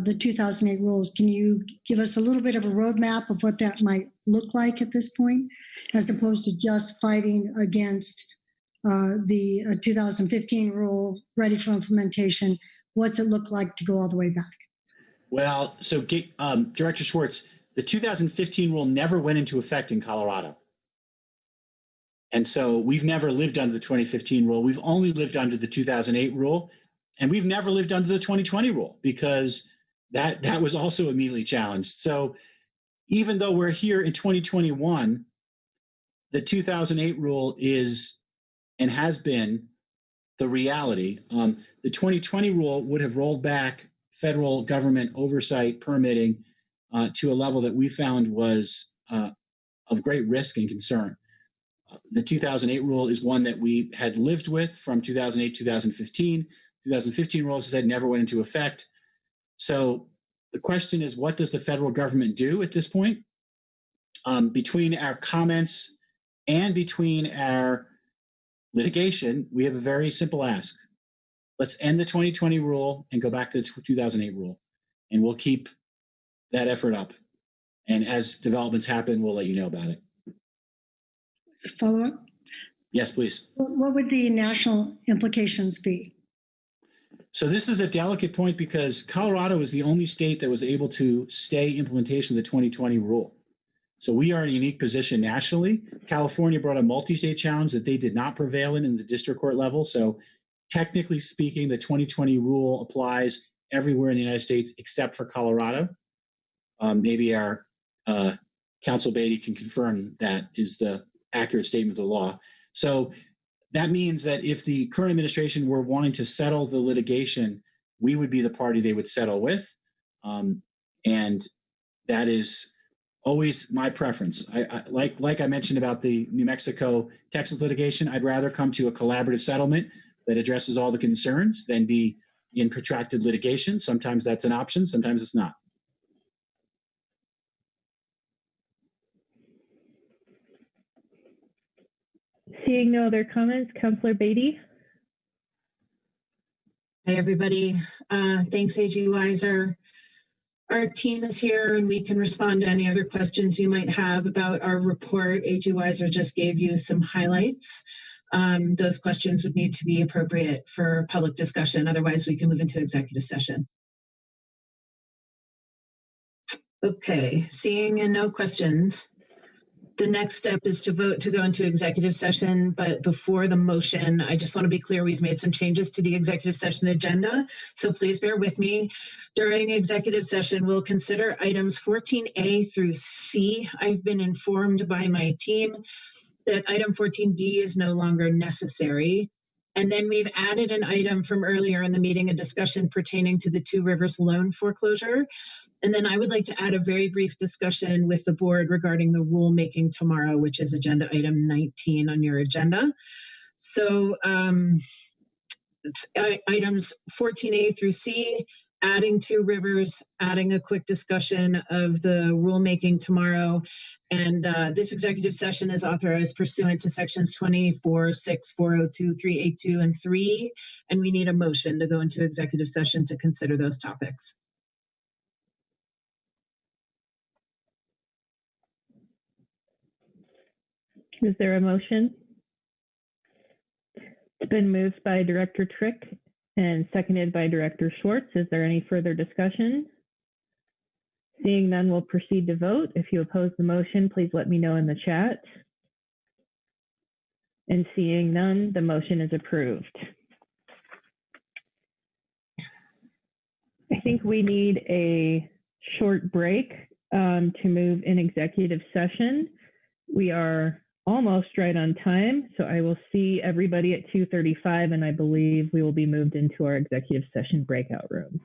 the 2008 rules, can you give us a little bit of a roadmap of what that might look like at this point, as opposed to just fighting against the 2015 rule ready for implementation? What's it look like to go all the way back? Well, so Director Schwartz, the 2015 rule never went into effect in Colorado. And so we've never lived under the 2015 rule. We've only lived under the 2008 rule. And we've never lived under the 2020 rule because that was also immediately challenged. So even though we're here in 2021, the 2008 rule is and has been the reality. The 2020 rule would have rolled back federal government oversight permitting to a level that we found was of great risk and concern. The 2008 rule is one that we had lived with from 2008, 2015. 2015 rule, as I said, never went into effect. So the question is, what does the federal government do at this point? Between our comments and between our litigation, we have a very simple ask. Let's end the 2020 rule and go back to the 2008 rule. And we'll keep that effort up. And as developments happen, we'll let you know about it. Follow up? Yes, please. What would the national implications be? So this is a delicate point because Colorado is the only state that was able to stay implementation of the 2020 rule. So we are in a unique position nationally. California brought a multi-state challenge that they did not prevail in the district court level. So technically speaking, the 2020 rule applies everywhere in the United States except for Colorado. Maybe our Counsel Beatty can confirm that is the accurate statement of the law. So that means that if the current administration were wanting to settle the litigation, we would be the party they would settle with. And that is always my preference. Like I mentioned about the New Mexico, Texas litigation, I'd rather come to a collaborative settlement that addresses all the concerns than be in protracted litigation. Sometimes that's an option, sometimes it's not. Seeing no other comments, Councilor Beatty. Hi, everybody. Thanks, AG Weiser. Our team is here and we can respond to any other questions you might have about our report. AG Weiser just gave you some highlights. Those questions would need to be appropriate for public discussion. Otherwise, we can move into executive session. Okay, seeing no questions. The next step is to vote to go into executive session, but before the motion, I just want to be clear, we've made some changes to the executive session agenda, so please bear with me. During executive session, we'll consider items 14A through C. I've been informed by my team that item 14D is no longer necessary. And then we've added an item from earlier in the meeting, a discussion pertaining to the Two Rivers loan foreclosure. And then I would like to add a very brief discussion with the board regarding the rulemaking tomorrow, which is agenda item 19 on your agenda. So items 14A through C, adding Two Rivers, adding a quick discussion of the rulemaking tomorrow. And this executive session is authorized pursuant to sections 24, 6, 402, 382, and 3. And we need a motion to go into executive session to consider those topics. Is there a motion? It's been moved by Director Trick and seconded by Director Schwartz. Is there any further discussion? Seeing none, we'll proceed to vote. If you oppose the motion, please let me know in the chat. And seeing none, the motion is approved. I think we need a short break to move in executive session. We are almost right on time, so I will see everybody at 2:35, and I believe we will be moved into our executive session breakout room.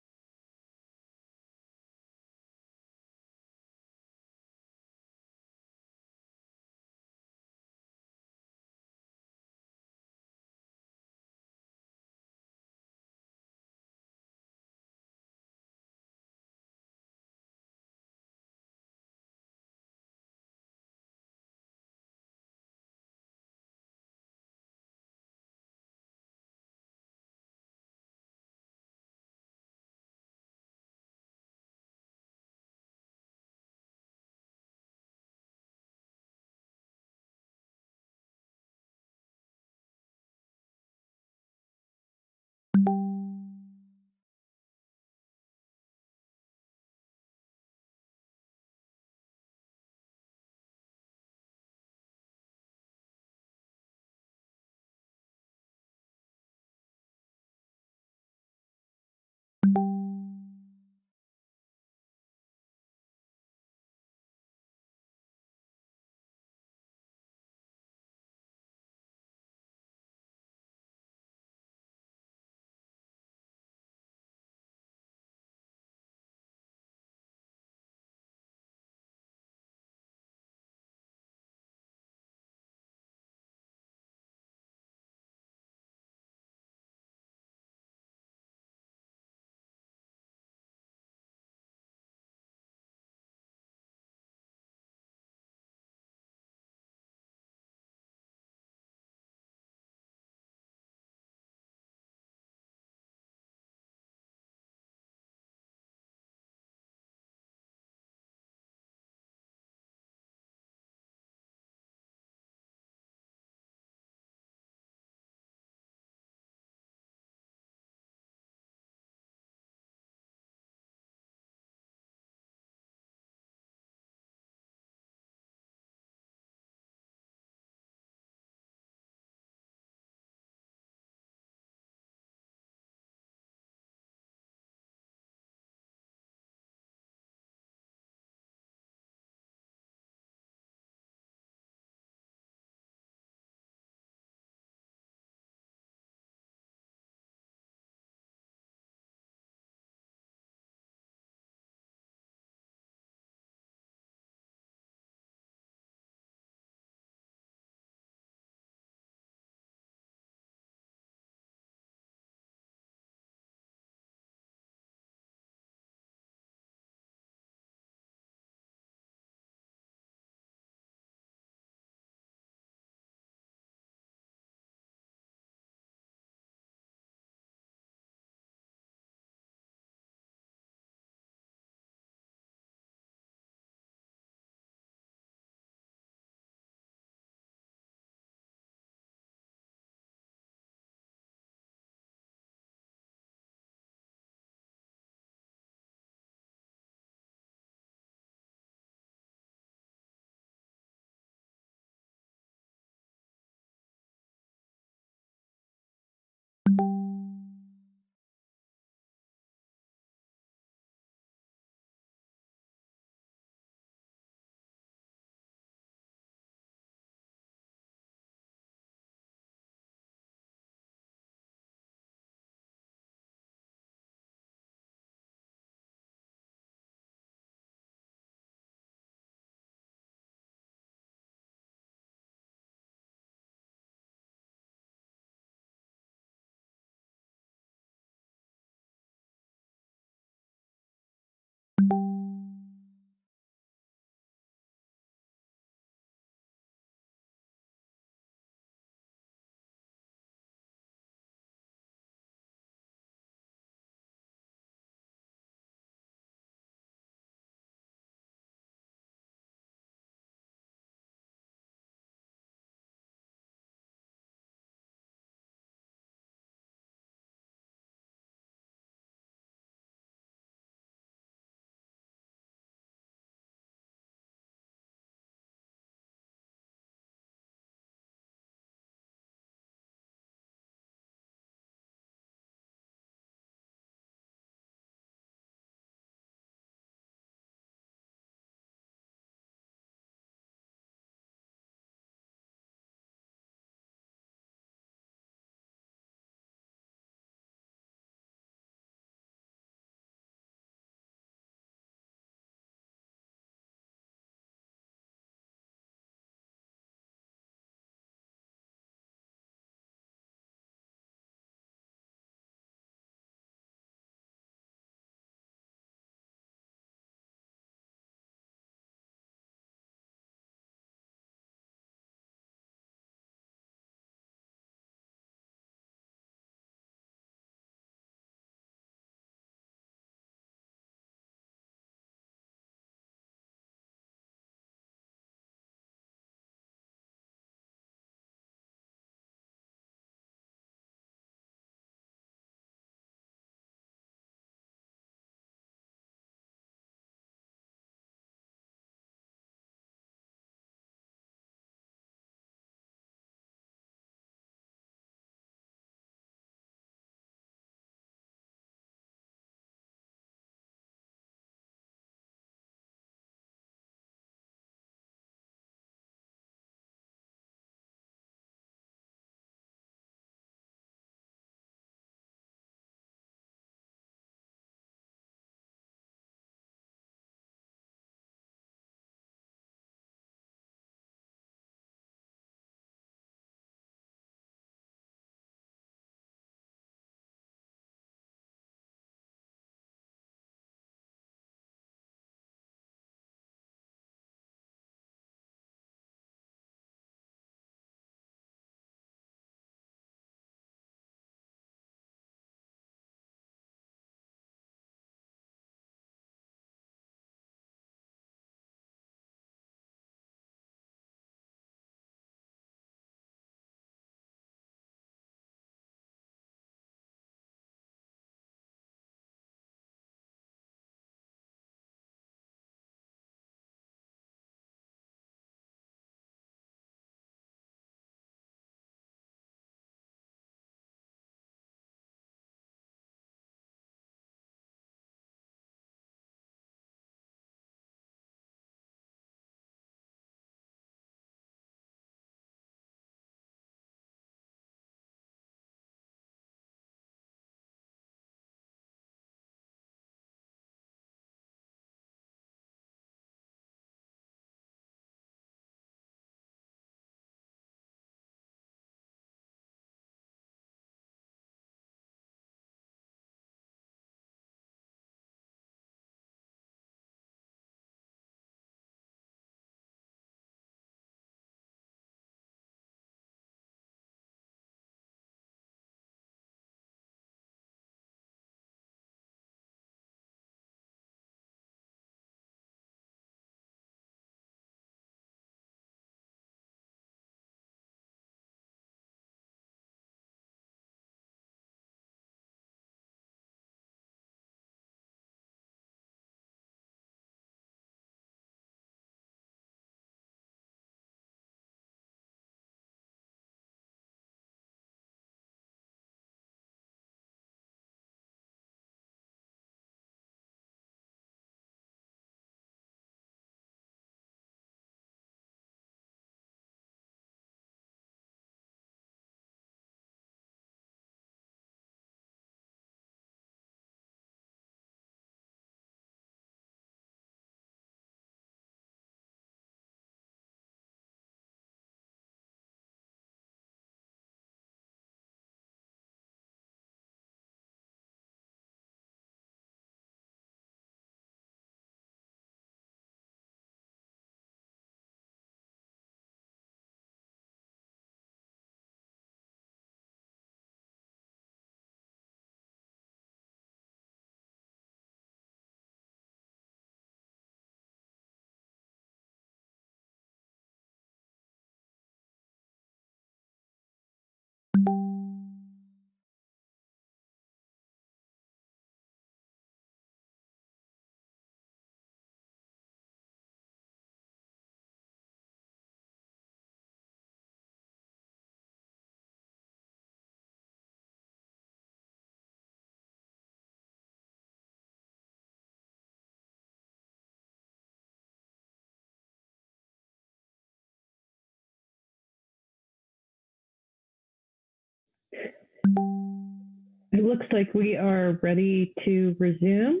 It looks like we are ready to resume.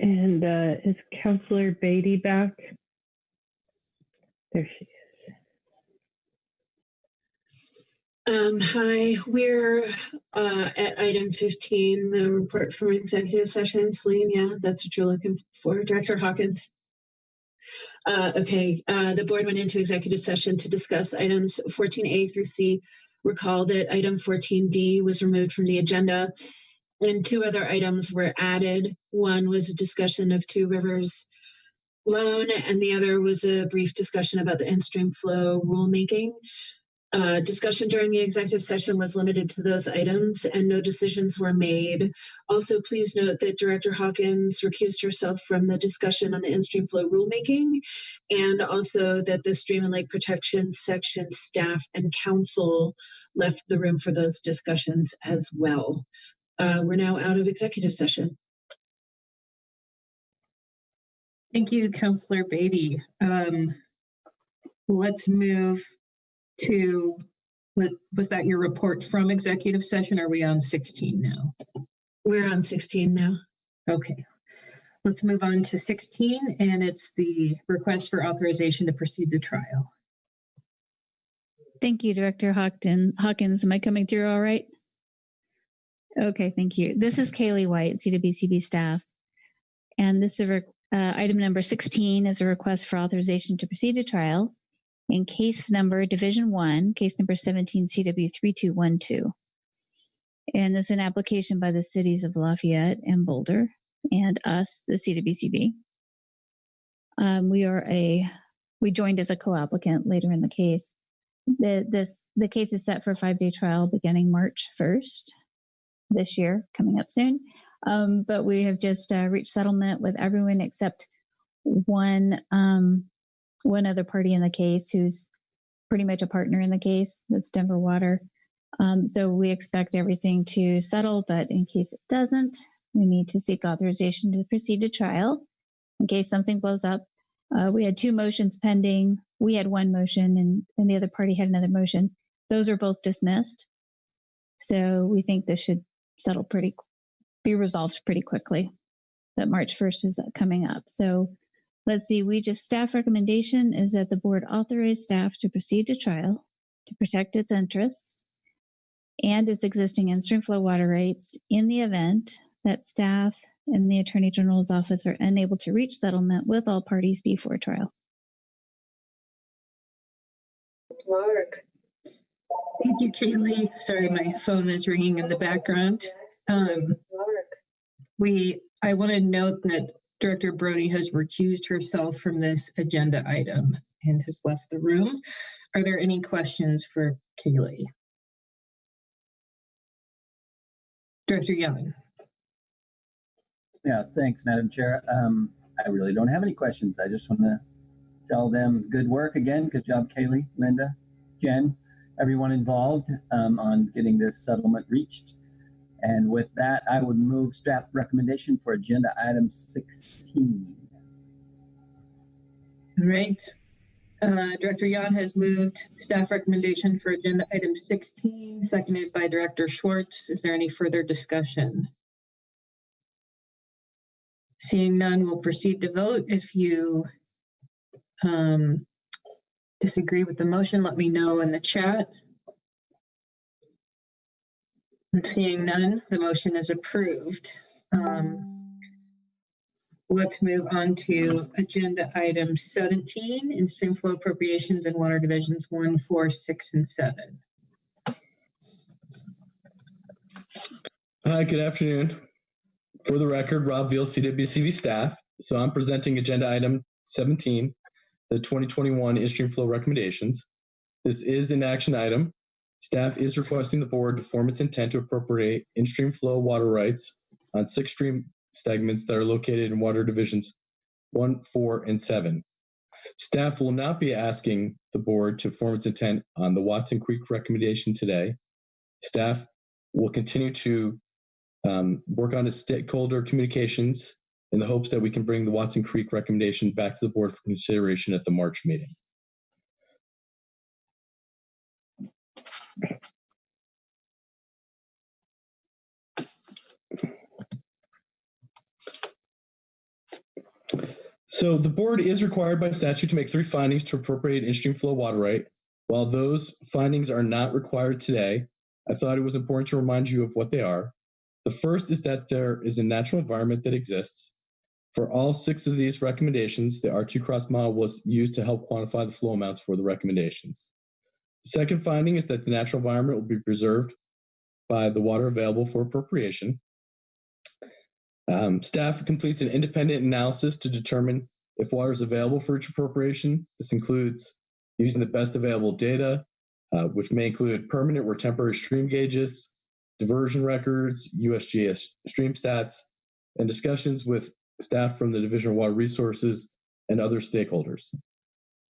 And is Councillor Beatty back? There she is. Hi, we're at item 15, the report from executive session. Celine, yeah, that's what you're looking for. Director Hawkins. Okay, the board went into executive session to discuss items 14A through C. Recall that item 14D was removed from the agenda and two other items were added. One was a discussion of Two Rivers loan and the other was a brief discussion about the Instream flow rulemaking. Discussion during the executive session was limited to those items and no decisions were made. Also, please note that Director Hawkins recused herself from the discussion on the in-stream flow rulemaking, and also that the Stream and Lake Protection Section staff and council left the room for those discussions as well. We're now out of executive session. Thank you, Councillor Beatty. Let's move to, was that your report from executive session? Or are we on 16 now? We're on 16 now. Okay, let's move on to 16, and it's the request for authorization to proceed to trial. Thank you, Director Hawkins. Am I coming through all right? Okay, thank you. This is Kaylee White, CWCB staff. And this is item number 16 is a request for authorization to proceed to trial in case number Division 1, case number 17 CW3212. And this is an application by the cities of Lafayette and Boulder and us, the CWCB. We joined as a co-applicant later in the case. The case is set for a 5-day trial beginning March 1st this year, coming up soon. But we have just reached settlement with everyone except one other party in the case who's pretty much a partner in the case. That's Denver Water. So we expect everything to settle, but in case it doesn't, we need to seek authorization to proceed to trial in case something blows up. We had 2 motions pending. We had 1 motion and the other party had another motion. Those are both dismissed. So we think this should be resolved pretty quickly. But March 1st is coming up. So let's see, staff recommendation is that the board authorize staff to proceed to trial to protect its interests and its existing in-stream flow water rights in the event that staff and the Attorney General's office are unable to reach settlement with all parties before trial. Mark. Thank you, Kaylee. Sorry, my phone is ringing in the background. I want to note that Director Brody has recused herself from this agenda item and has left the room. Are there any questions for Kaylee? Director Young. Yeah, thanks, Madam Chair. I really don't have any questions. I just want to tell them good work again. Good job, Kaylee, Linda, Jen, everyone involved on getting this settlement reached. And with that, I would move staff recommendation for agenda item 16. All right. Director Yan has moved staff recommendation for agenda item 16, seconded by Director Schwartz. Is there any further discussion? Seeing none, we'll proceed to vote. If you disagree with the motion, let me know in the chat. And seeing none, the motion is approved. Let's move on to agenda item 17, in-stream flow appropriations and water divisions 1, 4, 6, and 7. Hi, good afternoon. For the record, Rob Veal, CWCB staff. So I'm presenting agenda item 17, the 2021 in-stream flow recommendations. This is an action item. Staff is requesting the board to form its intent to appropriate in-stream flow water rights on 6 stream segments that are located in water divisions 1, 4, and 7. Staff will not be asking the board to form its intent on the Watson Creek recommendation today. Staff will continue to work on its stakeholder communications in the hopes that we can bring the Watson Creek recommendation back to the board for consideration at the March meeting. So the board is required by statute to make 3 findings to appropriate in-stream flow water right. While those findings are not required today, I thought it was important to remind you of what they are. The first is that there is a natural environment that exists. For all 6 of these recommendations, the R2 cross model was used to help quantify the flow amounts for the recommendations. The second finding is that the natural environment will be preserved by the water available for appropriation. Staff completes an independent analysis to determine if water is available for each appropriation. This includes using the best available data, which may include permanent or temporary stream gauges, diversion records, USGS stream stats, and discussions with staff from the Division of Water Resources and other stakeholders.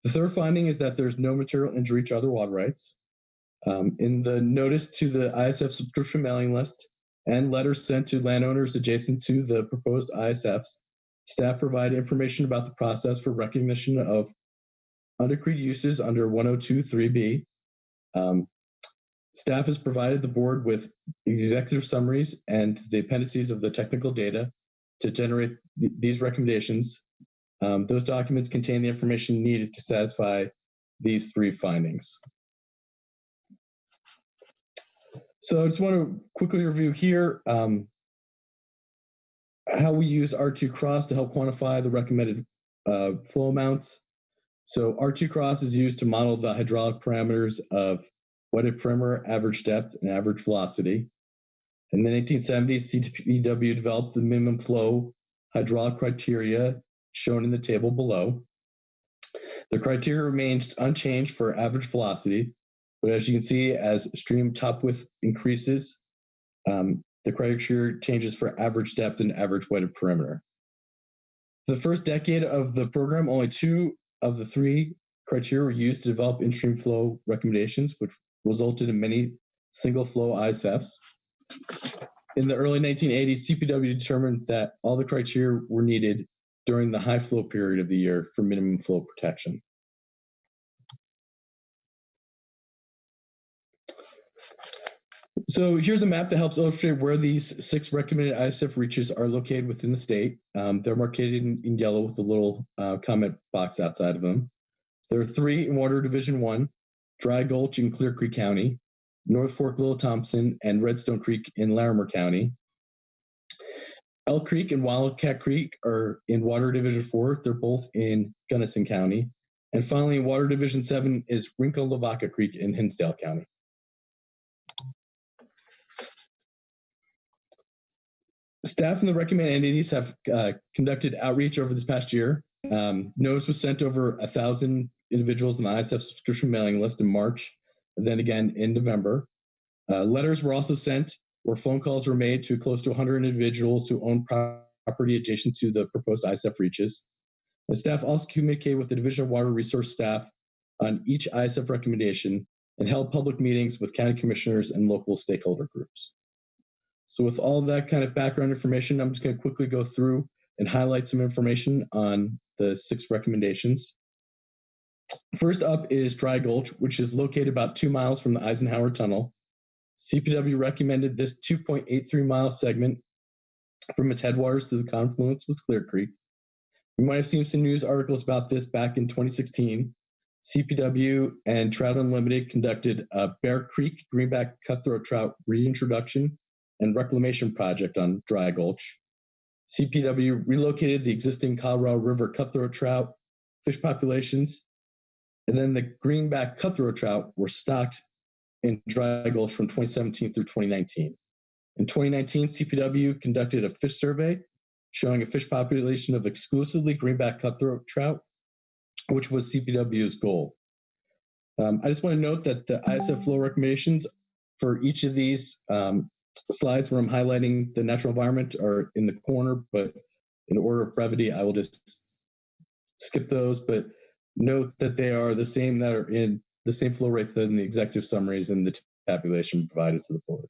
The third finding is that there's no material injury to other water rights. In the notice to the ISF subscription mailing list and letters sent to landowners adjacent to the proposed ISFs, staff provide information about the process for recognition of undecreed uses under 102.3b. Staff has provided the board with executive summaries and the appendices of the technical data to generate these recommendations. Those documents contain the information needed to satisfy these 3 findings. So I just want to quickly review here how we use R2 cross to help quantify the recommended flow amounts. So R2 cross is used to model the hydraulic parameters of wetted perimeter, average depth, and average velocity. In the 1970s, CWCB developed the minimum flow hydraulic criteria shown in the table below. The criteria remains unchanged for average velocity, but as you can see, as stream top width increases, the criteria changes for average depth and average wetted perimeter. For the first decade of the program, only 2 of the 3 criteria were used to develop in-stream flow recommendations, which resulted in many single flow ISFs. In the early 1980s, CPW determined that all the criteria were needed during the high flow period of the year for minimum flow protection. So here's a map that helps illustrate where these 6 recommended ISF reaches are located within the state. They're marked in yellow with a little comment box outside of them. There are 3 in Water Division 1, Dry Gulch in Clear Creek County, North Fork Little Thompson, and Redstone Creek in Larimer County. Elk Creek and Wildcat Creek are in Water Division 4. They're both in Gunnison County. And finally, in Water Division 7 is Rinco-Lavaca Creek in Hinsdale County. Staff and the recommended entities have conducted outreach over this past year. Notice was sent over 1,000 individuals on the ISF subscription mailing list in March, and then again in November. Letters were also sent where phone calls were made to close to 100 individuals who own property adjacent to the proposed ISF reaches. The staff also communicated with the Division of Water Resource staff on each ISF recommendation and held public meetings with county commissioners and local stakeholder groups. So with all that kind of background information, I'm just going to quickly go through and highlight some information on the 6 recommendations. First up is Dry Gulch, which is located about 2 miles from the Eisenhower Tunnel. CPW recommended this 2.83 mile segment from its headwaters to the confluence with Clear Creek. You might have seen some news articles about this back in 2016. CPW and Trout Unlimited conducted a Bear Creek greenback cutthroat trout reintroduction and reclamation project on Dry Gulch. CPW relocated the existing Colorado River cutthroat trout fish populations, and then the greenback cutthroat trout were stocked in Dry Gulch from 2017 through 2019. In 2019, CPW conducted a fish survey showing a fish population of exclusively greenback cutthroat trout, which was CPW's goal. I just want to note that the ISF flow recommendations for each of these slides where I'm highlighting the natural environment are in the corner, but in order of brevity, I will just skip those, but note that they are the same that are in the same flow rates that in the executive summaries and the tabulation provided to the board.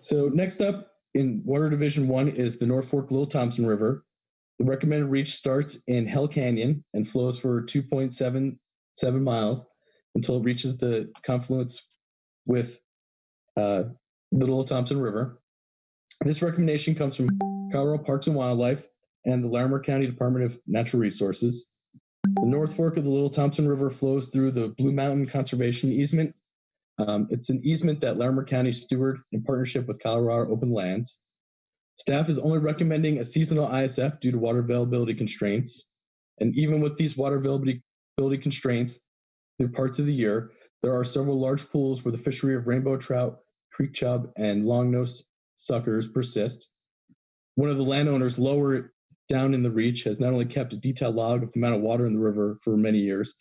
So next up in Water Division 1 is the North Fork Little Thompson River. The recommended reach starts in Hell Canyon and flows for 2.77 miles until it reaches the confluence with the Little Thompson River. This recommendation comes from Colorado Parks and Wildlife and the Larimer County Department of Natural Resources. The North Fork of the Little Thompson River flows through the Blue Mountain Conservation Easement. It's an easement that Larimer County steward in partnership with Colorado Open Lands. Staff is only recommending a seasonal ISF due to water availability constraints. And even with these water availability constraints through parts of the year, there are several large pools where the fishery of rainbow trout, creek chub, and longnose suckers persist. One of the landowners lower down in the reach has not only kept a detailed log of the amount of water in the river for many years,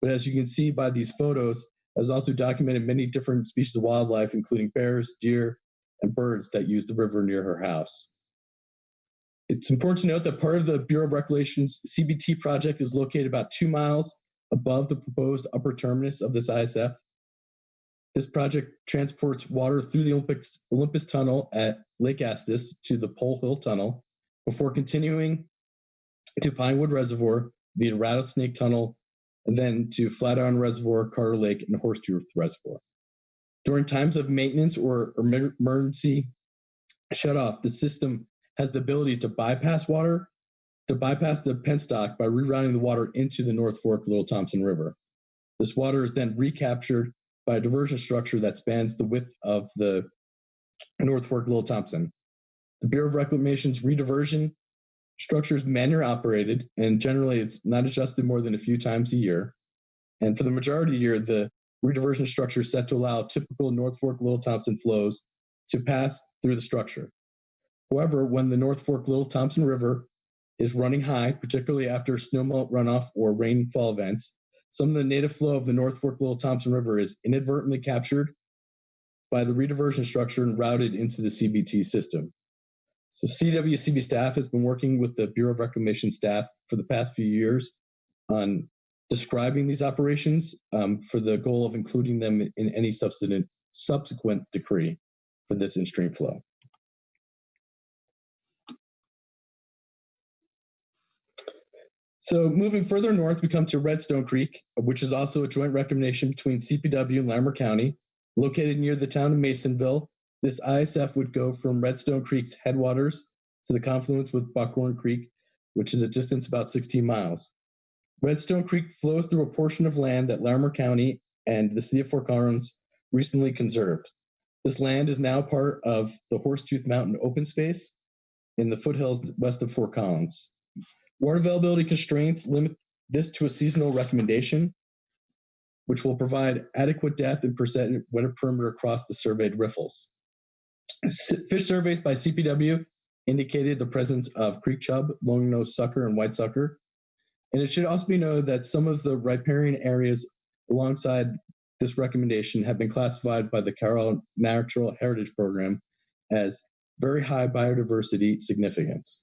but as you can see by these photos, has also documented many different species of wildlife, including bears, deer, and birds that use the river near her house. It's important to note that part of the Bureau of Recreation's CBT project is located about 2 miles above the proposed upper terminus of this ISF. This project transports water through the Olympus Tunnel at Lake Estes to the Pole Hill Tunnel before continuing to Pinewood Reservoir via Rattlesnake Tunnel and then to Flatiron Reservoir, Carter Lake, and Horseshoe Reservoir. During times of maintenance or emergency shutoff, the system has the ability to bypass the penstock by rerouting the water into the North Fork Little Thompson River. This water is then recaptured by a diversion structure that spans the width of the North Fork Little Thompson. The Bureau of Reclamation's rediversion structure is manually operated, and generally it's not adjusted more than a few times a year. And for the majority of the year, the rediversion structure is set to allow typical North Fork Little Thompson flows to pass through the structure. However, when the North Fork Little Thompson River is running high, particularly after snowmelt runoff or rainfall events, some of the native flow of the North Fork Little Thompson River is inadvertently captured by the rediversion structure and routed into the CBT system. So CWCB staff has been working with the Bureau of Reclamation staff for the past few years on describing these operations for the goal of including them in any subsequent decree for this in-stream flow. So moving further north, we come to Redstone Creek, which is also a joint recommendation between CPW and Larimer County. Located near the town of Masonville, this ISF would go from Redstone Creek's headwaters to the confluence with Buckhorn Creek, which is a distance about 16 miles. Redstone Creek flows through a portion of land that Larimer County and the city of Fort Collins recently conserved. This land is now part of the Horsetooth Mountain open space in the foothills west of Fort Collins. Water availability constraints limit this to a seasonal recommendation, which will provide adequate depth and percent wetter perimeter across the surveyed riffles. Fish surveys by CPW indicated the presence of creek chub, longnose sucker, and white sucker. And it should also be noted that some of the riparian areas alongside this recommendation have been classified by the Colorado Natural Heritage Program as very high biodiversity significance.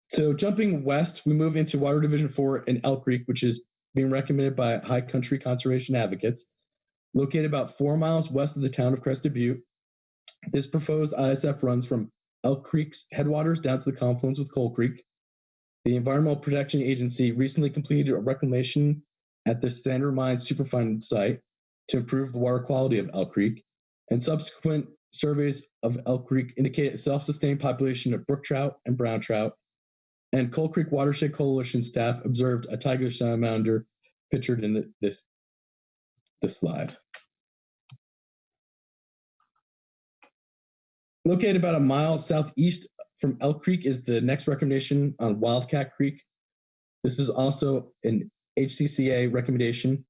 So jumping west, we move into Water Division 4 in Elk Creek, which is being recommended by High Country Conservation Advocates. Located about 4 miles west of the town of Crested Butte, this proposed ISF runs from Elk Creek's headwaters down to the confluence with Coal Creek. The Environmental Protection Agency recently completed a reclamation at the Standard Mines Superfund site to improve the water quality of Elk Creek, and subsequent surveys of Elk Creek indicate a self-sustained population of brook trout and brown trout, and Coal Creek Watershed Coalition staff observed a tiger salamander pictured in this slide. Located about a mile southeast from Elk Creek is the next recommendation on Wildcat Creek. This is also an HCCA recommendation.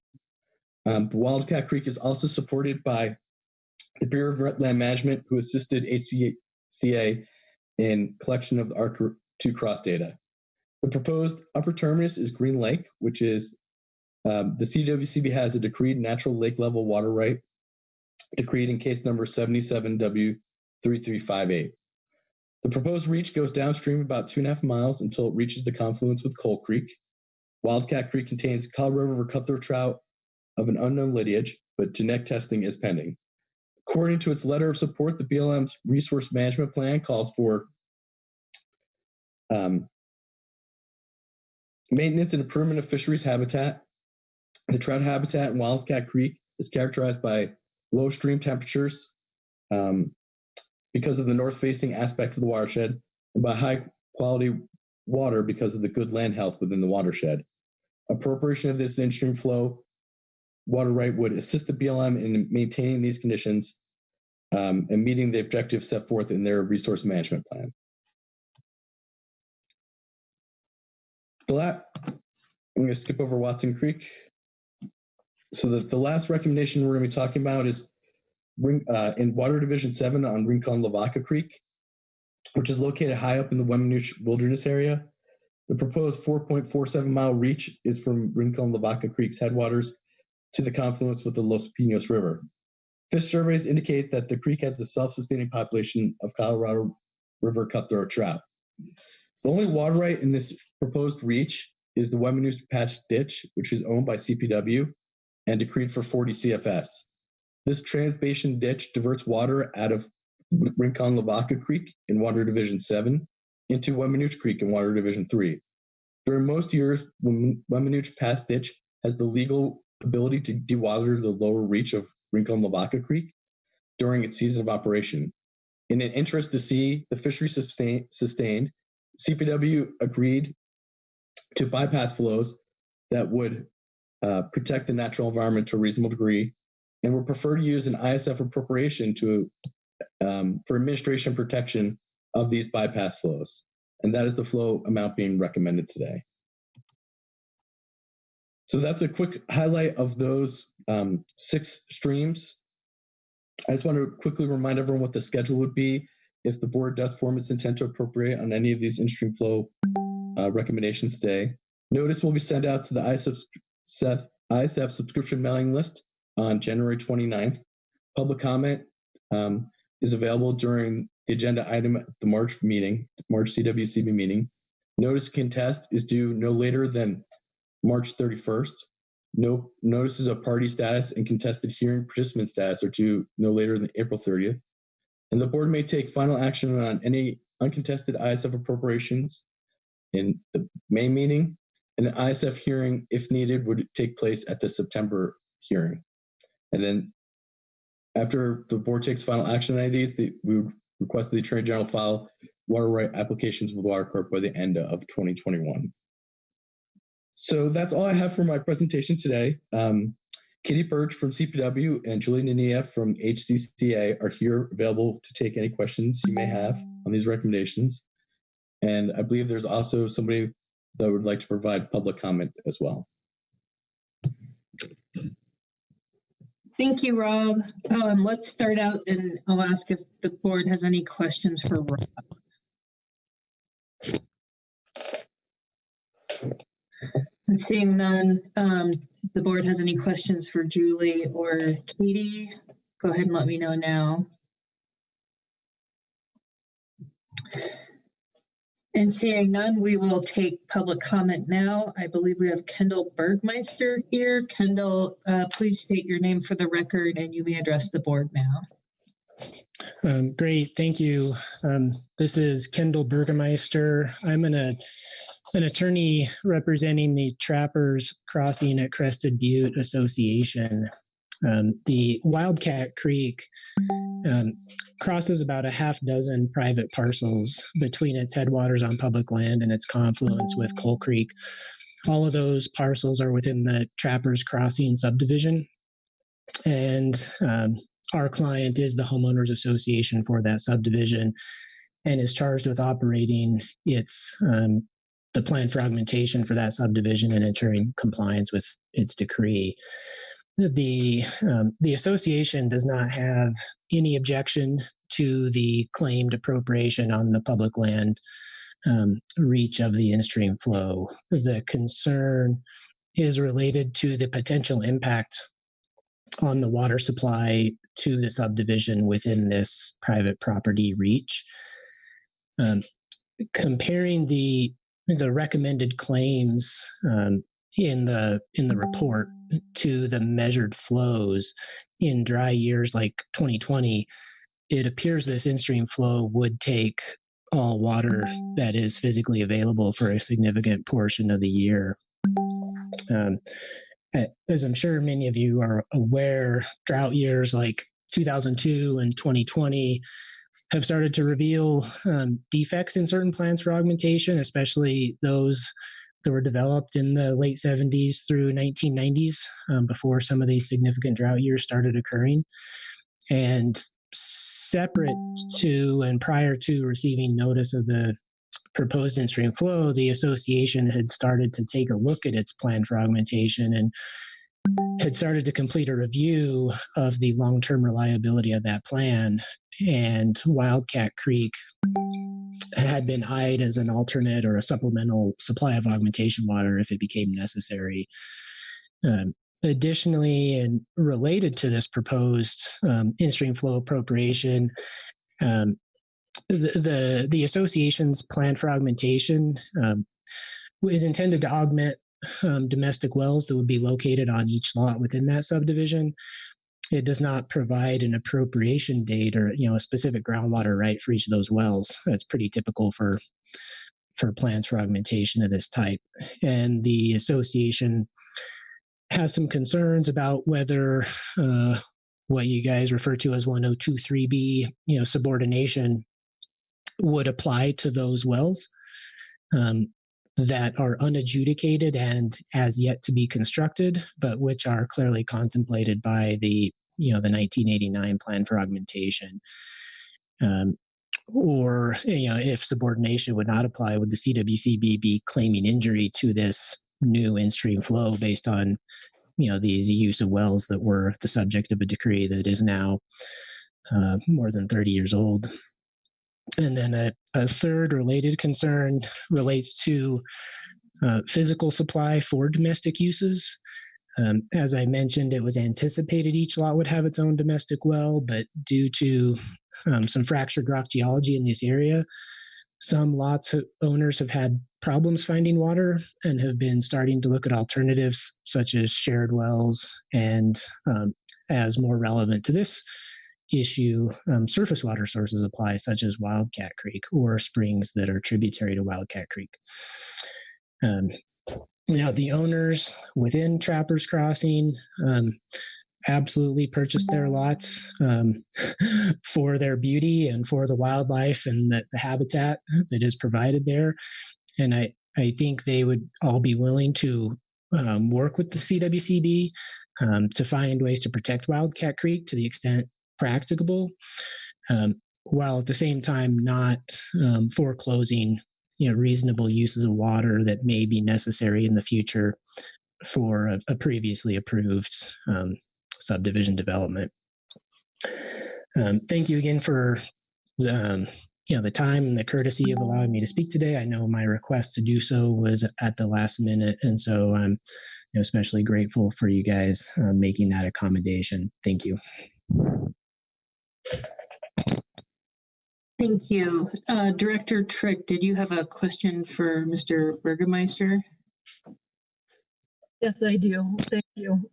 Wildcat Creek is also supported by the Bureau of Land Management, who assisted HCCA in collection of the R2 cross data. The proposed upper terminus is Green Lake, which is the CWCB has a decreed natural lake level water right, decreed in case number 77W3358. The proposed reach goes downstream about 2.5 miles until it reaches the confluence with Coal Creek. Wildcat Creek contains Colorado River cutthroat trout of an unknown lineage, but genetic testing is pending. According to its letter of support, the BLM's resource management plan calls for maintenance and improvement of fisheries habitat. The trout habitat in Wildcat Creek is characterized by low stream temperatures because of the north-facing aspect of the watershed, and by high-quality water because of the good land health within the watershed. Appropriation of this in-stream flow water right would assist the BLM in maintaining these conditions and meeting the objectives set forth in their resource management plan. I'm going to skip over Watson Creek. So the last recommendation we're going to be talking about is in Water Division 7 on Rincon-Lavaca Creek, which is located high up in the Weminuche Wilderness area. The proposed 4.47 mile reach is from Rincon-Lavaca Creek's headwaters to the confluence with the Los Pinos River. Fish surveys indicate that the creek has a self-sustaining population of Colorado River cutthroat trout. The only water right in this proposed reach is the Weminuche Patch Ditch, which is owned by CPW and decreed for 40 CFS. This transbasin ditch diverts water out of Rincon-Lavaca Creek in Water Division 7 into Weminuche Creek in Water Division 3. During most years, Weminuche Pass Ditch has the legal ability to dewater the lower reach of Rincon-Lavaca Creek during its season of operation. In an interest to see the fishery sustained, CPW agreed to bypass flows that would protect the natural environment to a reasonable degree, and would prefer to use an ISF appropriation for administration protection of these bypass flows. And that is the flow amount being recommended today. So that's a quick highlight of those 6 streams. I just want to quickly remind everyone what the schedule would be if the board does form its intent to appropriate on any of these in-stream flow recommendations today. Notice will be sent out to the ISF subscription mailing list on January 29th. Public comment is available during the agenda item at the March CWCB meeting. Notice contest is due no later than March 31st. No notices of party status and contested hearing participant status are due no later than April 30th. And the board may take final action on any uncontested ISF appropriations in the May meeting, and the ISF hearing, if needed, would take place at the September hearing. And then after the board takes final action on any of these, we would request the Attorney General file water right applications with Water Corp by the end of 2021. So that's all I have for my presentation today. Katie Birch from CPW and Julie Nania from HCCA are here available to take any questions you may have on these recommendations. And I believe there's also somebody that would like to provide public comment as well. Thank you, Rob. Let's start out and I'll ask if the board has any questions for Rob. I'm seeing none. The board has any questions for Julie or Katie? Go ahead and let me know now. And seeing none, we will take public comment now. I believe we have Kendall Bergmeister here. Kendall, please state your name for the record and you may address the board now. Great, thank you. This is Kendall Burgermeister. I'm an attorney representing the Trappers Crossing at Crested Butte Association. The Wildcat Creek crosses about a half dozen private parcels between its headwaters on public land and its confluence with Coal Creek. All of those parcels are within the Trappers Crossing subdivision. And our client is the homeowners association for that subdivision and is charged with operating its the plan for augmentation for that subdivision and ensuring compliance with its decree. The association does not have any objection to the claimed appropriation on the public land reach of the in-stream flow. The concern is related to the potential impact on the water supply to the subdivision within this private property reach. Comparing the recommended claims in the report to the measured flows in dry years like 2020, it appears this in-stream flow would take all water that is physically available for a significant portion of the year. As I'm sure many of you are aware, drought years like 2002 and 2020 have started to reveal defects in certain plans for augmentation, especially those that were developed in the late 70s through 1990s, before some of these significant drought years started occurring. And separate to and prior to receiving notice of the proposed in-stream flow, the association had started to take a look at its plan for augmentation and had started to complete a review of the long-term reliability of that plan. And Wildcat Creek had been eyed as an alternate or a supplemental supply of augmentation water if it became necessary. Additionally, and related to this proposed in-stream flow appropriation, the association's plan for augmentation is intended to augment domestic wells that would be located on each lot within that subdivision. It does not provide an appropriation date or a specific groundwater right for each of those wells. That's pretty typical for plans for augmentation of this type. And the association has some concerns about whether what you guys refer to as 1023B, subordination, would apply to those wells that are unadjudicated and as yet to be constructed, but which are clearly contemplated by the 1989 plan for augmentation. Or if subordination would not apply, would the CWCB be claiming injury to this new in-stream flow based on these use of wells that were the subject of a decree that is now more than 30 years old? And then a third related concern relates to physical supply for domestic uses. As I mentioned, it was anticipated each lot would have its own domestic well, but due to some fractured rock geology in this area, some lots owners have had problems finding water and have been starting to look at alternatives such as shared wells and, as more relevant to this issue, surface water sources apply, such as Wildcat Creek or springs that are tributary to Wildcat Creek. The owners within Trappers Crossing absolutely purchased their lots for their beauty and for the wildlife and the habitat that is provided there. And I think they would all be willing to work with the CWCB to find ways to protect Wildcat Creek to the extent practicable, while at the same time not foreclosing reasonable uses of water that may be necessary in the future for a previously approved subdivision development. Thank you again for the time and the courtesy of allowing me to speak today. I know my request to do so was at the last minute, and so I'm especially grateful for you guys making that accommodation. Thank you. Thank you. Director Trick, did you have a question for Mr. Burgermeister? Yes, I do. Thank you.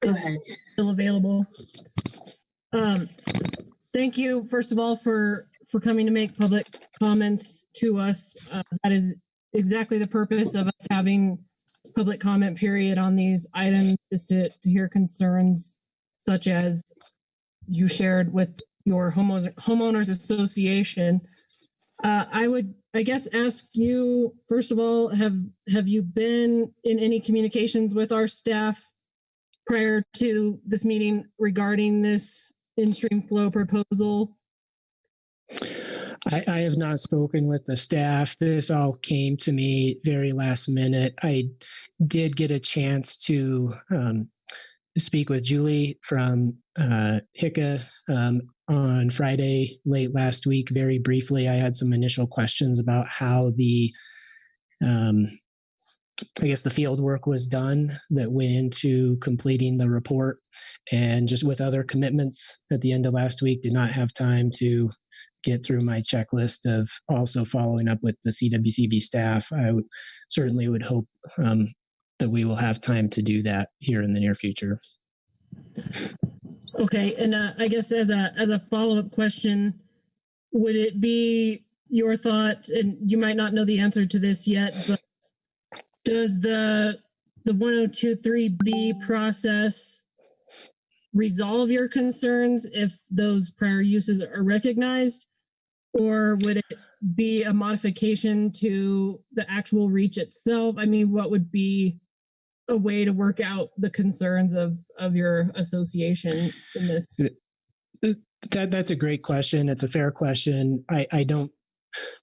Go ahead. Still available. Thank you, first of all, for coming to make public comments to us. That is exactly the purpose of us having public comment period on these items, is to hear concerns such as you shared with your homeowners association. I would, I guess, ask you, first of all, have you been in any communications with our staff prior to this meeting regarding this in-stream flow proposal? I have not spoken with the staff. This all came to me very last minute. I did get a chance to speak with Julie from HICA on Friday late last week. Very briefly, I had some initial questions about how the I guess the field work was done that went into completing the report, and just with other commitments at the end of last week, did not have time to get through my checklist of also following up with the CWCB staff. I certainly would hope that we will have time to do that here in the near future. Okay, and I guess as a follow-up question, would it be your thought, and you might not know the answer to this yet, but does the 1023B process resolve your concerns if those prior uses are recognized, or would it be a modification to the actual reach itself? I mean, what would be a way to work out the concerns of your association in this? That's a great question. It's a fair question. I don't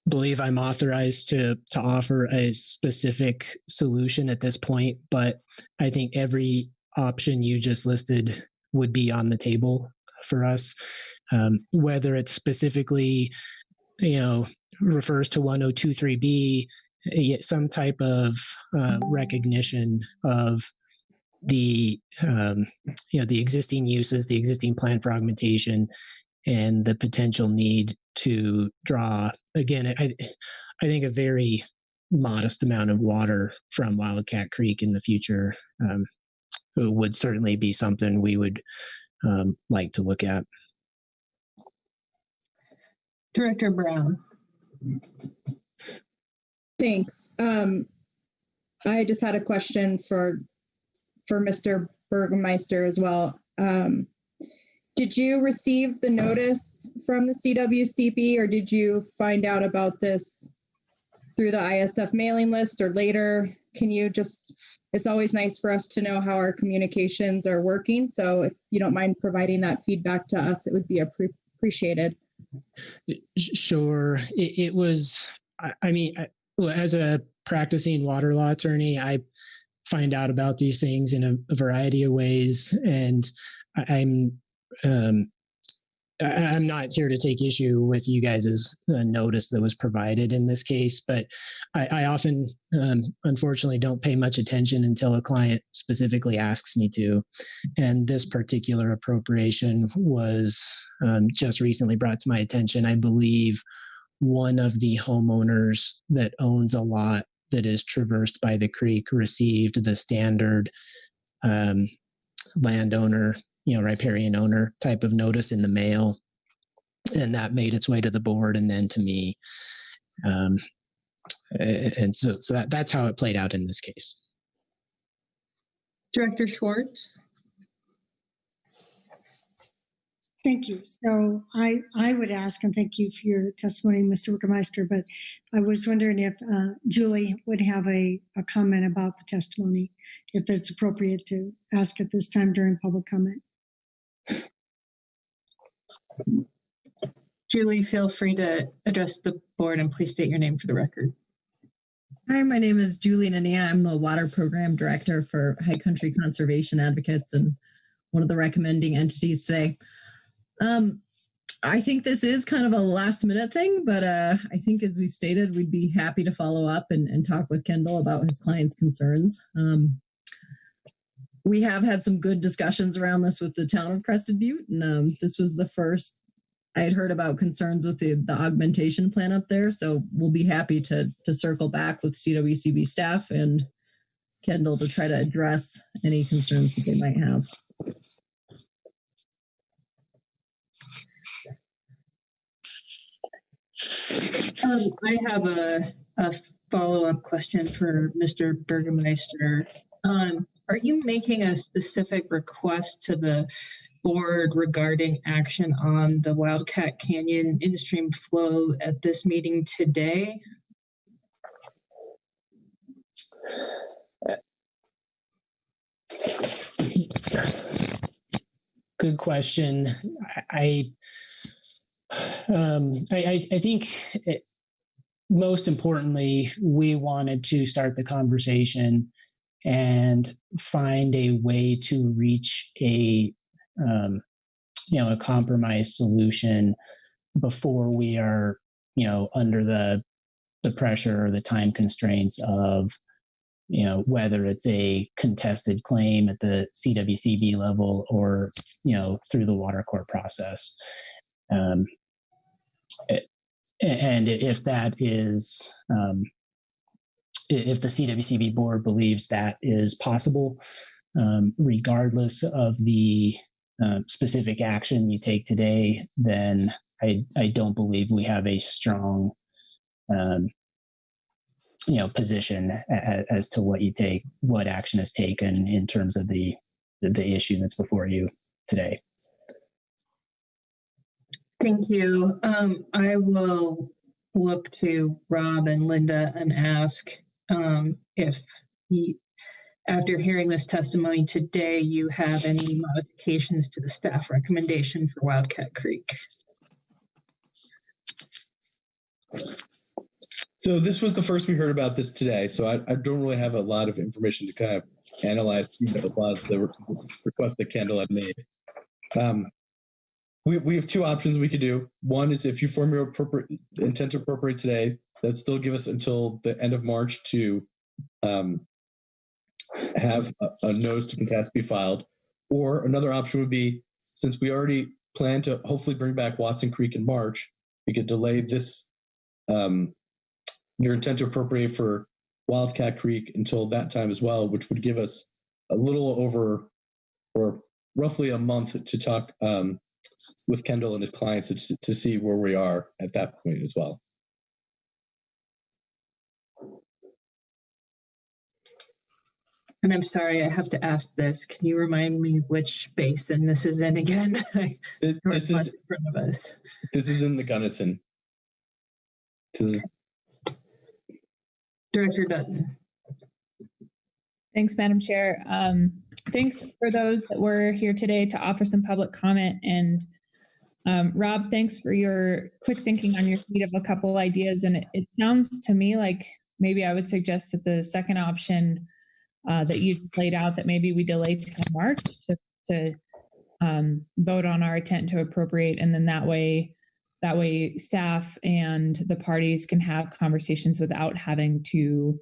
believe I'm authorized to offer a specific solution at this point, but I think every option you just listed would be on the table for us. Whether it's specifically, refers to 1023B, some type of recognition of the the existing uses, the existing plan for augmentation, and the potential need to draw, again, I think a very modest amount of water from Wildcat Creek in the future would certainly be something we would like to look at. Director Brown. Thanks. I just had a question for Mr. Burgermeister as well. Did you receive the notice from the CWCB, or did you find out about this through the ISF mailing list or later? Can you just, it's always nice for us to know how our communications are working. So if you don't mind providing that feedback to us, it would be appreciated. Sure. It was, as a practicing water law attorney, I find out about these things in a variety of ways, and I'm not here to take issue with you guys' notice that was provided in this case, but I often, unfortunately, don't pay much attention until a client specifically asks me to. And this particular appropriation was just recently brought to my attention. I believe one of the homeowners that owns a lot that is traversed by the creek received the standard landowner, riparian owner type of notice in the mail, and that made its way to the board and then to me. And so that's how it played out in this case. Director Schwartz. Thank you. So I would ask, and thank you for your testimony, Mr. Burgermeister, but I was wondering if Julie would have a comment about the testimony, if it's appropriate to ask at this time during public comment. Julie, feel free to address the board and please state your name for the record. Hi, my name is Julie Nania. I'm the Water Program Director for High Country Conservation Advocates and one of the recommending entities today. I think this is kind of a last minute thing, but I think as we stated, we'd be happy to follow up and talk with Kendall about his client's concerns. We have had some good discussions around this with the town of Crested Butte, and this was the first I had heard about concerns with the augmentation plan up there. So we'll be happy to circle back with CWCB staff and Kendall to try to address any concerns that they might have. I have a follow-up question for Mr. Burgermeister. Are you making a specific request to the board regarding action on the Wildcat Canyon Instream flow at this meeting today? Good question. I think most importantly, we wanted to start the conversation and find a way to reach a compromise solution before we are, under the pressure or the time constraints of, whether it's a contested claim at the CWCB level or, through the water court process. And if that is, if the CWCB board believes that is possible, regardless of the specific action you take today, then I don't believe we have a strong, position as to what action is taken in terms of the issue that's before you today. Thank you. I will look to Rob and Linda and ask if after hearing this testimony today, you have any modifications to the staff recommendation for Wildcat Creek. So this was the first we heard about this today, so I don't really have a lot of information to kind of analyze a lot of the requests that Kendall had made. We have two options we could do. One is if you form your intent to appropriate today, that still give us until the end of March to have a notice to contest be filed. Or another option would be, since we already plan to hopefully bring back Watson Creek in March, we could delay this your intent to appropriate for Wildcat Creek until that time as well, which would give us a little over or roughly a month to talk with Kendall and his clients to see where we are at that point as well. And I'm sorry, I have to ask this. Can you remind me which basin this is in again? This is in front of us. This is in the Gunnison. Director Dutton. Thanks, Madam Chair. Thanks for those that were here today to offer some public comment. And Rob, thanks for your quick thinking on your feet of a couple ideas. And it sounds to me like maybe I would suggest that the second option that you laid out, that maybe we delay to March to vote on our intent to appropriate, and then that way staff and the parties can have conversations without having to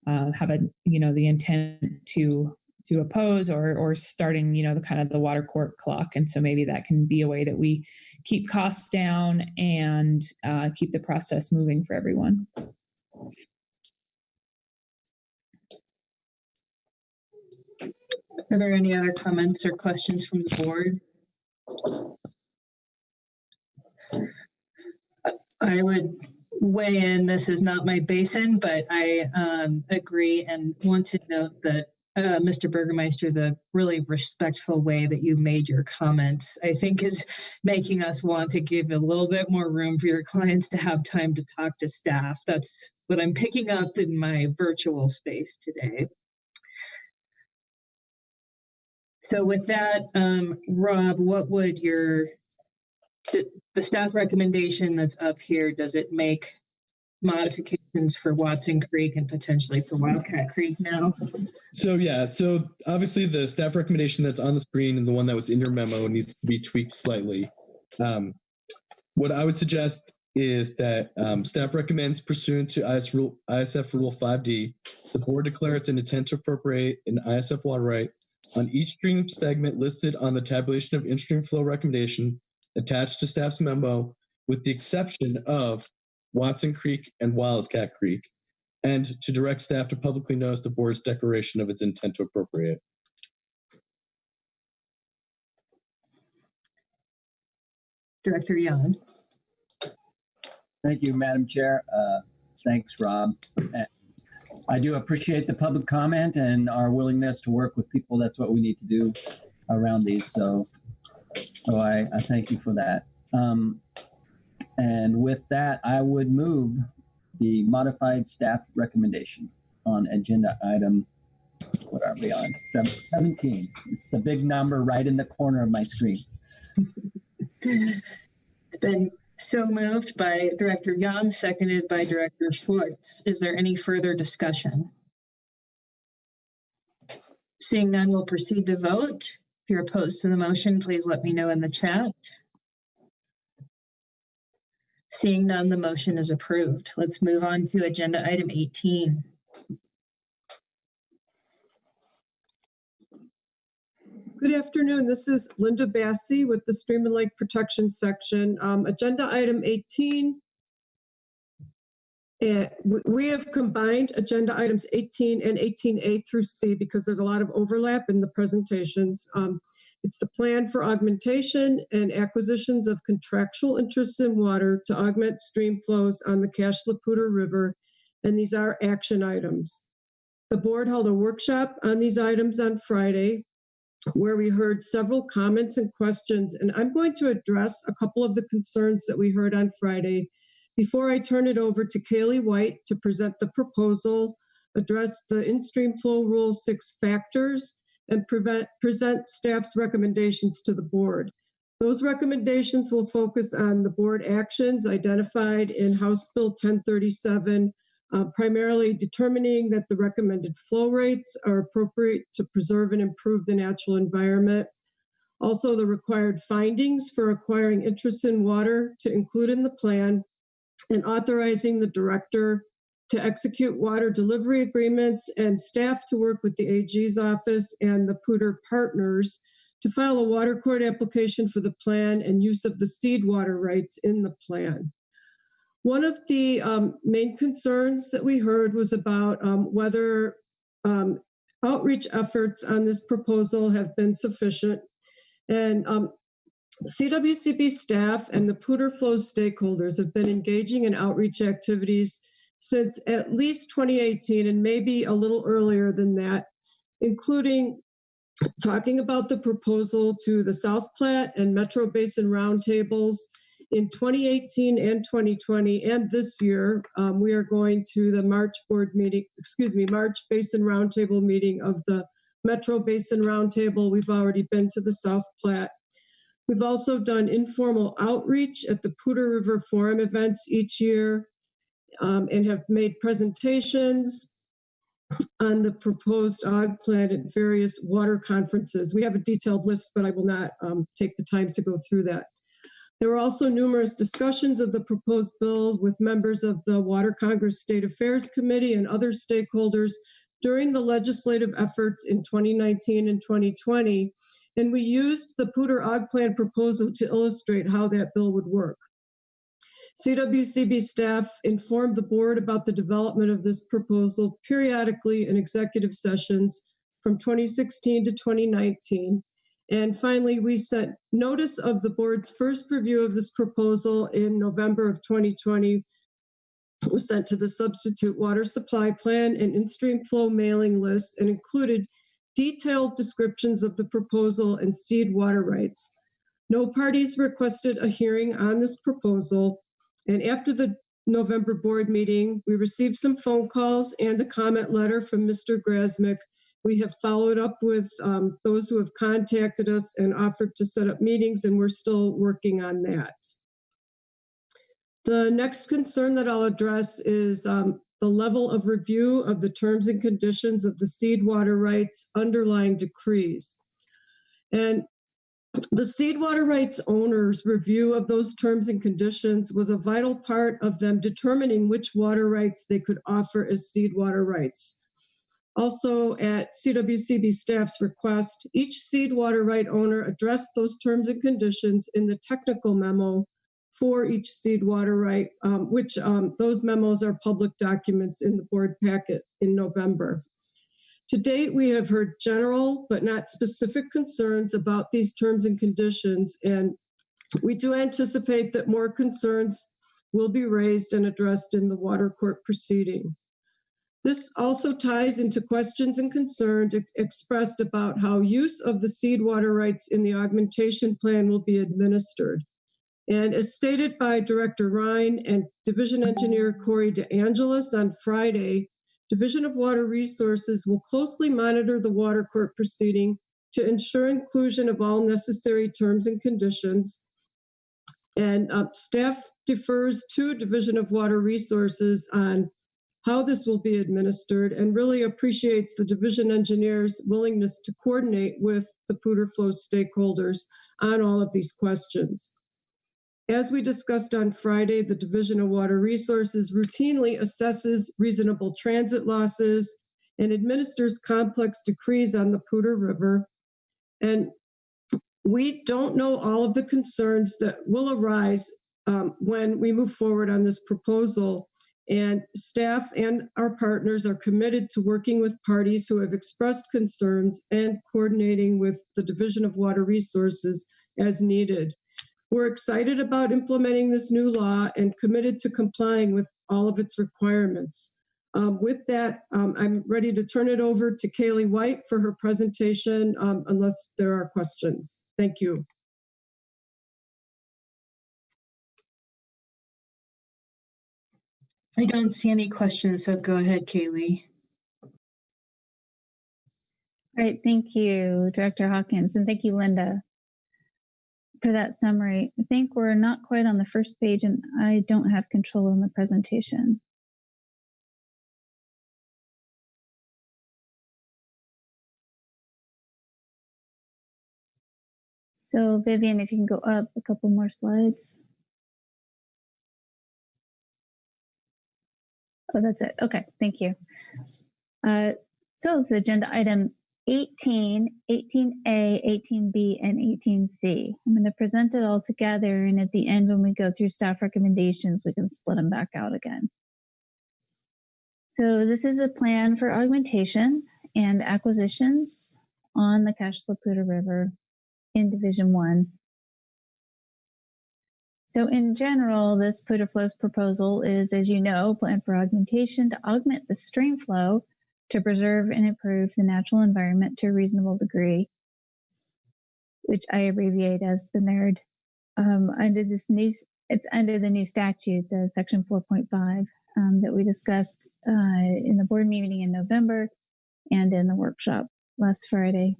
have the intent to oppose or starting the kind of the water court clock. And so maybe that can be a way that we keep costs down and keep the process moving for everyone. Are there any other comments or questions from the board? I would weigh in. This is not my basin, but I agree and want to note that Mr. Burgermeister, the really respectful way that you made your comments, I think is making us want to give a little bit more room for your clients to have time to talk to staff. That's what I'm picking up in my virtual space today. So with that, Rob, what would the staff recommendation that's up here, does it make modifications for Watson Creek and potentially for Wildcat Creek now? So yeah, so obviously the staff recommendation that's on the screen and the one that was in your memo needs to be tweaked slightly. What I would suggest is that staff recommends, pursuant to ISF Rule 5D, the board declare its intent to appropriate an ISF water right on each stream segment listed on the tabulation of in-stream flow recommendation attached to staff's memo, with the exception of Watson Creek and Wildcat Creek, and to direct staff to publicly notice the board's declaration of its intent to appropriate. Director Young. Thank you, Madam Chair. Thanks, Rob. I do appreciate the public comment and our willingness to work with people. That's what we need to do around these. So I thank you for that. And with that, I would move the modified staff recommendation on agenda item, what are we on? 17. It's the big number right in the corner of my screen. It's been So moved by Director Young, seconded by Director Schwartz. Is there any further discussion? Seeing none, we'll proceed to vote. If you're opposed to the motion, please let me know in the chat. Seeing none, the motion is approved. Let's move on to agenda item 18. Good afternoon. This is Linda Bassi with the Stream and Lake Protection Section. Agenda item 18. We have combined agenda items 18 and 18A through C because there's a lot of overlap in the presentations. It's the plan for augmentation and acquisitions of contractual interests in water to augment stream flows on the Cache-la-Poudre River, and these are action items. The board held a workshop on these items on Friday, where we heard several comments and questions, and I'm going to address a couple of the concerns that we heard on Friday before I turn it over to Kaylee White to present the proposal, address the in-stream flow rule 6 factors, and present staff's recommendations to the board. Those recommendations will focus on the board actions identified in House Bill 1037, primarily determining that the recommended flow rates are appropriate to preserve and improve the natural environment. Also, the required findings for acquiring interest in water to include in the plan, and authorizing the director to execute water delivery agreements and staff to work with the AG's office and the Poudre partners to file a water court application for the plan and use of the seed water rights in the plan. One of the main concerns that we heard was about whether outreach efforts on this proposal have been sufficient. And CWCB staff and the Poudre Flow stakeholders have been engaging in outreach activities since at least 2018 and maybe a little earlier than that, including talking about the proposal to the South Platte and Metro Basin roundtables in 2018 and 2020, and this year we are going to the March Basin Roundtable meeting of the Metro Basin Roundtable. We've already been to the South Platte. We've also done informal outreach at the Poudre River Forum events each year and have made presentations on the proposed AUG plan at various water conferences. We have a detailed list, but I will not take the time to go through that. There were also numerous discussions of the proposed bill with members of the Water Congress State Affairs Committee and other stakeholders during the legislative efforts in 2019 and 2020. And we used the Poudre AUG plan proposal to illustrate how that bill would work. CWCB staff informed the board about the development of this proposal periodically in executive sessions from 2016 to 2019. And finally, we sent notice of the board's first review of this proposal in November of 2020. It was sent to the substitute water supply plan and in-stream flow mailing lists and included detailed descriptions of the proposal and seed water rights. No parties requested a hearing on this proposal. And after the November board meeting, we received some phone calls and a comment letter from Mr. Grasmick. We have followed up with those who have contacted us and offered to set up meetings, and we're still working on that. The next concern that I'll address is the level of review of the terms and conditions of the seed water rights underlying decrees. And the seed water rights owners' review of those terms and conditions was a vital part of them determining which water rights they could offer as seed water rights. Also, at CWCB staff's request, each seed water right owner addressed those terms and conditions in the technical memo for each seed water right, which those memos are public documents in the board packet in November. To date, we have heard general but not specific concerns about these terms and conditions, and we do anticipate that more concerns will be raised and addressed in the water court proceeding. This also ties into questions and concerns expressed about how use of the seed water rights in the augmentation plan will be administered. And as stated by Director Ryan and Division Engineer Corey DeAngelis on Friday, Division of Water Resources will closely monitor the water court proceeding to ensure inclusion of all necessary terms and conditions. And staff defers to Division of Water Resources on how this will be administered and really appreciates the division engineer's willingness to coordinate with the Poudre Flow stakeholders on all of these questions. As we discussed on Friday, the Division of Water Resources routinely assesses reasonable transit losses and administers complex decrees on the Poudre River. And we don't know all of the concerns that will arise when we move forward on this proposal. And staff and our partners are committed to working with parties who have expressed concerns and coordinating with the Division of Water Resources as needed. We're excited about implementing this new law and committed to complying with all of its requirements. With that, I'm ready to turn it over to Kaylee White for her presentation, unless there are questions. Thank you. I don't see any questions, so go ahead, Kaylee. Great, thank you, Director Hawkins, and thank you, Linda, for that summary. I think we're not quite on the first page, and I don't have control on the presentation. So Vivian, if you can go up a couple more slides. Oh, that's it. Okay, thank you. So it's agenda item 18, 18A, 18B, and 18C. I'm going to present it all together, and at the end, when we go through staff recommendations, we can split them back out again. So this is a plan for augmentation and acquisitions on the Cache-la-Poudre River in Division 1. So in general, this Poudre Flow's proposal is, as you know, plan for augmentation to augment the stream flow to preserve and improve the natural environment to a reasonable degree, which I abbreviate as the NERD. It's under the new statute, the section 4.5 that we discussed in the board meeting in November and in the workshop last Friday.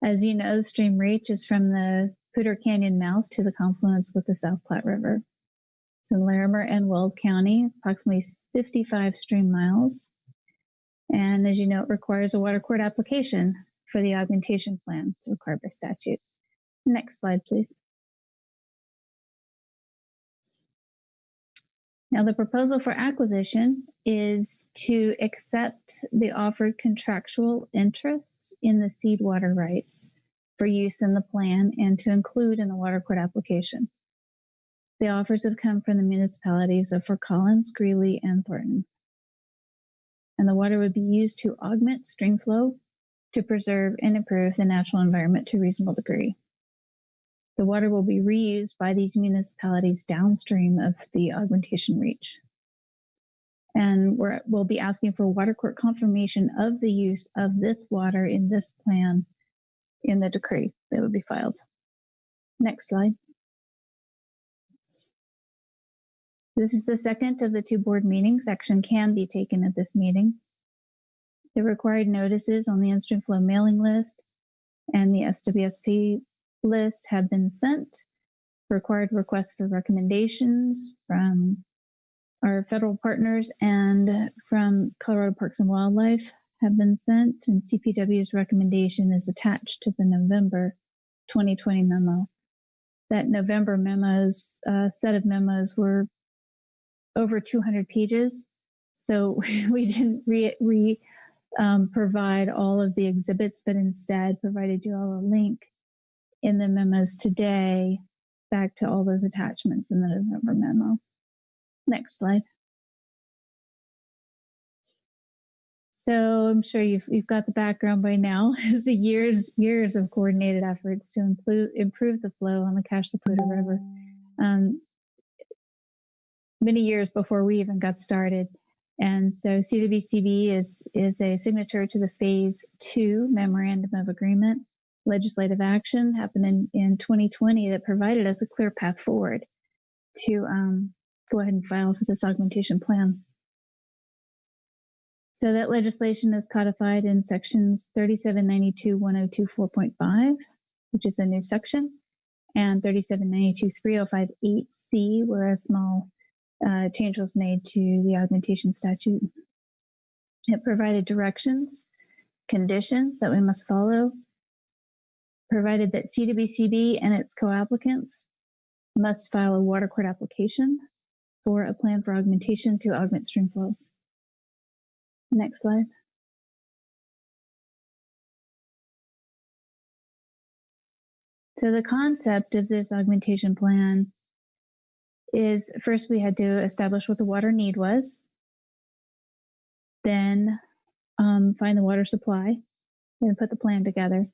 As you know, the stream reach is from the Poudre Canyon mouth to the confluence with the South Platte River. It's in Larimer and Weld County. It's approximately 55 stream miles. And as you know, it requires a water court application for the augmentation plan. It's required by statute. Next slide, please. Now, the proposal for acquisition is to accept the offered contractual interest in the seed water rights for use in the plan and to include in the water court application. The offers have come from the municipalities of Fort Collins, Greeley, and Thornton. And the water would be used to augment stream flow to preserve and improve the natural environment to a reasonable degree. The water will be reused by these municipalities downstream of the augmentation reach. And we'll be asking for water court confirmation of the use of this water in this plan in the decree that would be filed. Next slide. This is the second of the two board meetings. Action can be taken at this meeting. The required notices on the Instream Flow mailing list and the SWSP list have been sent. Required requests for recommendations from our federal partners and from Colorado Parks and Wildlife have been sent, and CPW's recommendation is attached to the November 2020 memo. That November memos, set of memos were over 200 pages, so we didn't provide all of the exhibits, but instead provided you all a link in the memos today back to all those attachments in the November memo. Next slide. So I'm sure you've got the background by now. It's years of coordinated efforts to improve the flow on the Cache-la-Poudre River. Many years before we even got started. And so CWCB is a signature to the Phase 2 Memorandum of Agreement. Legislative action happened in 2020 that provided us a clear path forward to go ahead and file for this augmentation plan. So that legislation is codified in sections 3792, 102, 4.5, which is a new section, and 3792-3058C, where a small change was made to the augmentation statute. It provided directions, conditions that we must follow, provided that CWCB and its co-applicants must file a water court application for a plan for augmentation to augment stream flows. Next slide. So the concept of this augmentation plan is, first we had to establish what the water need was, then find the water supply, and put the plan together.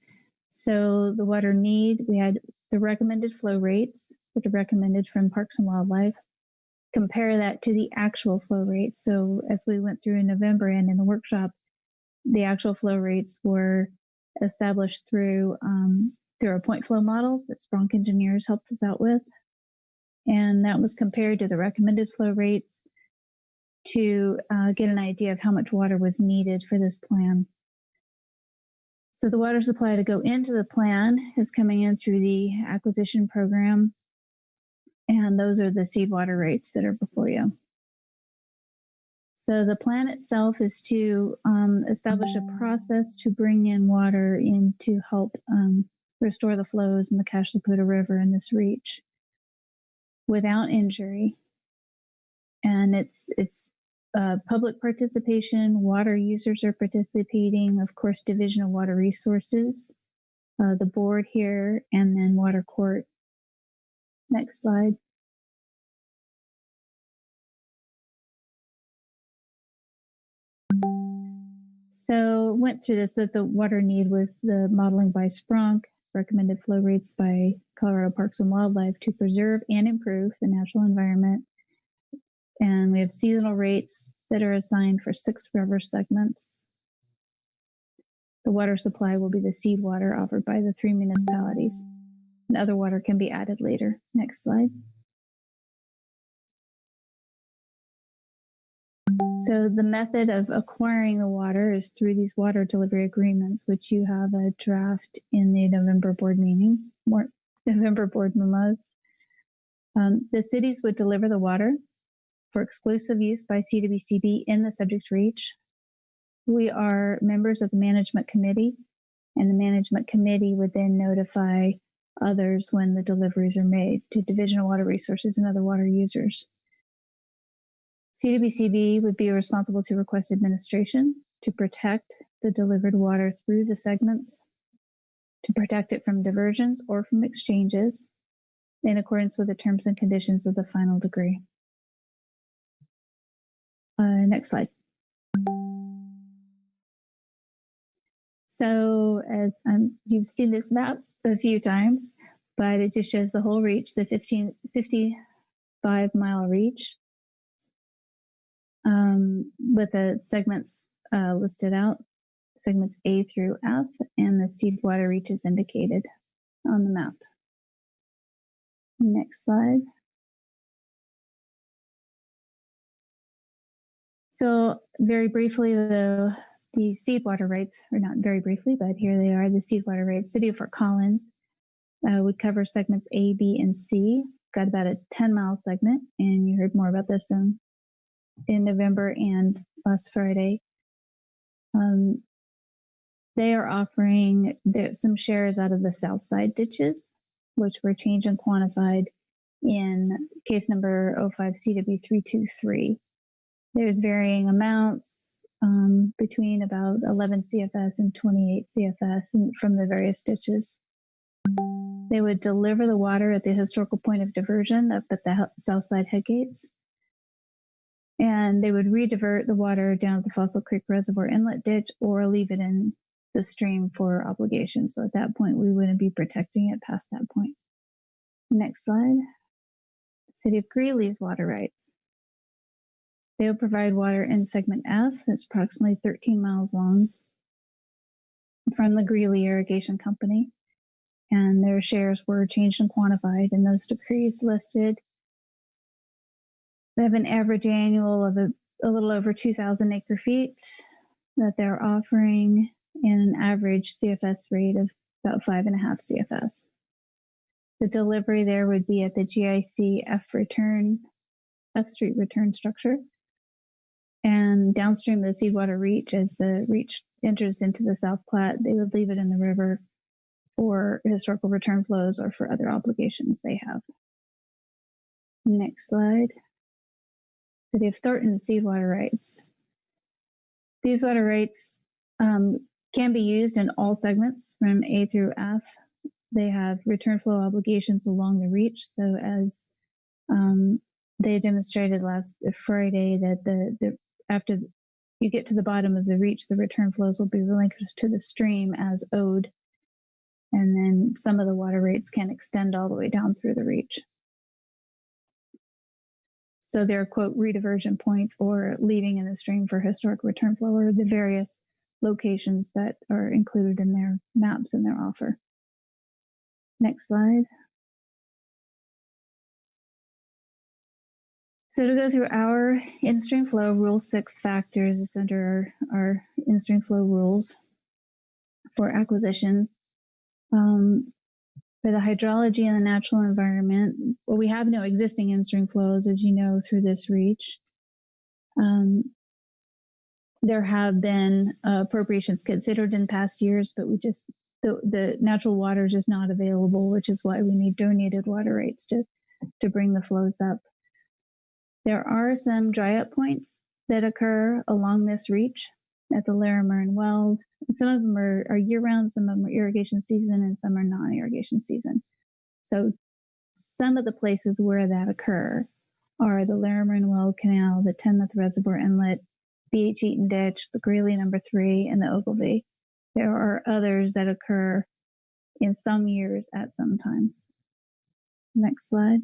So the water need, we had the recommended flow rates that are recommended from Parks and Wildlife, compare that to the actual flow rates. So as we went through in November and in the workshop, the actual flow rates were established through a point flow model that Spronk engineers helped us out with. And that was compared to the recommended flow rates to get an idea of how much water was needed for this plan. So the water supply to go into the plan is coming in through the acquisition program. And those are the seed water rates that are before you. So the plan itself is to establish a process to bring in water in to help restore the flows in the Cache La Puta River in this reach without injury. And it's public participation, water users are participating, of course, Division of Water Resources, the board here, and then water court. Next slide. So went through this, that the water need was the modeling by Spronk, recommended flow rates by Colorado Parks and Wildlife to preserve and improve the natural environment. And we have seasonal rates that are assigned for 6 river segments. The water supply will be the seed water offered by the 3 municipalities. And other water can be added later. Next slide. So the method of acquiring the water is through these water delivery agreements, which you have a draft in the November board meeting, November board memos. The cities would deliver the water for exclusive use by CWCB in the subject reach. We are members of the management committee, and the management committee would then notify others when the deliveries are made to Division of Water Resources and other water users. CWCB would be responsible to request administration to protect the delivered water through the segments, to protect it from diversions or from exchanges in accordance with the terms and conditions of the final degree. Next slide. So as you've seen this map a few times, but it just shows the whole reach, the 55-mile reach, with the segments listed out, segments A through F, and the seed water reach is indicated on the map. Next slide. So very briefly, the seed water rates, or not very briefly, but here they are, the seed water rates. City of Fort Collins would cover segments A, B, and C. Got about a 10-mile segment, and you heard more about this in November and last Friday. They are offering some shares out of the south side ditches, which were changed and quantified in case number 05CW323. There's varying amounts between about 11 CFS and 28 CFS from the various ditches. They would deliver the water at the historical point of diversion up at the south side headgates. And they would redivert the water down at the Fossil Creek Reservoir Inlet ditch or leave it in the stream for obligation. So at that point, we wouldn't be protecting it past that point. Next slide. City of Greeley's water rights. They will provide water in segment F, that's approximately 13 miles long, from the Greeley Irrigation Company. And their shares were changed and quantified in those decrees listed. They have an average annual of a little over 2,000 acre feet that they're offering, and an average CFS rate of about 5.5 CFS. The delivery there would be at the GIC F Street return structure. And downstream of the Seedwater Reach, as the reach enters into the South Platte, they would leave it in the river for historical return flows or for other obligations they have. Next slide. City of Thornton Seedwater rights. These water rights can be used in all segments from A through F. They have return flow obligations along the reach. So as they demonstrated last Friday, that after you get to the bottom of the reach, the return flows will be relinquished to the stream as owed. And then some of the water rates can extend all the way down through the reach. So they're, quote, rediversion points or leaving in the stream for historic return flow, or the various locations that are included in their maps and their offer. Next slide. So to go through our in-stream flow, Rule 6 factors is under our in-stream flow rules for acquisitions. For the hydrology and the natural environment, well, we have no existing in-stream flows, as you know, through this reach. There have been appropriations considered in past years, but the natural water is just not available, which is why we need donated water rights to bring the flows up. There are some dry up points that occur along this reach at the Larimer and Weld. Some of them are year-round, some of them are irrigation season, and some are non-irrigation season. So some of the places where that occur are the Larimer and Weld Canal, the Tenmouth Reservoir Inlet, BH Eaton Ditch, the Greeley No. 3, and the Ogilvie. There are others that occur in some years at some times. Next slide.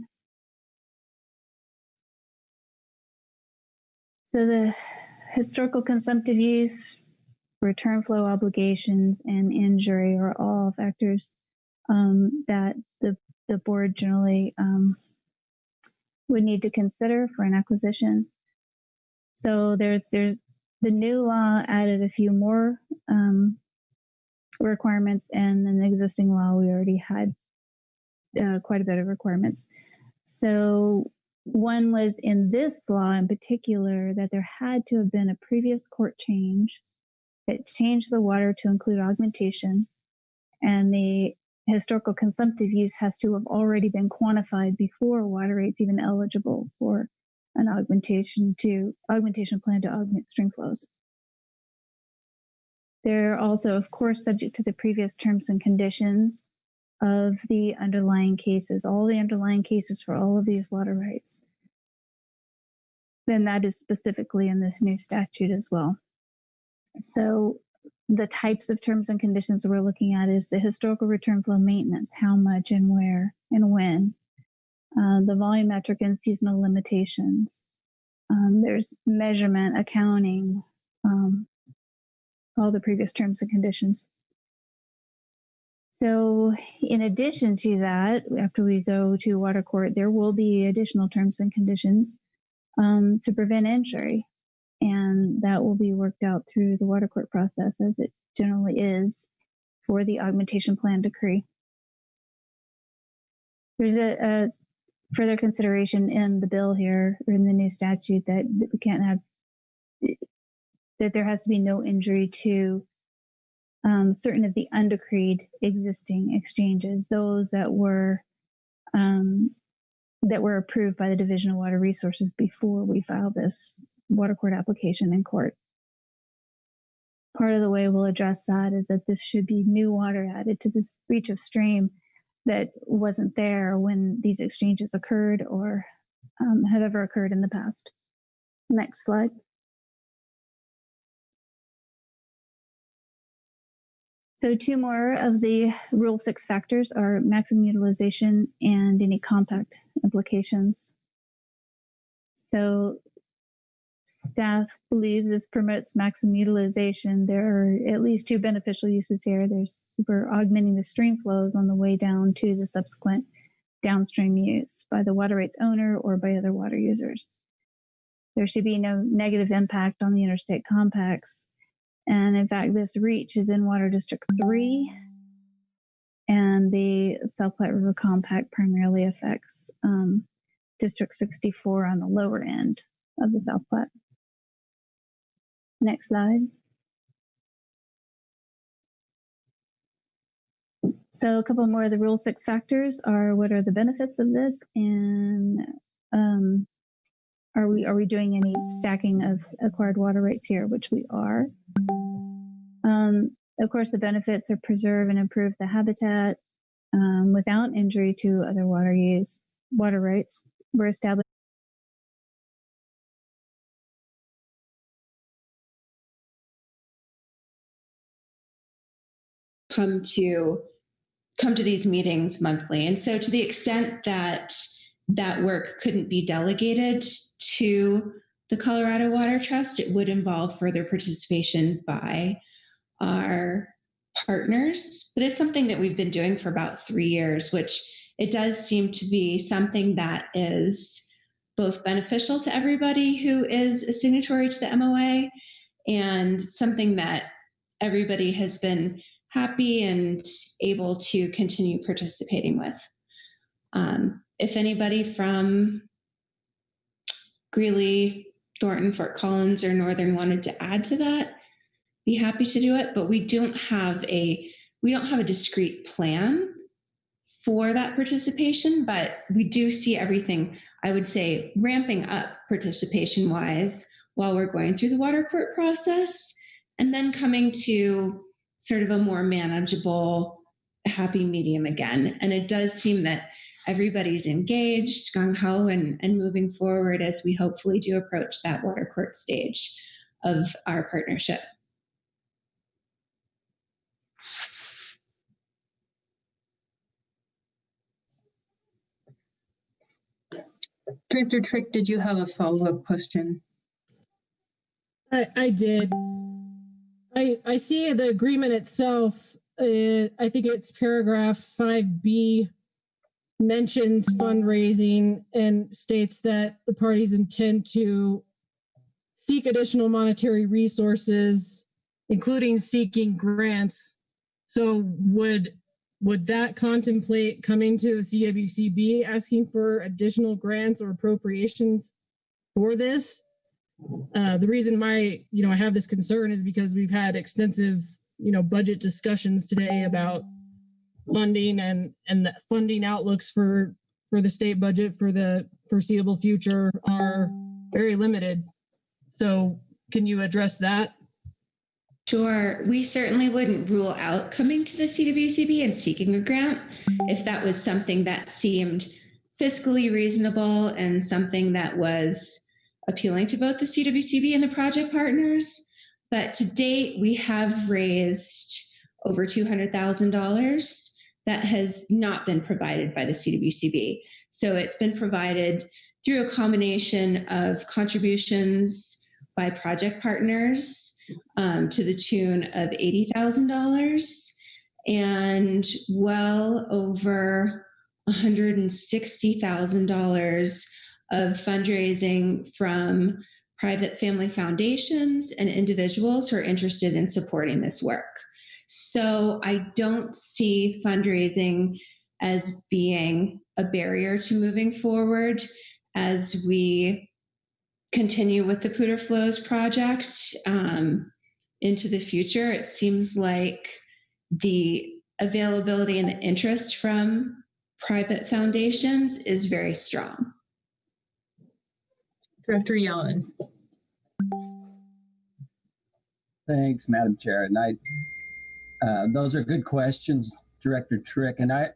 So the historical consumptive use, return flow obligations, and injury are all factors that the board generally would need to consider for an acquisition. So there's the new law added a few more requirements, and in the existing law we already had quite a bit of requirements. So one was in this law in particular that there had to have been a previous court change that changed the water to include augmentation, and the historical consumptive use has to have already been quantified before water rates even eligible for an augmentation plan to augment stream flows. They're also, of course, subject to the previous terms and conditions of the underlying cases, all the underlying cases for all of these water rights. Then that is specifically in this new statute as well. So the types of terms and conditions we're looking at is the historical return flow maintenance, how much and where and when, the volumetric and seasonal limitations. There's measurement, accounting, all the previous terms and conditions. So in addition to that, after we go to water court, there will be additional terms and conditions to prevent injury. And that will be worked out through the water court process, as it generally is for the augmentation plan decree. There's a further consideration in the bill here, or in the new statute, that we can't have, that there has to be no injury to certain of the undecreed existing exchanges, those that were approved by the Division of Water Resources before we filed this water court application in court. Part of the way we'll address that is that this should be new water added to this reach of stream that wasn't there when these exchanges occurred or have ever occurred in the past. Next slide. So two more of the Rule 6 factors are maximum utilization and any compact implications. So staff believes this promotes maximum utilization. There are at least two beneficial uses here. We're augmenting the stream flows on the way down to the subsequent downstream use by the water rights owner or by other water users. There should be no negative impact on the interstate compacts. And in fact, this reach is in Water District 3, and the the South Platte River Compact primarily affects District 64 on the lower end of the South Platte. Next slide. So a couple more of the Rule 6 factors are what are the benefits of this, and are we doing any stacking of acquired water rights here, which we are. Of course, the benefits are preserve and improve the habitat without injury to other water rights. We're establishing come to these meetings monthly. And so to the extent that that work couldn't be delegated to the Colorado Water Trust, it would involve further participation by our partners. But it's something that we've been doing for about 3 years, which it does seem to be something that is both beneficial to everybody who is a signatory to the MOA and something that everybody has been happy and able to continue participating with. If anybody from Greeley, Thornton, Fort Collins, or Northern wanted to add to that, be happy to do it, but we don't have a discrete plan for that participation, but we do see everything, I would say, ramping up participation-wise while we're going through the water court process, and then coming to sort of a more manageable, happy medium again. And it does seem that everybody's engaged, gung-ho, and moving forward as we hopefully do approach that water court stage of our partnership. Director Trick, did you have a follow-up question? I did. I see the agreement itself. I think it's paragraph 5B mentions fundraising and states that the parties intend to seek additional monetary resources, including seeking grants. So would that contemplate coming to the CWCB asking for additional grants or appropriations for this? The reason why I have this concern is because we've had extensive budget discussions today about funding and the funding outlooks for the state budget for the foreseeable future are very limited. So can you address that? Sure. We certainly wouldn't rule out coming to the CWCB and seeking a grant if that was something that seemed fiscally reasonable and something that was appealing to both the CWCB and the project partners. But to date, we have raised over $200,000 that has not been provided by the CWCB. So it's been provided through a combination of contributions by project partners to the tune of $80,000 and well over $160,000 of fundraising from private family foundations and individuals who are interested in supporting this work. So I don't see fundraising as being a barrier to moving forward as we continue with the Poudre Flows project into the future. It seems like the availability and the interest from private foundations is very strong. Director Yellen. Thanks, Madam Chair. And those are good questions, Director Trick. And I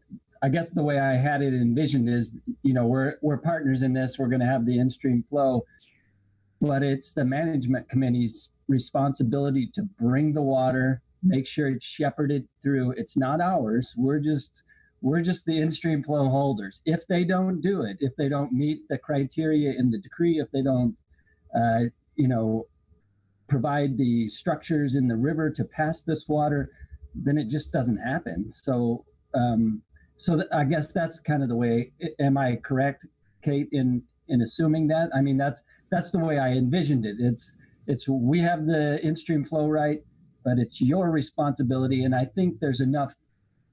guess the way I had it envisioned is, we're partners in this. We're going to have the in-stream flow, but it's the management committee's responsibility to bring the water, make sure it's shepherded through. It's not ours. We're just the in-stream flow holders. If they don't do it, if they don't meet the criteria in the decree, if they don't, provide the structures in the river to pass this water, then it just doesn't happen. So, I guess that's kind of the way. Am I correct, Kate, in assuming that? I mean, that's the way I envisioned it. It's we have the in-stream flow right, but it's your responsibility. And I think there's enough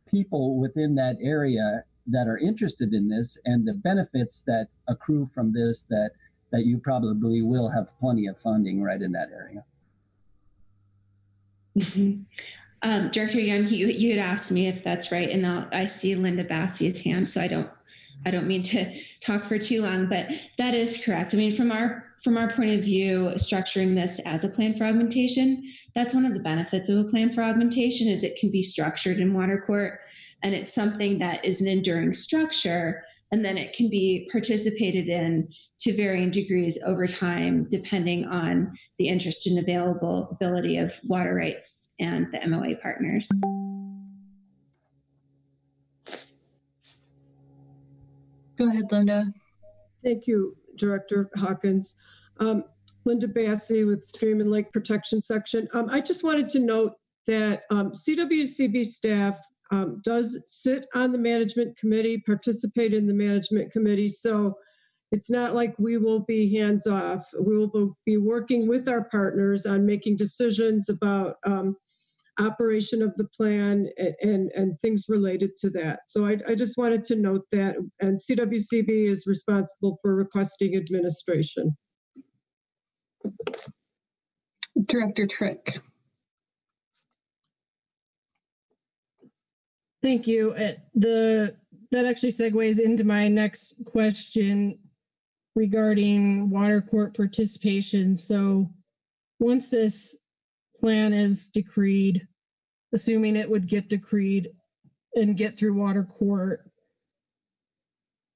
people within that area that are interested in this, and the benefits that accrue from this, that you probably will have plenty of funding right in that area. Mm-hmm. Director Young, you had asked me if that's right, and I see Linda Bassey's hand, so I don't mean to talk for too long, but that is correct. I mean, from our point of view, structuring this as a plan for augmentation, that's one of the benefits of a plan for augmentation, is it can be structured in water court, and it's something that is an enduring structure, and then it can be participated in to varying degrees over time, depending on the interest and availability of water rights and the MOA partners. Go ahead, Linda. Thank you, Director Hawkins. Linda Bassey with Stream and Lake Protection Section. I just wanted to note that CWCB staff does sit on the management committee, participate in the management committee. So it's not like we will be hands off. We will be working with our partners on making decisions about operation of the plan and things related to that. So I just wanted to note that, and CWCB is responsible for requesting administration. Director Trick. Thank you. That actually segues into my next question regarding water court participation. So once this plan is decreed, assuming it would get decreed and get through water court,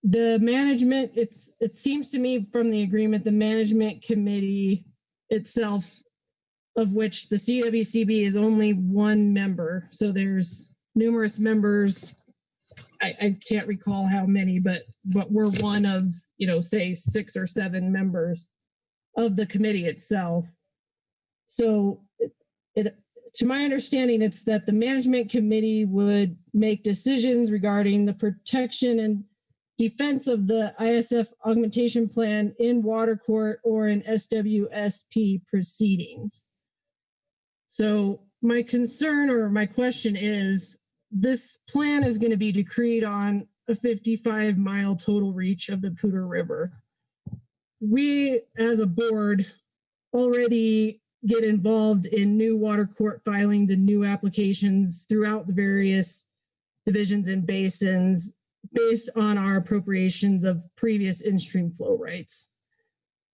the management, it seems to me from the agreement, the management committee itself, of which the CWCB is only one member. So there's numerous members. I can't recall how many, but we're one of, say 6 or 7 members of the committee itself. So to my understanding, it's that the management committee would make decisions regarding the protection and defense of the ISF augmentation plan in water court or in SWSP proceedings. So my concern or my question is, this plan is going to be decreed on a 55-mile total reach of the Poudre River. We, as a board, already get involved in new water court filings and new applications throughout the various divisions and basins based on our appropriations of previous in-stream flow rights.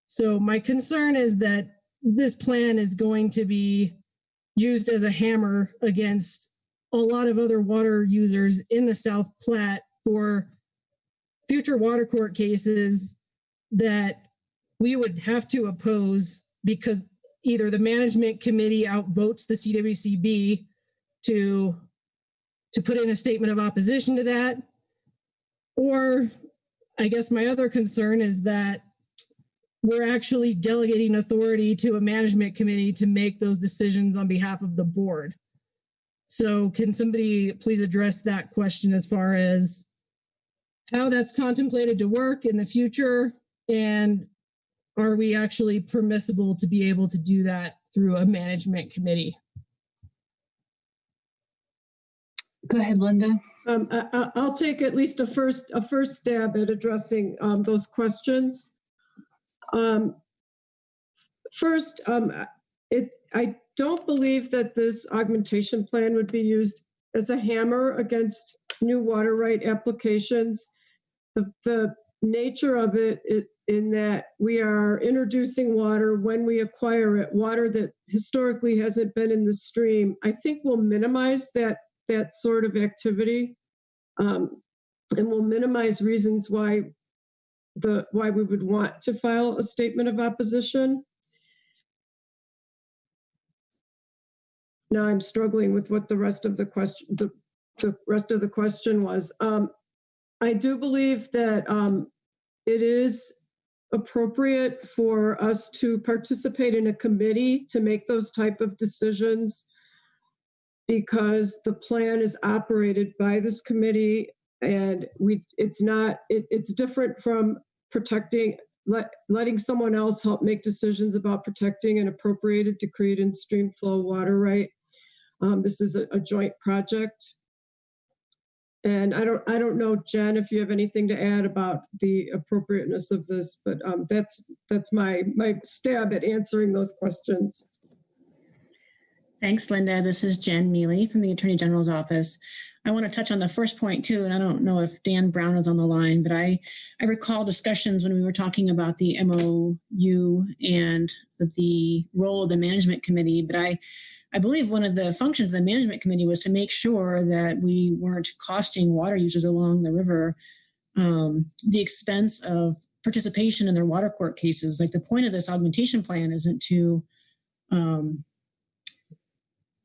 So my concern is that this plan is going to be used as a hammer against a lot of other water users in the South Platte for future water court cases that we would have to oppose, because either the management committee outvotes the CWCB to put in a statement of opposition to that, or I guess my other concern is that we're actually delegating authority to a management committee to make those decisions on behalf of the board. So can somebody please address that question as far as how that's contemplated to work in the future, and are we actually permissible to be able to do that through a management committee? Go ahead, Linda. I'll take at least a first stab at addressing those questions. First, I don't believe that this augmentation plan would be used as a hammer against new water right applications. The nature of it in that we are introducing water when we acquire it, water that historically hasn't been in the stream, I think will minimize that sort of activity, and will minimize reasons why we would want to file a statement of opposition. Now I'm struggling with what the rest of the question, the rest of the question was. I do believe that it is appropriate for us to participate in a committee to make those type of decisions, because the plan is operated by this committee, and it's different from letting someone else help make decisions about protecting an appropriated, decreed, and stream flow water right. This is a joint project. And I don't know, Jen, if you have anything to add about the appropriateness of this, but that's my stab at answering those questions. Thanks, Linda. This is Jen Mealy from the Attorney General's office. I want to touch on the first point too, and I don't know if Dan Brown is on the line, but I recall discussions when we were talking about the MOU and the role of the management committee, but I believe one of the functions of the management committee was to make sure that we weren't costing water users along the river the expense of participation in their water court cases. Like, the point of this augmentation plan isn't to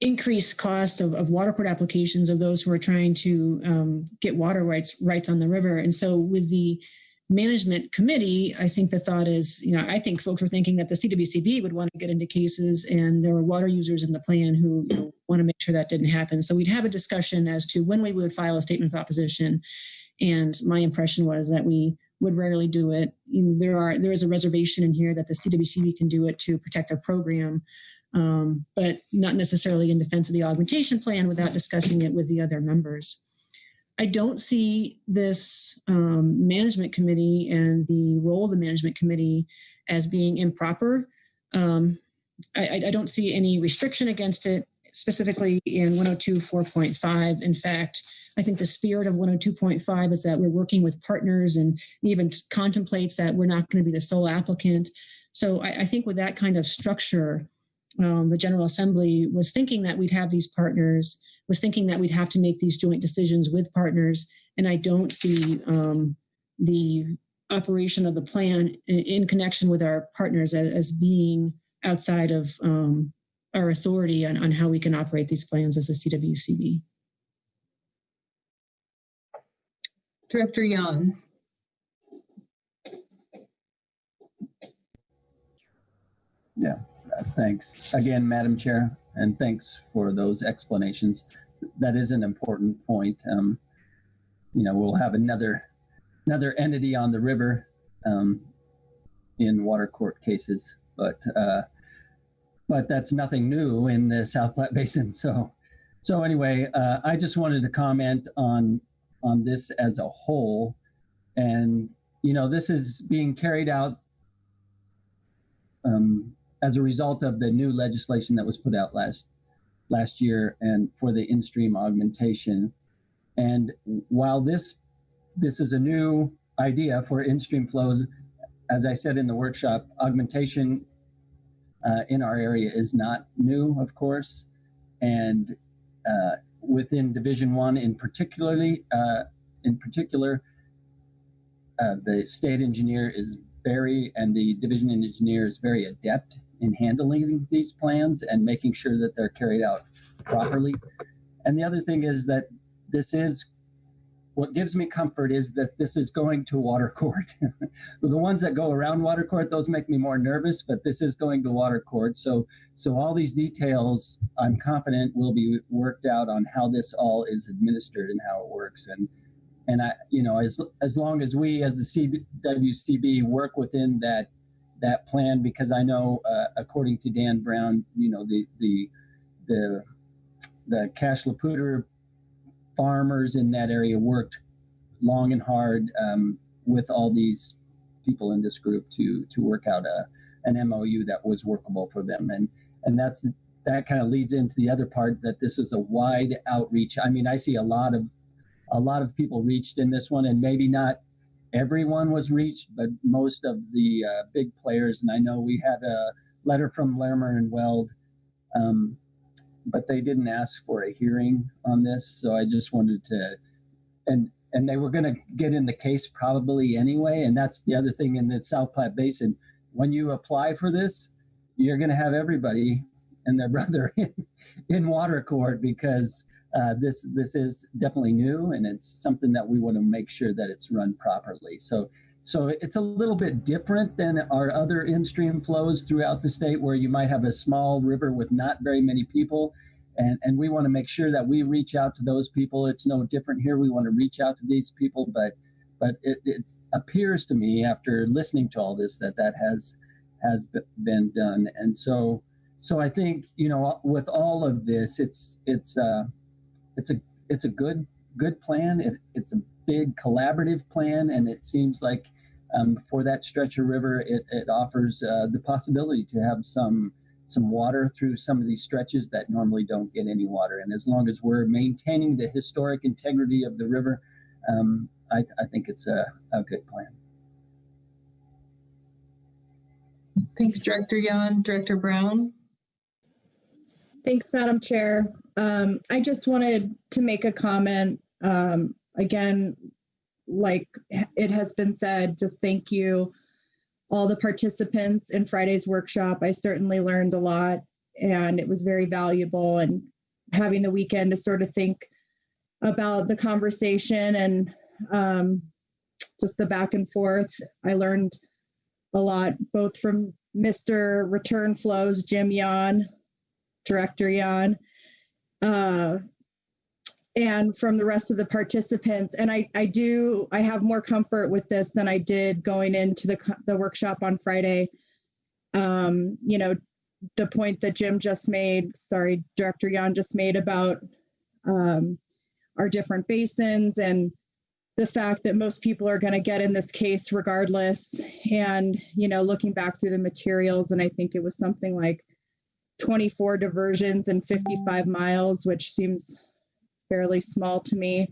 increase costs of water court applications of those who are trying to get water rights on the river. And so with the management committee, I think the thought is, I think folks were thinking that the CWCB would want to get into cases, and there were water users in the plan who want to make sure that didn't happen. So we'd have a discussion as to when we would file a statement of opposition. And my impression was that we would rarely do it. There is a reservation in here that the CWCB can do it to protect their program, but not necessarily in defense of the augmentation plan without discussing it with the other members. I don't see this management committee and the role of the management committee as being improper. I don't see any restriction against it, specifically in 102 4.5. In fact, I think the spirit of 102.5 is that we're working with partners, and even contemplates that we're not going to be the sole applicant. So I think with that kind of structure, the General Assembly was thinking that we'd have these partners, was thinking that we'd have to make these joint decisions with partners. And I don't see the operation of the plan in connection with our partners as being outside of our authority on how we can operate these plans as a CWCB. Director Young. Yeah, thanks again, Madam Chair, and thanks for those explanations. That is an important point. We'll have another entity on the river in water court cases, but that's nothing new in the South Platte Basin. So anyway, I just wanted to comment on this as a whole, and this is being carried out as a result of the new legislation that was put out last year and for the Instream augmentation. And while this is a new idea for Instream flows, as I said in the workshop, augmentation in our area is not new, of course. And within Division 1 in particular, the state engineer and the division engineer is very adept in handling these plans and making sure that they're carried out properly. And the other thing is that what gives me comfort is that this is going to water court. The ones that go around water court, those make me more nervous, but this is going to water court. So all these details, I'm confident, will be worked out on how this all is administered and how it works. And I, as long as we as the CWCB work within that plan, because I know, according to Dan Brown, the Cash Laputer farmers in that area worked long and hard with all these people in this group to work out an MOU that was workable for them. And that kind of leads into the other part, that this is a wide outreach. I mean, I see a lot of people reached in this one, and maybe not everyone was reached, but most of the big players. And I know we had a letter from Lermer and Weld, but they didn't ask for a hearing on this. So I just wanted to, and they were going to get in the case probably anyway. And that's the other thing in the South Platte Basin. When you apply for this, you're going to have everybody and their brother in water court, because this is definitely new, and it's something that we want to make sure that it's run properly. So it's a little bit different than our other in-stream flows throughout the state, where you might have a small river with not very many people, and we want to make sure that we reach out to those people. It's no different here. We want to reach out to these people, but it appears to me, after listening to all this, that has been done. And so I think, with all of this, it's a good good plan. It's a big collaborative plan, and it seems like for that stretch of river, it offers the possibility to have some water through some of these stretches that normally don't get any water. And as long as we're maintaining the historic integrity of the river, I think it's a good plan. Thanks, Director Yuan. Director Brown? Thanks, Madam Chair. I just wanted to make a comment. Again, like it has been said, just thank you, all the participants in Friday's workshop. I certainly learned a lot, and it was very valuable. And having the weekend to sort of think about the conversation and just the back and forth, I learned a lot, both from Mr. Return Flows, Jim Yan, Director Yan, and from the rest of the participants. And I have more comfort with this than I did going into the workshop on Friday. You know, the point that Director Yan just made about our different basins and the fact that most people are going to get in this case regardless. And, you know, looking back through the materials, and I think it was something like 24 diversions and 55 miles, which seems fairly small to me.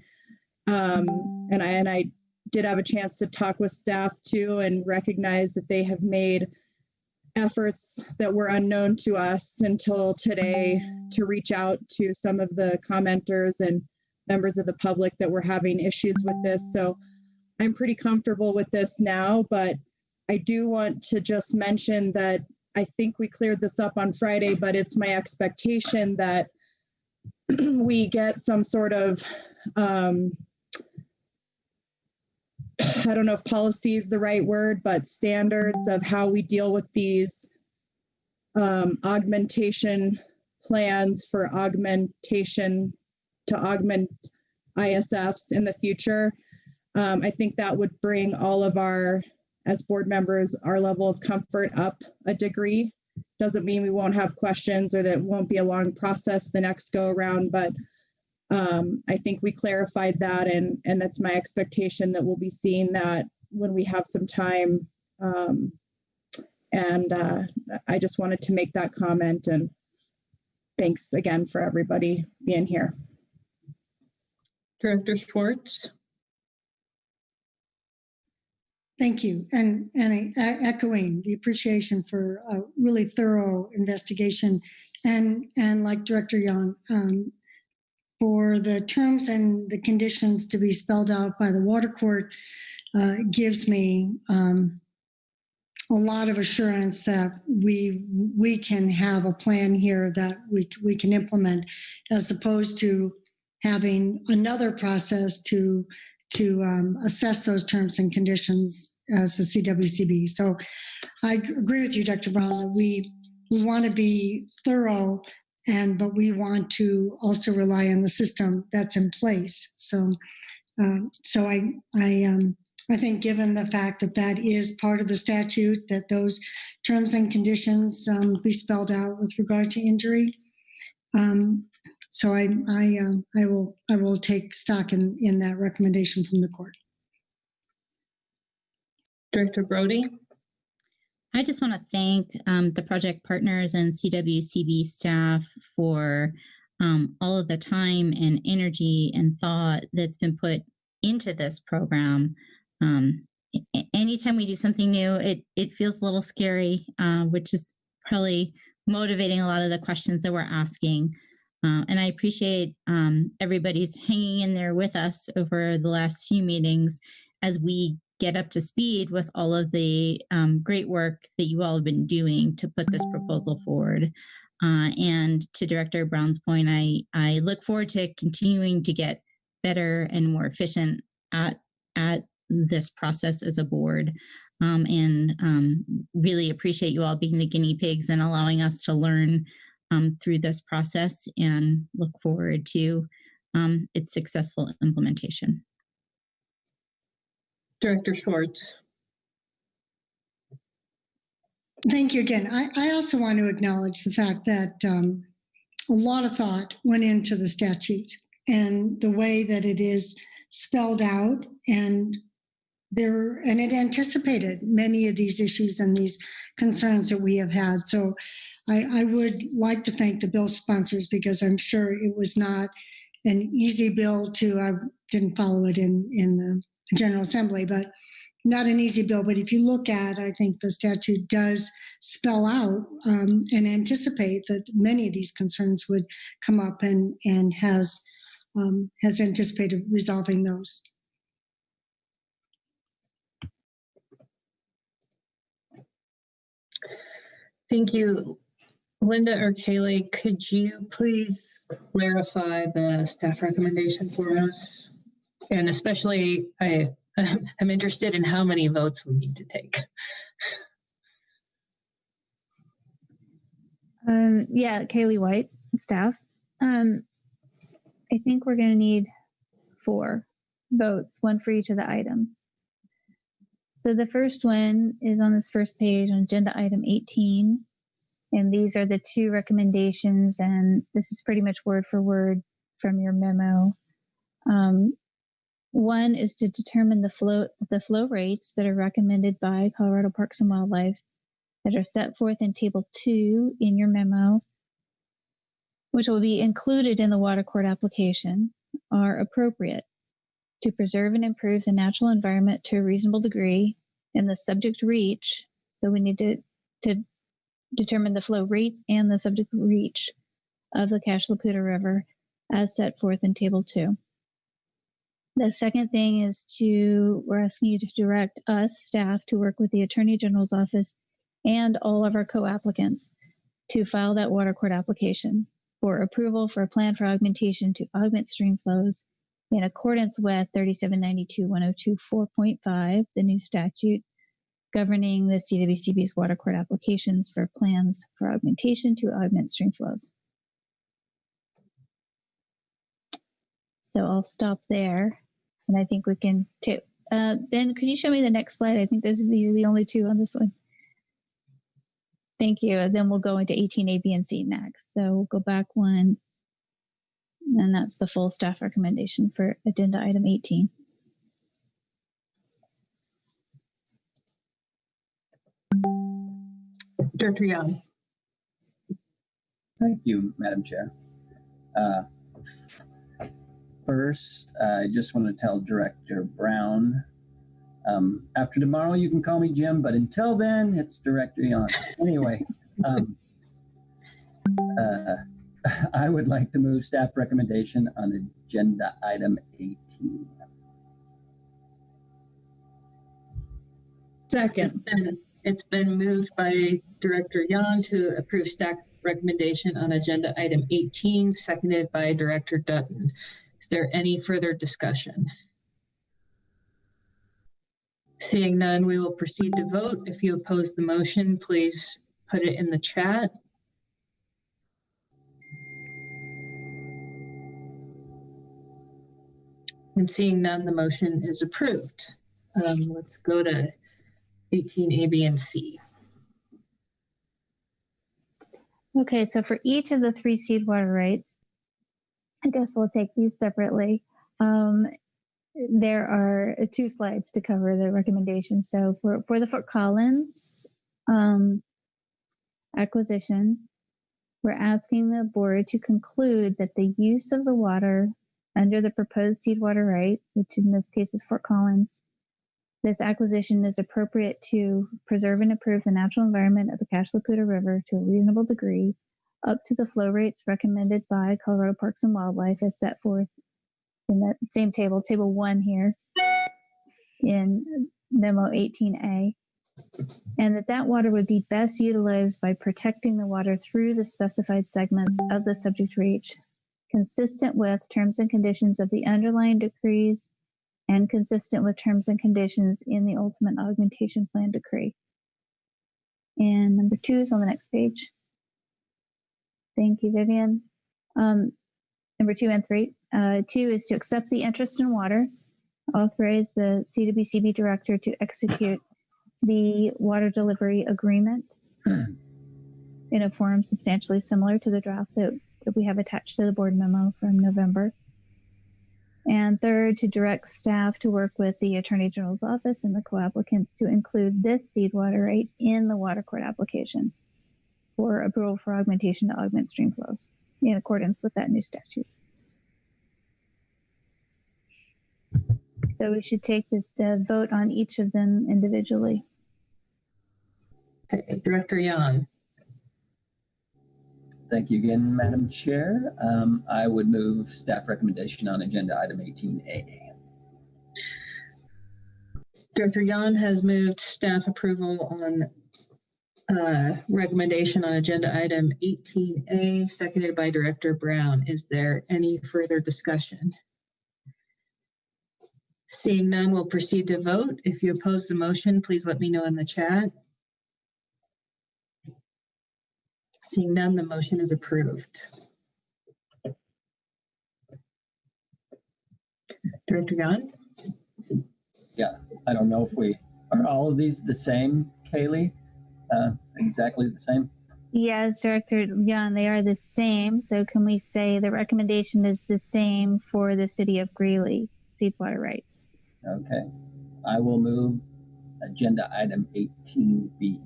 And I did have a chance to talk with staff too, and recognize that they have made efforts that were unknown to us until today to reach out to some of the commenters and members of the public that were having issues with this. So I'm pretty comfortable with this now, but I do want to just mention that I think we cleared this up on Friday, but it's my expectation that we get some sort of, I don't know if policy is the right word, but standards of how we deal with these augmentation plans for augmentation to augment ISFs in the future. I think that would bring all of our, as board members, our level of comfort up a degree. Doesn't mean we won't have questions or that it won't be a long process the next go around, but I think we clarified that, and that's my expectation that we'll be seeing that when we have some time. I just wanted to make that comment, and thanks again for everybody being here. Director Schwartz? Thank you. And echoing the appreciation for a really thorough investigation, and like Director Young, for the terms and the conditions to be spelled out by the water court gives me a lot of assurance that we can have a plan here that we can implement, as opposed to having another process to assess those terms and conditions as a CWCB. So I agree with you, Dr. Brown, that we want to be thorough, but we want to also rely on the system that's in place. So I think, given the fact that that is part of the statute, that those terms and conditions be spelled out with regard to injury. So I will take stock in that recommendation from the court. Director Brody? I just want to thank the project partners and CWCB staff for all of the time and energy and thought that's been put into this program. Anytime we do something new, it feels a little scary, which is probably motivating a lot of the questions that we're asking. And I appreciate everybody's hanging in there with us over the last few meetings as we get up to speed with all of the great work that you all have been doing to put this proposal forward. And to Director Brown's point, I look forward to continuing to get better and more efficient at this process as a board, and really appreciate you all being the guinea pigs and allowing us to learn through this process, and look forward to its successful implementation. Director Schwartz. Thank you again. I also want to acknowledge the fact that a lot of thought went into the statute, and the way that it is spelled out, and it anticipated many of these issues and these concerns that we have had. So I would like to thank the bill sponsors, because I'm sure it was not an easy bill I didn't follow it in the General Assembly, but not an easy bill. But if you look at, I think the statute does spell out and anticipate that many of these concerns would come up, and has anticipated resolving those. Thank you. Linda or Kaylee, could you please clarify the staff recommendation for us? And especially, I'm interested in how many votes we need to take. Yeah, Kaylee White, staff. I think we're going to need 4 votes, 1 for each of the items. So the first one is on this first page on agenda item 18. And these are the 2 recommendations, and this is pretty much word for word from your memo. One is to determine the flow rates that are recommended by Colorado Parks and Wildlife that are set forth in Table 2 in your memo, which will be included in the water court application, are appropriate to preserve and improve the natural environment to a reasonable degree in the subject reach. So we need to determine the flow rates and the subject reach of the Cache La Puta River as set forth in Table 2. The second thing is we're asking you to direct us, staff, to work with the Attorney General's office and all of our co-applicants to file that water court application for approval for a plan for augmentation to augment stream flows in accordance with 3792-102-4.5, the new statute governing the CWCB's water court applications for plans for augmentation to augment stream flows. So I'll stop there, and I think we can too. Ben, could you show me the next slide? I think these are the only 2 on this one. Thank you. And then we'll go into 18A, B, and C next. So we'll go back 1, and that's the full staff recommendation for agenda item 18. Director Young. Thank you, Madam Chair. First, I just want to tell Director Brown, after tomorrow you can call me Jim, but until then, it's Director Young. Anyway, I would like to move staff recommendation on agenda item 18. Second. It's been moved by Director Young to approve staff recommendation on agenda item 18, seconded by Director Dutton. Is there any further discussion? Seeing none, we will proceed to vote. If you oppose the motion, please put it in the chat. And seeing none, the motion is approved. Let's go to 18A, B, and C. Okay, so for each of the 3 seed water rights, I guess we'll take these separately. There are 2 slides to cover the recommendations. So for the Fort Collins acquisition, we're asking the board to conclude that the use of the water under the proposed seed water right, which in this case is Fort Collins, this acquisition is appropriate to preserve and improve the natural environment of the Cache La Puta River to a reasonable degree, up to the flow rates recommended by Colorado Parks and Wildlife as set forth in that same table, Table 1 here in Memo 18A, and that water would be best utilized by protecting the water through the specified segments of the subject reach, consistent with terms and conditions of the underlying decrees and consistent with terms and conditions in the ultimate augmentation plan decree. And number 2 is on the next page. Thank you, Vivian. Number 2 and 3. 2 is to accept the interest in water, authorize the CWCB director to execute the water delivery agreement in a form substantially similar to the draft that we have attached to the board memo from November. And third, to direct staff to work with the Attorney General's office and the co-applicants to include this seed water right in the water court application for approval for augmentation to augment stream flows in accordance with that new statute. So we should take the vote on each of them individually. Okay, Director Young. Thank you again, Madam Chair. I would move staff recommendation on agenda item 18A. Director Yan has moved staff approval on recommendation on agenda item 18A, seconded by Director Brown. Is there any further discussion? Seeing none, we'll proceed to vote. If you oppose the motion, please let me know in the chat. Seeing none, the motion is approved. Director Yan? Yeah, I don't know if are all of these the same, Kaylee? Exactly the same? Yes, Director Young, they are the same. So can we say the recommendation is the same for the city of Greeley, seed water rights? Okay. I will move agenda item 18B.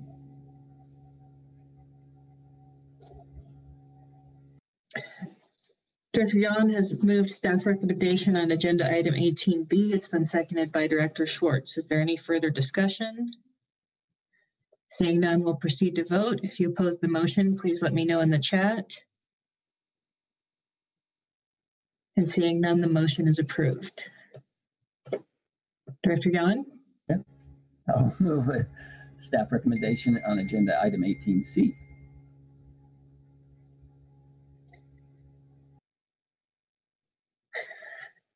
Director Yan has moved staff recommendation on agenda item 18B. It's been seconded by Director Schwartz. Is there any further discussion? Seeing none, we'll proceed to vote. If you oppose the motion, please let me know in the chat. And seeing none, the motion is approved. Director Yan? Yeah. I'll move a staff recommendation on agenda item 18C.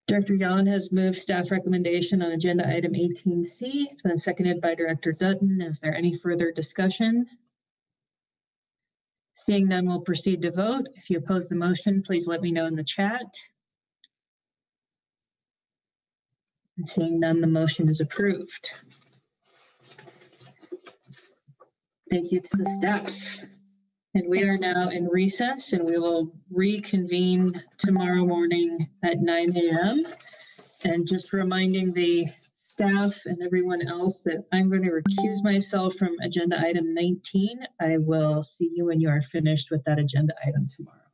Director Yan has moved staff recommendation on agenda item 18C. It's been seconded by Director Dutton. Is there any further discussion? Seeing none, we'll proceed to vote. If you oppose the motion, please let me know in the chat. And seeing none, the motion is approved. Thank you to the staff. And we are now in recess, and we will reconvene tomorrow morning at 9 a.m. And just reminding the staff and everyone else that I'm going to recuse myself from agenda item 19. I will see you when you are finished with that agenda item tomorrow.